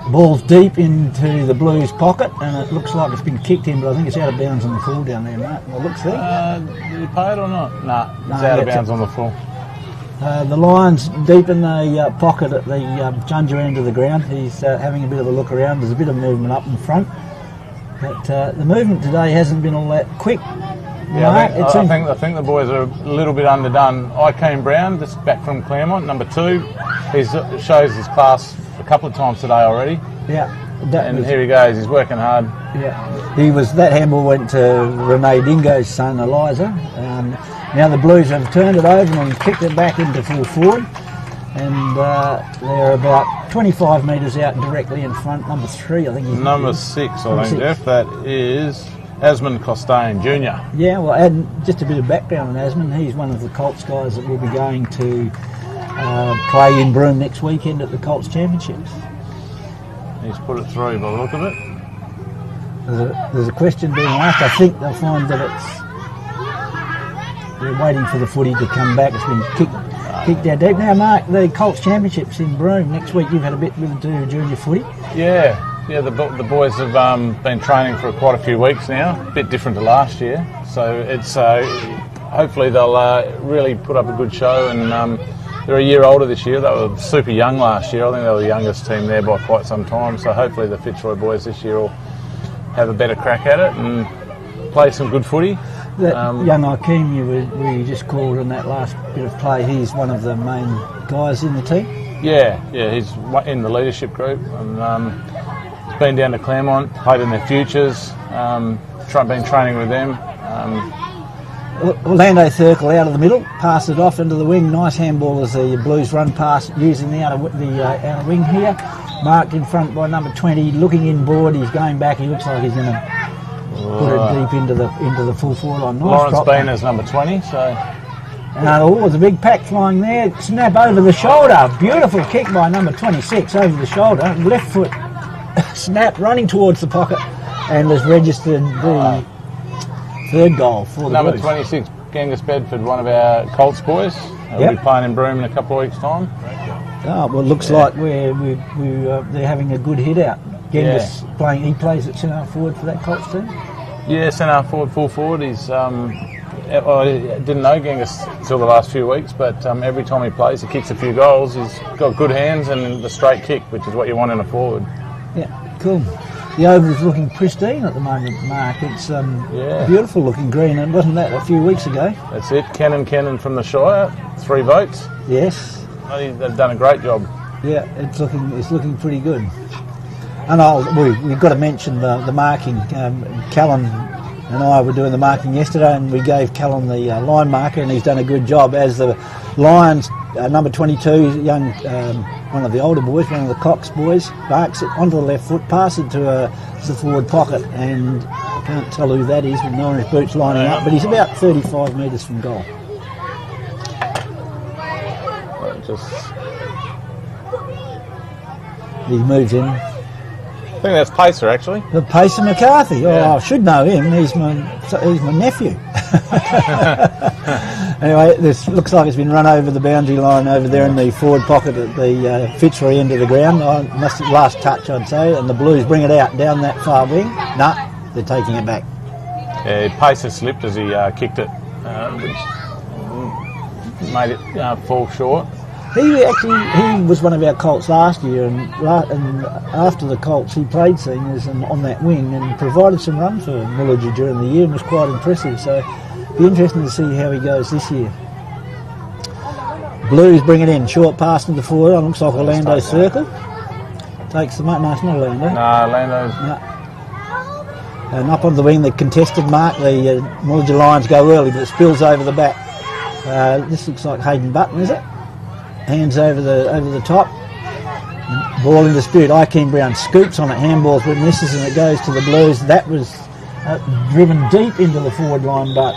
The ball's deep into the Blues pocket, and it looks like it's been kicked in, but I think it's out of bounds on the full down there, mate. It looks there. Did he pay it or not? Nah, it's out of bounds on the full. The Lions deep in the pocket at the Junja end of the ground. He's having a bit of a look around. There's a bit of movement up in front, but the movement today hasn't been all that quick. Yeah, Mark, I think the boys are a little bit underdone. Ikem Brown, just back from Claremont, number 2. He shows his class a couple of times today already. Yeah. Here he goes, he's working hard. Yeah. That handball went to Renee Dingo's son, Eliza. Now the Blues have turned it over and kicked it back into full forward. And they're about 25 metres out directly in front. Number 3, I think. Number 6, I think, Jeff. That is Asman Costain, Jr. Yeah, well, and just a bit of background on Asman. He's one of the Colts guys that will be going to play in Broome next weekend at the Colts Championships. He's put it through by the look of it. There's a question being asked. I think they'll find that they're waiting for the footy to come back. It's been kicked out deep. Now, Mark, the Colts Championships in Broome next week. You've had a bit to do with junior footy. Yeah. The boys have been training for quite a few weeks now. A bit different to last year. So it's hopefully they'll really put up a good show. And they're a year older this year. They were super young last year. I think they were the youngest team there by quite some time. So hopefully the Fitzroy boys this year will have a better crack at it and play some good footy. That young Ikem you just called in that last bit of play, he's one of the main guys in the team? Yeah, he's in the leadership group and he's been down to Claremont, played in their futures, been training with them. Orlando Circle out of the middle, pass it off into the wing. Nice handball as the Blues run past using the outer wing here. Marked in front by number 20, looking inboard. He's going back. He looks like he's going to put it deep into the full forward line. Nice Lawrence Bean is number 20. So. There's a big pack flying there. Snap over the shoulder. Beautiful kick by number 26 over the shoulder. Left foot snap running towards the pocket and has registered the third goal for the number Blues. 26, Genghis Bedford, one of our Colts boys. We'll be playing in Broome in a couple of weeks' time. Oh, well, it looks like they're having a good hit out. Genghis he plays at centre forward for that Colts team? Yeah, centre forward, full forward. He's I didn't know Genghis until the last few weeks, but every time he plays, he kicks a few goals. He's got good hands and the straight kick, which is what you want in a forward. Yeah, cool. The oval's looking pristine at the moment, Mark. It's beautiful looking green, and wasn't that a few weeks ago? That's it. Cannon from the Shire, 3 votes. Yes. They've done a great job. Yeah, it's looking pretty good. And we've got to mention the marking. Callan and I were doing the marking yesterday, and we gave Callan the line marker, and he's done a good job. As the Lions, number 22, young, one of the older boys, one of the Cox boys, marks it onto the left foot, passes it to the forward pocket, and I can't tell who that is with no orange boots lining up, but he's about 35 metres from goal. He moves in. I think that's Pacer, actually. The Pacer McCarthy. I should know him. He's my nephew. Anyway, this looks like it's been run over the boundary line over there in the forward pocket at the Fitzroy end of the ground. Must have last touch, I'd say. And the Blues bring it out down that far wing. They're taking it back. Yeah, Pacer slipped as he kicked it, which made it fall short. He was one of our Colts last year, and after the Colts he played seniors and on that wing and provided some run for Mullager during the year and was quite impressive. So it'll be interesting to see how he goes this year. Blues bring it in, short pass to the forward. Looks like Orlando Circle takes the mark. No, it's not Orlando. No, Orlando's. No. And up on the wing, the contested mark. The Mullager Lions go early, but it spills over the back. This looks like Hayden Button, is it? Hands over the top. Ball in dispute. Ikem Brown scoops on it. Handballs but misses, and it goes to the Blues. That was driven deep into the forward line, but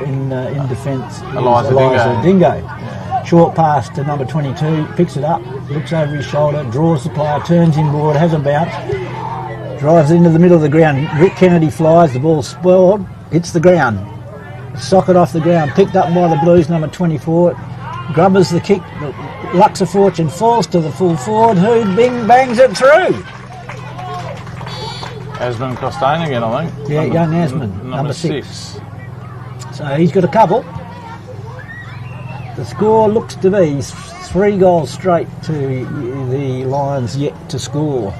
in defence, Eliza Dingo. Yeah. Short pass to number 22. Picks it up. Looks over his shoulder. Draws the player. Turns inboard. Has a bounce. Drives into the middle of the ground. Rick Kennedy flies. The ball spoiled. Hits the ground. Socket off the ground. Picked up by the Blues. Number 24. Grubbers the kick, Lucks of Fortune falls to the full forward, who bangs it through. Asman Costain again, I think. Yeah, young Asman, number 6. So he's got a couple. The score looks to be 3 goals straight to the Lions yet to score.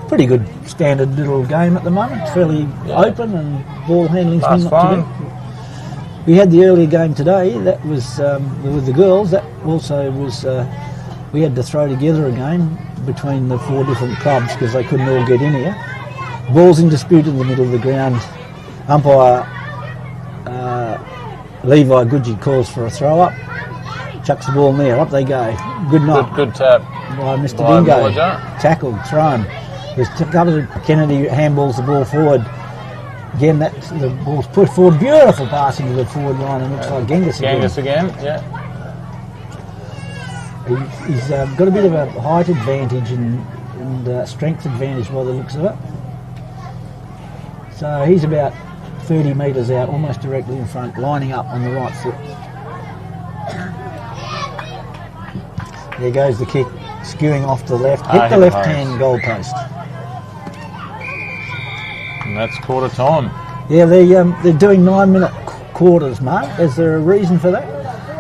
Put pretty good standard little game at the moment. It's fairly open and ball handling's been not too good. We had the earlier game today. That was with the girls. That also was. We had to throw together a game between the 4 different clubs because they couldn't all get in here. Ball's in dispute in the middle of the ground. Umpire Levi Goodgie calls for a throw up. Chucks the ball in there. Up they go. Good night. Good tap. By Mr. Bingo. Tackled, thrown. There's Kennedy handballs the ball forward. Again, the ball's pushed forward. Beautiful pass into the forward line, and looks like Genghis again. Genghis again, yeah. He's got a bit of a height advantage and strength advantage by the looks of it. So he's about 30 metres out, almost directly in front, lining up on the right foot. There goes the kick, skewing off to the left. Hit the left-hand goal post. And that's quarter time. Yeah, they're doing 9-minute quarters, Mark. Is there a reason for that?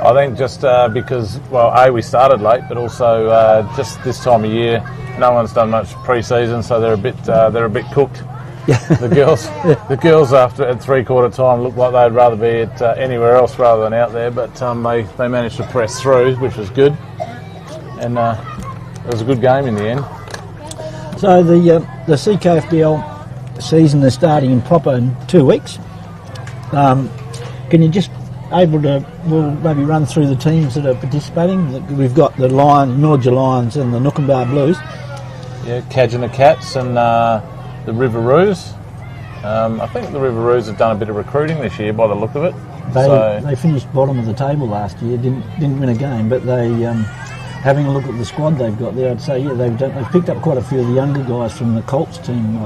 I think just because, well, we started late, but also just this time of year, no one's done much pre-season, so they're a bit cooked. Yeah. The girls after at 3/4 time looked like they'd rather be at anywhere else rather than out there, but they managed to press through, which was good, and it was a good game in the end. So the CKFBL season is starting in proper in 2 weeks. Can you just we'll maybe run through the teams that are participating? We've got the Norja Lions and the Nookumba Blues. Yeah, Kajana Cats and the Riveroos. I think the Riveroos have done a bit of recruiting this year by the look of it. They finished bottom of the table last year, didn't win a game, but they having a look at the squad they've got there, I'd say they've picked up quite a few of the younger guys from the Colts team.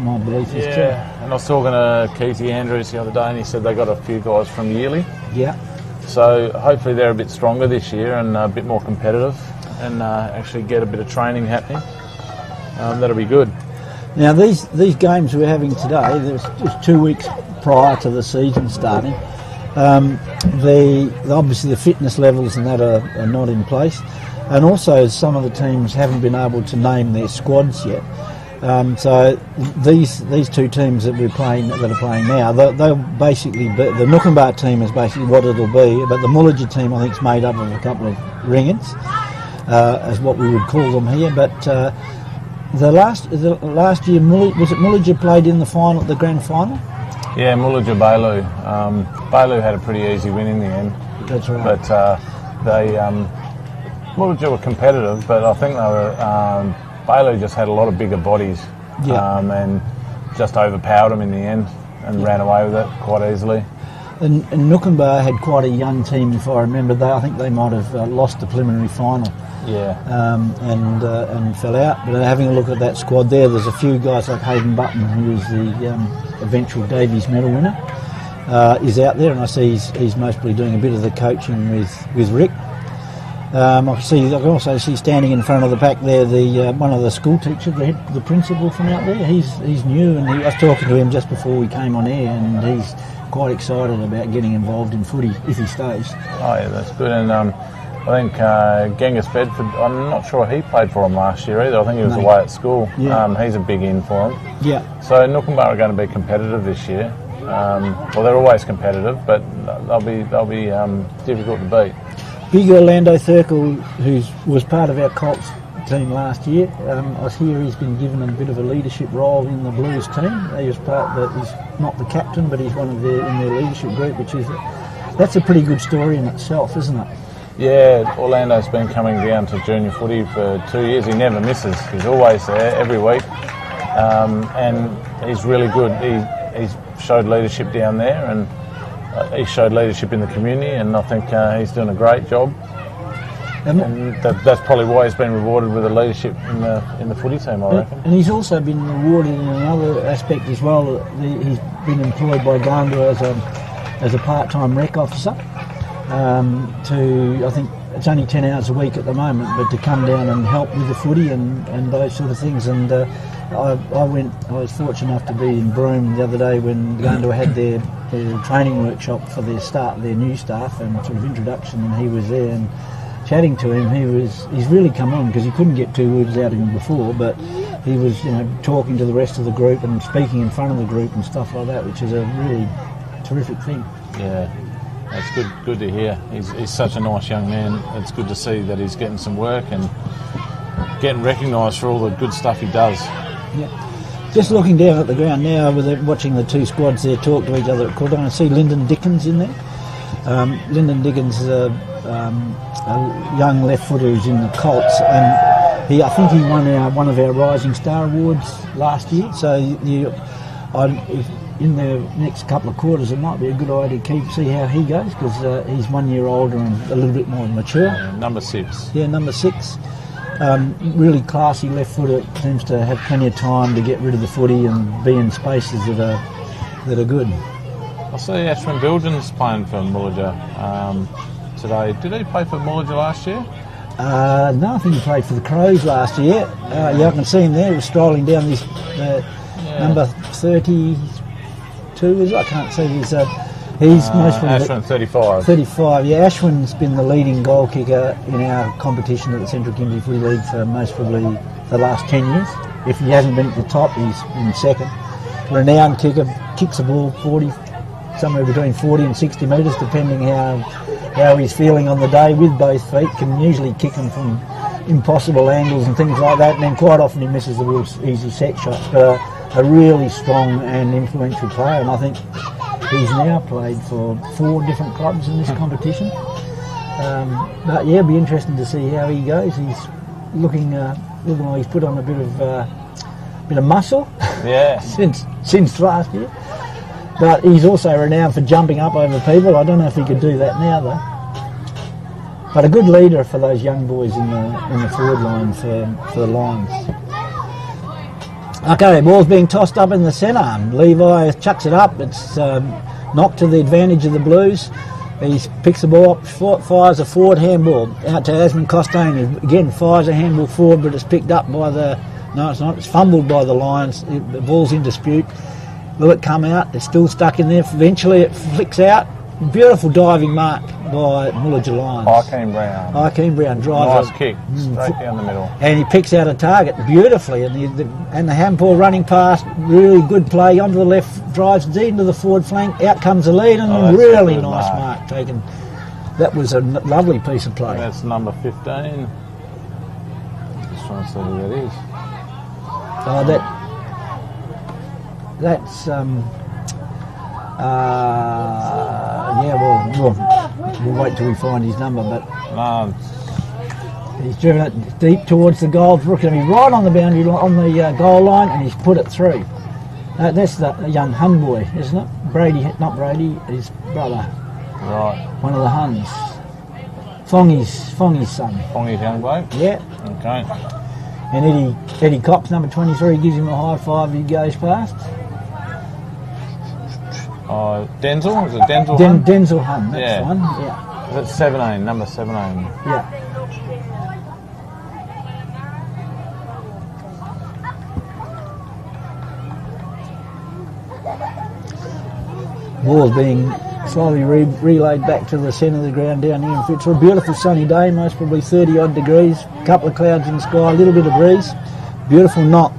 My belief is too. And I was talking to Keithy Andrews the other day, and he said they got a few guys from Yearly. Yeah. So hopefully they're a bit stronger this year and a bit more competitive, and actually get a bit of training happening. That'll be good. Now these games we're having today, there's just 2 weeks prior to the season starting. Obviously the fitness levels and that are not in place, and also some of the teams haven't been able to name their squads yet. So these two teams that are playing now, they'll basically the Nookumba team is basically what it'll be, but the Mullager team I think is made up of a couple of ringers, as what we would call them here. But the last year, was it Mullager played in the grand final? Yeah, Mullager Bailu. Bailu had a pretty easy win in the end. That's right. But Mullager were competitive, but I think they were. Bailu just had a lot of bigger bodies, and just overpowered them in the end and ran away with it quite easily. And Nookumba had quite a young team, if I remember. I think they might have lost the preliminary final. Yeah. And fell out. But having a look at that squad there's a few guys like Hayden Button, who was the eventual Davies medal winner, is out there, and I see he's mostly doing a bit of the coaching with Rick. I can also see standing in front of the pack there one of the school teachers, the principal from out there. He's new, and I was talking to him just before we came on air, and he's quite excited about getting involved in footy if he stays. Oh yeah, that's good. And I think Genghis Bedford, I'm not sure he played for him last year either. I think he was away at school. Yeah. He's a big in for him. Yeah. So Nookumba are going to be competitive this year. They're always competitive, but they'll be difficult to beat. Big Orlando Thurkel, who was part of our Colts team last year, I hear he's been given a bit of a leadership role in the Blues team. He's not the captain, but he's one of in their leadership group, that's a pretty good story in itself, isn't it? Yeah, Orlando's been coming down to junior footy for 2 years. He never misses. He's always there every week, and he's really good. He's showed leadership down there, and he showed leadership in the community, and I think he's doing a great job. And that's probably why he's been rewarded with the leadership in the footy team, I reckon. And he's also been rewarded in another aspect as well. He's been employed by Gandua as a part-time rec officer. I think it's only 10 hours a week at the moment, but to come down and help with the footy and those sort of things. And I was fortunate enough to be in Broome the other day when Gandua had their training workshop for their new staff and sort of introduction, and he was there, and chatting to him, he's really come on, because he couldn't get 2 words out of him before, but he was, talking to the rest of the group and speaking in front of the group and stuff like that, which is a really terrific thing. Yeah, that's good to hear. He's such a nice young man. It's good to see that he's getting some work and getting recognised for all the good stuff he does. Yeah. Just looking down at the ground now, watching the two squads there talk to each other at Callan, I see Lyndon Dickens in there. Lyndon Dickens is a young left footer who's in the Colts, and I think he won one of our Rising Star Awards last year. So if in the next couple of quarters, it might be a good idea to see how he goes, because he's 1 year older and a little bit more mature. Number 6. Yeah, number 6. Really classy left footer, seems to have plenty of time to get rid of the footy and be in spaces that are good. I see Hatchman Bilgen's playing for Mullager today. Did he play for Mullager last year? No, I think he played for the Crows last year. I can see him there. He was strolling down this number 32. Is it? I can't see. He's most probably Ashwin 35. 35. Yeah, Ashwin's been the leading goal kicker in our competition at the Central Kimberley Footy League for most probably the last 10 years. If he hasn't been at the top, he's in second. Renowned kicker, kicks the ball somewhere between 40 and 60 metres, depending how he's feeling on the day with both feet. Can usually kick them from impossible angles and things like that, and then quite often he misses the real easy set shots. But a really strong and influential player, and I think he's now played for 4 different clubs in this competition. But yeah, it'll be interesting to see how he goes. He's looking like he's put on a bit of muscle. Yeah. since last year. But he's also renowned for jumping up over people. I don't know if he could do that now though. But a good leader for those young boys in the forward line for the Lions. Okay, ball's being tossed up in the centre. Levi chucks it up. It's knocked to the advantage of the Blues. He picks the ball up, fires a forward handball out to Asmund Costain. Again, fires a handball forward, but it's picked up by the... No, it's not. It's fumbled by the Lions. The ball's in dispute. Will it come out? It's still stuck in there. Eventually it flicks out. Beautiful diving mark by Mullager Lions. Hakeem Brown drives nice kick, straight down the middle. And he picks out a target beautifully. And the handball running past, really good play onto the left, drives deep into the forward flank. Out comes the lead, and really nice mark taken. That was a lovely piece of play. That's number 15. Just trying to see who that is. That's we'll wait till we find his number, but he's driven it deep towards the goal. It's going to be right on the boundary line, on the goal line, and he's put it through. That's the young Hun boy, isn't it? Not Brady, his brother. Right. One of the Huns. Fongy's son. Fongy's young bloke? Yeah. Okay. And Eddie Cox, number 23, gives him a high five. He goes past. Denzel? Is it Denzel Hun? Denzel Hun, that's the one. Yeah. Is it 17, number 17? Yeah. Ball's being slowly relayed back to the centre of the ground down here in Fitzroy. A beautiful sunny day, most probably 30 odd degrees. A couple of clouds in the sky, a little bit of breeze. Beautiful knock.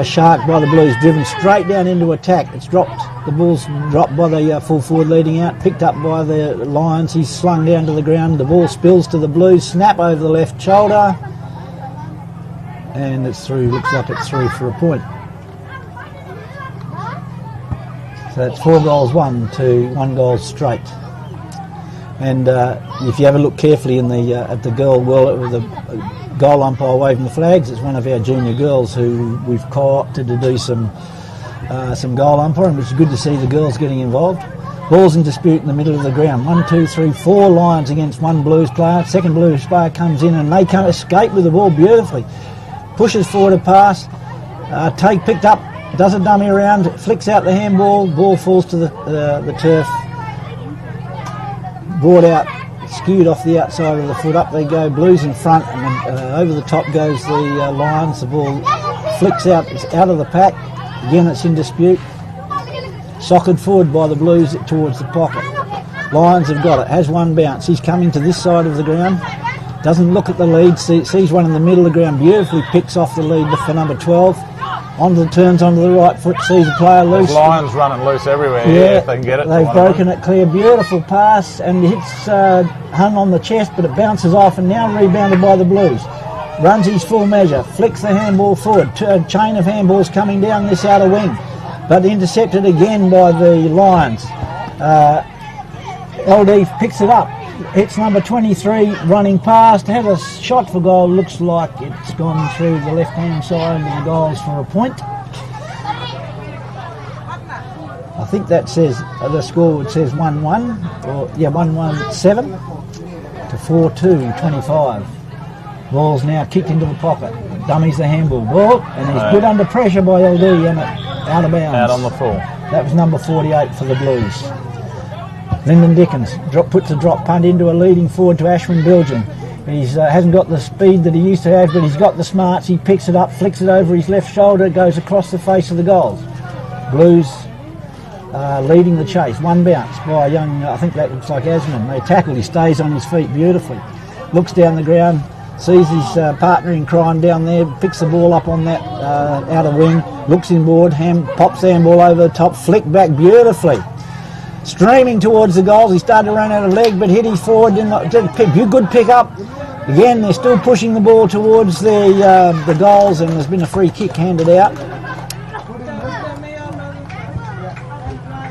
Shark by the Blues, driven straight down into attack. It's dropped. The ball's dropped by the full forward leading out, picked up by the Lions. He's slung down to the ground. The ball spills to the Blues. Snap over the left shoulder, and it's through. Looks like it's through for a point. So that's 4 goals 1 to 1 goal straight. And if you have a look carefully in the at the goal umpire waving the flags, it's one of our junior girls who we've co-opted to do some goal umpiring, which is good to see the girls getting involved. Ball's in dispute in the middle of the ground. 1, 2, 3, 4 Lions against 1 Blues player. Second Blues player comes in and they can't escape with the ball beautifully. Pushes forward a pass. Picked up. Does a dummy around. Flicks out the handball. Ball falls to the turf. Brought out. Skewed off the outside of the foot. Up they go. Blues in front, and over the top goes the Lions. The ball flicks out. It's out of the pack. Again, it's in dispute. Sockered forward by the Blues towards the pocket. Lions have got it. Has one bounce. He's coming to this side of the ground. Doesn't look at the lead, sees one in the middle of the ground, beautifully picks off the lead for number 12. Turns onto the right foot, sees a player loose. There's lions running loose everywhere here if they can get it. They've broken it clear, beautiful pass, and hits hung on the chest, but it bounces off and now rebounded by the Blues. Runs his full measure, flicks the handball forward, a chain of handballs coming down this outer wing, but intercepted again by the Lions. LD picks it up, hits number 23, running past, had a shot for goal, looks like it's gone through the left-hand side of the goals for a point. I think that says, the score says 1-1, or 1-1-7 to 4-2-25. Ball's now kicked into the pocket, dummies the handball ball, and he's put under pressure by LD and out of bounds. Out on the full. That was number 48 for the Blues. Lyndon Dickens puts a drop punt into a leading forward to Ashwin Bilgen. He hasn't got the speed that he used to have, but he's got the smarts. He picks it up, flicks it over his left shoulder, goes across the face of the goals. Blues leading the chase. One bounce by young, I think that looks like Asman. They tackle, he stays on his feet beautifully. Looks down the ground, sees his partner in crime down there, picks the ball up on that outer wing, looks inboard, pops the handball over the top, flick back beautifully. Streaming towards the goals, he started to run out of leg, but hit his forward, good pick up. Again, they're still pushing the ball towards the goals, and there's been a free kick handed out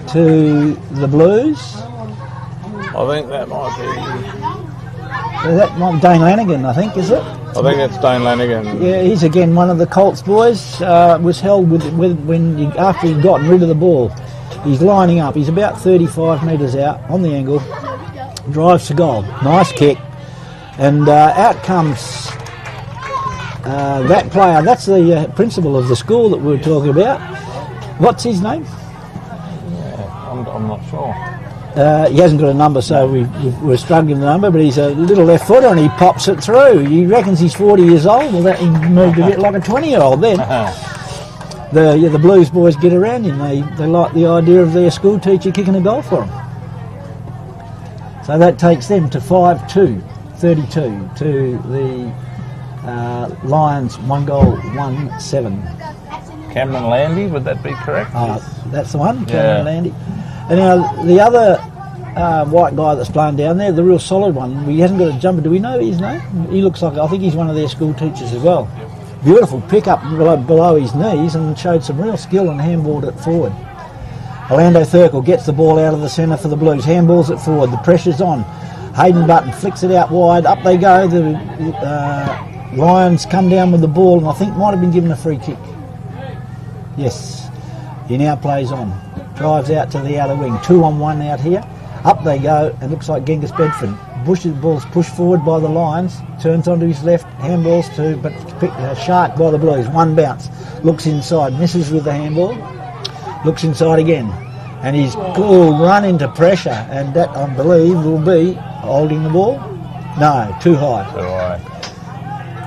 to the Blues. I think that might be... That might be Dane Lanigan, I think, is it? I think that's Dane Lanigan. Yeah, he's again one of the Colts boys. Was held after he'd gotten rid of the ball. He's lining up. He's about 35 metres out on the angle. Drives to goal. Nice kick. And out comes that player. That's the principal of the school that we were talking about. What's his name? Yeah, I'm not sure. He hasn't got a number, so we're struggling with the number, but he's a little left footer and he pops it through. He reckons he's 40 years old. Well, he moved a bit like a 20-year-old then. The Blues boys get around him. They like the idea of their school teacher kicking a goal for them. So that takes them to 5-2, 32 to the Lions, 1 goal, 1-7. Cameron Landy, would that be correct? That's the one, Cameron Landy. And now the other white guy that's playing down there, the real solid one, he hasn't got a jumper. Do we know his name? He looks like, I think he's one of their school teachers as well. Beautiful pick up below his knees and showed some real skill and handballed it forward. Orlando Thurkel gets the ball out of the centre for the Blues, handballs it forward, the pressure's on. Hayden Button flicks it out wide, up they go. The Lions come down with the ball and I think might have been given a free kick. Yes, he now plays on. Drives out to the outer wing, 2-on-1 out here. Up they go, and looks like Genghis Bedford. Bush's ball's pushed forward by the Lions, turns onto his left, handballs to, but shark by the Blues, 1 bounce. Looks inside, misses with the handball, looks inside again. And he's run into pressure, and that, I believe, will be holding the ball. No, too high. Too high.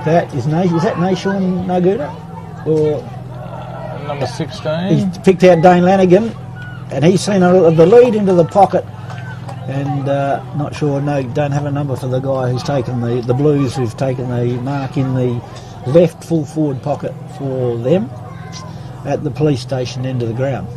That is that Nashawn Naguda? Or number 16? He's picked out Dane Lanigan, and he's seen the lead into the pocket. And not sure, don't have a number for the guy who's taken the Blues, who've taken the mark in the left full forward pocket for them at the police station end of the ground.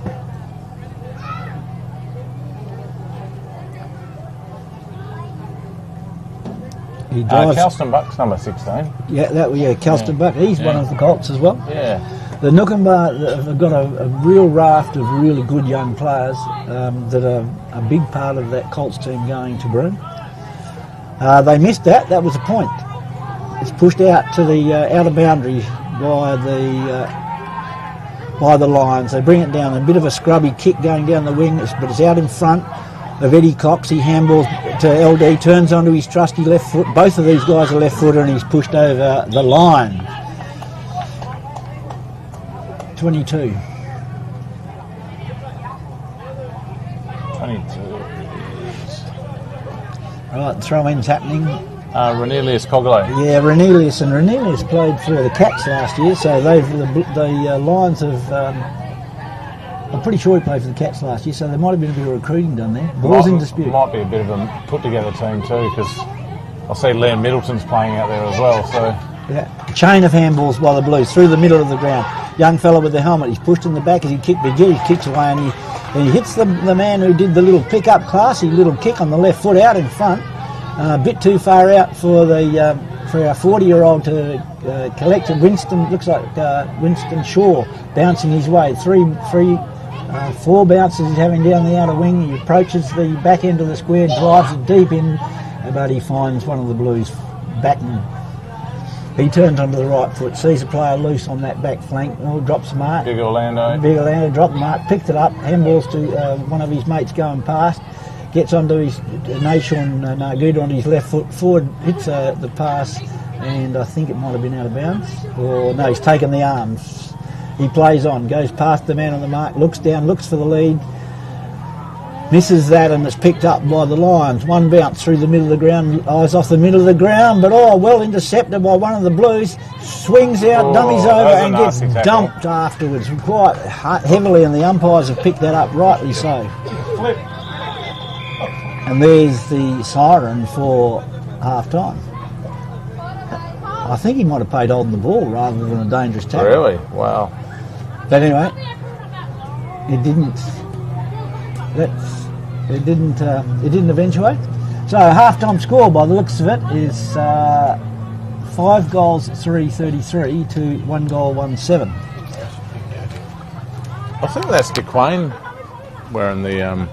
He drives. Kelston Buck's number 16. Yeah, Kelston Buck. He's one of the Colts as well. Yeah. The Nookumba have got a real raft of really good young players that are a big part of that Colts team going to Broome. They missed that. That was a point. It's pushed out to the outer boundary by the Lions. They bring it down. A bit of a scrubby kick going down the wing, but it's out in front of Eddie Cox. He handballs to LD, turns onto his trusty left foot. Both of these guys are left footer and he's pushed over the line. 22. 22. Right, throw-in's happening. Renelius Cogley. Yeah, Renelius played for the Cats last year, so the Lions have. I'm pretty sure he played for the Cats last year, so there might have been a bit of recruiting done there. Ball's in dispute. Might be a bit of a put-together team too, because I see Liam Middleton's playing out there as well. So Yeah, a chain of handballs by the Blues through the middle of the ground. Young fella with the helmet, he's pushed in the back as he kicked Big Gill, he kicks away and he hits the man who did the little pick-up classy little kick on the left foot out in front. A bit too far out for our 40-year-old to collect it. Winston, looks like Winston Shaw bouncing his way. Four bounces he's having down the outer wing. He approaches the back end of the square, drives it deep in, but he finds one of the Blues batting. He turns onto the right foot, sees a player loose on that back flank, drops the mark. Big Orlando Dropped the mark, picked it up, handballs to one of his mates going past, gets onto his Nashon Narguda on his left foot forward, hits the pass, and I think it might have been out of bounds. Or no, he's taken the arms. He plays on, goes past the man on the mark, looks down, looks for the lead, misses that, and it's picked up by the Lions. One bounce through the middle of the ground, eyes off the middle of the ground, but well intercepted by one of the Blues. Swings out, dummies over, and gets dumped afterwards quite heavily, and the umpires have picked that up, rightly so. And there's the siren for half-time. I think he might have paid holding the ball rather than a dangerous tackle. Really? Wow. But anyway, it didn't. It didn't eventuate. So half-time score, by the looks of it, is 5 goals 3-33 to 1 goal 1-7. I think that's DeQuain wearing the.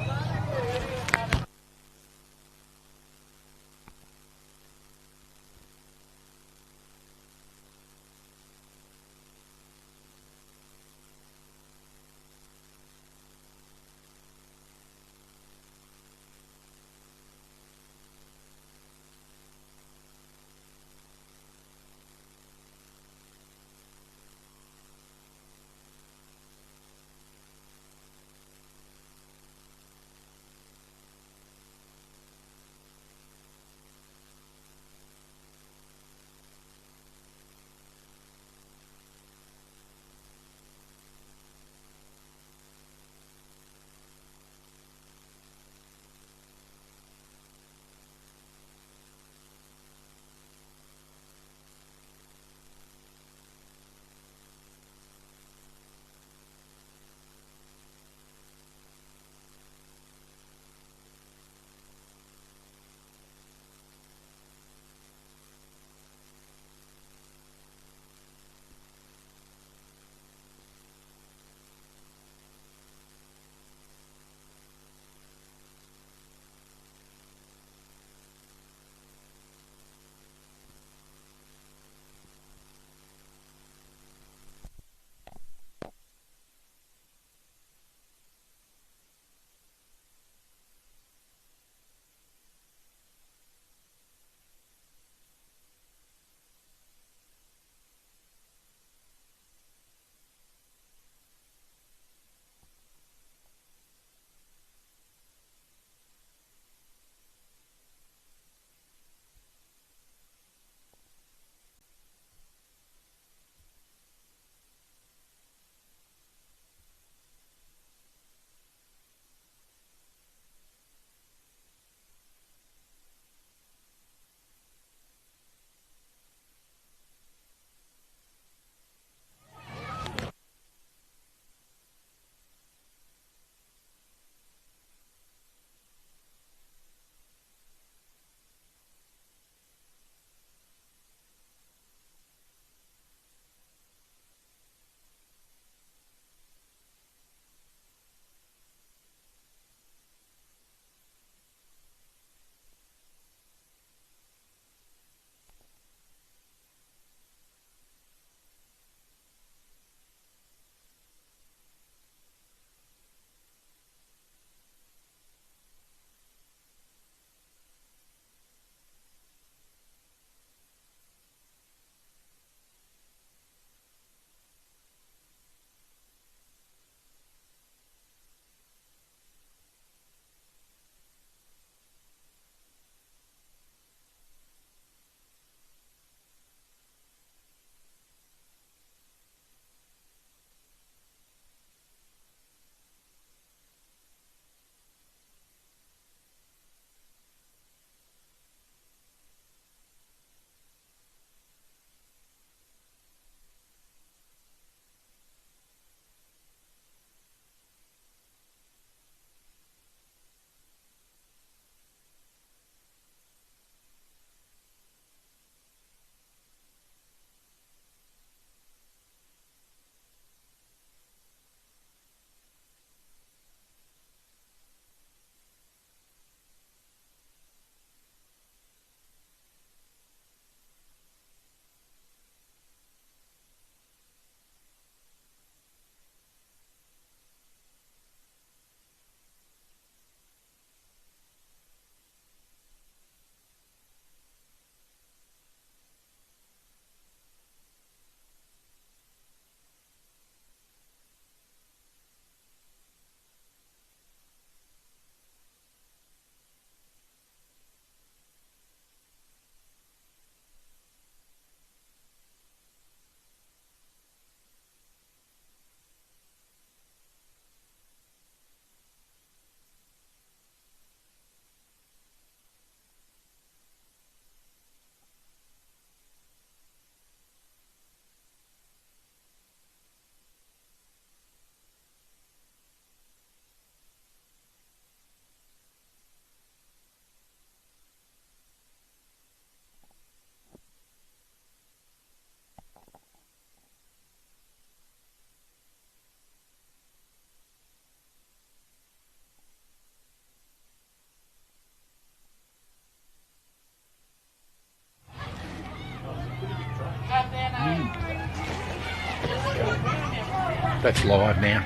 That's live now.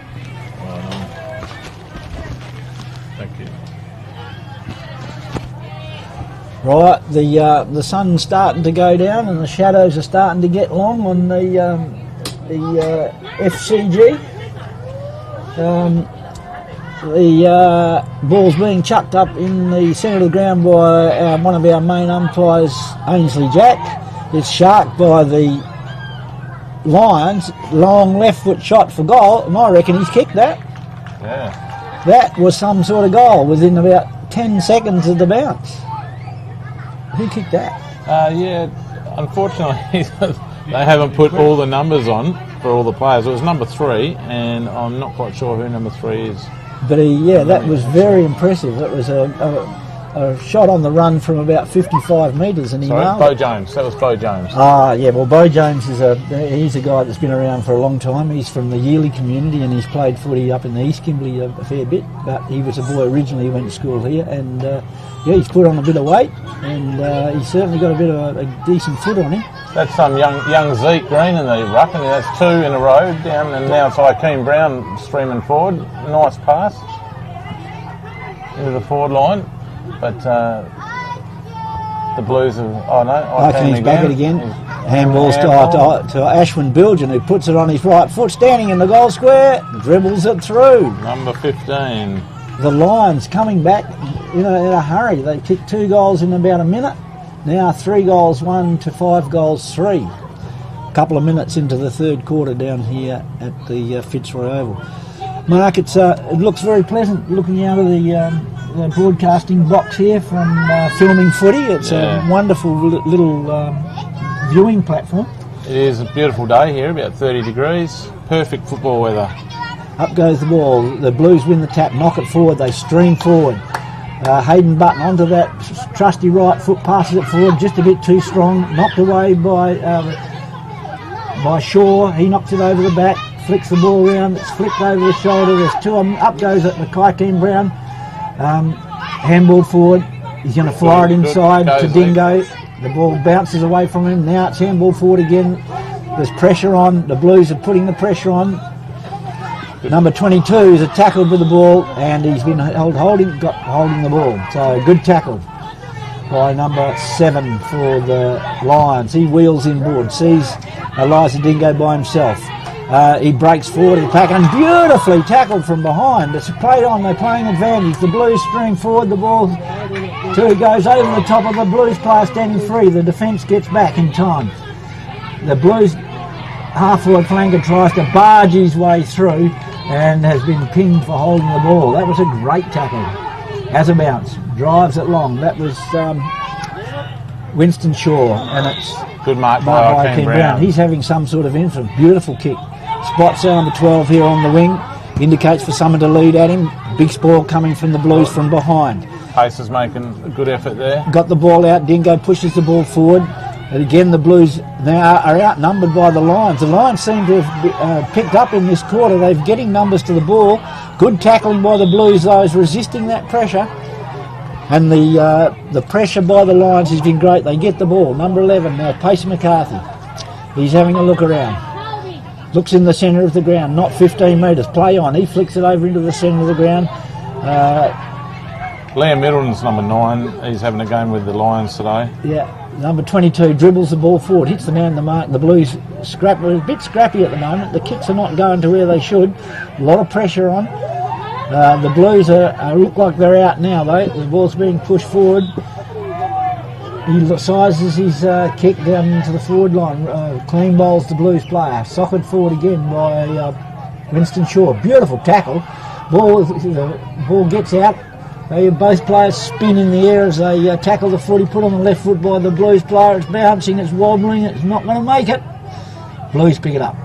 Thank you. Right, the sun's starting to go down and the shadows are starting to get long on the FCG. The ball's being chucked up in the centre of the ground by one of our main umpires, Ainsley Jack. It's sharked by the Lions, long left foot shot for goal, and I reckon he's kicked that. Yeah. That was some sort of goal within about 10 seconds of the bounce. Who kicked that? Yeah, unfortunately, they haven't put all the numbers on for all the players. It was number 3, and I'm not quite sure who number 3 is. But that was very impressive. It was a shot on the run from about 55 metres, and he nailed Bo it. Jones. That was Bo Jones. Ah, yeah. Well, Bo Jones he's a guy that's been around for a long time. He's from the Yearley community, and he's played footy up in the East Kimberley a fair bit. But he was a boy originally who went to school here, and he's put on a bit of weight, and he's certainly got a bit of a decent foot on him. That's some young Zeke Green in the ruck, and that's 2 in a row down, and now it's Akeem Brown streaming forward. Nice pass into the forward line, but the Blues have. Oh no, Akeem's back it again. Handballs to Ashwin Bilgen, who puts it on his right foot, standing in the goal square, dribbles it through. Number 15. The Lions coming back in a hurry. They kicked 2 goals in about a minute. Now 3 goals 1 to 5 goals 3. A couple of minutes into the third quarter down here at the Fitzroy Oval. Mark, it looks very pleasant looking out of the broadcasting box here from filming footy. It's a wonderful little viewing platform. It is a beautiful day here, about 30 degrees. Perfect football weather. Up goes the ball. The Blues win the tap, knock it forward. They stream forward. Hayden Button onto that trusty right foot, passes it forward just a bit too strong. Knocked away by Shaw. He knocks it over the back, flicks the ball around. It's flicked over the shoulder. There's 2 of them. Up goes it, Akeem Brown. Handball forward. He's going to fly it inside to Dingo. The ball bounces away from him. Now it's handball forward again. There's pressure on. The Blues are putting the pressure on. Number 22 is tackled with the ball, and he's been holding the ball. So good tackle by number 7 for the Lions. He wheels inboard, sees Eliza Dingo by himself. He breaks forward to the pack and beautifully tackled from behind. It's played on, they're playing advantage. The Blues stream forward, the ball goes over the top of the Blues player standing free. The defence gets back in time. The Blues half-forward flanker tries to barge his way through and has been pinged for holding the ball. That was a great tackle. Has a bounce, drives it long. That was Winston Shaw, and it's good mark by Akeem Brown. He's having some sort of influence. Beautiful kick. Spots number 12 here on the wing. Indicates for someone to lead at him. Big spoil coming from the Blues from behind. Pace is making a good effort there. Got the ball out. Dingo pushes the ball forward. And again, the Blues now are outnumbered by the Lions. The Lions seem to have picked up in this quarter. They're getting numbers to the ball. Good tackling by the Blues, though, is resisting that pressure. And the pressure by the Lions has been great. They get the ball. Number 11 now, Pace McCarthy. He's having a look around. Looks in the centre of the ground, not 15 metres. Play on. He flicks it over into the centre of the ground. Liam Middleton's number 9. He's having a game with the Lions today. Yeah. Number 22 dribbles the ball forward, hits the man the mark. The Blues are a bit scrappy at the moment. The kicks are not going to where they should. A lot of pressure on. The Blues look like they're out now, though. The ball's being pushed forward. He sizes his kick down into the forward line. Clean bowls the Blues player. Socked forward again by Winston Shaw. Beautiful tackle. The ball gets out. Both players spin in the air as they tackle the footy, put on the left foot by the Blues player. It's bouncing, it's wobbling, it's not going to make it. Blues pick it up.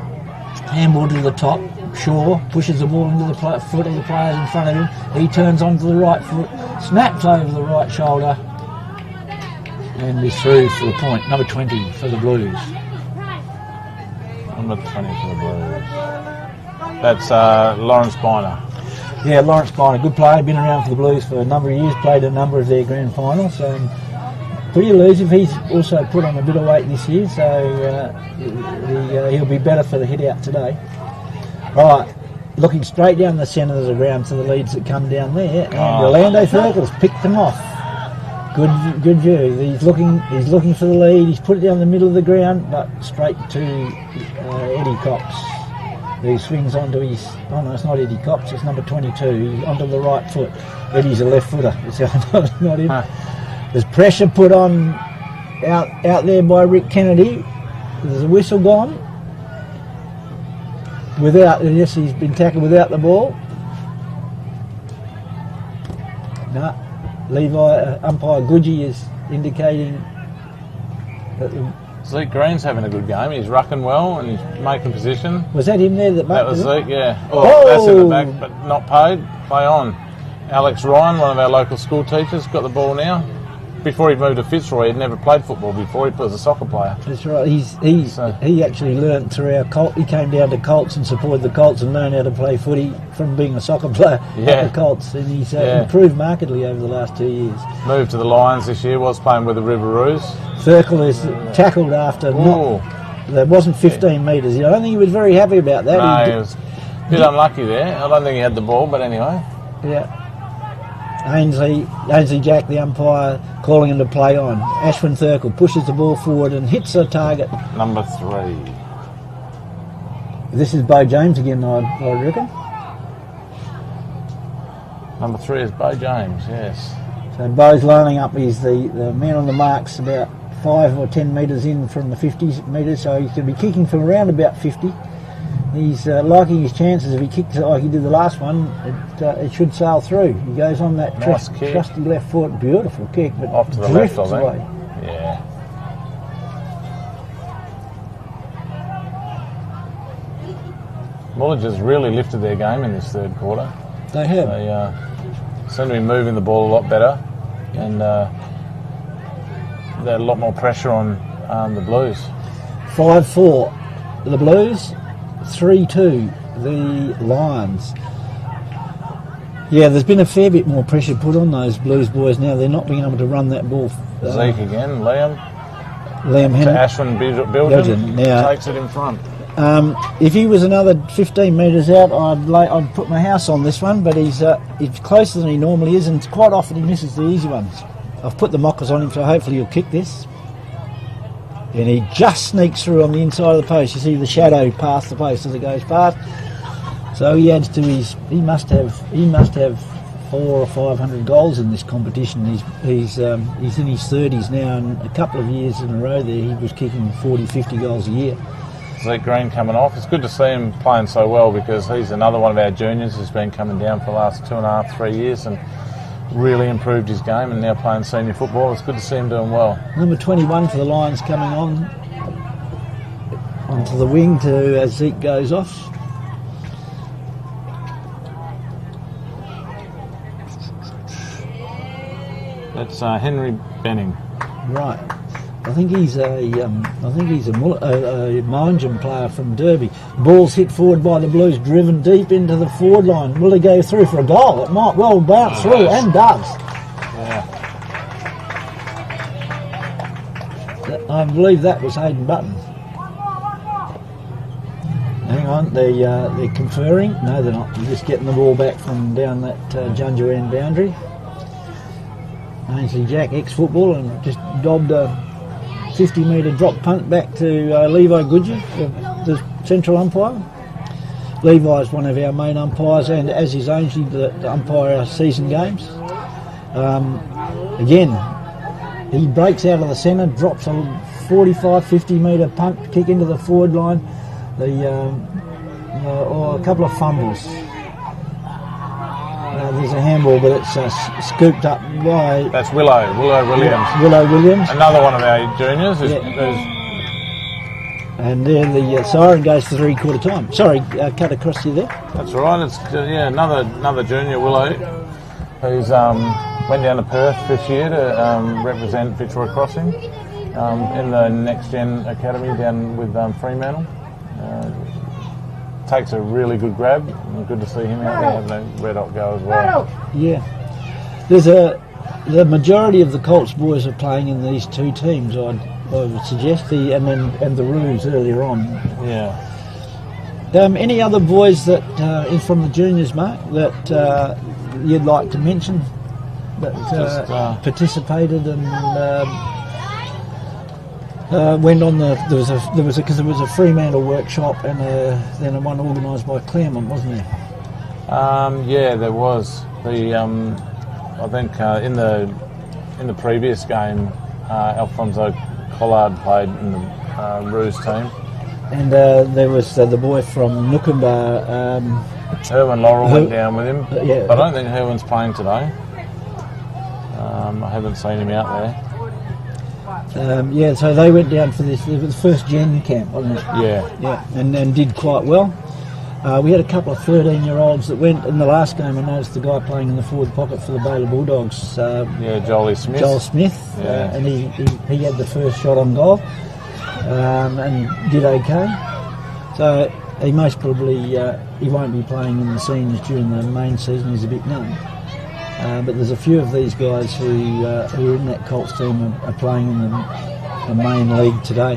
Handball to the top. Shaw pushes the ball into the foot of the players in front of him. He turns onto the right foot, snaps over the right shoulder, and is through for the point. Number 20 for the Blues. Number 20 for the Blues. That's Lawrence Biner. Yeah, Lawrence Biner, good player, been around for the Blues for a number of years, played a number of their grand finals. pretty elusive. He's also put on a bit of weight this year, so he'll be better for the hit out today. Right, looking straight down the centre of the ground to the leads that come down there, and Orlando Thurkle's picked them off. Good view. He's looking for the lead. He's put it down the middle of the ground, but straight to Eddie Cox. He swings onto his. Oh no, it's not Eddie Cox. It's number 22. He's onto the right foot. Eddie's a left footer. It's not him. There's pressure put on out there by Rick Kennedy. There's a whistle gone. Yes, he's been tackled without the ball. No. Levi, umpire Goodgie is indicating that Zeke Green's having a good game. He's rucking well and he's making position. Was that him there? That was Zeke, yeah. Oh, that's in the back, but not paid. Play on. Alex Ryan, one of our local school teachers, got the ball now. Before he moved to Fitzroy, he'd never played football before. He was a soccer player. That's right. He actually learnt through our Colts. He came down to Colts and supported the Colts and learned how to play footy from being a soccer player at the Colts. And he's improved markedly over the last 2 years. Moved to the Lions this year. Was playing with the Riveroos. Thurkle is tackled after. There wasn't 15 metres. I don't think he was very happy about that. No, he was a bit unlucky there. I don't think he had the ball, but anyway. Yeah. Ainsley Jack, the umpire, calling him to play on. Ashwin Thurkle pushes the ball forward and hits the target. Number 3. This is Bo James again, I reckon. Number 3 is Bo James, yes. So Bo's lining up. He's the man on the marks about 5 or 10 metres in from the 50 metres, so he's going to be kicking from around about 50. He's liking his chances. If he kicks it like he did the last one, it should sail through. He goes on that trusty left foot. Beautiful kick, but off to the left, I think. Away. Yeah. Woolwich has really lifted their game in this third quarter. They have. They seem to be moving the ball a lot better, and they had a lot more pressure on the Blues. 5-4, the Blues. 3-2, the Lions. Yeah, there's been a fair bit more pressure put on those Blues boys now. They're not being able to run that ball. Zeke again, Liam Henry. To Ashwin Bilden now takes it in front. If he was another 15 metres out, I'd put my house on this one, but he's closer than he normally is, and quite often he misses the easy ones. I've put the mockers on him, so hopefully he'll kick this. And he just sneaks through on the inside of the post. You see the shadow past the post as it goes past. So he adds to his. He must have 400 or 500 goals in this competition. He's in his 30s now, and a couple of years in a row there he was kicking 40, 50 goals a year. Zeke Green coming off. It's good to see him playing so well because he's another one of our juniors who's been coming down for the last 2.5, 3 years and really improved his game and now playing senior football. It's good to see him doing well. Number 21 for the Lions coming onto the wing as Zeke goes off. That's Henry Benning. Right. I think he's a Mountain player from Derby. Ball's hit forward by the Blues, driven deep into the forward line. Will he go through for a goal? It might well bounce through, and does. Yeah. I believe that was Hayden Button. Hang on, they're conferring. No, they're not. They're just getting the ball back from down that Junju end boundary. Ainsley Jack, ex-football, and just dobbed a 50-metre drop punt back to Levi Goodgie, the central umpire. Levi's one of our main umpires, and as is Ainsley, the umpire our season games. Again, he breaks out of the centre, drops a 45, 50-metre punt kick into the forward line. Or a couple of fumbles. There's a handball, but it's scooped up by... That's Willow Williams. Yeah, Willow Williams. Another one of our juniors. And then the siren goes to three-quarter time. Sorry, cut across you there. That's right. It's another junior, Willow, who's went down to Perth this year to represent Fitzroy Crossing in the Next Gen Academy down with Fremantle. Takes a really good grab. Good to see him out there having a red hot go as well. Yeah. There's a the majority of the Colts boys are playing in these two teams. I would suggest and the Roos earlier on. Yeah. Any other boys that from the juniors, Mark, that you'd like to mention that participated and went on there was a Fremantle workshop and then one organised by Claremont, wasn't there? Yeah, there was. I think in the previous game, Alfonso Collard played in the Roos team. And there was the boy from Nookumba. Herwin Laurel went down with him. Yeah. I don't think Herwin's playing today. I haven't seen him out there. So they went down for this. It was the first Gen camp, wasn't it? Yeah. And did quite well. We had a couple of 13-year-olds that went in the last game. I noticed the guy playing in the forward pocket for the Baylor Bulldogs. Joel Smith. Joel Smith. Yeah. And he had the first shot on goal. And did okay. So he most probably he won't be playing in the seniors during the main season. He's a bit young. But there's a few of these guys who are in that Colts team are playing in the main league today.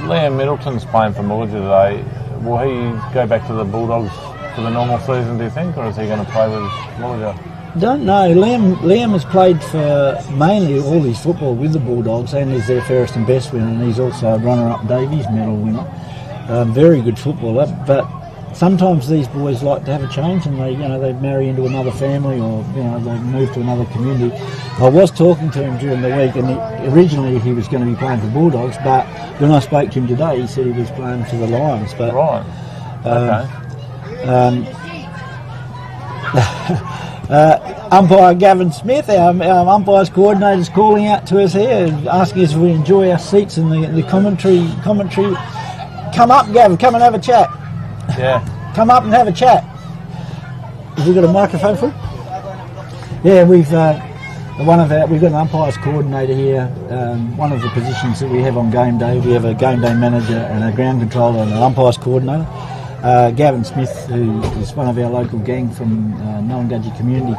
Liam Middleton's playing for Mullager today. Will he go back to the Bulldogs for the normal season, do you think, or is he going to play with Mullager? Don't know. Liam has played for mainly all his football with the Bulldogs and is their fairest and best winner, and he's also a runner-up Davies medal winner. Very good footballer, but sometimes these boys like to have a change and they marry into another family or they move to another community. I was talking to him during the week, and originally he was going to be playing for Bulldogs, but when I spoke to him today, he said he was playing for the Lions. But right. Umpire Gavin Smith, our umpires coordinator, is calling out to us here, asking us if we enjoy our seats in the commentary. Come up, Gavin. Come and have a chat. Yeah. Come up and have a chat. Have we got a microphone for you? Yeah, we've got an umpires coordinator here. One of the positions that we have on game day, we have a game day manager and a ground controller and an umpires coordinator. Gavin Smith, who is one of our local gang from Nullangadji community.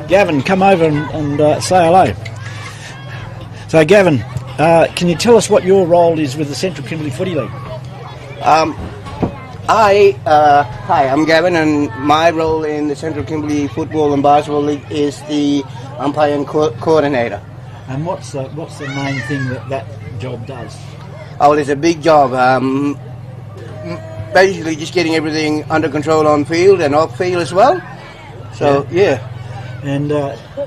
Gavin, come over and say hello. So, Gavin, can you tell us what your role is with the Central Kimberley Footy League? Hi, I'm Gavin, and my role in the Central Kimberley Football and Basketball League is the umpiring coordinator. And what's the main thing that job does? Oh, it's a big job. Basically, just getting everything under control on field and off field as well. So, yeah. And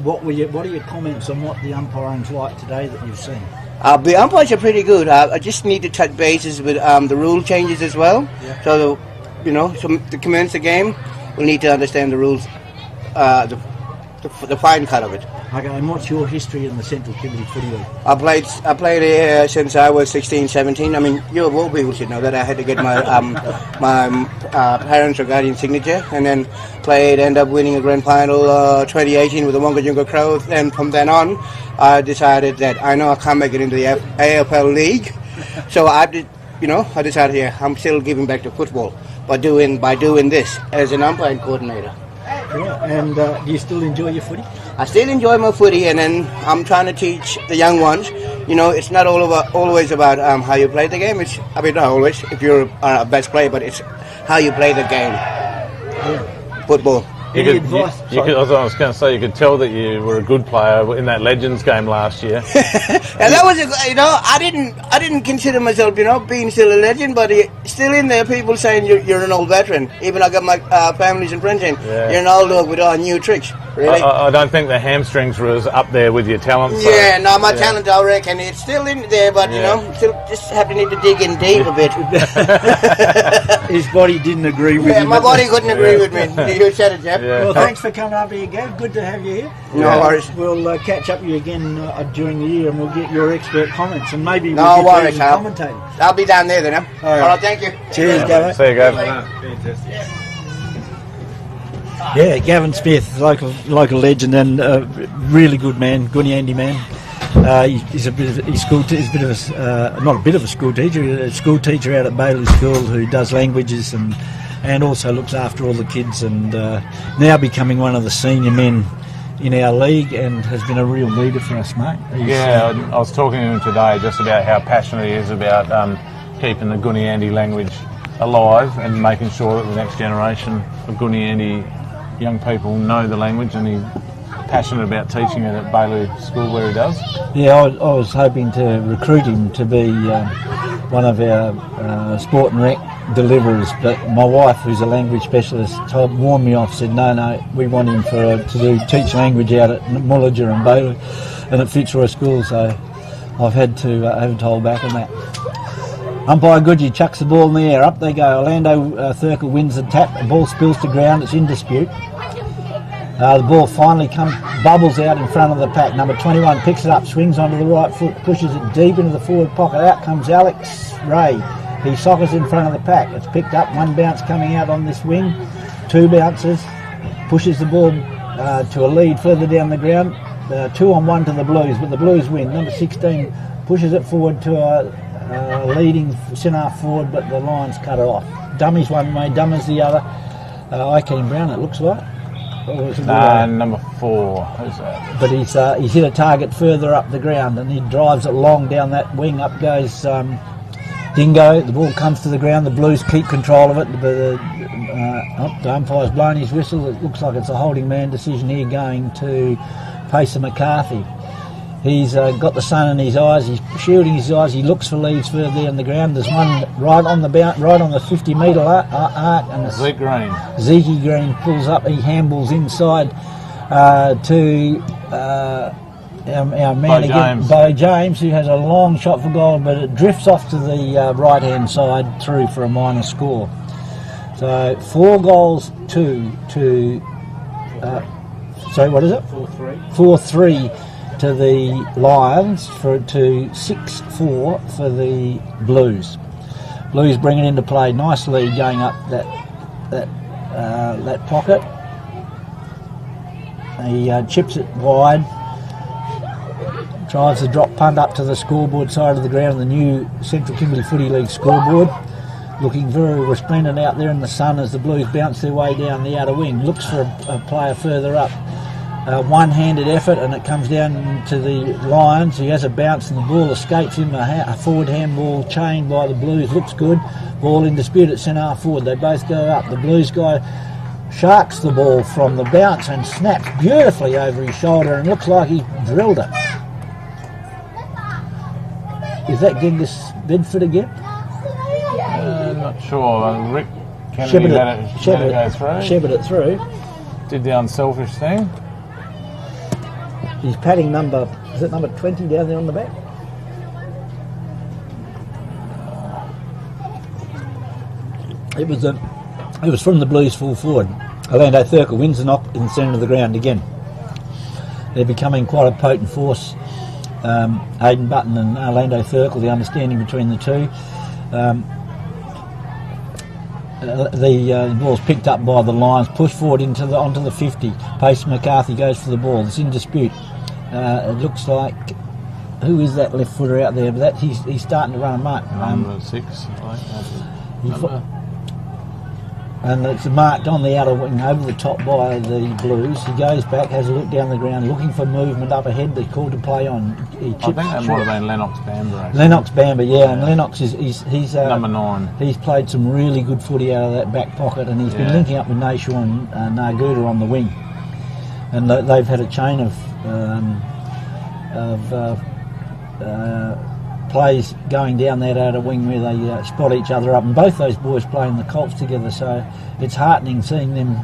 what are your comments on what the umpiring's like today that you've seen? The umpires are pretty good. I just need to touch bases with the rule changes as well. Yeah. So, to commence the game, we'll need to understand the rules, the fine cut of it. Okay, and what's your history in the Central Kimberley Footy League? I played here since I was 16, 17. I mean, you of all people should know that I had to get my my parents' or guardian signature, and then ended up winning a grand final 2018 with the Wangajunga Crows. And from then on, I decided that I know I can't make it into the AFL League, so I decided, I'm still giving back to football by doing this as an umpiring coordinator. Yeah, and do you still enjoy your footy? I still enjoy my footy, and then I'm trying to teach the young ones. It's not always about how you play the game. Not always, if you're a best player, but it's how you play the game. Yeah. Football. Any advice? I was going to say, you could tell that you were a good player in that Legends game last year. And that was, I didn't consider myself, being still a legend, but still in there, people saying you're an old veteran. Even I got my families and friends saying, you're an old dog with all new tricks. Really? I don't think the hamstrings was up there with your talent. So. Yeah, no, my talent, I reckon, it's still in there, but, still just need to dig in deep a bit. His body didn't agree with you. Yeah, my body couldn't agree with me. You said it, Jeff. Yeah. Well, thanks for coming up here, Gav. Good to have you here. No worries. We'll catch up with you again during the year, and we'll get your expert comments, and maybe no we'll worries, get commentating. I'll be down there then. All right, thank you. Cheers, Gavin. See you, Gav. Yeah, Gavin Smith, local legend and really good man, good handy man. He's a bit of a school teacher out at Bailey School who does languages and and also looks after all the kids, and now becoming one of the senior men in our league, and has been a real leader for us, mate. I was talking to him today just about how passionate he is about keeping the Gooniyandi language alive and making sure that the next generation of Gooniyandi young people know the language, and he's passionate about teaching it at Bailey School where he does. Yeah, I was hoping to recruit him to be one of our sport and rec deliverers, but my wife, who's a language specialist, warned me off, said no, we want him to teach language out at Mullager and Bailey and at Fitzroy School, so I've had to hold back on that. Umpire Goodgie chucks the ball in the air, up they go. Orlando Thurkel wins the tap, the ball spills to ground, it's in dispute. The ball finally bubbles out in front of the pack. Number 21 picks it up, swings onto the right foot, pushes it deep into the forward pocket. Out comes Alex Ray. He soccers in front of the pack. It's picked up, one bounce coming out on this wing, two bounces, pushes the ball to a lead further down the ground. 2-on-1 to the Blues, but the Blues win. Number 16 pushes it forward to a leading centre forward, but the Lions cut it off. Dummies one way, Dummers the other. Ikeen Brown, it looks like. Number 4. Who's that? But he's hit a target further up the ground, and he drives it long down that wing. Up goes Dingo. The ball comes to the ground. The Blues keep control of it. The umpire's blown his whistle. It looks like it's a holding man decision here going to Pacer McCarthy. He's got the sun in his eyes. He's shielding his eyes. He looks for leads further down the ground. There's one right on the 50-metre arc, and Zeke Green pulls up. He handballs inside to our man again, Bo James, who has a long shot for goal, but it drifts off to the right-hand side through for a minor score. So 4 goals to what is it? 4-3 to the Lions to 6-4 for the Blues. Blues bring it into play. Nice lead going up that pocket. He chips it wide. Tries to drop punt up to the scoreboard side of the ground, the new Central Kimberley Footy League scoreboard. Looking very resplendent out there in the sun as the Blues bounce their way down the outer wing. Looks for a player further up. One-handed effort, and it comes down to the Lions. He has a bounce and the ball escapes him. A forward handball chained by the Blues. Looks good. Ball in dispute at centre forward. They both go up. The Blues guy sharks the ball from the bounce and snaps beautifully over his shoulder, and looks like he drilled it. Is that Genghis Bedford again? I'm not sure. Rick Kennedy let it go through. Shepherd it through. Did the unselfish thing. He's padding number 20 down there on the back? It was from the Blues full forward. Orlando Thurkel wins the knock in the centre of the ground again. They're becoming quite a potent force. Aidan Button and Orlando Thurkel, the understanding between the two. The ball's picked up by the Lions, pushed forward onto the 50. Pacer McCarthy goes for the ball. It's in dispute. It looks like, who is that left footer out there? But he's starting to run a mark. Number 6. And it's marked on the outer wing over the top by the Blues. He goes back, has a look down the ground, looking for movement up ahead. They're called to play on. I think that might have been Lennox Bamber. Actually. Lennox Bamber, yeah. And Lennox he's number 9. He's played some really good footy out of that back pocket, and he's been linking up with Nashaw and Narguda on the wing. And they've had a chain of plays going down that outer wing where they spot each other up, and both those boys playing the Colts together, so it's heartening seeing them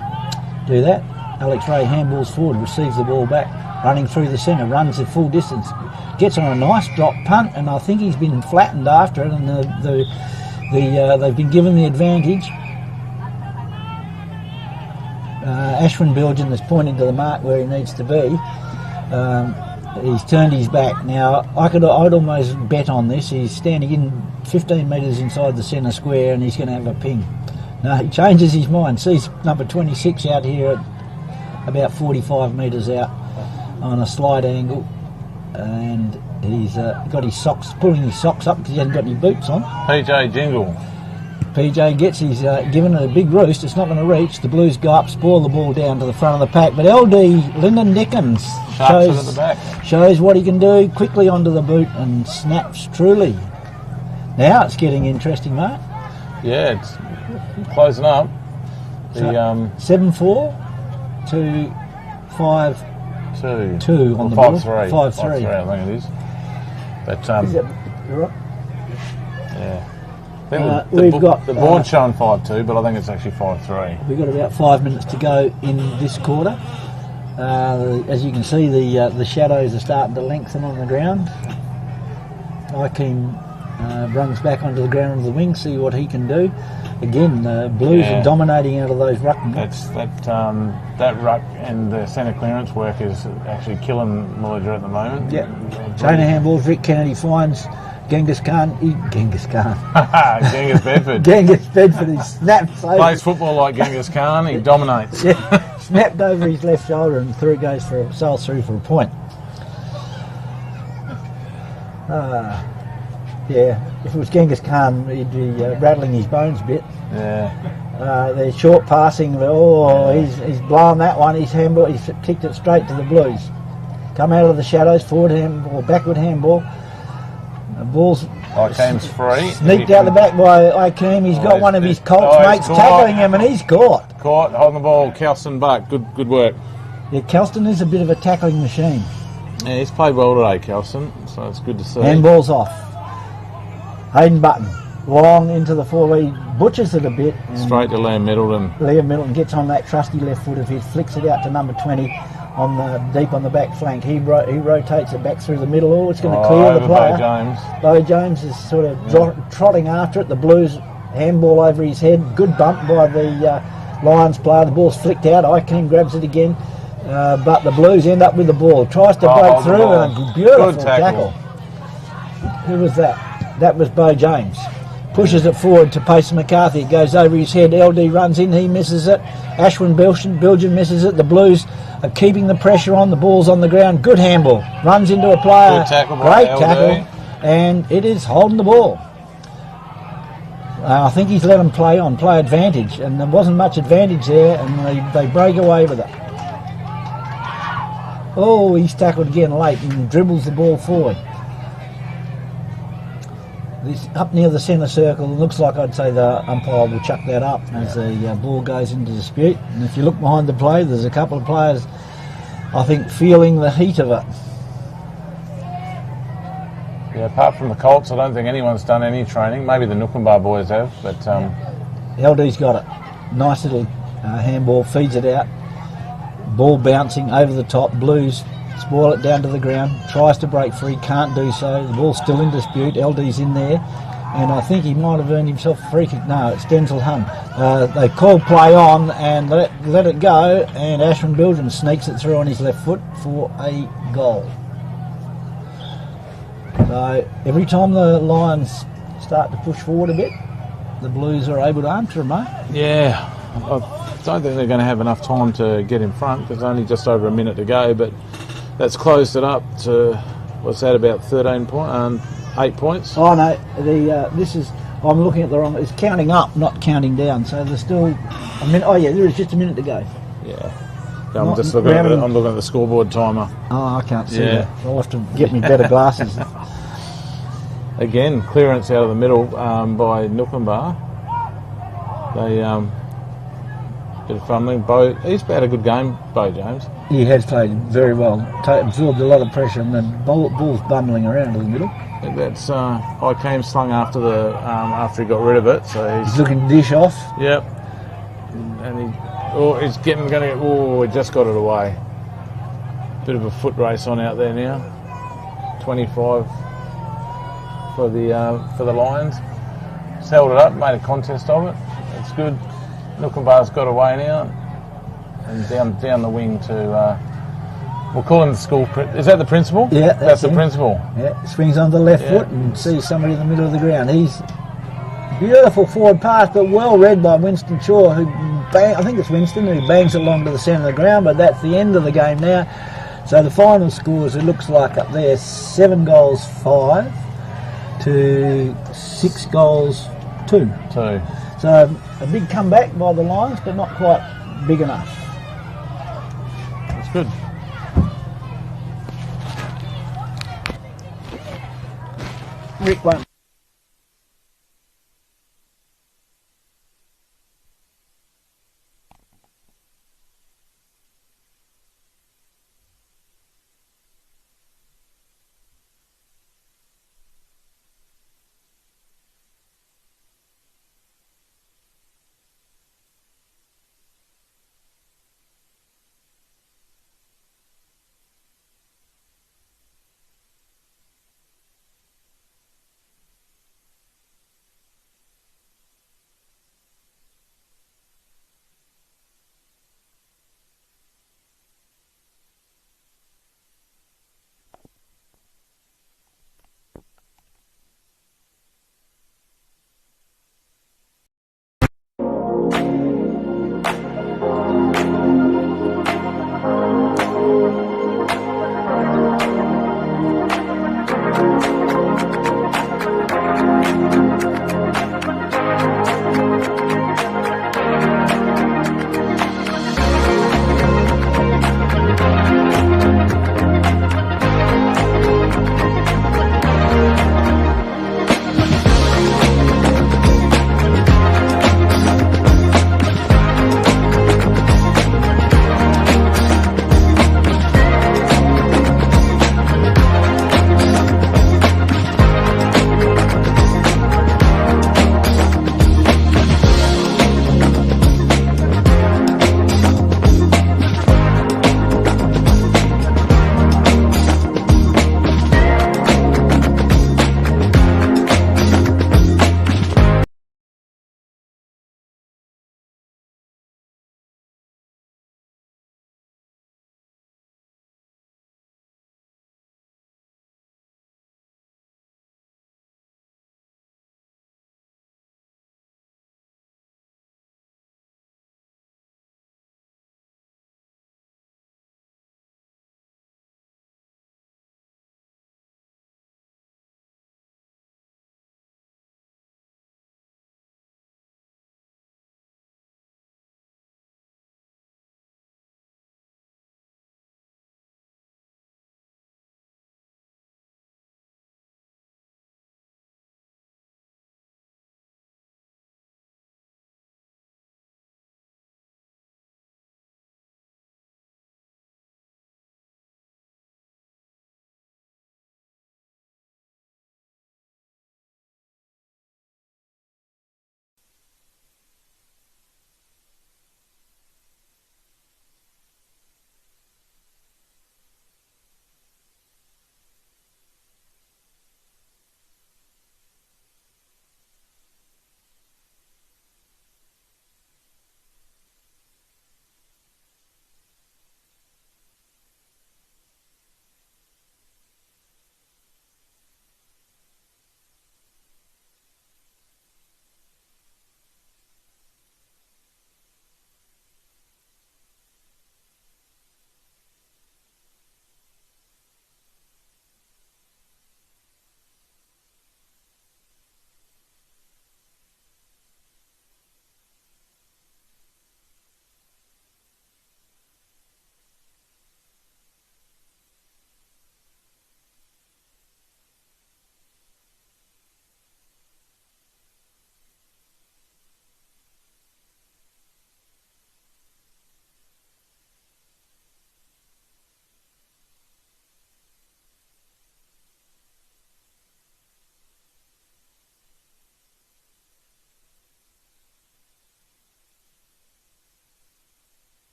do that. Alex Ray handballs forward, receives the ball back, running through the centre, runs the full distance, gets on a nice drop punt, and I think he's been flattened after it, and they've been given the advantage. Ashwin Bilgen is pointing to the mark where he needs to be. He's turned his back. Now, I'd almost bet on this. He's standing in 15 metres inside the centre square, and he's going to have a ping. No, he changes his mind. Sees number 26 out here at about 45 metres out on a slight angle, and he's got his socks, pulling his socks up because he hasn't got any boots on. PJ Jingle. PJ gets his given it a big roost. It's not going to reach. The Blues go up, spoil the ball down to the front of the pack. But LD Lyndon Dickens shows what he can do. Quickly onto the boot and snaps truly. Now it's getting interesting, mate. Yeah, it's closing up. The 7-4 to 5-2 on the ball. 5-3. 5-3. I think it is. But Is that right? yeah. I think We've got the board showing 5-2, but I think it's actually 5-3. We've got about 5 minutes to go in this quarter. As you can see, the shadows are starting to lengthen on the ground. Ikeem runs back onto the ground of the wing, see what he can do. Again, Blues are dominating out of those ruckmen. That ruck and the centre clearance work is actually killing Mullager at the moment. Yeah. Chain of handballs. Rick Kennedy finds Genghis Khan. Genghis Bedford. Genghis Bedford. He snaps over. Plays football like Genghis Khan. He dominates. Yeah. Snapped over his left shoulder and sails through for a point. Yeah, if it was Genghis Khan, he'd be rattling his bones a bit. Yeah. They're short passing. He's blown that one. He's kicked it straight to the Blues. Come out of the shadows, forward handball, backward handball. The ball's Ikeem's free. Sneaked out the back by Ikeem. He's got one of his Colts mates tackling him, and he's caught. Caught, holding the ball. Kelston Buck, good work. Yeah, Kelston is a bit of a tackling machine. Yeah, he's played well today, Kelston, so it's good to see. Handball's off. Hayden Button, long into the forward, butchers it a bit. Straight to Liam Middleton. Liam Middleton gets on that trusty left foot of his, flicks it out to number 20 deep on the back flank. He rotates it back through the middle. Oh, it's going to clear the player. Bo James is sort of trotting after it. The Blues handball over his head. Good bump by the Lions player. The ball's flicked out. Ikeem grabs it again. But the Blues end up with the ball. Tries to break through and a beautiful tackle. Who was that? That was Bo James. Pushes it forward to Payson McCarthy. It goes over his head. LD runs in. He misses it. Ashwin Bilgen misses it. The Blues are keeping the pressure on. The ball's on the ground. Good handball. Runs into a player. Good tackle. Great tackle. And it is holding the ball. I think he's let them play advantage. And there wasn't much advantage there. And they break away with it. Oh, he's tackled again late and dribbles the ball forward. This up near the centre circle, looks like I'd say the umpire will chuck that up as the ball goes into dispute. And if you look behind the play, there's a couple of players, I think, feeling the heat of it. Yeah, apart from the Colts, I don't think anyone's done any training. Maybe the Nookumbar boys have, but... LD's got it. Nice little handball, feeds it out. Ball bouncing over the top. Blues spoil it down to the ground, tries to break free, can't do so. The ball's still in dispute. LD's in there, and I think he might have earned himself a free kick. No, it's Denzel Hung. They call play on and let it go, and Ashwin Bilgen sneaks it through on his left foot for a goal. So every time the Lions start to push forward a bit, the Blues are able to answer them, mate. Yeah, I don't think they're going to have enough time to get in front. There's only just over a minute to go, but that's closed it up to, what's that, about 8 points? Oh no, this is, I'm looking at the wrong, it's counting up, not counting down, so there's still a minute. Oh yeah, there is just a minute to go. Yeah. I'm just looking at the scoreboard timer. Oh, I can't see that. I'll have to get me better glasses. Again, clearance out of the middle by Nookumbar. They bit of fumbling. He's had a good game, Bo James. He has played very well. Absorbed a lot of pressure, and the ball's bumbling around in the middle. I think that's Ikeem slung after he got rid of it. So he's looking to dish off. Yep. And he's he just got it away. Bit of a foot race on out there now. 25 for the Lions. He's held it up, made a contest of it. It's good. Nookumbar's got away now, and down the wing to we'll call him the school. Is that the principal? Yeah, that's the principal. Yeah, swings on the left foot and sees somebody in the middle of the ground. He's beautiful forward pass, but well read by Winston Shaw, who I think it's Winston who bangs it along to the centre of the ground. But that's the end of the game now. So the final scores, it looks like up there, 7 goals 5 to 6 goals 2. 2. So a big comeback by the Lions, but not quite big enough. That's good. Rick won't.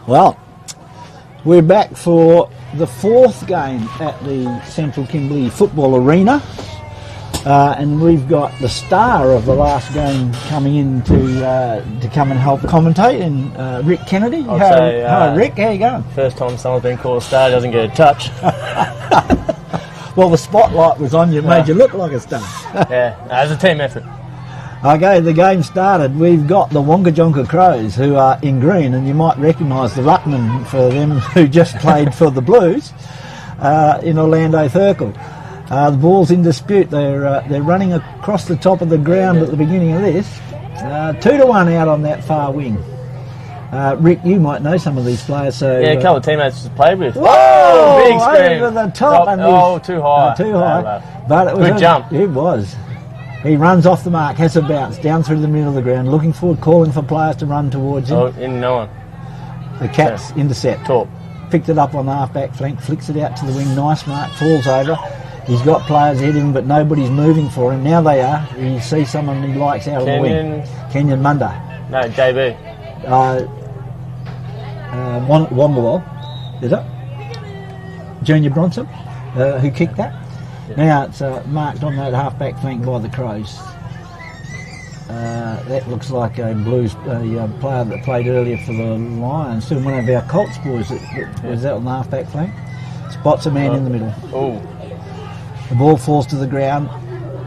Well, we're back for the fourth game at the Central Kimberley Football Arena, and we've got the star of the last game coming in to come and help commentate, and Rick Kennedy. Hi Rick, how you going? First time someone's been called a star doesn't get a touch. Well, the spotlight was on you, made you look like a star. Yeah, it was a team effort. Okay, the game started. We've got the Wonkajonka Crows, who are in green, and you might recognise the ruckman for them who just played for the Blues in Orlando Circle. The ball's in dispute. They're running across the top of the ground at the beginning of this. 2-1 out on that far wing. Rick, you might know some of these players. So yeah, a couple of teammates just played with. Whoa! Big scream. Over the top. Too high. Too high. But it was good jump. It was. He runs off the mark, has a bounce, down through the middle of the ground, looking forward, calling for players to run towards him. Oh, in no one. The Cats intercept. Top. Picked it up on the half-back flank, flicks it out to the wing, nice mark, falls over. He's got players ahead of him, but nobody's moving for him. Now they are. He sees someone he likes out on the wing. Kenyon Munda. No, JB. Womblewell, is it? Junior Bronson, who kicked that. Yeah. Now it's marked on that half-back flank by the Crows. That looks like a Blues player that played earlier for the Lions. Still one of our Colts boys that was out on the half-back flank. Spots a man in the middle. Oh. The ball falls to the ground.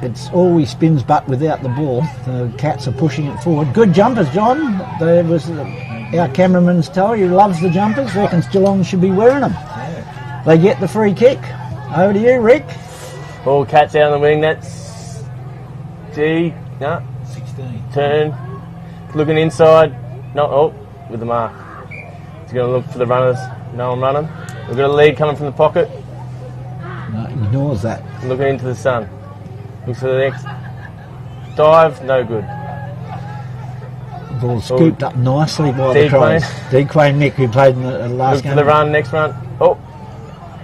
It's always spins but without the ball. The Cats are pushing it forward. Good jumpers, John. There was our cameraman's told he loves the jumpers. Reckons Geelong should be wearing them. Yeah. They get the free kick. Over to you, Rick. Ball Cats out on the wing. That's G. No. 16. Turn. Looking inside. No. With the mark. He's going to look for the runners. No one running. We've got a lead coming from the pocket. No, ignores that. Looking into the sun. Looks for the next dive. No good. Ball scooped up nicely by the Crows. Dequane Mick, who played in the last game. Look for the run. Next run. Oh.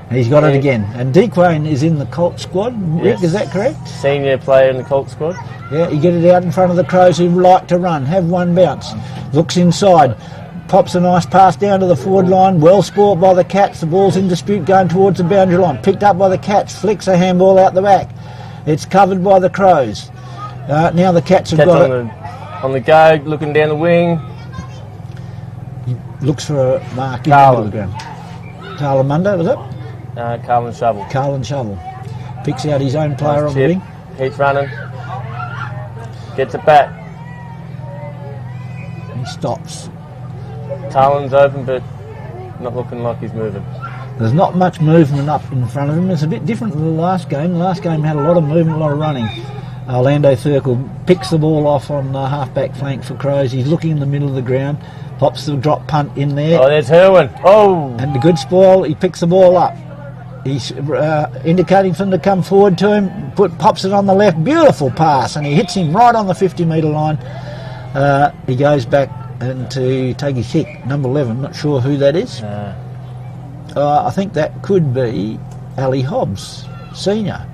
He's got it again. And Dequane is in the Colts squad. Rick, is that correct? Senior player in the Colts squad. Yeah, you get it out in front of the Crows who like to run. Have one bounce. Looks inside. Pops a nice pass down to the forward line. Well sport by the Cats. The ball's in dispute going towards the boundary line. Picked up by the Cats. Flicks a handball out the back. It's covered by the Crows. Now the Cats have got it. On the go, looking down the wing. He looks for a mark in the middle of the ground. Carla Munda, was it? Callan Shovel. Carlin Shovel. Picks out his own player on the wing. Keeps running. Gets it back. He stops. Carlin's open, but not looking like he's moving. There's not much movement up in front of him. It's a bit different than the last game. The last game had a lot of movement, a lot of running. Orlando Circle picks the ball off on the half-back flank for Crows. He's looking in the middle of the ground. Pops the drop punt in there. Oh, there's Herwin. Oh! And the good spoil, he picks the ball up. He's indicating for him to come forward to him. Pops it on the left. Beautiful pass. And he hits him right on the 50-metre line. He goes back and to take his kick. Number 11. Not sure who that is. I think that could be Ali Hobbs, Senior.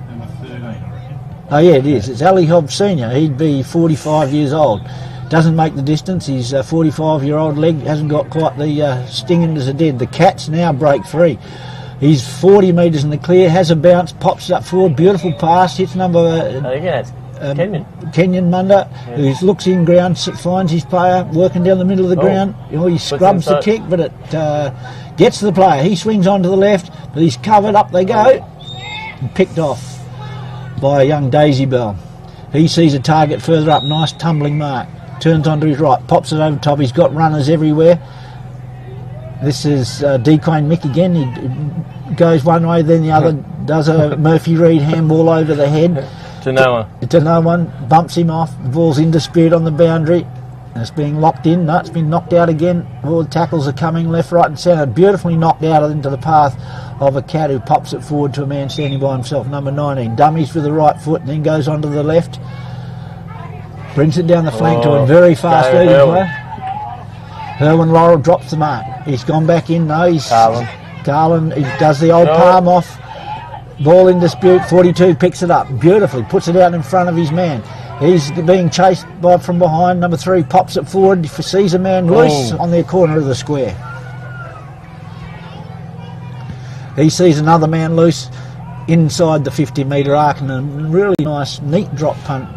Number 13, I reckon. Oh, yeah, it is. It's Ali Hobbs Senior. He'd be 45 years old. Doesn't make the distance. His 45-year-old leg hasn't got quite the stinging as it did. The Cats now break free. He's 40 metres in the clear, has a bounce, pops up forward, beautiful pass, hits number Kenyon Munda, who looks in ground, finds his player, working down the middle of the ground. He scrubs the kick, but it gets to the player. He swings on to the left, but he's covered, up they go, and picked off by a young Daisy Bell. He sees a target further up, nice tumbling mark, turns onto his right, pops it over top, he's got runners everywhere. This is Dequane Mick again. He goes one way, then the other, does a Murphy Reed handball over the head. To no one. To no one, bumps him off. The ball's in dispute on the boundary. It's being locked in. No, it's been knocked out again. All the tackles are coming left, right and centre. Beautifully knocked out into the path of a Cat who pops it forward to a man standing by himself, number 19. Dummies with the right foot and then goes onto the left. Brings it down the flank to a very fast leading player. Herwin Laurel drops the mark. He's gone back in. No, he's Carlin. He does the old palm off. Ball in dispute. 42 picks it up beautifully. Puts it out in front of his man. He's being chased from behind. Number 3 pops it forward, sees a man loose on the corner of the square. He sees another man loose inside the 50-metre arc, and a really nice, neat drop punt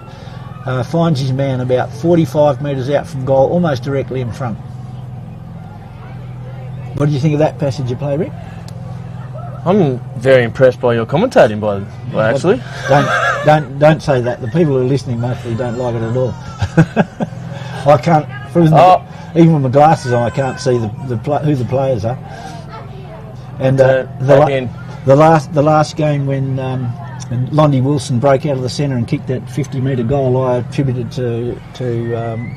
finds his man about 45 metres out from goal, almost directly in front. What do you think of that passage of play, Rick? I'm very impressed by your commentating, actually. Don't say that. The people who are listening mostly don't like it at all. I can't, even with my glasses on, I can't see who the players are. And the last game when Lonnie Wilson broke out of the centre and kicked that 50-metre goal, I attributed to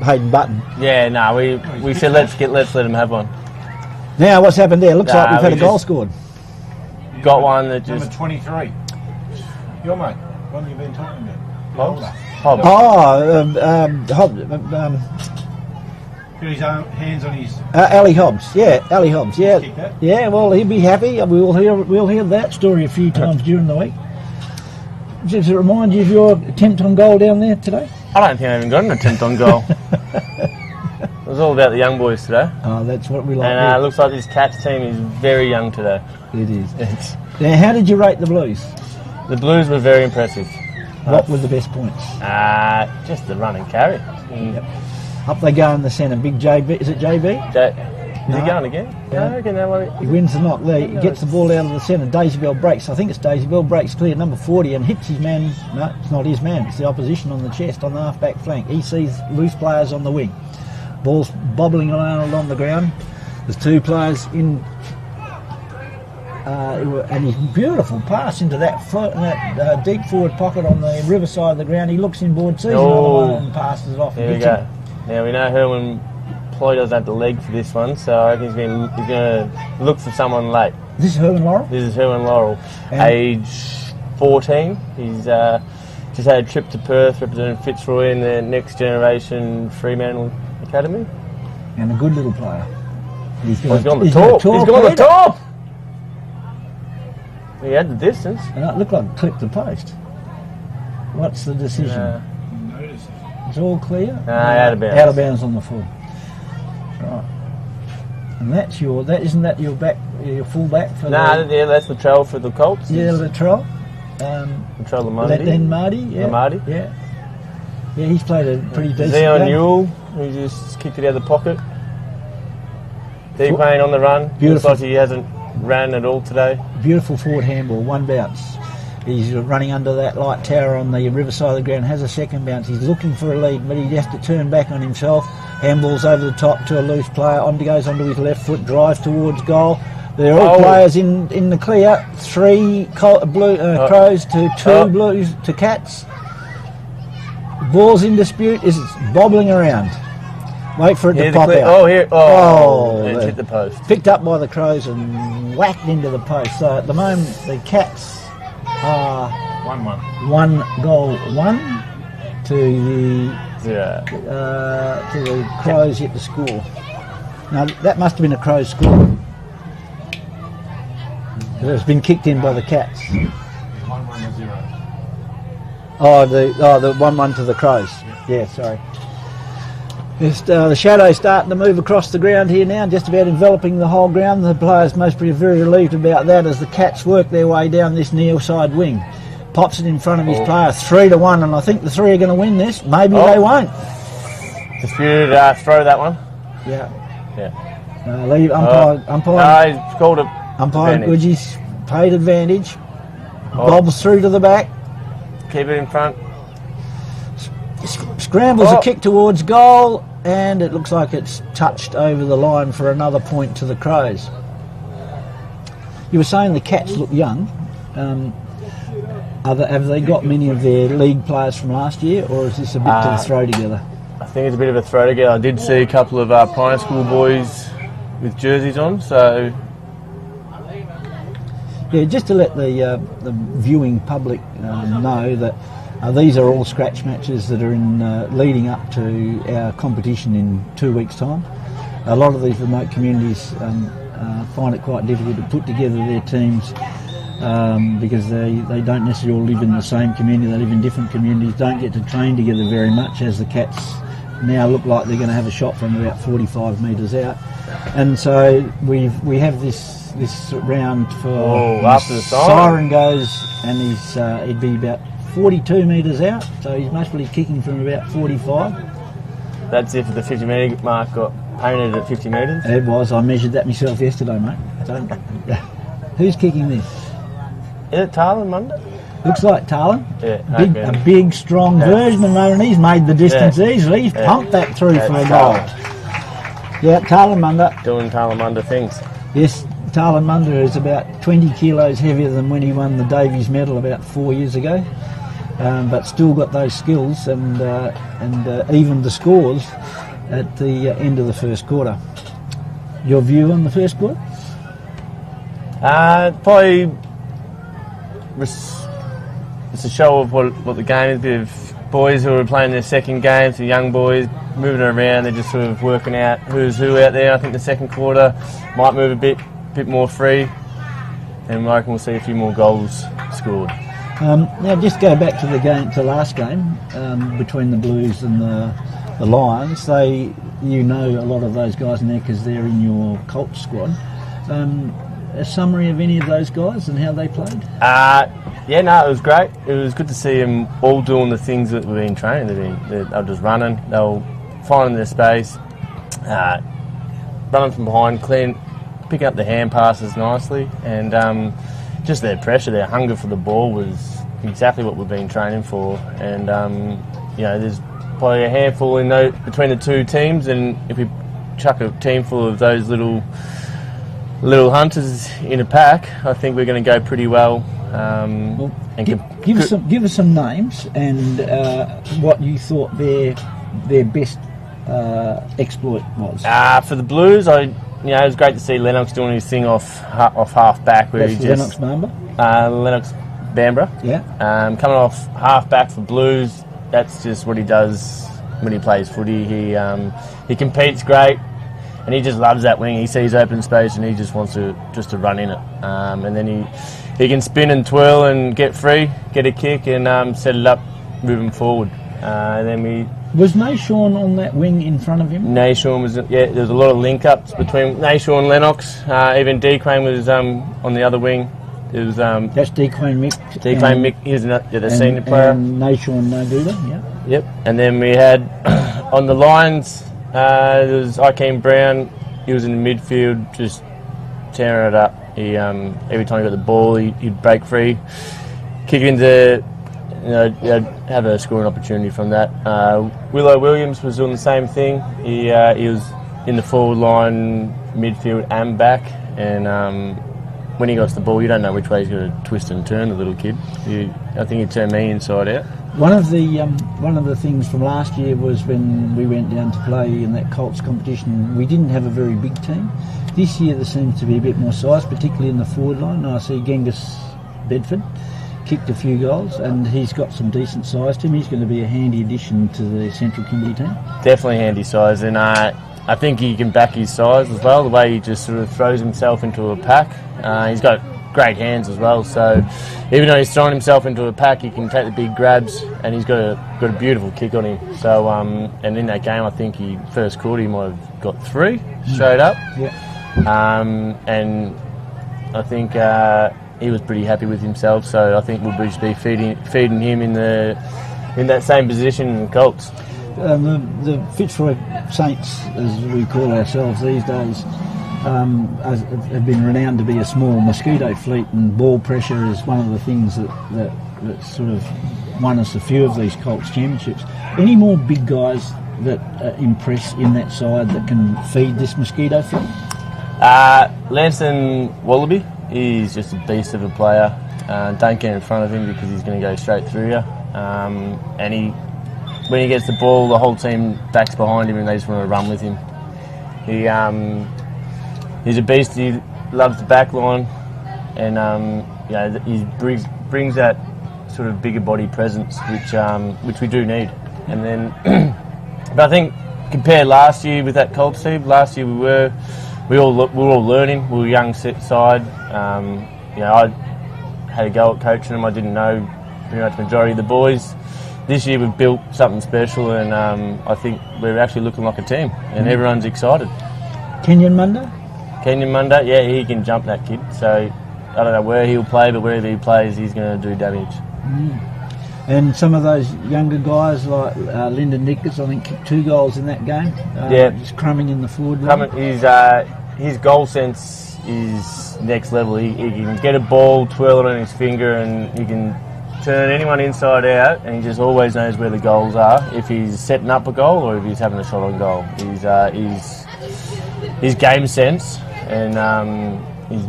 Hayden Button. Yeah, no, we said let's let him have one. Now what's happened there? Looks like we've had a goal scored. Got one that just... Number 23. Your mate. One you've been talking about. Hobbs. Got his own hands on his... Ali Hobbs. Yeah, Ali Hobbs. Yeah, yeah. Well, he'll be happy. We'll hear that story a few times during the week. Does it remind you of your attempt on goal down there today? I don't think I even got an attempt on goal. It was all about the young boys today. Oh, that's what we like. And it looks like this Cats team is very young today. It is. Now, how did you rate the Blues? The Blues were very impressive. What were the best points? Just the run and carry. Yep. Up they go in the centre. Big JB. Is it JB? Is he going again? Yeah. I reckon that one. He wins the knock there. He gets the ball out of the centre. Daisy Bell breaks. I think it's Daisy Bell breaks clear at number 40 and hits his man. No, it's not his man. It's the opposition on the chest on the half-back flank. He sees loose players on the wing. Ball's bobbling around along the ground. There's 2 players in, and his beautiful pass into that deep forward pocket on the river side of the ground. He looks inboard, sees another one and passes it off. There we go. Now we know Herman Ploy doesn't have the leg for this one, so I reckon he's going to look for someone late. This is Herman Laurel? This is Herman Laurel. Age 14. He's just had a trip to Perth representing Fitzroy in the next generation Fremantle Academy. And a good little player. He's gone on the top. He's gone on the top! He had the distance. And it looked like it clipped the post. What's the decision? It's all clear? Out of bounds. Out of bounds on the full. Right. And isn't that your full back for that's Latrell for the Colts. Yeah, Latrell. Latrell Lamardi. Then Marty, yeah. Lamardi. Yeah. Yeah, he's played a pretty decent Zion game. Newell, who just kicked it out of the pocket. Payne on the run. Beautiful. Looks like he hasn't ran at all today. Beautiful forward handball, one bounce. He's running under that light tower on the riverside of the ground, has a second bounce. He's looking for a lead, but he has to turn back on himself. Handballs over the top to a loose player. Goes onto his left foot, drives towards goal. They're all players in the clear. 3 Crows to 2 Blues to Cats. Ball's in dispute. It's bobbling around. Wait for it to pop out. It hit the post. Picked up by the Crows and whacked into the post. So at the moment, the Cats are 1-1. 1 goal 1 to the Crows yet to score. Now that must have been a Crows score. It's been kicked in by the Cats. 1-1 to 0. The 1-1 to the Crows. Yeah, sorry. The shadows starting to move across the ground here now, just about enveloping the whole ground. The players must be very relieved about that as the Cats work their way down this near side wing. Pops it in front of his player, 3-1, and I think the 3 are going to win this. Maybe they won't. Disputed throw that one. Yeah. Yeah. Umpire. He's called it. Umpire Goodgie's paid advantage. Bobs through to the back. Keep it in front. Scrambles a kick towards goal, and it looks like it's touched over the line for another point to the Crows. You were saying the Cats look young. Have they got many of their league players from last year, or is this a bit to throw together? I think it's a bit of a throw together. I did see a couple of primary school boys with jerseys on, so... Yeah, just to let the viewing public know that these are all scratch matches that are in leading up to our competition in 2 weeks' time. A lot of these remote communities find it quite difficult to put together their teams because they don't necessarily all live in the same community. They live in different communities, don't get to train together very much, as the Cats now look like they're going to have a shot from about 45 metres out. And so we have this round for after the siren goes, and he'd be about 42 metres out, so he's mostly kicking from about 45. That's if the 50 metre mark got painted at 50 metres. It was. I measured that myself yesterday, mate. So, who's kicking this? Is it Callan Monday? Looks like Callan. Yeah, a big, strong version of him, and he's made the distance easily. He's pumped that through for a goal. Yeah, Callan Munda. Doing Callan Munda things. Yes, Callan Munda is about 20 kilos heavier than when he won the Davies medal about 4 years ago, but still got those skills and evened the scores at the end of the first quarter. Your view on the first quarter? Probably it's a show of what the game is. A bit of boys who are playing their second game, so young boys moving around. They're just sort of working out who's who out there. I think the second quarter might move a bit more free, and I reckon we'll see a few more goals scored. Now, just go back to the last game between the Blues and the Lions. You know a lot of those guys in there because they're in your Colts squad. A summary of any of those guys and how they played? It was great. It was good to see them all doing the things that we've been training. They were just running. They were finding their space, running from behind, picking up the hand passes nicely, and just their pressure, their hunger for the ball was exactly what we've been training for. And there's probably a handful between the two teams, and if we chuck a team full of those little hunters in a pack, I think we're going to go pretty well. Give us some names and what you thought their best exploit was. For the Blues, it was great to see Lennox doing his thing off half back. Where That's Lennox Bamba? Lennox Bambra. Yeah. Coming off half back for Blues, that's just what he does when he plays footy. He competes great. And he just loves that wing. He sees open space and he just wants to run in it. And then he can spin and twirl and get free, get a kick and set it up moving forward. And then was Nayshawn on that wing in front of him? Nayshawn was, there was a lot of link-ups between Nayshawn and Lennox. Even Dequane was on the other wing. It was that's Dequane Mick. Dequane Mick, he's the senior player. And Nayshawn Nobuda, yeah. Yep. And then we had on the lines, there was Ikeem Brown. He was in the midfield, just tearing it up. He every time he got the ball, he'd break free, kick it into, have a scoring opportunity from that. Willow Williams was doing the same thing. He was in the forward line, midfield and back, and when he got the ball, you don't know which way he's going to twist and turn. The little kid. I think he turned me inside out. One of the things from last year was when we went down to play in that Colts competition, we didn't have a very big team. This year there seems to be a bit more size, particularly in the forward line. I see Genghis Bedford kicked a few goals and he's got some decent size to him. He's going to be a handy addition to the Central Kimberley team. Definitely handy size, and I think he can back his size as well, the way he just sort of throws himself into a pack. He's got great hands as well, so even though he's throwing himself into a pack, he can take the big grabs, and he's got a beautiful kick on him. So and in that game, I think first quarter he might have got 3 straight up. Yeah. And I think he was pretty happy with himself. So I think we'll just be feeding him in that same position in the Colts. The Fitzroy Saints, as we call ourselves these days, have been renowned to be a small mosquito fleet, and ball pressure is one of the things that sort of won us a few of these Colts championships. Any more big guys that impress in that side that can feed this mosquito fleet? Lanston Wallaby, he's just a beast of a player. Don't get in front of him because he's going to go straight through you. And when he gets the ball, the whole team backs behind him and they just want to run with him. He's a beast. He loves the back line, and he brings that sort of bigger body presence, which we do need. And then, but I think compared last year with that Colts team, last year we were all learning. We were a young side. had a go at coaching them. I didn't know pretty much the majority of the boys. This year we've built something special, and I think we're actually looking like a team, and everyone's excited. Kenyon Munda? Kenyon Munda, yeah, he can jump, that kid. So I don't know where he'll play, but wherever he plays, he's going to do damage. And some of those younger guys like Lyndon Nichols, I think, kicked 2 goals in that game. Just crumbing in the forward line. His goal sense is next level. He can get a ball, twirl it on his finger, and he can turn anyone inside out, and he just always knows where the goals are, if he's setting up a goal or if he's having a shot on goal. His game sense and his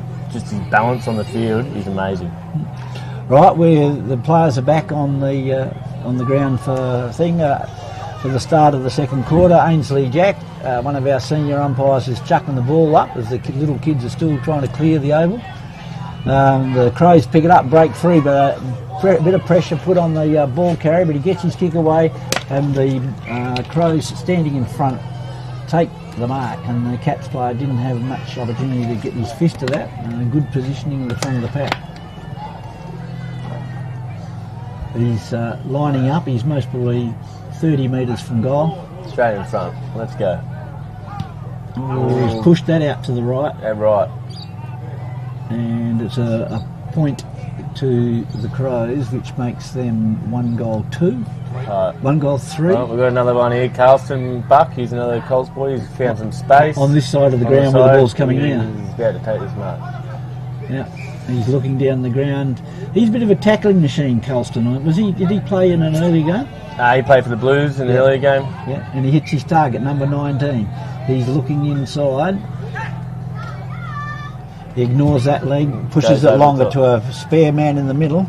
balance on the field is amazing. Right, the players are back on the ground for the start of the second quarter. Ainsley Jack, one of our senior umpires, is chucking the ball up as the little kids are still trying to clear the oval. The Crows pick it up, break free, but a bit of pressure put on the ball carrier, but he gets his kick away, and the Crows standing in front take the mark, and the Cats player didn't have much opportunity to get his fist to that. Good positioning in the front of the pack. He's lining up. He's most probably 30 metres from goal. Straight in front. Let's go. He's pushed that out to the right. Yeah, right. And it's a point to the Crows, which makes them 1 goal 2. 1 goal 3. Well, we've got another one here. Carlton Buck, he's another Colts boy. He's found some space. On this side of the ground where the ball's coming down. He's about to take this mark. Yeah. He's looking down the ground. He's a bit of a tackling machine, Colston. Did he play in an early game? He played for the Blues in the early game. Yeah, and he hits his target, number 19. He's looking inside. He ignores that leg, pushes it longer to a spare man in the middle.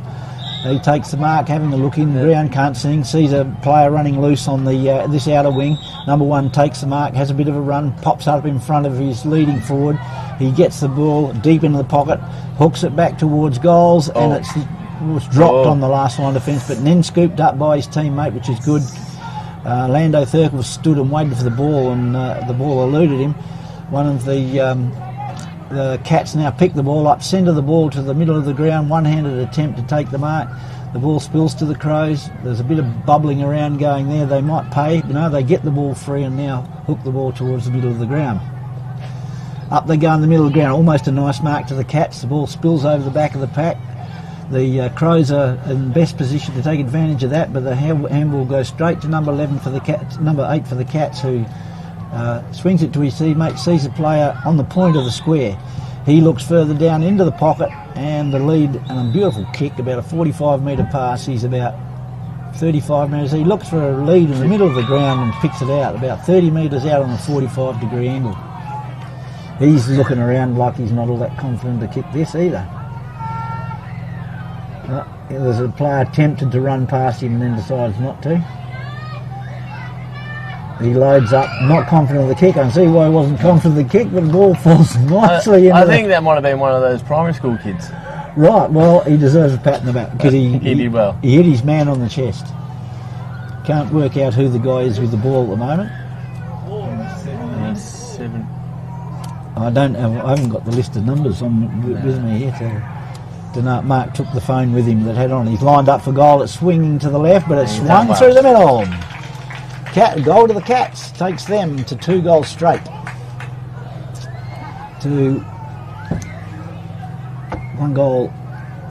He takes the mark, having a look in the ground, can't see, sees a player running loose on the this outer wing. Number 1 takes the mark, has a bit of a run, pops up in front of his leading forward. He gets the ball deep into the pocket, hooks it back towards goals, and it was dropped on the last line of defence, but then scooped up by his teammate, which is good. Lando Thurkel stood and waited for the ball, and the ball eluded him. One of the Cats now pick the ball up, centre the ball to the middle of the ground, one-handed attempt to take the mark. The ball spills to the Crows. There's a bit of bubbling around going there. They might pay, but no, they get the ball free and now hook the ball towards the middle of the ground. Up they go in the middle of the ground, almost a nice mark to the Cats. The ball spills over the back of the pack. The Crows are in best position to take advantage of that, but the handball goes straight to number 11 for the Cats, number 8 for the Cats, who swings it to his teammate, sees a player on the point of the square. He looks further down into the pocket, and the lead, and a beautiful kick, about a 45-metre pass. He's about 35 metres. He looks for a lead in the middle of the ground and picks it out, about 30 metres out on a 45-degree angle. He's looking around like he's not all that confident to kick this either. There's a player tempted to run past him and then decides not to. He loads up, not confident of the kick. I can see why he wasn't confident of the kick, but the ball falls nicely into I think that might have been one of those primary school kids. Right, well, he deserves a pat in the back because he did well. He hit his man on the chest. Can't work out who the guy is with the ball at the moment. 7. I haven't got the list of numbers with me here to know. Mark took the phone with him that had on. He's lined up for goal. It's swinging to the left, but it's swung through the middle. Goal to the Cats, takes them to 2 goals straight. To 1 goal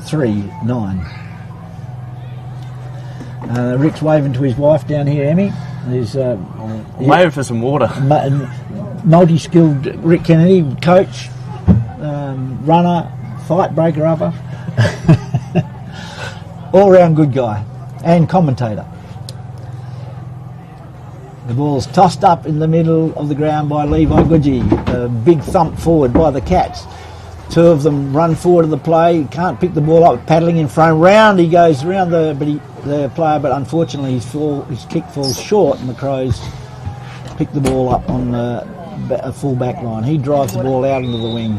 3-9. Rick's waving to his wife down here, Emmy. He's waving for some water. Multi-skilled Rick Kennedy, coach, runner, fight breaker upper, all-round good guy, and commentator. The ball's tossed up in the middle of the ground by Levi Goodgie. A big thump forward by the Cats. 2 of them run forward to the play. Can't pick the ball up, paddling in front. Round he goes around the player, but unfortunately his kick falls short, and the Crows pick the ball up on a full back line. He drives the ball out into the wing.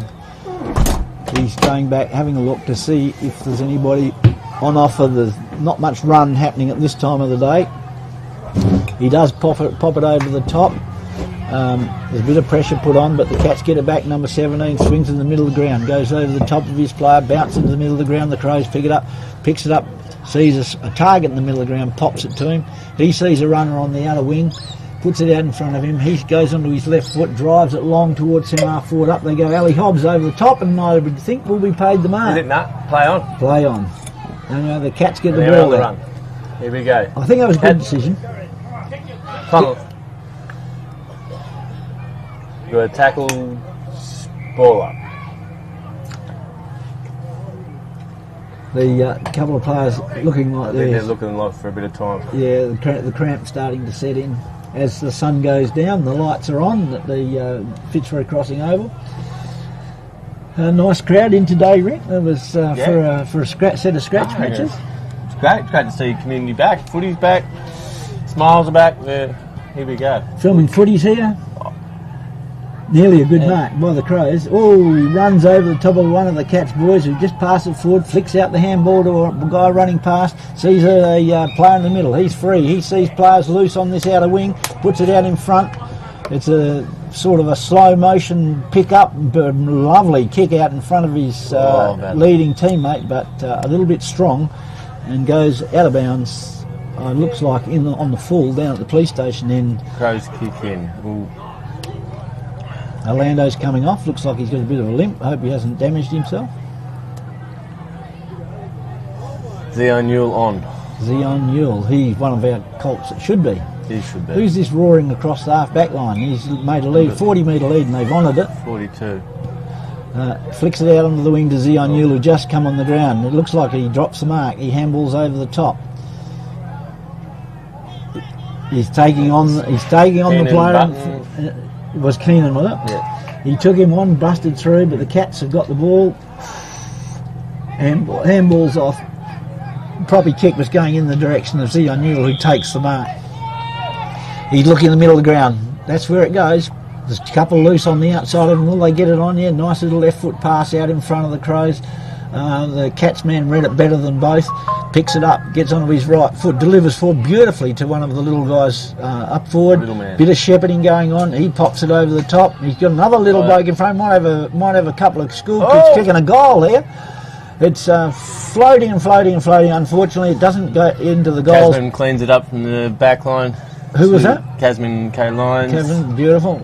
He's going back, having a look to see if there's anybody on offer. There's not much run happening at this time of the day. He does pop it over the top. There's a bit of pressure put on, but the Cats get it back. Number 17 swings in the middle of the ground, goes over the top of his player, bounces into the middle of the ground. The Crows pick it up, picks it up, sees a target in the middle of the ground, pops it to him. He sees a runner on the other wing, puts it out in front of him. He goes onto his left foot, drives it long towards him, half forward. Up they go. Ali Hobbs over the top, and I would think will be paid the mark. Is it nut? Play on. Play on. And the Cats get the They're ball on the there. run. Here we go. I think that was a good decision. Funnel. Got a tackle, ball up. The couple of players looking like I think they're looking like for a bit of time. Yeah, the cramp starting to set in. As the sun goes down, the lights are on at the Fitzroy Crossing Oval. A nice crowd in today, Rick. It was for a set of scratch matches. It's great. It's great to see community back. Footy's back. Smiles are back. Here we go. Filming footies here. Nearly a good mark by the Crows. Oh, he runs over the top of one of the Cats boys who just passed it forward, flicks out the handball to a guy running past, sees a player in the middle. He's free. He sees players loose on this outer wing, puts it out in front. It's a sort of a slow motion pick up, but lovely kick out in front of his leading teammate, but a little bit strong, and goes out of bounds. Looks like on the full down at the police station end. Crows kick in. Ooh. Orlando's coming off. Looks like he's got a bit of a limp. I hope he hasn't damaged himself. Zion Newell on. Zion Newell. He's one of our Colts. It should be. He should be. Who's this roaring across the half-back line? He's made a lead, 40-metre lead, and they've honoured it. 42. Flicks it out onto the wing to Zion Newell, who just come on the ground. It looks like he drops the mark. He handballs over the top. He's taking on the player. It was Keenan, was it? Yeah. He took him on, busted through, but the Cats have got the ball. Handball's off. Proper kick was going in the direction of Zion Newell, who takes the mark. He's looking in the middle of the ground. That's where it goes. There's a couple loose on the outside of him. Will they get it on? Yeah, nice little left foot pass out in front of the Crows. The Cats man read it better than both. Picks it up, gets onto his right foot, delivers forward beautifully to one of the little guys up forward. Bit of shepherding going on. He pops it over the top. He's got another little bloke in front. Might have a couple of school kids kicking a goal there. It's floating and floating and floating. Unfortunately, it doesn't go into the goals. Casman cleans it up from the back line. Who was that? Casman Callan. Kevin, beautiful.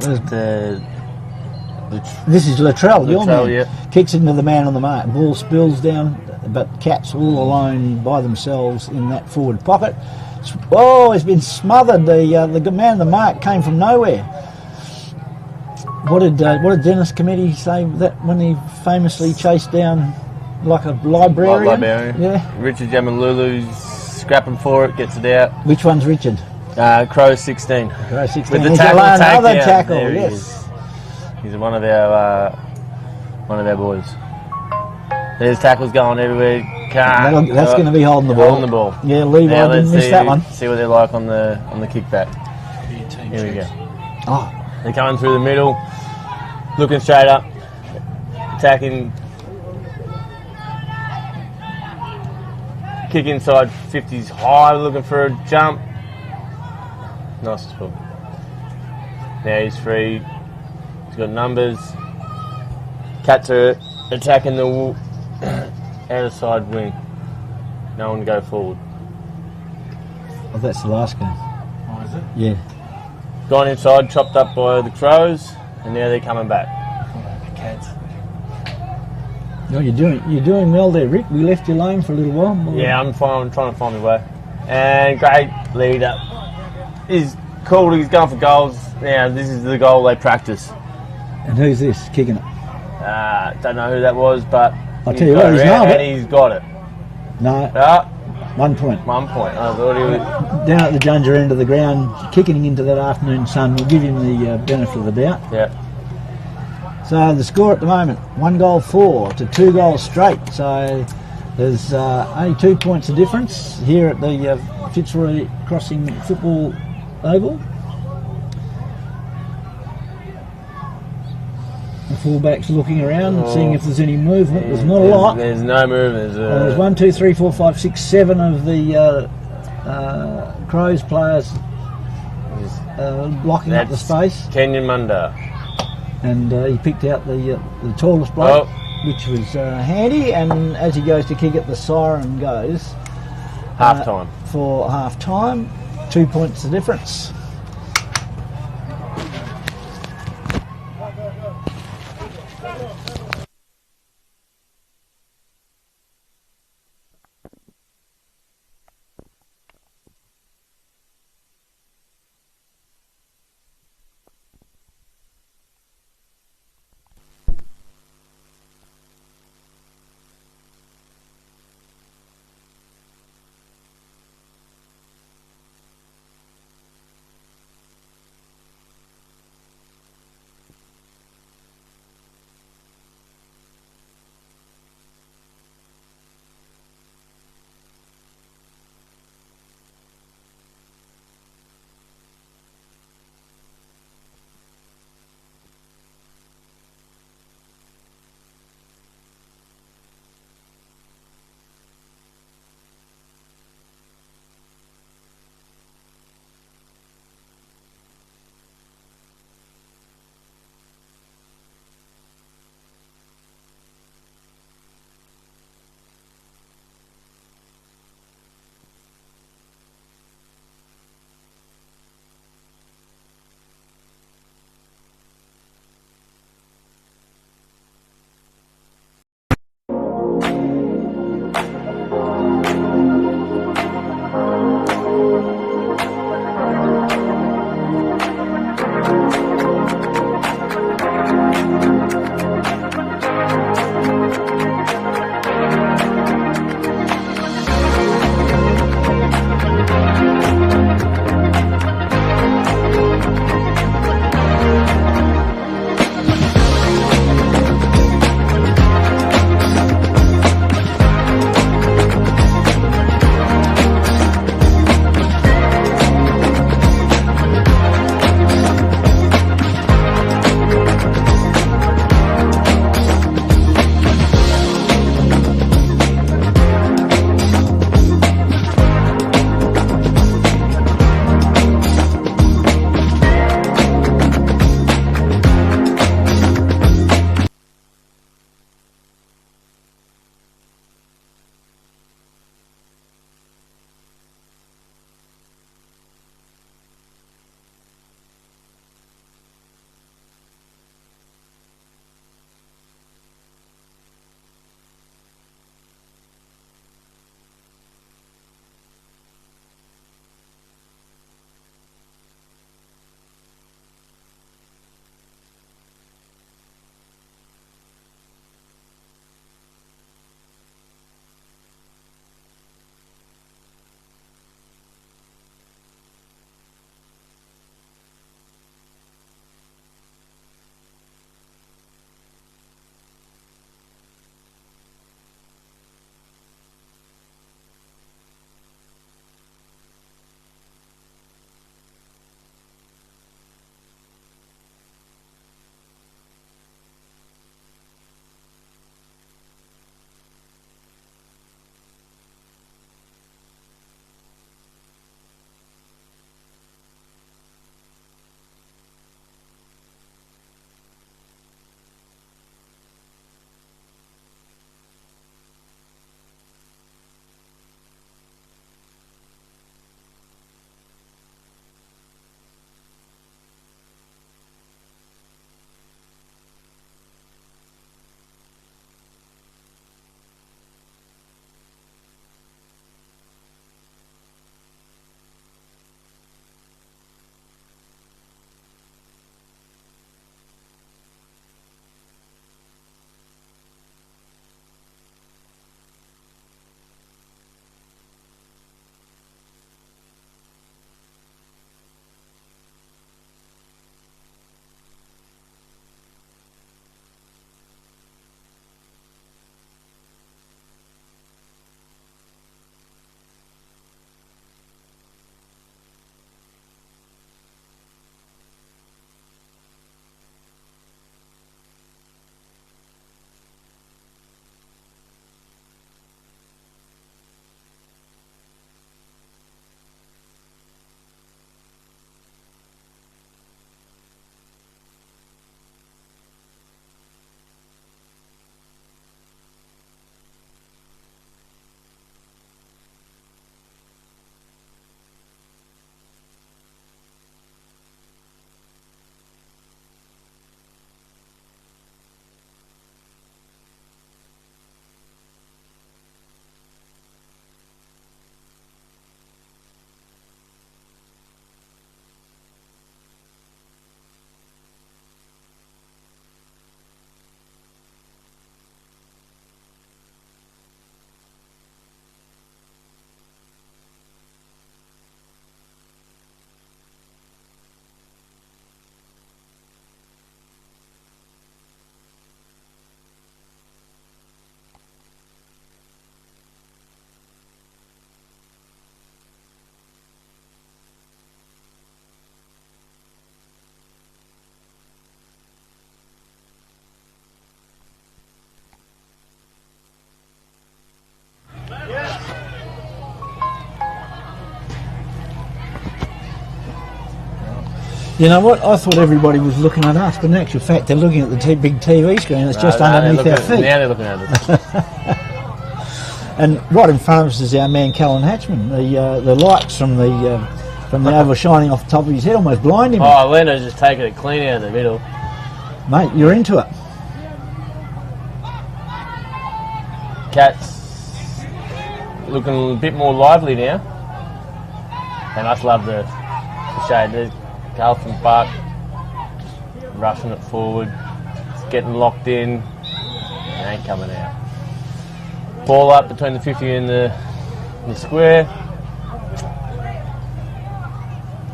This is Latrell, your man. Yeah. Kicks into the man on the mark. Ball spills down, but Cats all alone by themselves in that forward pocket. It's been smothered. The man on the mark came from nowhere. What did Dennis Committee say that when he famously chased down like a librarian? Yeah. Richard Yamalulu's scrapping for it, gets it out. Which one's Richard? Crow 16. Crow 16. With the He's tackle, another takedown. tackle. There Yes. He's one of our boys. There's tackles going everywhere. That's going to be holding the ball. Holding the ball. Yeah, Levi didn't miss that one. See what they're like on the kickback. Here we go. Oh, they're coming through the middle, looking straight up, attacking. Kick inside 50s high, looking for a jump. Nice spot. Now he's free. He's got numbers. Cats are attacking the outer side wing. No one go forward. Oh, that's the last game. Oh, is it? Yeah. Gone inside, chopped up by the Crows, and now they're coming back. The Cats. No, you're doing well there, Rick. We left you alone for a little while. Yeah, I'm trying to find my way. And great lead up. He's cool. He's going for goals. Now this is the goal they practice. And who's this kicking it? Don't know who that was, but I'll tell you what, he's nailed it. And he's got it. No. 1 point. 1 point. I thought he was down at the Junger end of the ground, kicking into that afternoon sun. We'll give him the benefit of the doubt. Yeah. So the score at the moment, 1-4 to 2 goals straight. So there's only 2 points of difference here at the Fitzroy Crossing Football Oval. The fullback's looking around and seeing if there's any movement. There's not a lot. There's no movement. There's 1, 2, 3, 4, 5, 6, 7 of the Crows players blocking up the space. Kenyon Munda. And he picked out the tallest bloke, which was handy. And as he goes to kick it, the siren goes. Half time. For half time. 2 points the difference. You know what? I thought everybody was looking at us, but in actual fact, they're looking at the big TV screen. It's just underneath our feet. Now they're looking at us. And right in front of us is our man Callan Hatchman. The lights from the oval shining off the top of his head almost blind him. Oh, Leonard's just taking it clean out of the middle. Mate, you're into it. Cats looking a bit more lively now. They must love the shade. There's Carlton Park rushing it forward. It's getting locked in. It ain't coming out. Ball up between the 50 and the square.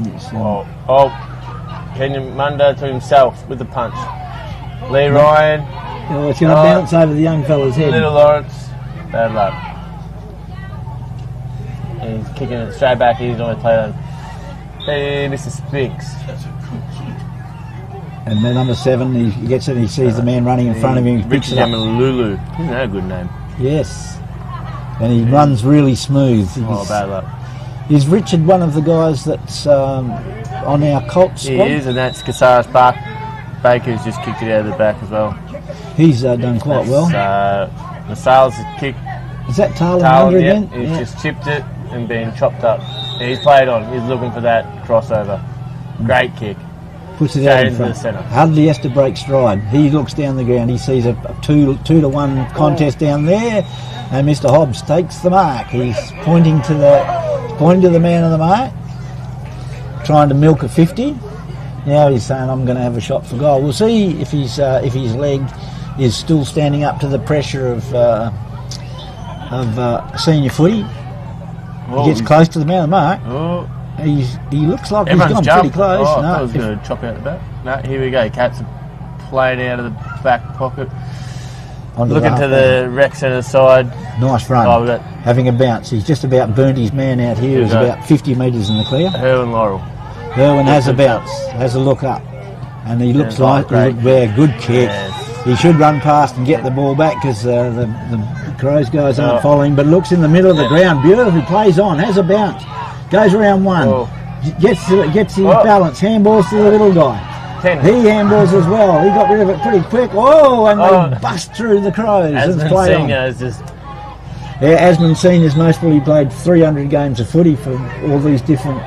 Yes, Kenyon Munda to himself with the punch. Lee Ryan. Oh, it's going to bounce over the young fella's head. Little Lawrence. Bad luck. And he's kicking it straight back. He's always played on. Hey, Mr. Spinks. And then number 7, he gets it and he sees the man running in front of him. He picks it up. Lulu. Isn't that a good name? Yes. And he runs really smooth. Bad luck. Is Richard one of the guys that's on our Colts squad? He is, and that's Casares Baker's just kicked it out of the back as well. He's done quite well. The sales kick. Is that Taylor again? He's just chipped it and been chopped up. Yeah, he's played on. He's looking for that crossover. Great kick. Puts it out in into the front. centre. Hardly has to break stride. He looks down the ground. He sees a 2-to-1 contest down there, and Mr. Hobbs takes the mark. He's pointing to the man on the mark, trying to milk a 50. Now he's saying, "I'm going to have a shot for goal." We'll see if his leg is still standing up to the pressure of senior footy. He gets close to the man on the mark. He looks like Everyone's he's gone jumped. pretty close. I was going to chop out the back. No, here we go. Cats are playing out of the back pocket. Looking to the rec centre side. Nice run. Having a bounce. He's just about burnt his man out here. He's about 50 metres in the clear. Herwin Laurel. Herwin has a bounce, has a look up. And he looks like a good kick. Yes. He should run past and get the ball back because the Crows guys aren't following, but looks in the middle of the ground. Beautifully plays on, has a bounce. Goes around one. Gets his balance. Handballs to the little guy. He handballs as well. He got rid of it pretty quick. And they bust through the Crows. Asman Senior is just... Yeah, Asman Senior's most probably played 300 games of footy for all these different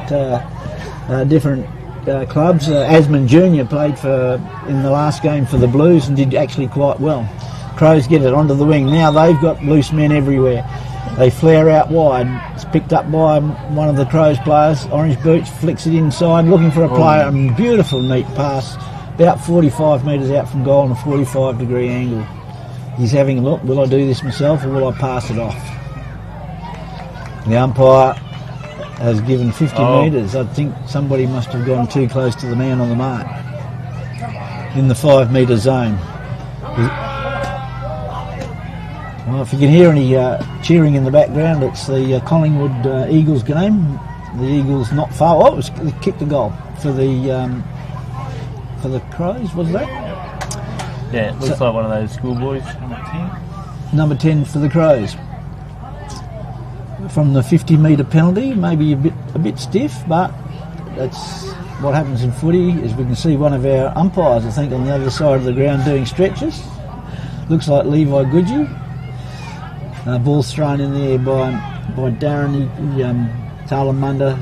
clubs. Asman Junior played in the last game for the Blues and did actually quite well. Crows get it onto the wing. Now they've got loose men everywhere. They flare out wide. It's picked up by one of the Crows players. Orange boots, flicks it inside, looking for a player. Beautiful neat pass, about 45 metres out from goal on a 45-degree angle. He's having a look. Will I do this myself or will I pass it off? The umpire has given 50 metres. I think somebody must have gone too close to the man on the mark in the 5-metre zone. Well, if you can hear any cheering in the background, it's the Collingwood Eagles game. The Eagles not far. It kicked a goal for the Crows, was that? Yeah, it looks like one of those schoolboys. Number 10 for the Crows. From the 50-metre penalty, maybe a bit stiff, but that's what happens in footy. As we can see, one of our umpires, I think, on the other side of the ground doing stretches. Looks like Levi Goodhue. Ball's thrown in there by Darren. Taylor Munda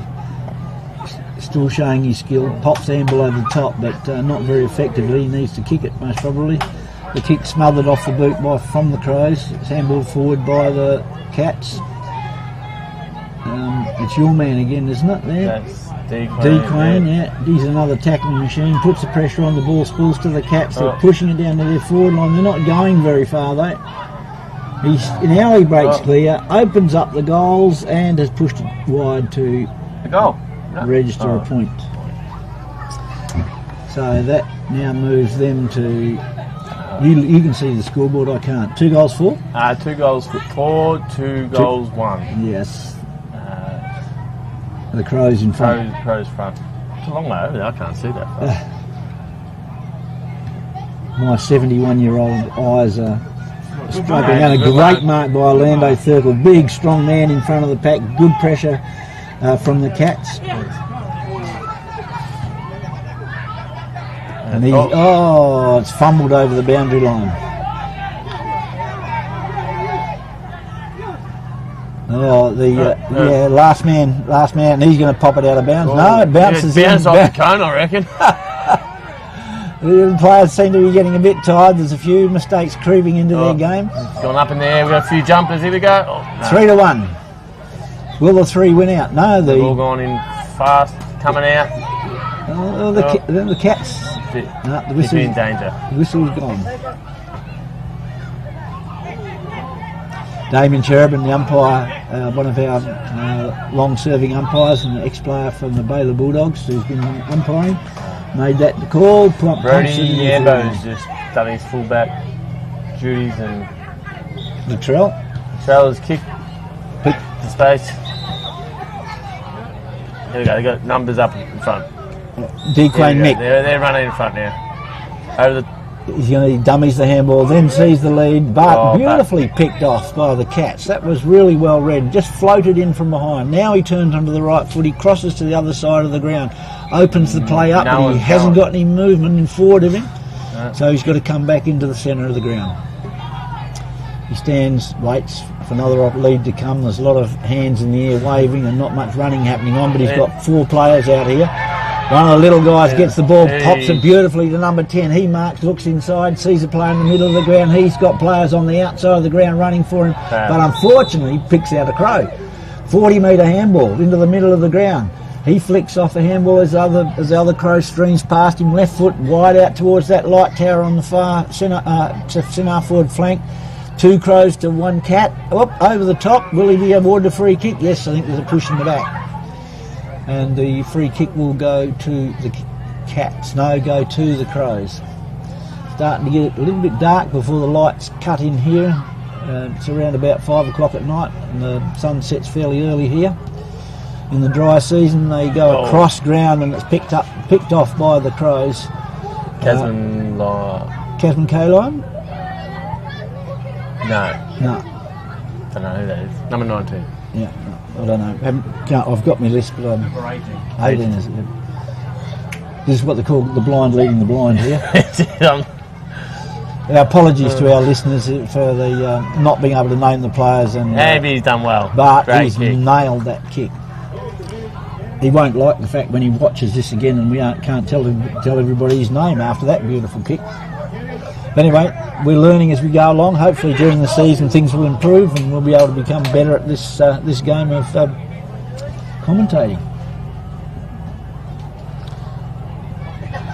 still showing his skill. Pops handball over the top, but not very effectively. He needs to kick it, most probably. The kick smothered off the boot from the Crows. It's handballed forward by the Cats. It's your man again, isn't it? There. That's D-Queen. D-Queen, yeah. He's another tackling machine. Puts the pressure on the ball, spills to the Cats. They're pushing it down to their forward line. They're not going very far, though. Now he breaks clear, opens up the goals and has pushed it wide to register a point. So that now moves them to... You can see the scoreboard, I can't. 2 goals for? 2 goals for 2 goals 1. Yes. The Crows in front. Crows front. It's a long way over there, I can't see that far. My 71-year-old eyes are... Struggling. And a great mark by Orlando Thurgle. Big, strong man in front of the pack. Good pressure from the Cats. And it's fumbled over the boundary line. Last man, and he's going to pop it out of bounds. No, it bounces in. Bounce off the cone, I reckon. The players seem to be getting a bit tired. There's a few mistakes creeping into their game. It's gone up in there. We've got a few jumpers. Here we go. Oh, no. 3-1. Will the 3 win out? No, they've all gone in fast, coming out. The Cats. No, the whistle. In danger. The whistle's gone. Damien Cherubin, the umpire, one of our long-serving umpires and an ex-player from the Baylor Bulldogs, who's been umpiring, made that call. Brody Yambo's just done his fullback duties, and Latrell's kicked to space. There we go. They got numbers up in front. Dequane Nick. They're running in front now. He's going to dummies the handball, then sees the lead, but beautifully picked off by the Cats. That was really well read. Just floated in from behind. Now he turns onto the right foot. He crosses to the other side of the ground, opens the play up, but he hasn't got any movement in forward of him. So he's got to come back into the centre of the ground. He stands, waits for another lead to come. There's a lot of hands in the air waving and not much running happening on, but he's got 4 players out here. One of the little guys gets the ball, pops it beautifully to number 10. He marks, looks inside, sees a player in the middle of the ground. He's got players on the outside of the ground running for him, but unfortunately picks out a crow. 40-metre handball into the middle of the ground. He flicks off the handball as the other crow streams past him, left foot wide out towards that light tower on the far centre forward flank. 2 crows to 1 cat. Over the top. Will he be awarded a free kick? Yes, I think there's a push in the back. And the free kick will go to the Cats. No, go to the Crows. Starting to get a little bit dark before the lights cut in here. It's around about 5 o'clock at night, and the sun sets fairly early here. In the dry season, they go across ground, and it's picked off by the Crows. Casman Callan? No. Don't know who that is. Number 19. Yeah. I don't know. I've got my list, but I'm 18. Is it? This is what they call the blind leading the blind here. Our apologies to our listeners for the not being able to name the players. And maybe he's done well. But he's nailed that kick. He won't like the fact when he watches this again and we can't tell everybody his name after that beautiful kick. But anyway, we're learning as we go along. Hopefully during the season things will improve and we'll be able to become better at this game of commentating.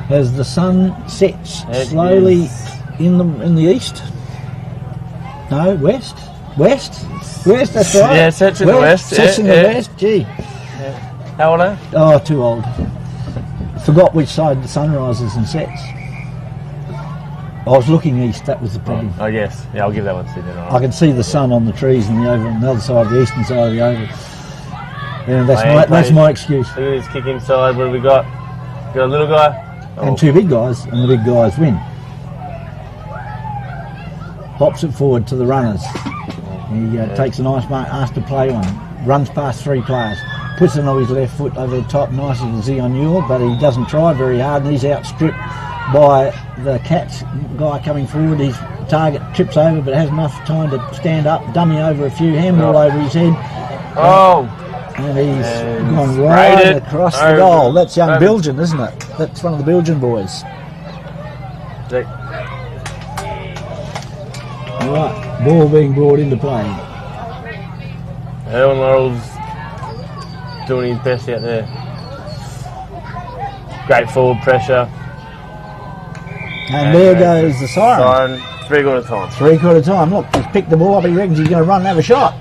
As the sun sets slowly in the east. No, west. West, that's right. Yeah, sets in the west. Sets in the west, gee. How old are you? Oh, too old. Forgot which side the sun rises and sets. I was looking east, that was the problem. Oh yes, yeah, I'll give that one to you then. I can see the sun on the trees and the oval on the other side, the eastern side of the oval. Yeah, that's my excuse. Look at this kick inside, what have we got? Got a little guy? And 2 big guys, and the big guys win. Pops it forward to the runners. He takes a nice mark, asks to play one. Runs past 3 players. Puts it on his left foot over the top, nice as a Zion Newell, but he doesn't try very hard and he's outstripped by the Cats guy coming forward. His target trips over but has enough time to stand up, dummy over a few, handball over his head. And he's gone right across the goal. That's young Bilgen, isn't it? That's one of the Bilgen boys. Right, ball being brought into play. Owen Laurel's doing his best out there. Great forward pressure. And there goes the siren. 3/4 time. 3/4 time. Look, he's picked the ball up. He reckons he's going to run and have a shot.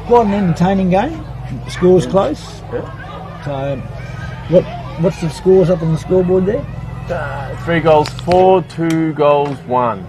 Quite an entertaining game. The score's close. Yeah. So, what's the scores up on the scoreboard there? 3 goals 4, 2 goals 1.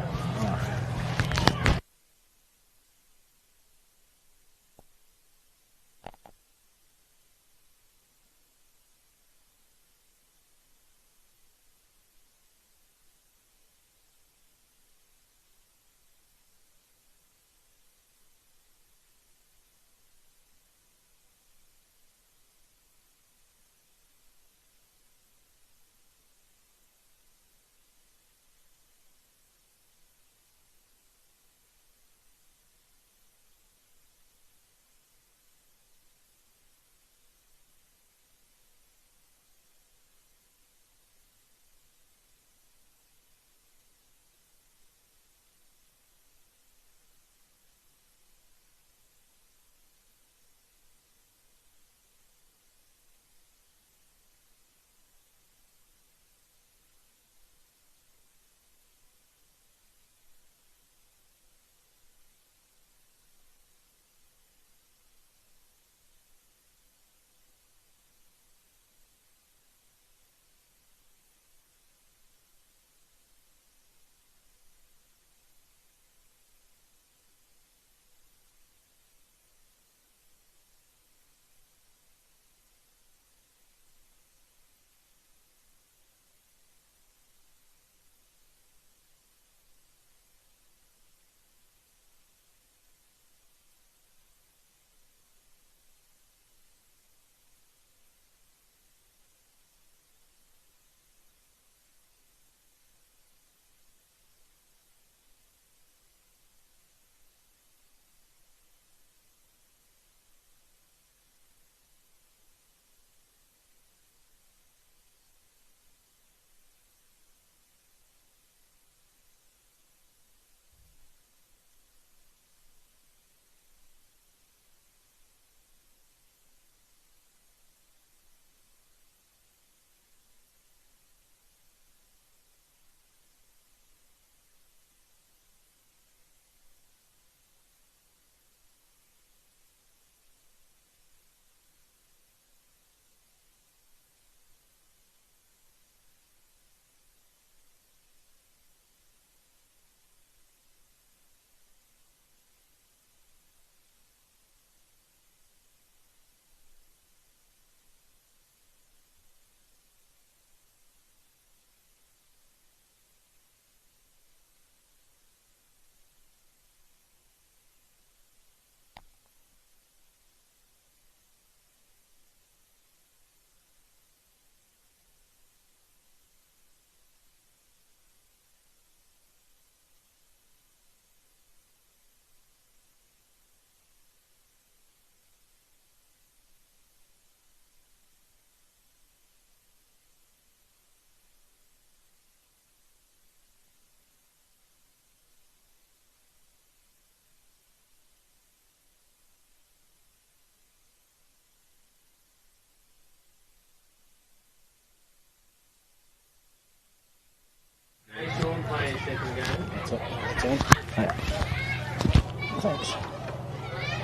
Thanks.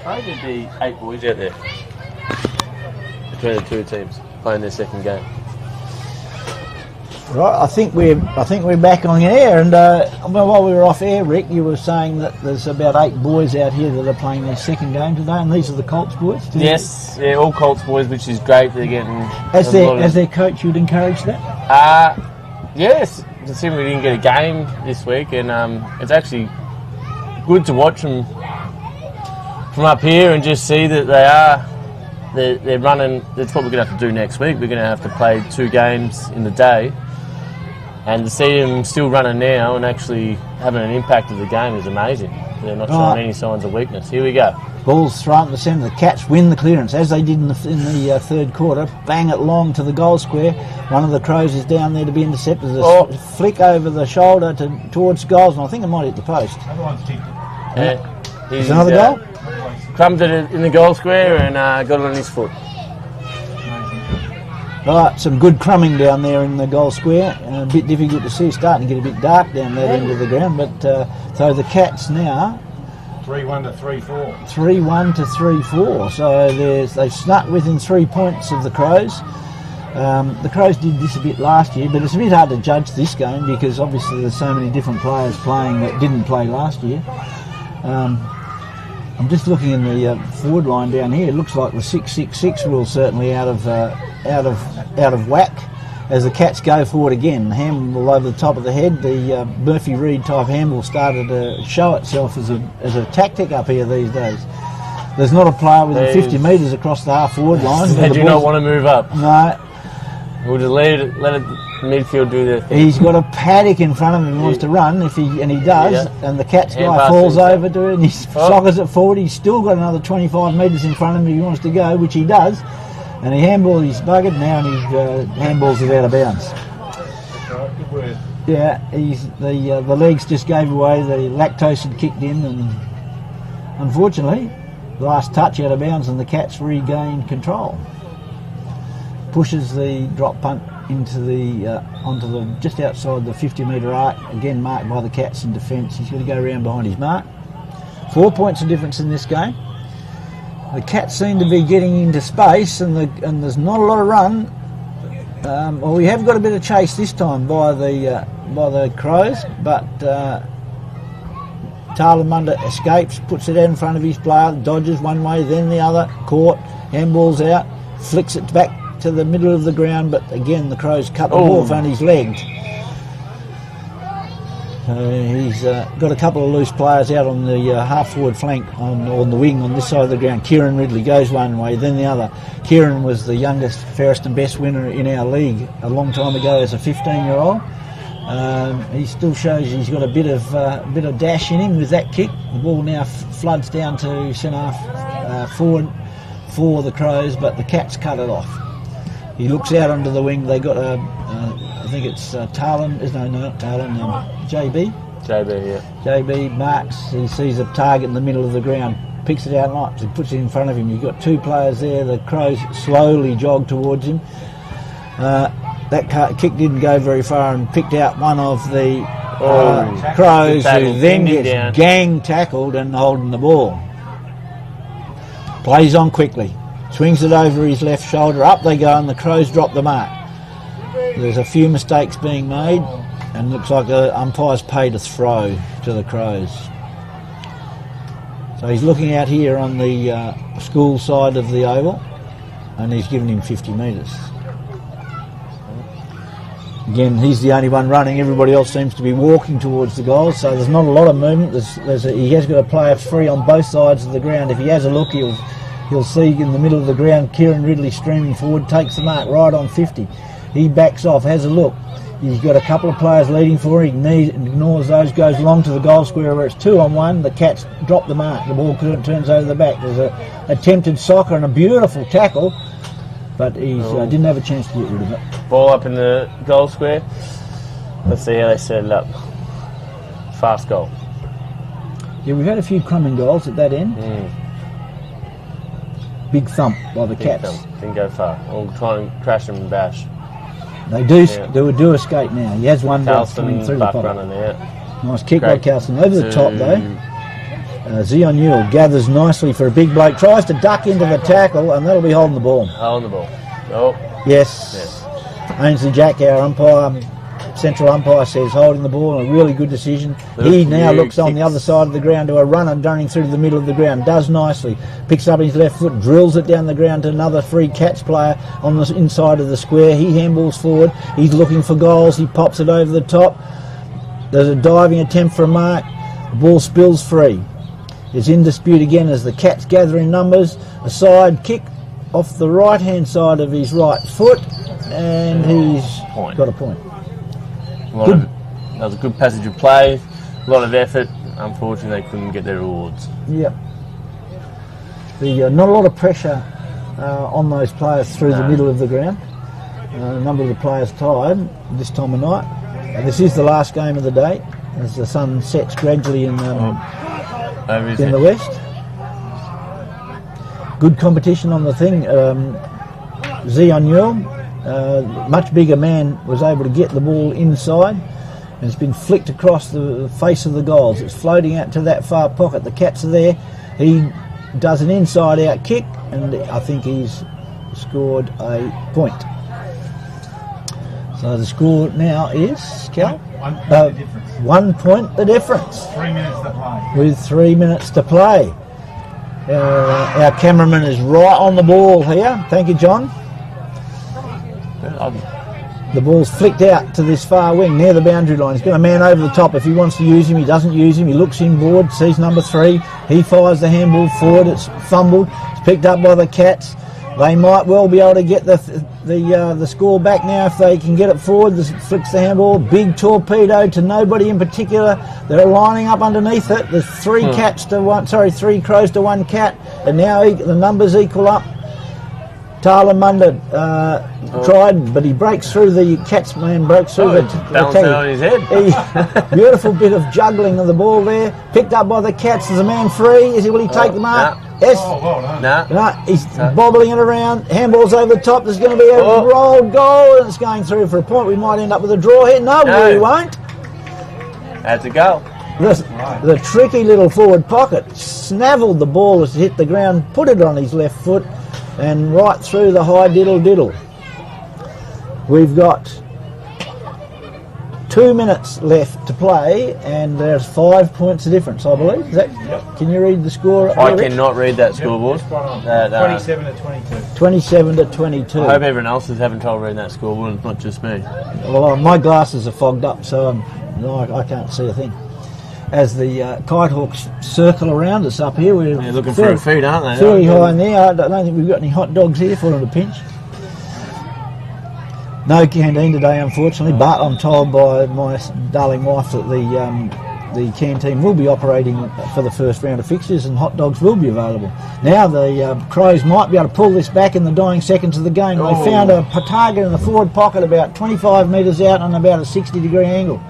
I think there'd be 8 boys out there between the two teams playing their second game. Right, I think we're back on air, and well, while we were off air, Rick, you were saying that there's about 8 boys out here that are playing their second game today, and these are the Colts boys. Yes, yeah, all Colts boys, which is great. They're getting as their coach, you'd encourage that. Yes, considering we didn't get a game this week, and it's actually good to watch them from up here and just see that they're running. That's what we're going to have to do next week. We're going to have to play 2 games in the day. And to see them still running now and actually having an impact of the game is amazing. They're not showing any signs of weakness. Here we go. Ball's thrown to the centre. The Cats win the clearance, as they did in the third quarter. Bang it long to the goal square. One of the Crows is down there to be intercepted. A flick over the shoulder towards goals, and I think it might hit the post. Everyone's kicked it. Is another goal? Crumbed it in the goal square and got it on his foot. Right, some good crumbing down there in the goal square. A bit difficult to see. Starting to get a bit dark down that end of the ground. But so the Cats now 3-1 to 3-4. 3-1 to 3-4. So they've snuck within 3 points of the Crows. The Crows did this a bit last year, but it's a bit hard to judge this game because obviously there's so many different players playing that didn't play last year. I'm just looking in the forward line down here. It looks like the 6-6-6 rule certainly out of whack as the Cats go forward again. Handball over the top of the head. The Murphy Reed type handball started to show itself as a tactic up here these days. There's not a player within 50 metres across the half forward line. They do not want to move up. No. We'll just let it midfield do their thing. He's got a paddock in front of him. He wants to run, and he does, and the Cats guy falls over to it, and he sockers it forward. He's still got another 25 metres in front of him if he wants to go, which he does. And he handballs, he's buggered now, and he handballs it out of bounds. Good word. Yeah, the legs just gave away. The lactose had kicked in, and unfortunately, last touch out of bounds, and the Cats regained control. Pushes the drop punt into onto the just outside the 50-metre arc, again marked by the Cats in defence. He's got to go around behind his mark. 4 points of difference in this game. The Cats seem to be getting into space, and there's not a lot of run. Well, we have got a bit of chase this time by the Crows, but Talamunda escapes, puts it out in front of his player, dodges one way, then the other, caught, handballs out, flicks it back to the middle of the ground, but again the Crows cut the ball off on his legs. He's got a couple of loose players out on the half-forward flank on the wing on this side of the ground. Kieran Ridley goes one way, then the other. Kieran was the youngest, fairest and best winner in our league a long time ago as a 15-year-old. He still shows he's got a bit of dash in him with that kick. The ball now floods down to centre forward for the Crows, but the Cats cut it off. He looks out onto the wing. They got I think it's Talon. No, not Talon. JB, yeah. JB marks. He sees a target in the middle of the ground, picks it out and he puts it in front of him. You've got 2 players there. The Crows slowly jog towards him. That kick didn't go very far and picked out one of the Crows, who then gets gang tackled and holding the ball. Plays on quickly. Swings it over his left shoulder. Up they go, and the Crows drop the mark. There's a few mistakes being made, and looks like the umpire's paid a throw to the Crows. So he's looking out here on the school side of the oval, and he's given him 50 metres. Again, he's the only one running. Everybody else seems to be walking towards the goal, so there's not a lot of movement. He has got a player free on both sides of the ground. If he has a look, he'll see in the middle of the ground Kieran Ridley streaming forward, takes the mark right on 50. He backs off, has a look. He's got a couple of players leading for him. He ignores those, goes long to the goal square where it's 2-on-1. The Cats drop the mark. The ball turns over the back. There's a attempted soccer and a beautiful tackle, but he didn't have a chance to get rid of it. Ball up in the goal square. Let's see how they set it up. Fast goal. Yeah, we've had a few crumbing goals at that end. Big thump by the Cats. Didn't go far. We'll try and crash them and bash. They do escape now. He has one guy coming through the pocket. Running out. Nice kick by Great. Callan. Over the top though. Zion Newell gathers nicely for a big bloke. Tries to duck into the tackle, and that'll be holding the ball. Holding the ball. Oh. Yes. Ainsley Jack, our umpire, central umpire, says holding the ball, a really good decision. He now looks on the other side of the ground to a runner running through to the middle of the ground. Does nicely. Picks up his left foot, drills it down the ground to another free catch player on the inside of the square. He handballs forward. He's looking for goals. He pops it over the top. There's a diving attempt for a mark. The ball spills free. It's in dispute again as the Cats gather in numbers. A side kick off the right-hand side of his right foot, and he's got a point. That was a good passage of play, a lot of effort. Unfortunately, they couldn't get their rewards. Yep. Not a lot of pressure on those players through the middle of the ground. A number of the players tired this time of night. This is the last game of the day as the sun sets gradually in the west. Good competition on the thing. Zion Newell, much bigger man, was able to get the ball inside, and it's been flicked across the face of the goals. It's floating out to that far pocket. The Cats are there. He does an inside-out kick, and I think he's scored a point. So the score now is, Cal? 1 point the difference. 3 minutes to play. With 3 minutes to play. Our cameraman is right on the ball here. Thank you, John. The ball's flicked out to this far wing near the boundary line. He's got a man over the top. If he wants to use him, he doesn't use him. He looks inboard, sees number 3. He fires the handball forward. It's fumbled. It's picked up by the Cats. They might well be able to get the score back now if they can get it forward. This flicks the handball. Big torpedo to nobody in particular. They're lining up underneath it. There's 3 cats to one. Sorry, 3 crows to 1 cat, and now the numbers equal up. Carlan Munda tried, but he breaks through the Cats man, breaks through the balanced it on his head. Beautiful bit of juggling of the ball there. Picked up by the Cats. There's a man free. Will he take the mark? Nah. Yes. Oh, well done. Nah. He's bobbling it around. Handball's over the top. There's going to be a rolled goal, and it's going through for a point. We might end up with a draw here. No, we won't. That's a goal. The tricky little forward pocket snavelled the ball as it hit the ground, put it on his left foot, and right through the high diddle. We've got 2 minutes left to play, and there's 5 points of difference, I believe. Can you read the score? I cannot read that scoreboard. 27 to 22. 27 to 22. I hope everyone else is having trouble reading that scoreboard, and not just me. Well, my glasses are fogged up, so I can't see a thing. As the kite hawks circle around us up here, we're looking for a feed, aren't they? Fairly high in there. I don't think we've got any hot dogs here for them to pinch. No canteen today, unfortunately, but I'm told by my darling wife that the canteen will be operating for the first round of fixtures, and hot dogs will be available. Now the Crows might be able to pull this back in the dying seconds of the game. They found a target in the forward pocket about 25 metres out on about a 60-degree angle.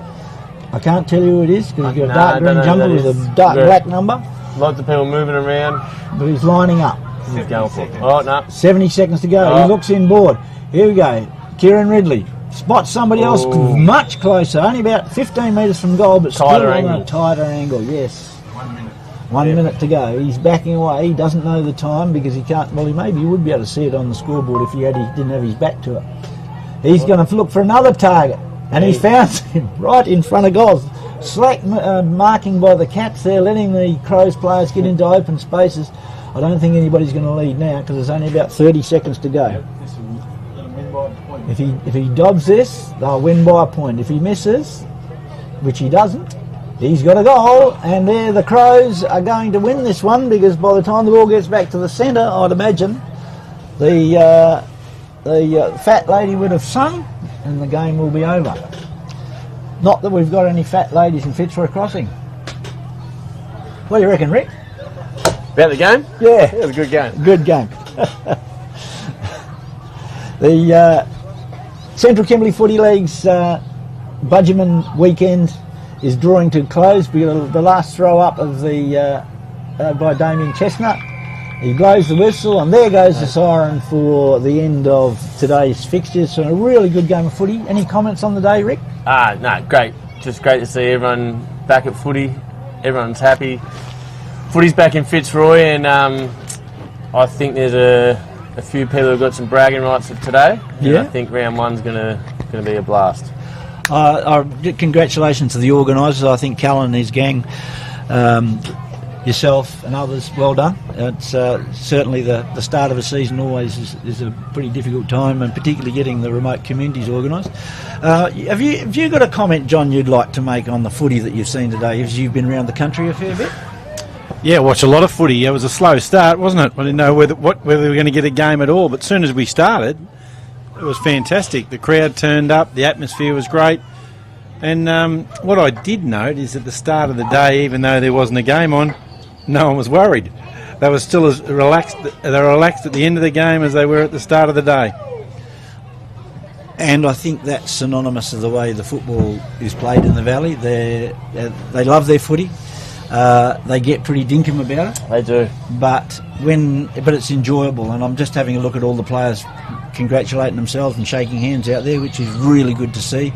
I can't tell you who it is because he's got a dark green jumper with a dark black number. Lots of people moving around. But he's lining up. He's going for it. Oh, no. 70 seconds to go. He looks inboard. Here we go. Kieran Ridley spots somebody else much closer, only about 15 metres from goal, but still on a tighter angle. Yes. 1 minute. 1 minute to go. He's backing away. He doesn't know the time because he can't. Well, maybe he would be able to see it on the scoreboard if he didn't have his back to it. He's going to look for another target. And he found him right in front of goals. Slack marking by the Cats there, letting the Crows players get into open spaces. I don't think anybody's going to lead now because there's only about 30 seconds to go. If he dobs this, they'll win by a point. If he misses, which he doesn't, he's got a goal. And there the Crows are going to win this one because by the time the ball gets back to the centre, I'd imagine the fat lady would have sung and the game will be over. Not that we've got any fat ladies in Fitzroy Crossing. What do you reckon, Rick? About the game? Yeah. It was a good game. Good game. The Central Kimberley Footy League's Bujiman weekend is drawing to close because the last throw up of the by Damien Chestnut. He blows the whistle, and there goes the siren for the end of today's fixtures. So a really good game of footy. Any comments on the day, Rick? No, great. Just great to see everyone back at footy. Everyone's happy. Footy's back in Fitzroy, and I think there's a few people who've got some bragging rights today. Yeah. I think round one's gonna be a blast. Congratulations to the organisers. I think Callan and his gang, yourself and others, well done. It's certainly the start of a season always is a pretty difficult time, and particularly getting the remote communities organised. Have you got a comment, John, you'd like to make on the footy that you've seen today, as you've been around the country a fair bit? Yeah, watch a lot of footy. It was a slow start, wasn't it? I didn't know whether we were going to get a game at all, but as soon as we started, it was fantastic. The crowd turned up, the atmosphere was great. And what I did note is at the start of the day, even though there wasn't a game on, no one was worried. They were still as relaxed. They were relaxed at the end of the game as they were at the start of the day. And I think that's synonymous of the way the football is played in the Valley. They love their footy. They get pretty dinkum about it. They do. But it's enjoyable, and I'm just having a look at all the players congratulating themselves and shaking hands out there, which is really good to see.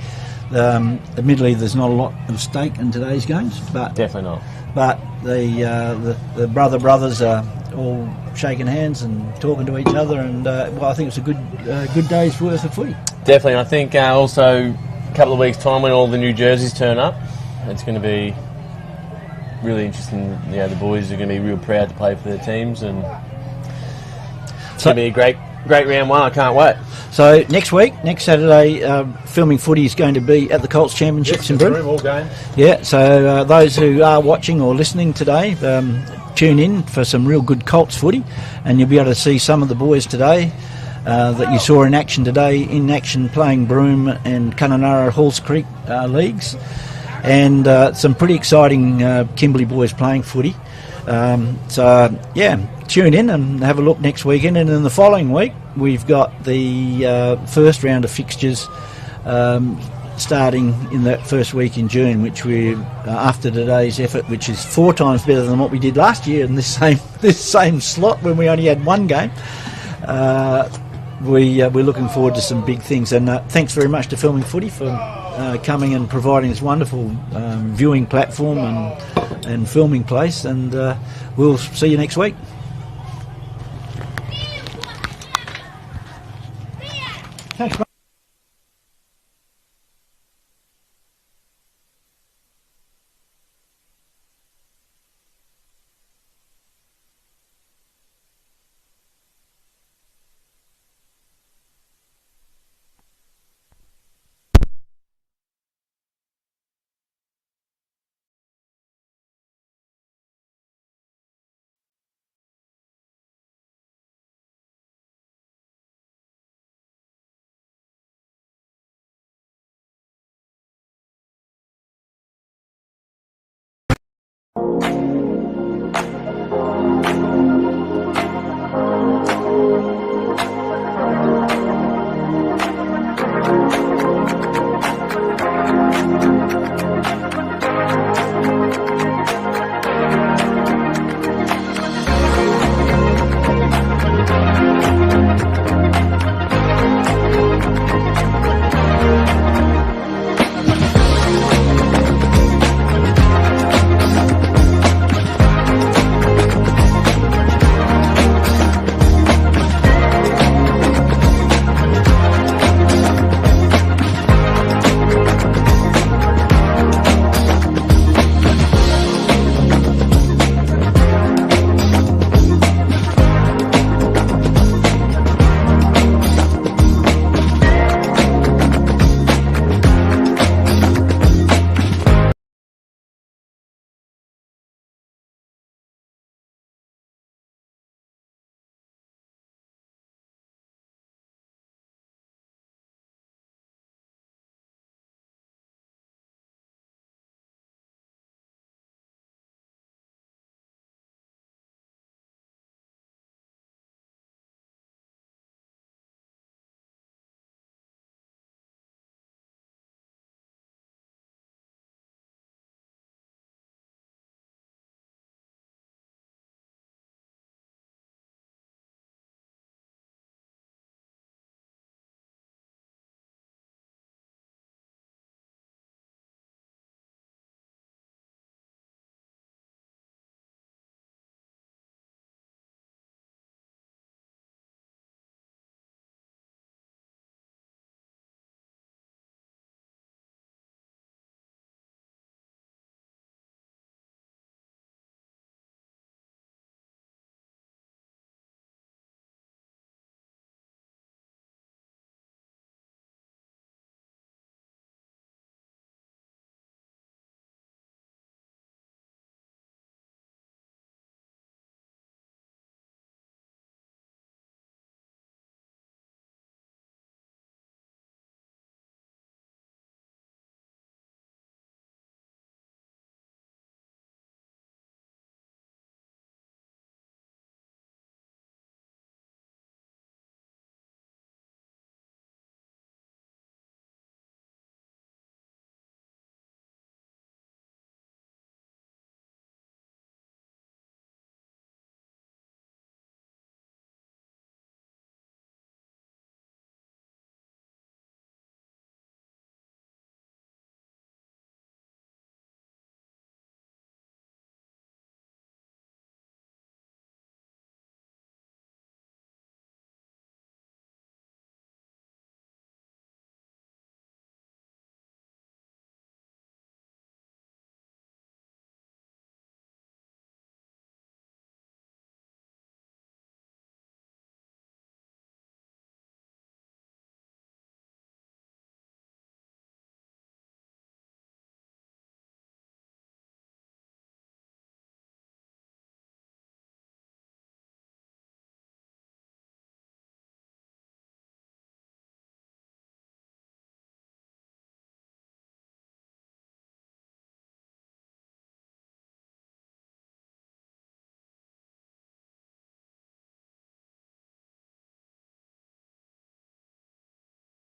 Admittedly, there's not a lot of stake in today's games, but definitely not. But the brothers are all shaking hands and talking to each other, and I think it's a good day's worth of footy. Definitely. I think also a couple of weeks' time when all the new jerseys turn up, it's going to be really interesting. Yeah, the boys are going to be real proud to play for their teams, and it's going to be a great round one. I can't wait. So next Saturday, filming footy is going to be at the Colts Championships in Brisbane. All game. Yeah, so those who are watching or listening today, tune in for some real good Colts footy, and you'll be able to see some of the boys today that you saw in action today, playing Broome and Kununurra Halls Creek leagues, and some pretty exciting Kimberley boys playing footy. Tune in and have a look next weekend, and in the following week we've got the first round of fixtures starting in that first week in June, which we after today's effort, which is 4 times better than what we did last year in this same slot when we only had one game. We're looking forward to some big things, and thanks very much to Filming Footy for coming and providing this wonderful viewing platform and filming place, and we'll see you next week.